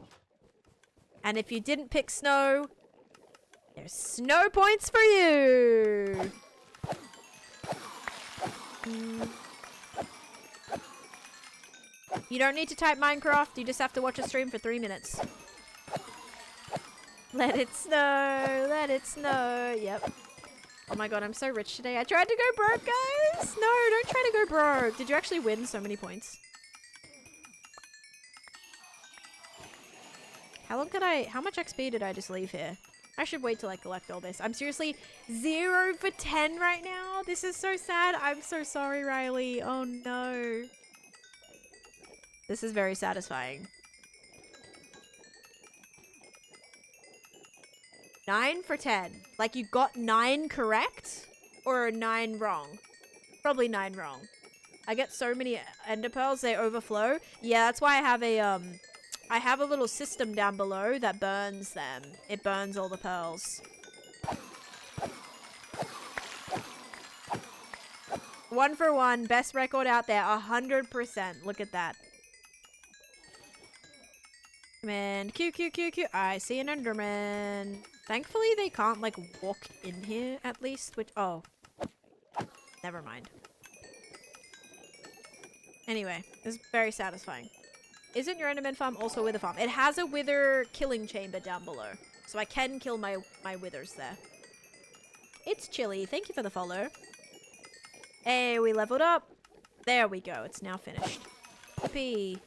And if you didn't pick snow, there's snow points for you. You don't need to type Minecraft. You just have to watch a stream for 3 minutes. Let it snow. Let it snow. Yep. Oh my god, I'm so rich today. I tried to go broke, guys. No, don't try to go broke. Did you actually win so many points? How much XP did I just leave here? I should wait till I collect all this. I'm seriously 0 for 10 right now. This is so sad. I'm so sorry, Riley. Oh no. This is very satisfying. 9 for 10. Like you got 9 correct or 9 wrong? Probably 9 wrong. I get so many ender pearls, they overflow. Yeah, that's why I have a little system down below that burns them. It burns all the pearls. 1 for 1. Best record out there. 100%. Look at that. And Q. I see an enderman. Thankfully, they can't, like, walk in here, at least. Which, oh. Never mind. Anyway, this is very satisfying. Isn't your enderman farm also a wither farm? It has a wither killing chamber down below. So I can kill my withers there. It's chilly. Thank you for the follow. Hey, we leveled up. There we go. It's now finished. P.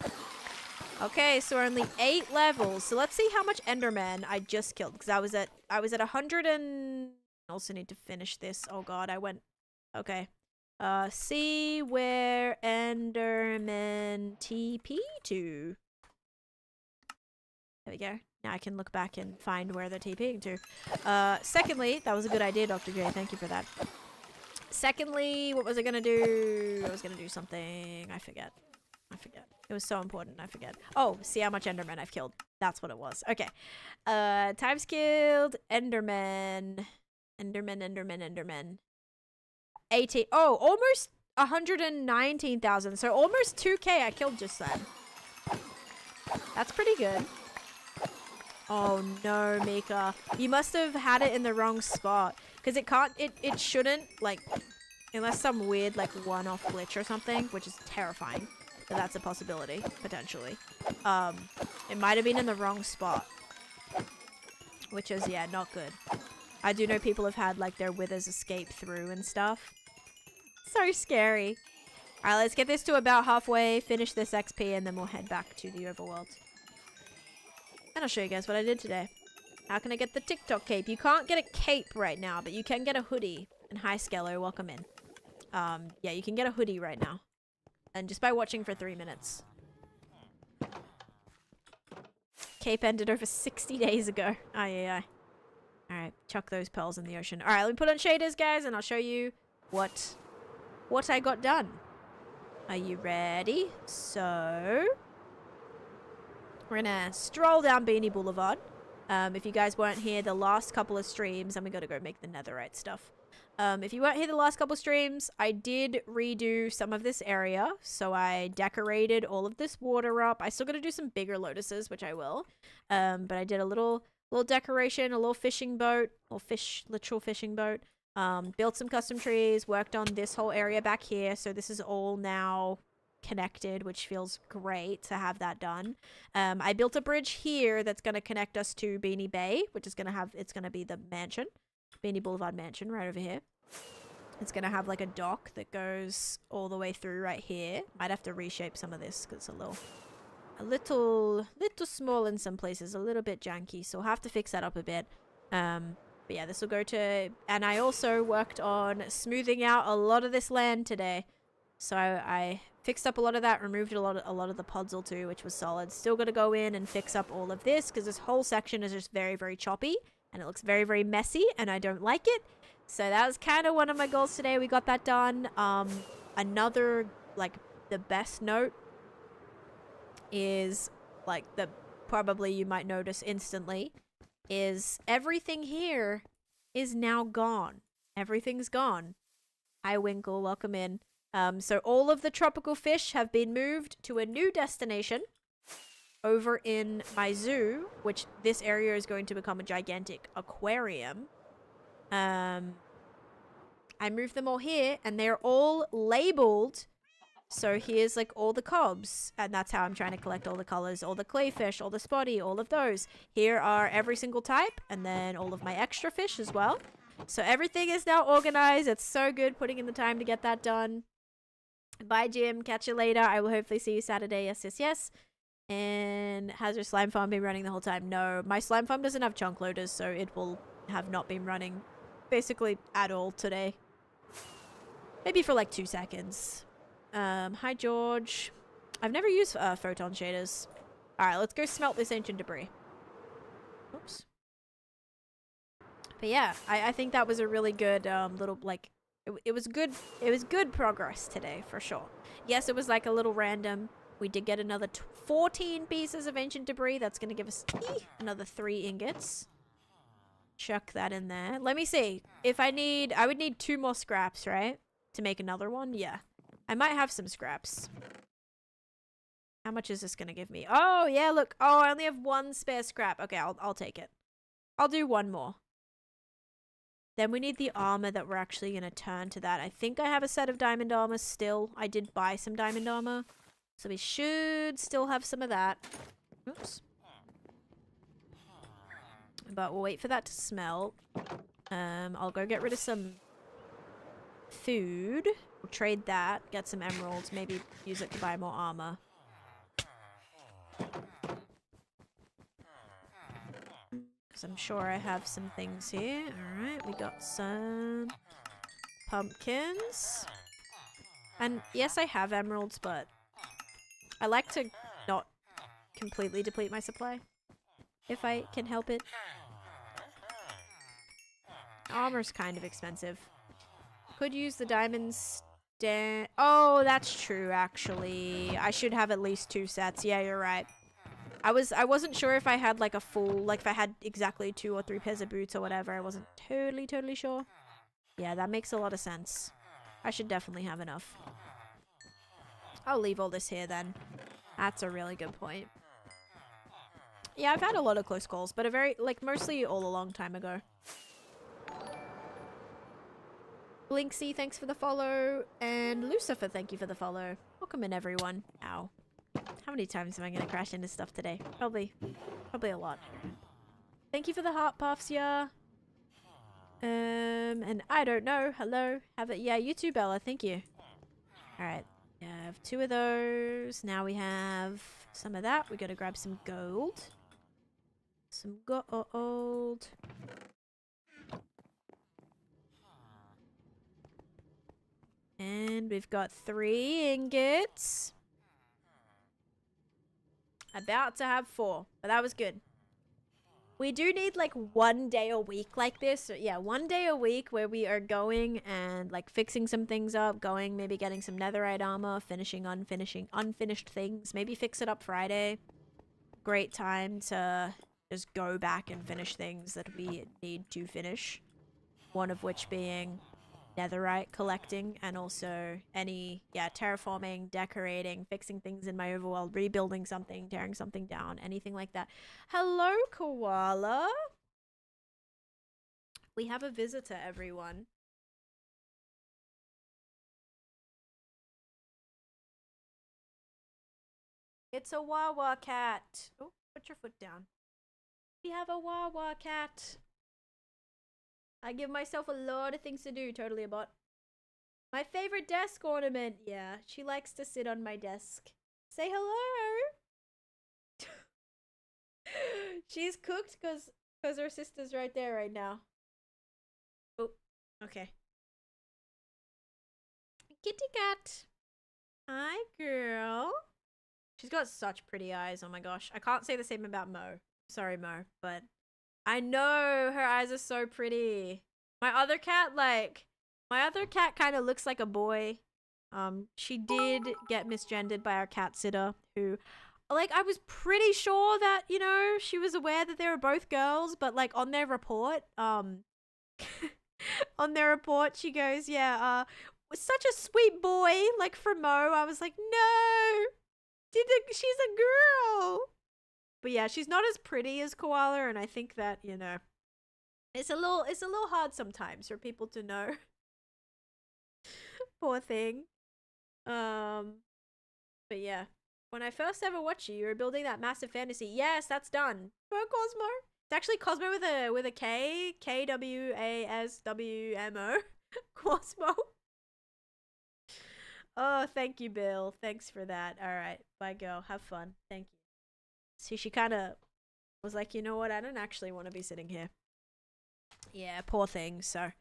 Okay, so we're only 8 levels. So let's see how much enderman I just killed. Because I was at 100 and... I also need to finish this. Oh god, I went... Okay. See where enderman TP to. There we go. Now I can look back and find where they're TPing to. Secondly, that was a good idea, Dr. J. Thank you for that. Secondly, what was I gonna do? I was gonna do something. I forget. It was so important. I forget. Oh, see how much enderman I've killed. That's what it was. Okay. Times killed. Enderman. 18. Oh, almost 119,000. So almost 2k I killed just then. That's pretty good. Oh no, Mika. You must have had it in the wrong spot. Because it shouldn't, like, unless some weird, like, one-off glitch or something, which is terrifying. But that's a possibility, potentially. It might have been in the wrong spot. Which is, yeah, not good. I do know people have had, like, their withers escape through and stuff. So scary. Alright, let's get this to about halfway, finish this XP, and then we'll head back to the overworld. And I'll show you guys what I did today. How can I get the TikTok cape? You can't get a cape right now, but you can get a hoodie. And hi, Skello, welcome in. Yeah, you can get a hoodie right now. And just by watching for 3 minutes. Cape ended over 60 days ago. Aye. Alright, chuck those pearls in the ocean. Alright, let me put on shaders, guys, and I'll show you what I got done. Are you ready? So, we're gonna stroll down Beanie Blvd. If you guys weren't here the last couple of streams, and we gotta go make the netherite stuff. If you weren't here the last couple of streams, I did redo some of this area. So I decorated all of this water up. I still gotta do some bigger lotuses, which I will. But I did a little decoration, a little fishing boat, or literal fishing boat. Built some custom trees, worked on this whole area back here. So this is all now connected, which feels great to have that done. I built a bridge here that's going to connect us to Beanie Bay, which is going to have, it's going to be the mansion. Beanie Blvd mansion right over here. It's going to have like a dock that goes all the way through right here. Might have to reshape some of this because it's a little small in some places, a little bit janky. So we'll have to fix that up a bit. But yeah, this will go to, and I also worked on smoothing out a lot of this land today. So I fixed up a lot of that, removed a lot of the puzzle too, which was solid. Still got to go in and fix up all of this because this whole section is just very, very choppy and it looks very, very messy and I don't like it. So that was kind of one of my goals today. We got that done. Another, like, the best note is, like, the probably you might notice instantly is everything here is now gone. Everything's gone. Hi, Winkle. Welcome in. So all of the tropical fish have been moved to a new destination over in my zoo, which this area is going to become a gigantic aquarium. I moved them all here and they're all labeled. So here's like all the cobs, and that's how I'm trying to collect all the colors, all the clayfish, all the spotty, all of those. Here are every single type, and then all of my extra fish as well. So everything is now organized. It's so good putting in the time to get that done. Bye, Jim. Catch you later. I will hopefully see you Saturday. Yes, yes, yes. And has your slime farm been running the whole time? No, my slime farm doesn't have chunk loaders, so it will have not been running basically at all today. Maybe for like 2 seconds. Hi, George. I've never used photon shaders. Alright, let's go smelt this ancient debris. Oops. But yeah, I think that was a really good little, like, it was good. It was good progress today, for sure. Yes, it was like a little random. We did get another 14 pieces of ancient debris. That's going to give us another 3 ingots. Chuck that in there. Let me see. If I would need 2 more scraps, right? To make another one? Yeah. I might have some scraps. How much is this going to give me? Oh, yeah, look. Oh, I only have 1 spare scrap. Okay, I'll take it. I'll do 1 more. Then we need the armor that we're actually going to turn to that. I think I have a set of diamond armor still. I did buy some diamond armor. So we should still have some of that. Oops. But we'll wait for that to smelt. I'll go get rid of some food. We'll trade that, get some emeralds, maybe use it to buy more armor. Because I'm sure I have some things here. Alright, we got some pumpkins. And yes, I have emeralds, but I like to not completely deplete my supply. If I can help it. Armor's kind of expensive. Could use the diamonds. Oh, that's true, actually. I should have at least 2 sets. Yeah, you're right. I wasn't sure if I had like a full, like if I had exactly 2 or 3 pairs of boots or whatever. I wasn't totally sure. Yeah, that makes a lot of sense. I should definitely have enough. I'll leave all this here then. That's a really good point. Yeah, I've had a lot of close calls, but mostly all a long time ago. Blinksy, thanks for the follow. And Lucifer, thank you for the follow. Welcome in, everyone. Ow. How many times am I going to crash into stuff today? Probably a lot. Thank you for the heart puffs, yeah. And I don't know. Hello. Yeah, you too, Bella. Thank you. Alright. Yeah, I have 2 of those. Now we have some of that. We got to grab some gold. Some gold. And we've got 3 ingots. About to have 4, but that was good. We do need like 1 day a week like this. So, yeah, 1 day a week where we are going and like fixing some things up, maybe getting some netherite armor, finishing unfinished things, maybe fix it up Friday. Great time to just go back and finish things that we need to finish. One of which being netherite collecting and also terraforming, decorating, fixing things in my overworld, rebuilding something, tearing something down, anything like that. Hello, Koala. We have a visitor, everyone. It's a Wawa cat. Oh, put your foot down. We have a Wawa cat. I give myself a lot of things to do, totally a bot. My favorite desk ornament. Yeah, she likes to sit on my desk. Say hello. She's cooked because her sister's right there right now. Oh, okay. Kitty cat. Hi, girl. She's got such pretty eyes. Oh my gosh. I can't say the same about Mo. Sorry, Mo, but I know her eyes are so pretty. My other cat kind of looks like a boy. She did get misgendered by our cat sitter who, like, I was pretty sure that, you know, she was aware that they were both girls, but like on their report, on their report, she goes, yeah, was such a sweet boy, like for Mo. I was like, no, she's a girl. But yeah, she's not as pretty as Koala, and I think that, you know, it's a little hard sometimes for people to know. Poor thing. But yeah, when I first ever watched you were building that massive fantasy. Yes, that's done. For Cosmo. It's actually Cosmo with a K. KWASWMO. Cosmo. Oh, thank you, Bill. Thanks for that. All right, bye, girl. Have fun. Thank you. See, she kind of was like, you know what? I don't actually want to be sitting here. Yeah, poor thing. So,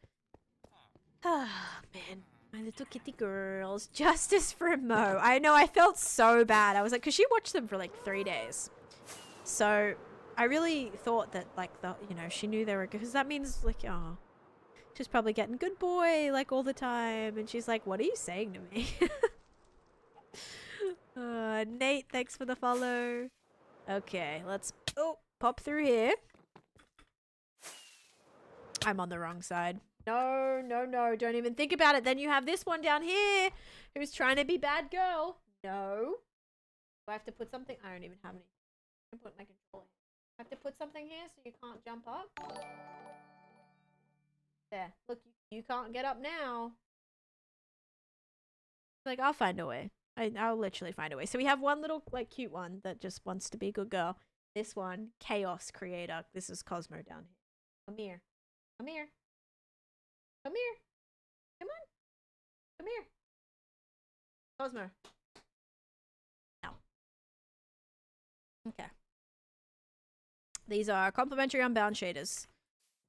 ah, man. My little kitty girls. Justice for Mo. I know, I felt so bad. I was like, because she watched them for like 3 days. So, I really thought that, like, you know, she knew they were good. Because that means, like, oh, she's probably getting good boy, like, all the time. And she's like, what are you saying to me? Nate, thanks for the follow. Okay, let's pop through here. I'm on the wrong side. No, no, no, don't even think about it. Then you have this one down here who's trying to be bad girl. No. Do I have to put something? I don't even have any. I can put my controller. I have to put something here so you can't jump up. There. Look, you can't get up now. Like, I'll find a way. I'll literally find a way. So we have one little, like, cute one that just wants to be a good girl. This one, Chaos Creator. This is Cosmo down here. Come here. Come here. Come here. Come on. Come here. Cosmo. Now. Okay. These are complementary unbound shaders. I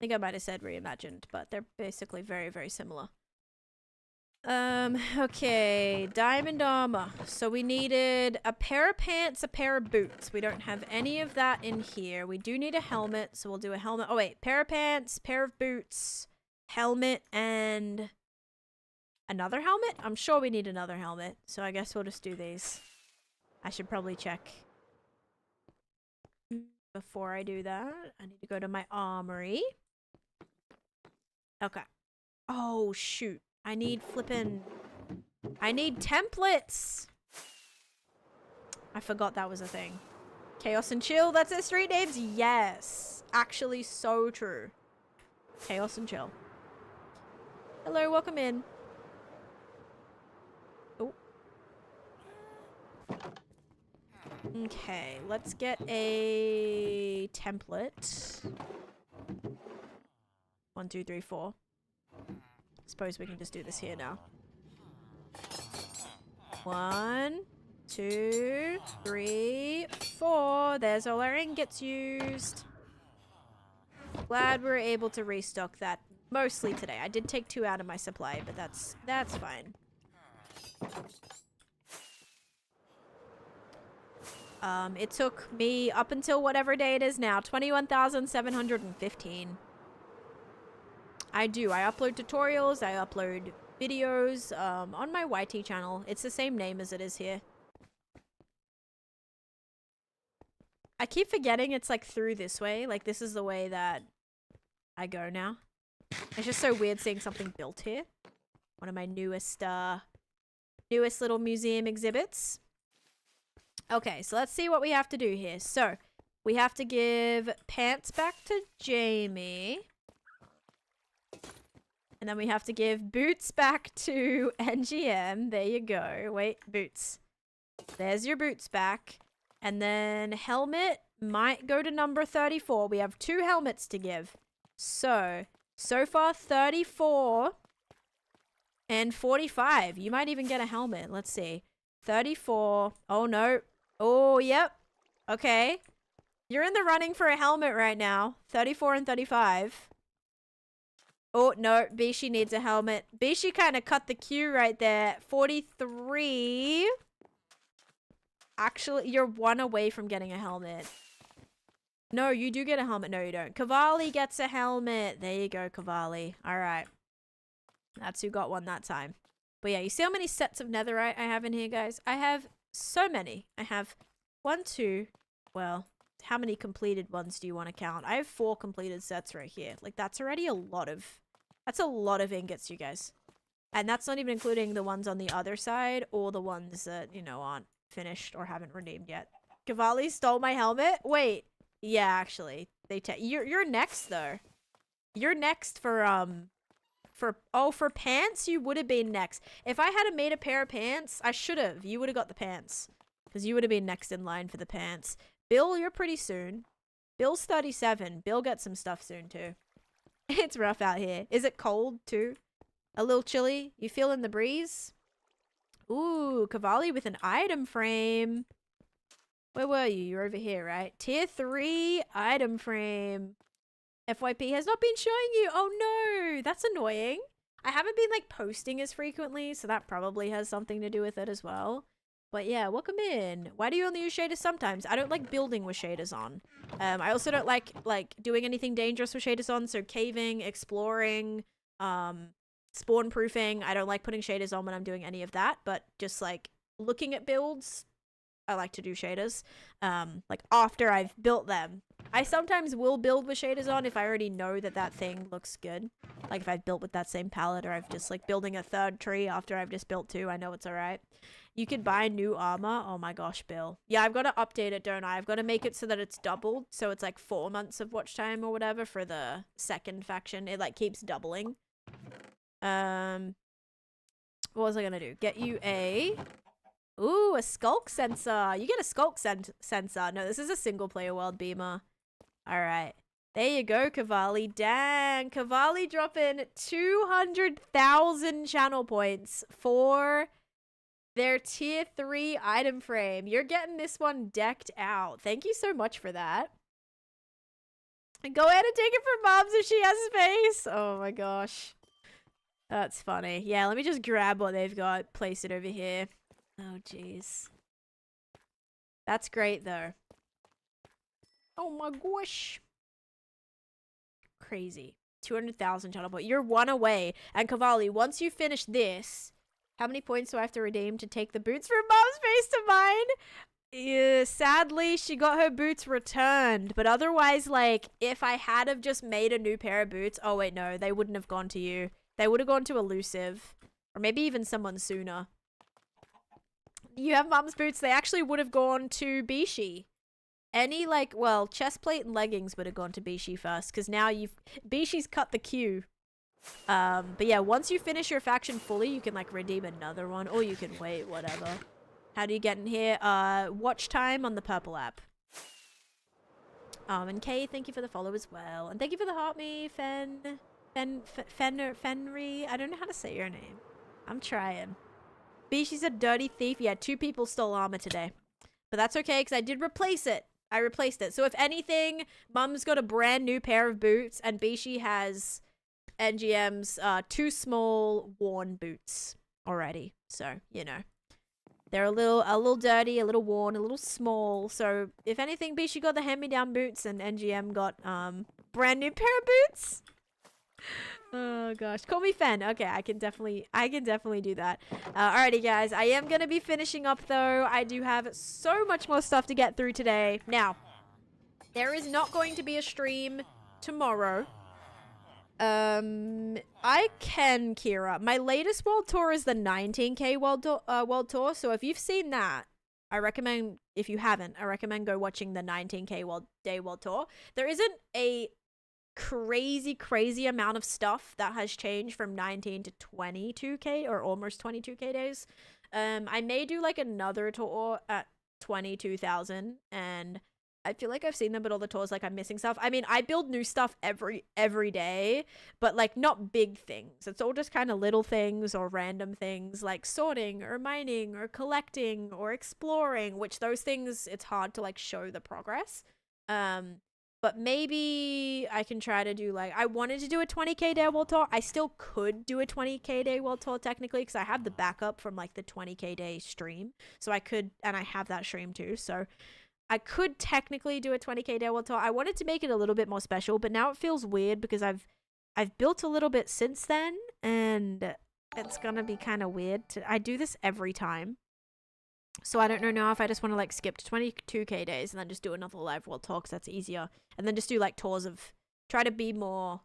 think I might have said reimagined, but they're basically very, very similar. Okay, diamond armor. So we needed a pair of pants, a pair of boots. We don't have any of that in here. We do need a helmet, so we'll do a helmet. Oh wait, pair of pants, pair of boots, helmet, and another helmet? I'm sure we need another helmet, so I guess we'll just do these. I should probably check. Before I do that, I need to go to my armory. Okay. Oh, shoot. I need templates. I forgot that was a thing. Chaos and Chill, that's their street names? Yes. Actually, so true. Chaos and Chill. Hello, welcome in. Oh. Okay, let's get a template. 1, 2, 3, 4. Suppose we can just do this here now. 1, 2, 3, 4. There's all our ingots used. Glad we were able to restock that mostly today. I did take 2 out of my supply, but that's fine. It took me up until whatever day it is now, 21,715. I upload tutorials, I upload videos on my YT channel. It's the same name as it is here. I keep forgetting it's like through this way. Like this is the way that I go now. It's just so weird seeing something built here. One of my newest little museum exhibits. Okay, so let's see what we have to do here. So, we have to give pants back to Jamie. And then we have to give boots back to NGM. There you go. Wait, boots. There's your boots back. And then helmet might go to number 34. We have 2 helmets to give. So far 34 and 45. You might even get a helmet. Let's see. 34. Oh, no. Oh, yep. Okay. You're in the running for a helmet right now. 34 and 35. Oh, no. Bishi needs a helmet. Bishi kind of cut the queue right there. 43. Actually, you're 1 away from getting a helmet. No, you do get a helmet. No, you don't. Cavalli gets a helmet. There you go, Cavalli. All right. That's who got one that time. But yeah, you see how many sets of netherite I have in here, guys? I have so many. I have 1, 2. Well, how many completed ones do you want to count? I have 4 completed sets right here. Like, that's already a lot of... That's a lot of ingots, you guys. And that's not even including the ones on the other side or the ones that, you know, aren't finished or haven't redeemed yet. Cavalli stole my helmet? Wait. Yeah, actually. You're next, though. You're next for pants, you would have been next. If I had made a pair of pants, I should have. You would have got the pants. Because you would have been next in line for the pants. Bill, you're pretty soon. Bill's 37. Bill gets some stuff soon, too. It's rough out here. Is it cold, too? A little chilly? You feeling the breeze? Ooh, Cavalli with an item frame. Where were you? You're over here, right? Tier 3 item frame. FYP has not been showing you. Oh no, that's annoying. I haven't been like posting as frequently, so that probably has something to do with it as well. But yeah, welcome in. Why do you only use shaders sometimes? I don't like building with shaders on. I also don't like doing anything dangerous with shaders on, so caving, exploring, spawn proofing. I don't like putting shaders on when I'm doing any of that, but just like looking at builds, I like to do shaders. Like after I've built them. I sometimes will build with shaders on if I already know that that thing looks good. Like if I've built with that same palette or I've just like building a 3rd tree after I've just built 2, I know it's alright. You could buy new armor. Oh my gosh, Bill. Yeah, I've got to update it, don't I? I've got to make it so that it's doubled. So it's like 4 months of watch time or whatever for the 2nd faction. It like keeps doubling. What was I gonna do? Get you a... Ooh, a skulk sensor. You get a skulk sensor. No, this is a single player world beamer. Alright. There you go, Cavalli. Dang. Cavalli dropping 200,000 channel points for their tier 3 item frame. You're getting this one decked out. Thank you so much for that. And go ahead and take it from Moms if she has space. Oh my gosh. That's funny. Yeah, let me just grab what they've got. Place it over here. Oh, jeez. That's great, though. Oh my gosh. Crazy. 200,000 channel point. You're 1 away. And Cavalli, once you finish this, how many points do I have to redeem to take the boots from Mom's face to mine? Yeah, sadly, she got her boots returned. But otherwise, like, if I had have just made a new pair of boots... Oh, wait, no. They wouldn't have gone to you. They would have gone to Elusive. Or maybe even someone sooner. You have Mom's boots. They actually would have gone to Bishi. Any, like, well, chest plate and leggings would have gone to Bishi first. Because now Bishi's cut the queue. But yeah, once you finish your faction fully, you can, like, redeem another one. Or you can wait, whatever. How do you get in here? Watch time on the purple app. And Kay, thank you for the follow as well. And thank you for the heart me, Fenry. I don't know how to say your name. I'm trying. Bishi's a dirty thief. Yeah, 2 people stole armor today. But that's okay, because I did replace it. I replaced it. So if anything, Mum's got a brand new pair of boots, and Bishi has NGM's 2 small worn boots already. So, you know. They're a little dirty, a little worn, a little small. So if anything, Bishi got the hand-me-down boots, and NGM got brand new pair of boots. Oh gosh, call me Fen. Okay, I can definitely do that. Alrighty guys, I am gonna be finishing up though. I do have so much more stuff to get through today. Now, there is not going to be a stream tomorrow. I can, Kira. My latest world tour is the 19K world tour. So if you've seen that, I recommend, if you haven't, I recommend go watching the 19K world tour. There isn't a crazy amount of stuff that has changed from 19 to 22K or almost 22K days. I may do like another tour at 22,000, and I feel like I've seen them, but all the tours, like, I'm missing stuff. I mean, I build new stuff every day, but, like, not big things. It's all just kind of little things or random things, like sorting or mining or collecting or exploring, which those things, it's hard to, like, show the progress. But maybe I can try to do, like, I wanted to do a 20k day world tour. I still could do a 20k day world tour technically, because I have the backup from, like, the 20k day stream. So I could, and I have that stream too, so I could technically do a 20k day world tour. I wanted to make it a little bit more special, but now it feels weird because I've built a little bit since then, and it's gonna be kind of weird. I do this every time, so I don't know now if I just want to, like, skip to 22k days and then just do another live world tour, because that's easier, and then just do, like, tours of, try to be more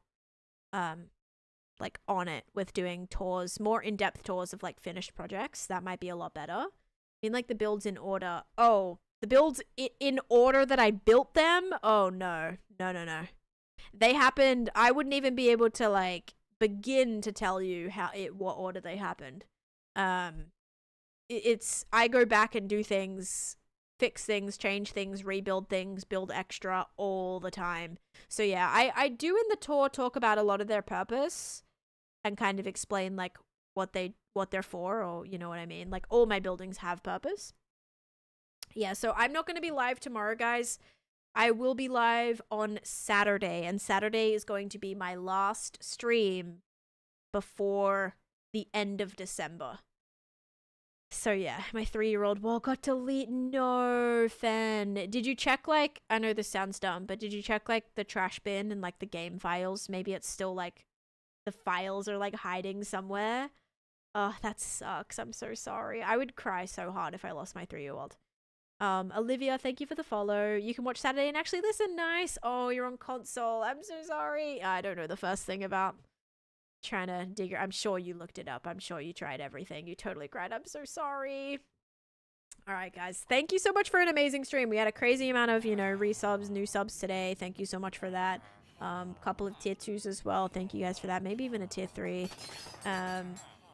like, on it with doing tours, more in-depth tours of, like, finished projects. That might be a lot better. I mean, like, the builds in order. Oh, the builds in order that I built them? Oh, no. No. They happened. I wouldn't even be able to, like, begin to tell you what order they happened. It's, I go back and do things, fix things, change things, rebuild things, build extra all the time. So yeah, I do in the tour talk about a lot of their purpose and kind of explain, like, what they're for, or you know what I mean? Like, all my buildings have purpose. Yeah, so I'm not going to be live tomorrow, guys. I will be live on Saturday, and Saturday is going to be my last stream before the end of December. So yeah, my 3-year-old wall got deleted. No, Fen. Did you check, like, I know this sounds dumb, but did you check, like, the trash bin and, like, the game files? Maybe it's still, like, the files are, like, hiding somewhere. Oh, that sucks. I'm so sorry. I would cry so hard if I lost my 3-year-old. Olivia, thank you for the follow. You can watch Saturday and actually listen. Nice. Oh, you're on console. I'm so sorry. I don't know the first thing about trying to dig. I'm sure you looked it up. I'm sure you tried everything. You totally cried. I'm so sorry. All right, guys. Thank you so much for an amazing stream. We had a crazy amount of, resubs, new subs today. Thank you so much for that. Couple of tier 2s as well. Thank you guys for that. Maybe even a tier 3.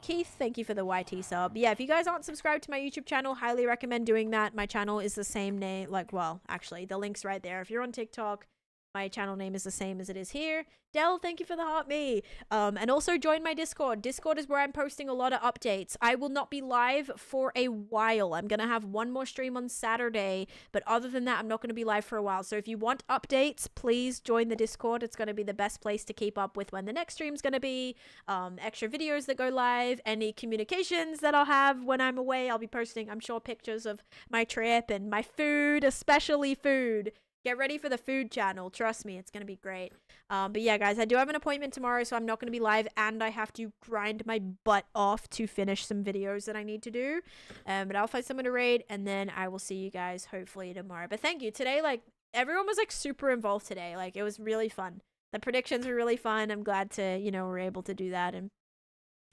Keith, thank you for the YT sub. Yeah, if you guys aren't subscribed to my YouTube channel, highly recommend doing that. My channel is the same name, well, actually, the link's right there. If you're on TikTok, my channel name is the same as it is here. Dell, thank you for the heart me. And also join my Discord. Discord is where I'm posting a lot of updates. I will not be live for a while. I'm going to have one more stream on Saturday, but other than that, I'm not going to be live for a while. So if you want updates, please join the Discord. It's going to be the best place to keep up with when the next stream's going to be, extra videos that go live, any communications that I'll have when I'm away. I'll be posting, I'm sure, pictures of my trip and my food, especially food. Get ready for the food channel. Trust me, it's going to be great. But yeah, guys, I do have an appointment tomorrow, so I'm not going to be live, and I have to grind my butt off to finish some videos that I need to do. But I'll find someone to raid, and then I will see you guys hopefully tomorrow. But thank you. Today, like, everyone was, like, super involved today. Like, it was really fun. The predictions were really fun. I'm glad to, we're able to do that and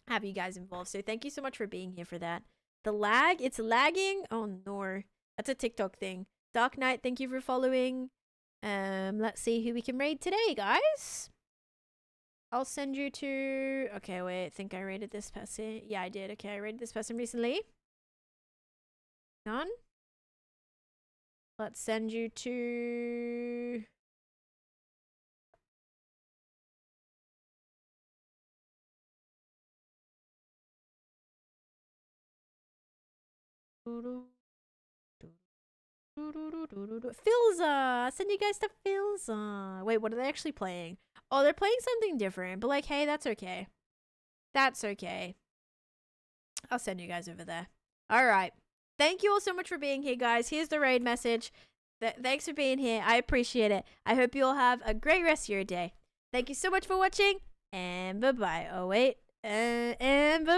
have you guys involved. So thank you so much for being here for that. The lag, it's lagging. Oh, no. That's a TikTok thing. Dark Knight, thank you for following. Let's see who we can raid today, guys. I'll send you to... Okay, wait, I think I raided this person. Yeah, I did. Okay, I raided this person recently. Hang on. Let's send you to... Filza! Send you guys to Filza. Wait, what are they actually playing? Oh, they're playing something different, but, like, hey, that's okay. That's okay. I'll send you guys over there. Alright. Thank you all so much for being here, guys. Here's the raid message. Thanks for being here. I appreciate it. I hope you all have a great rest of your day. Thank you so much for watching, and bye-bye. Oh, wait. And bye-bye.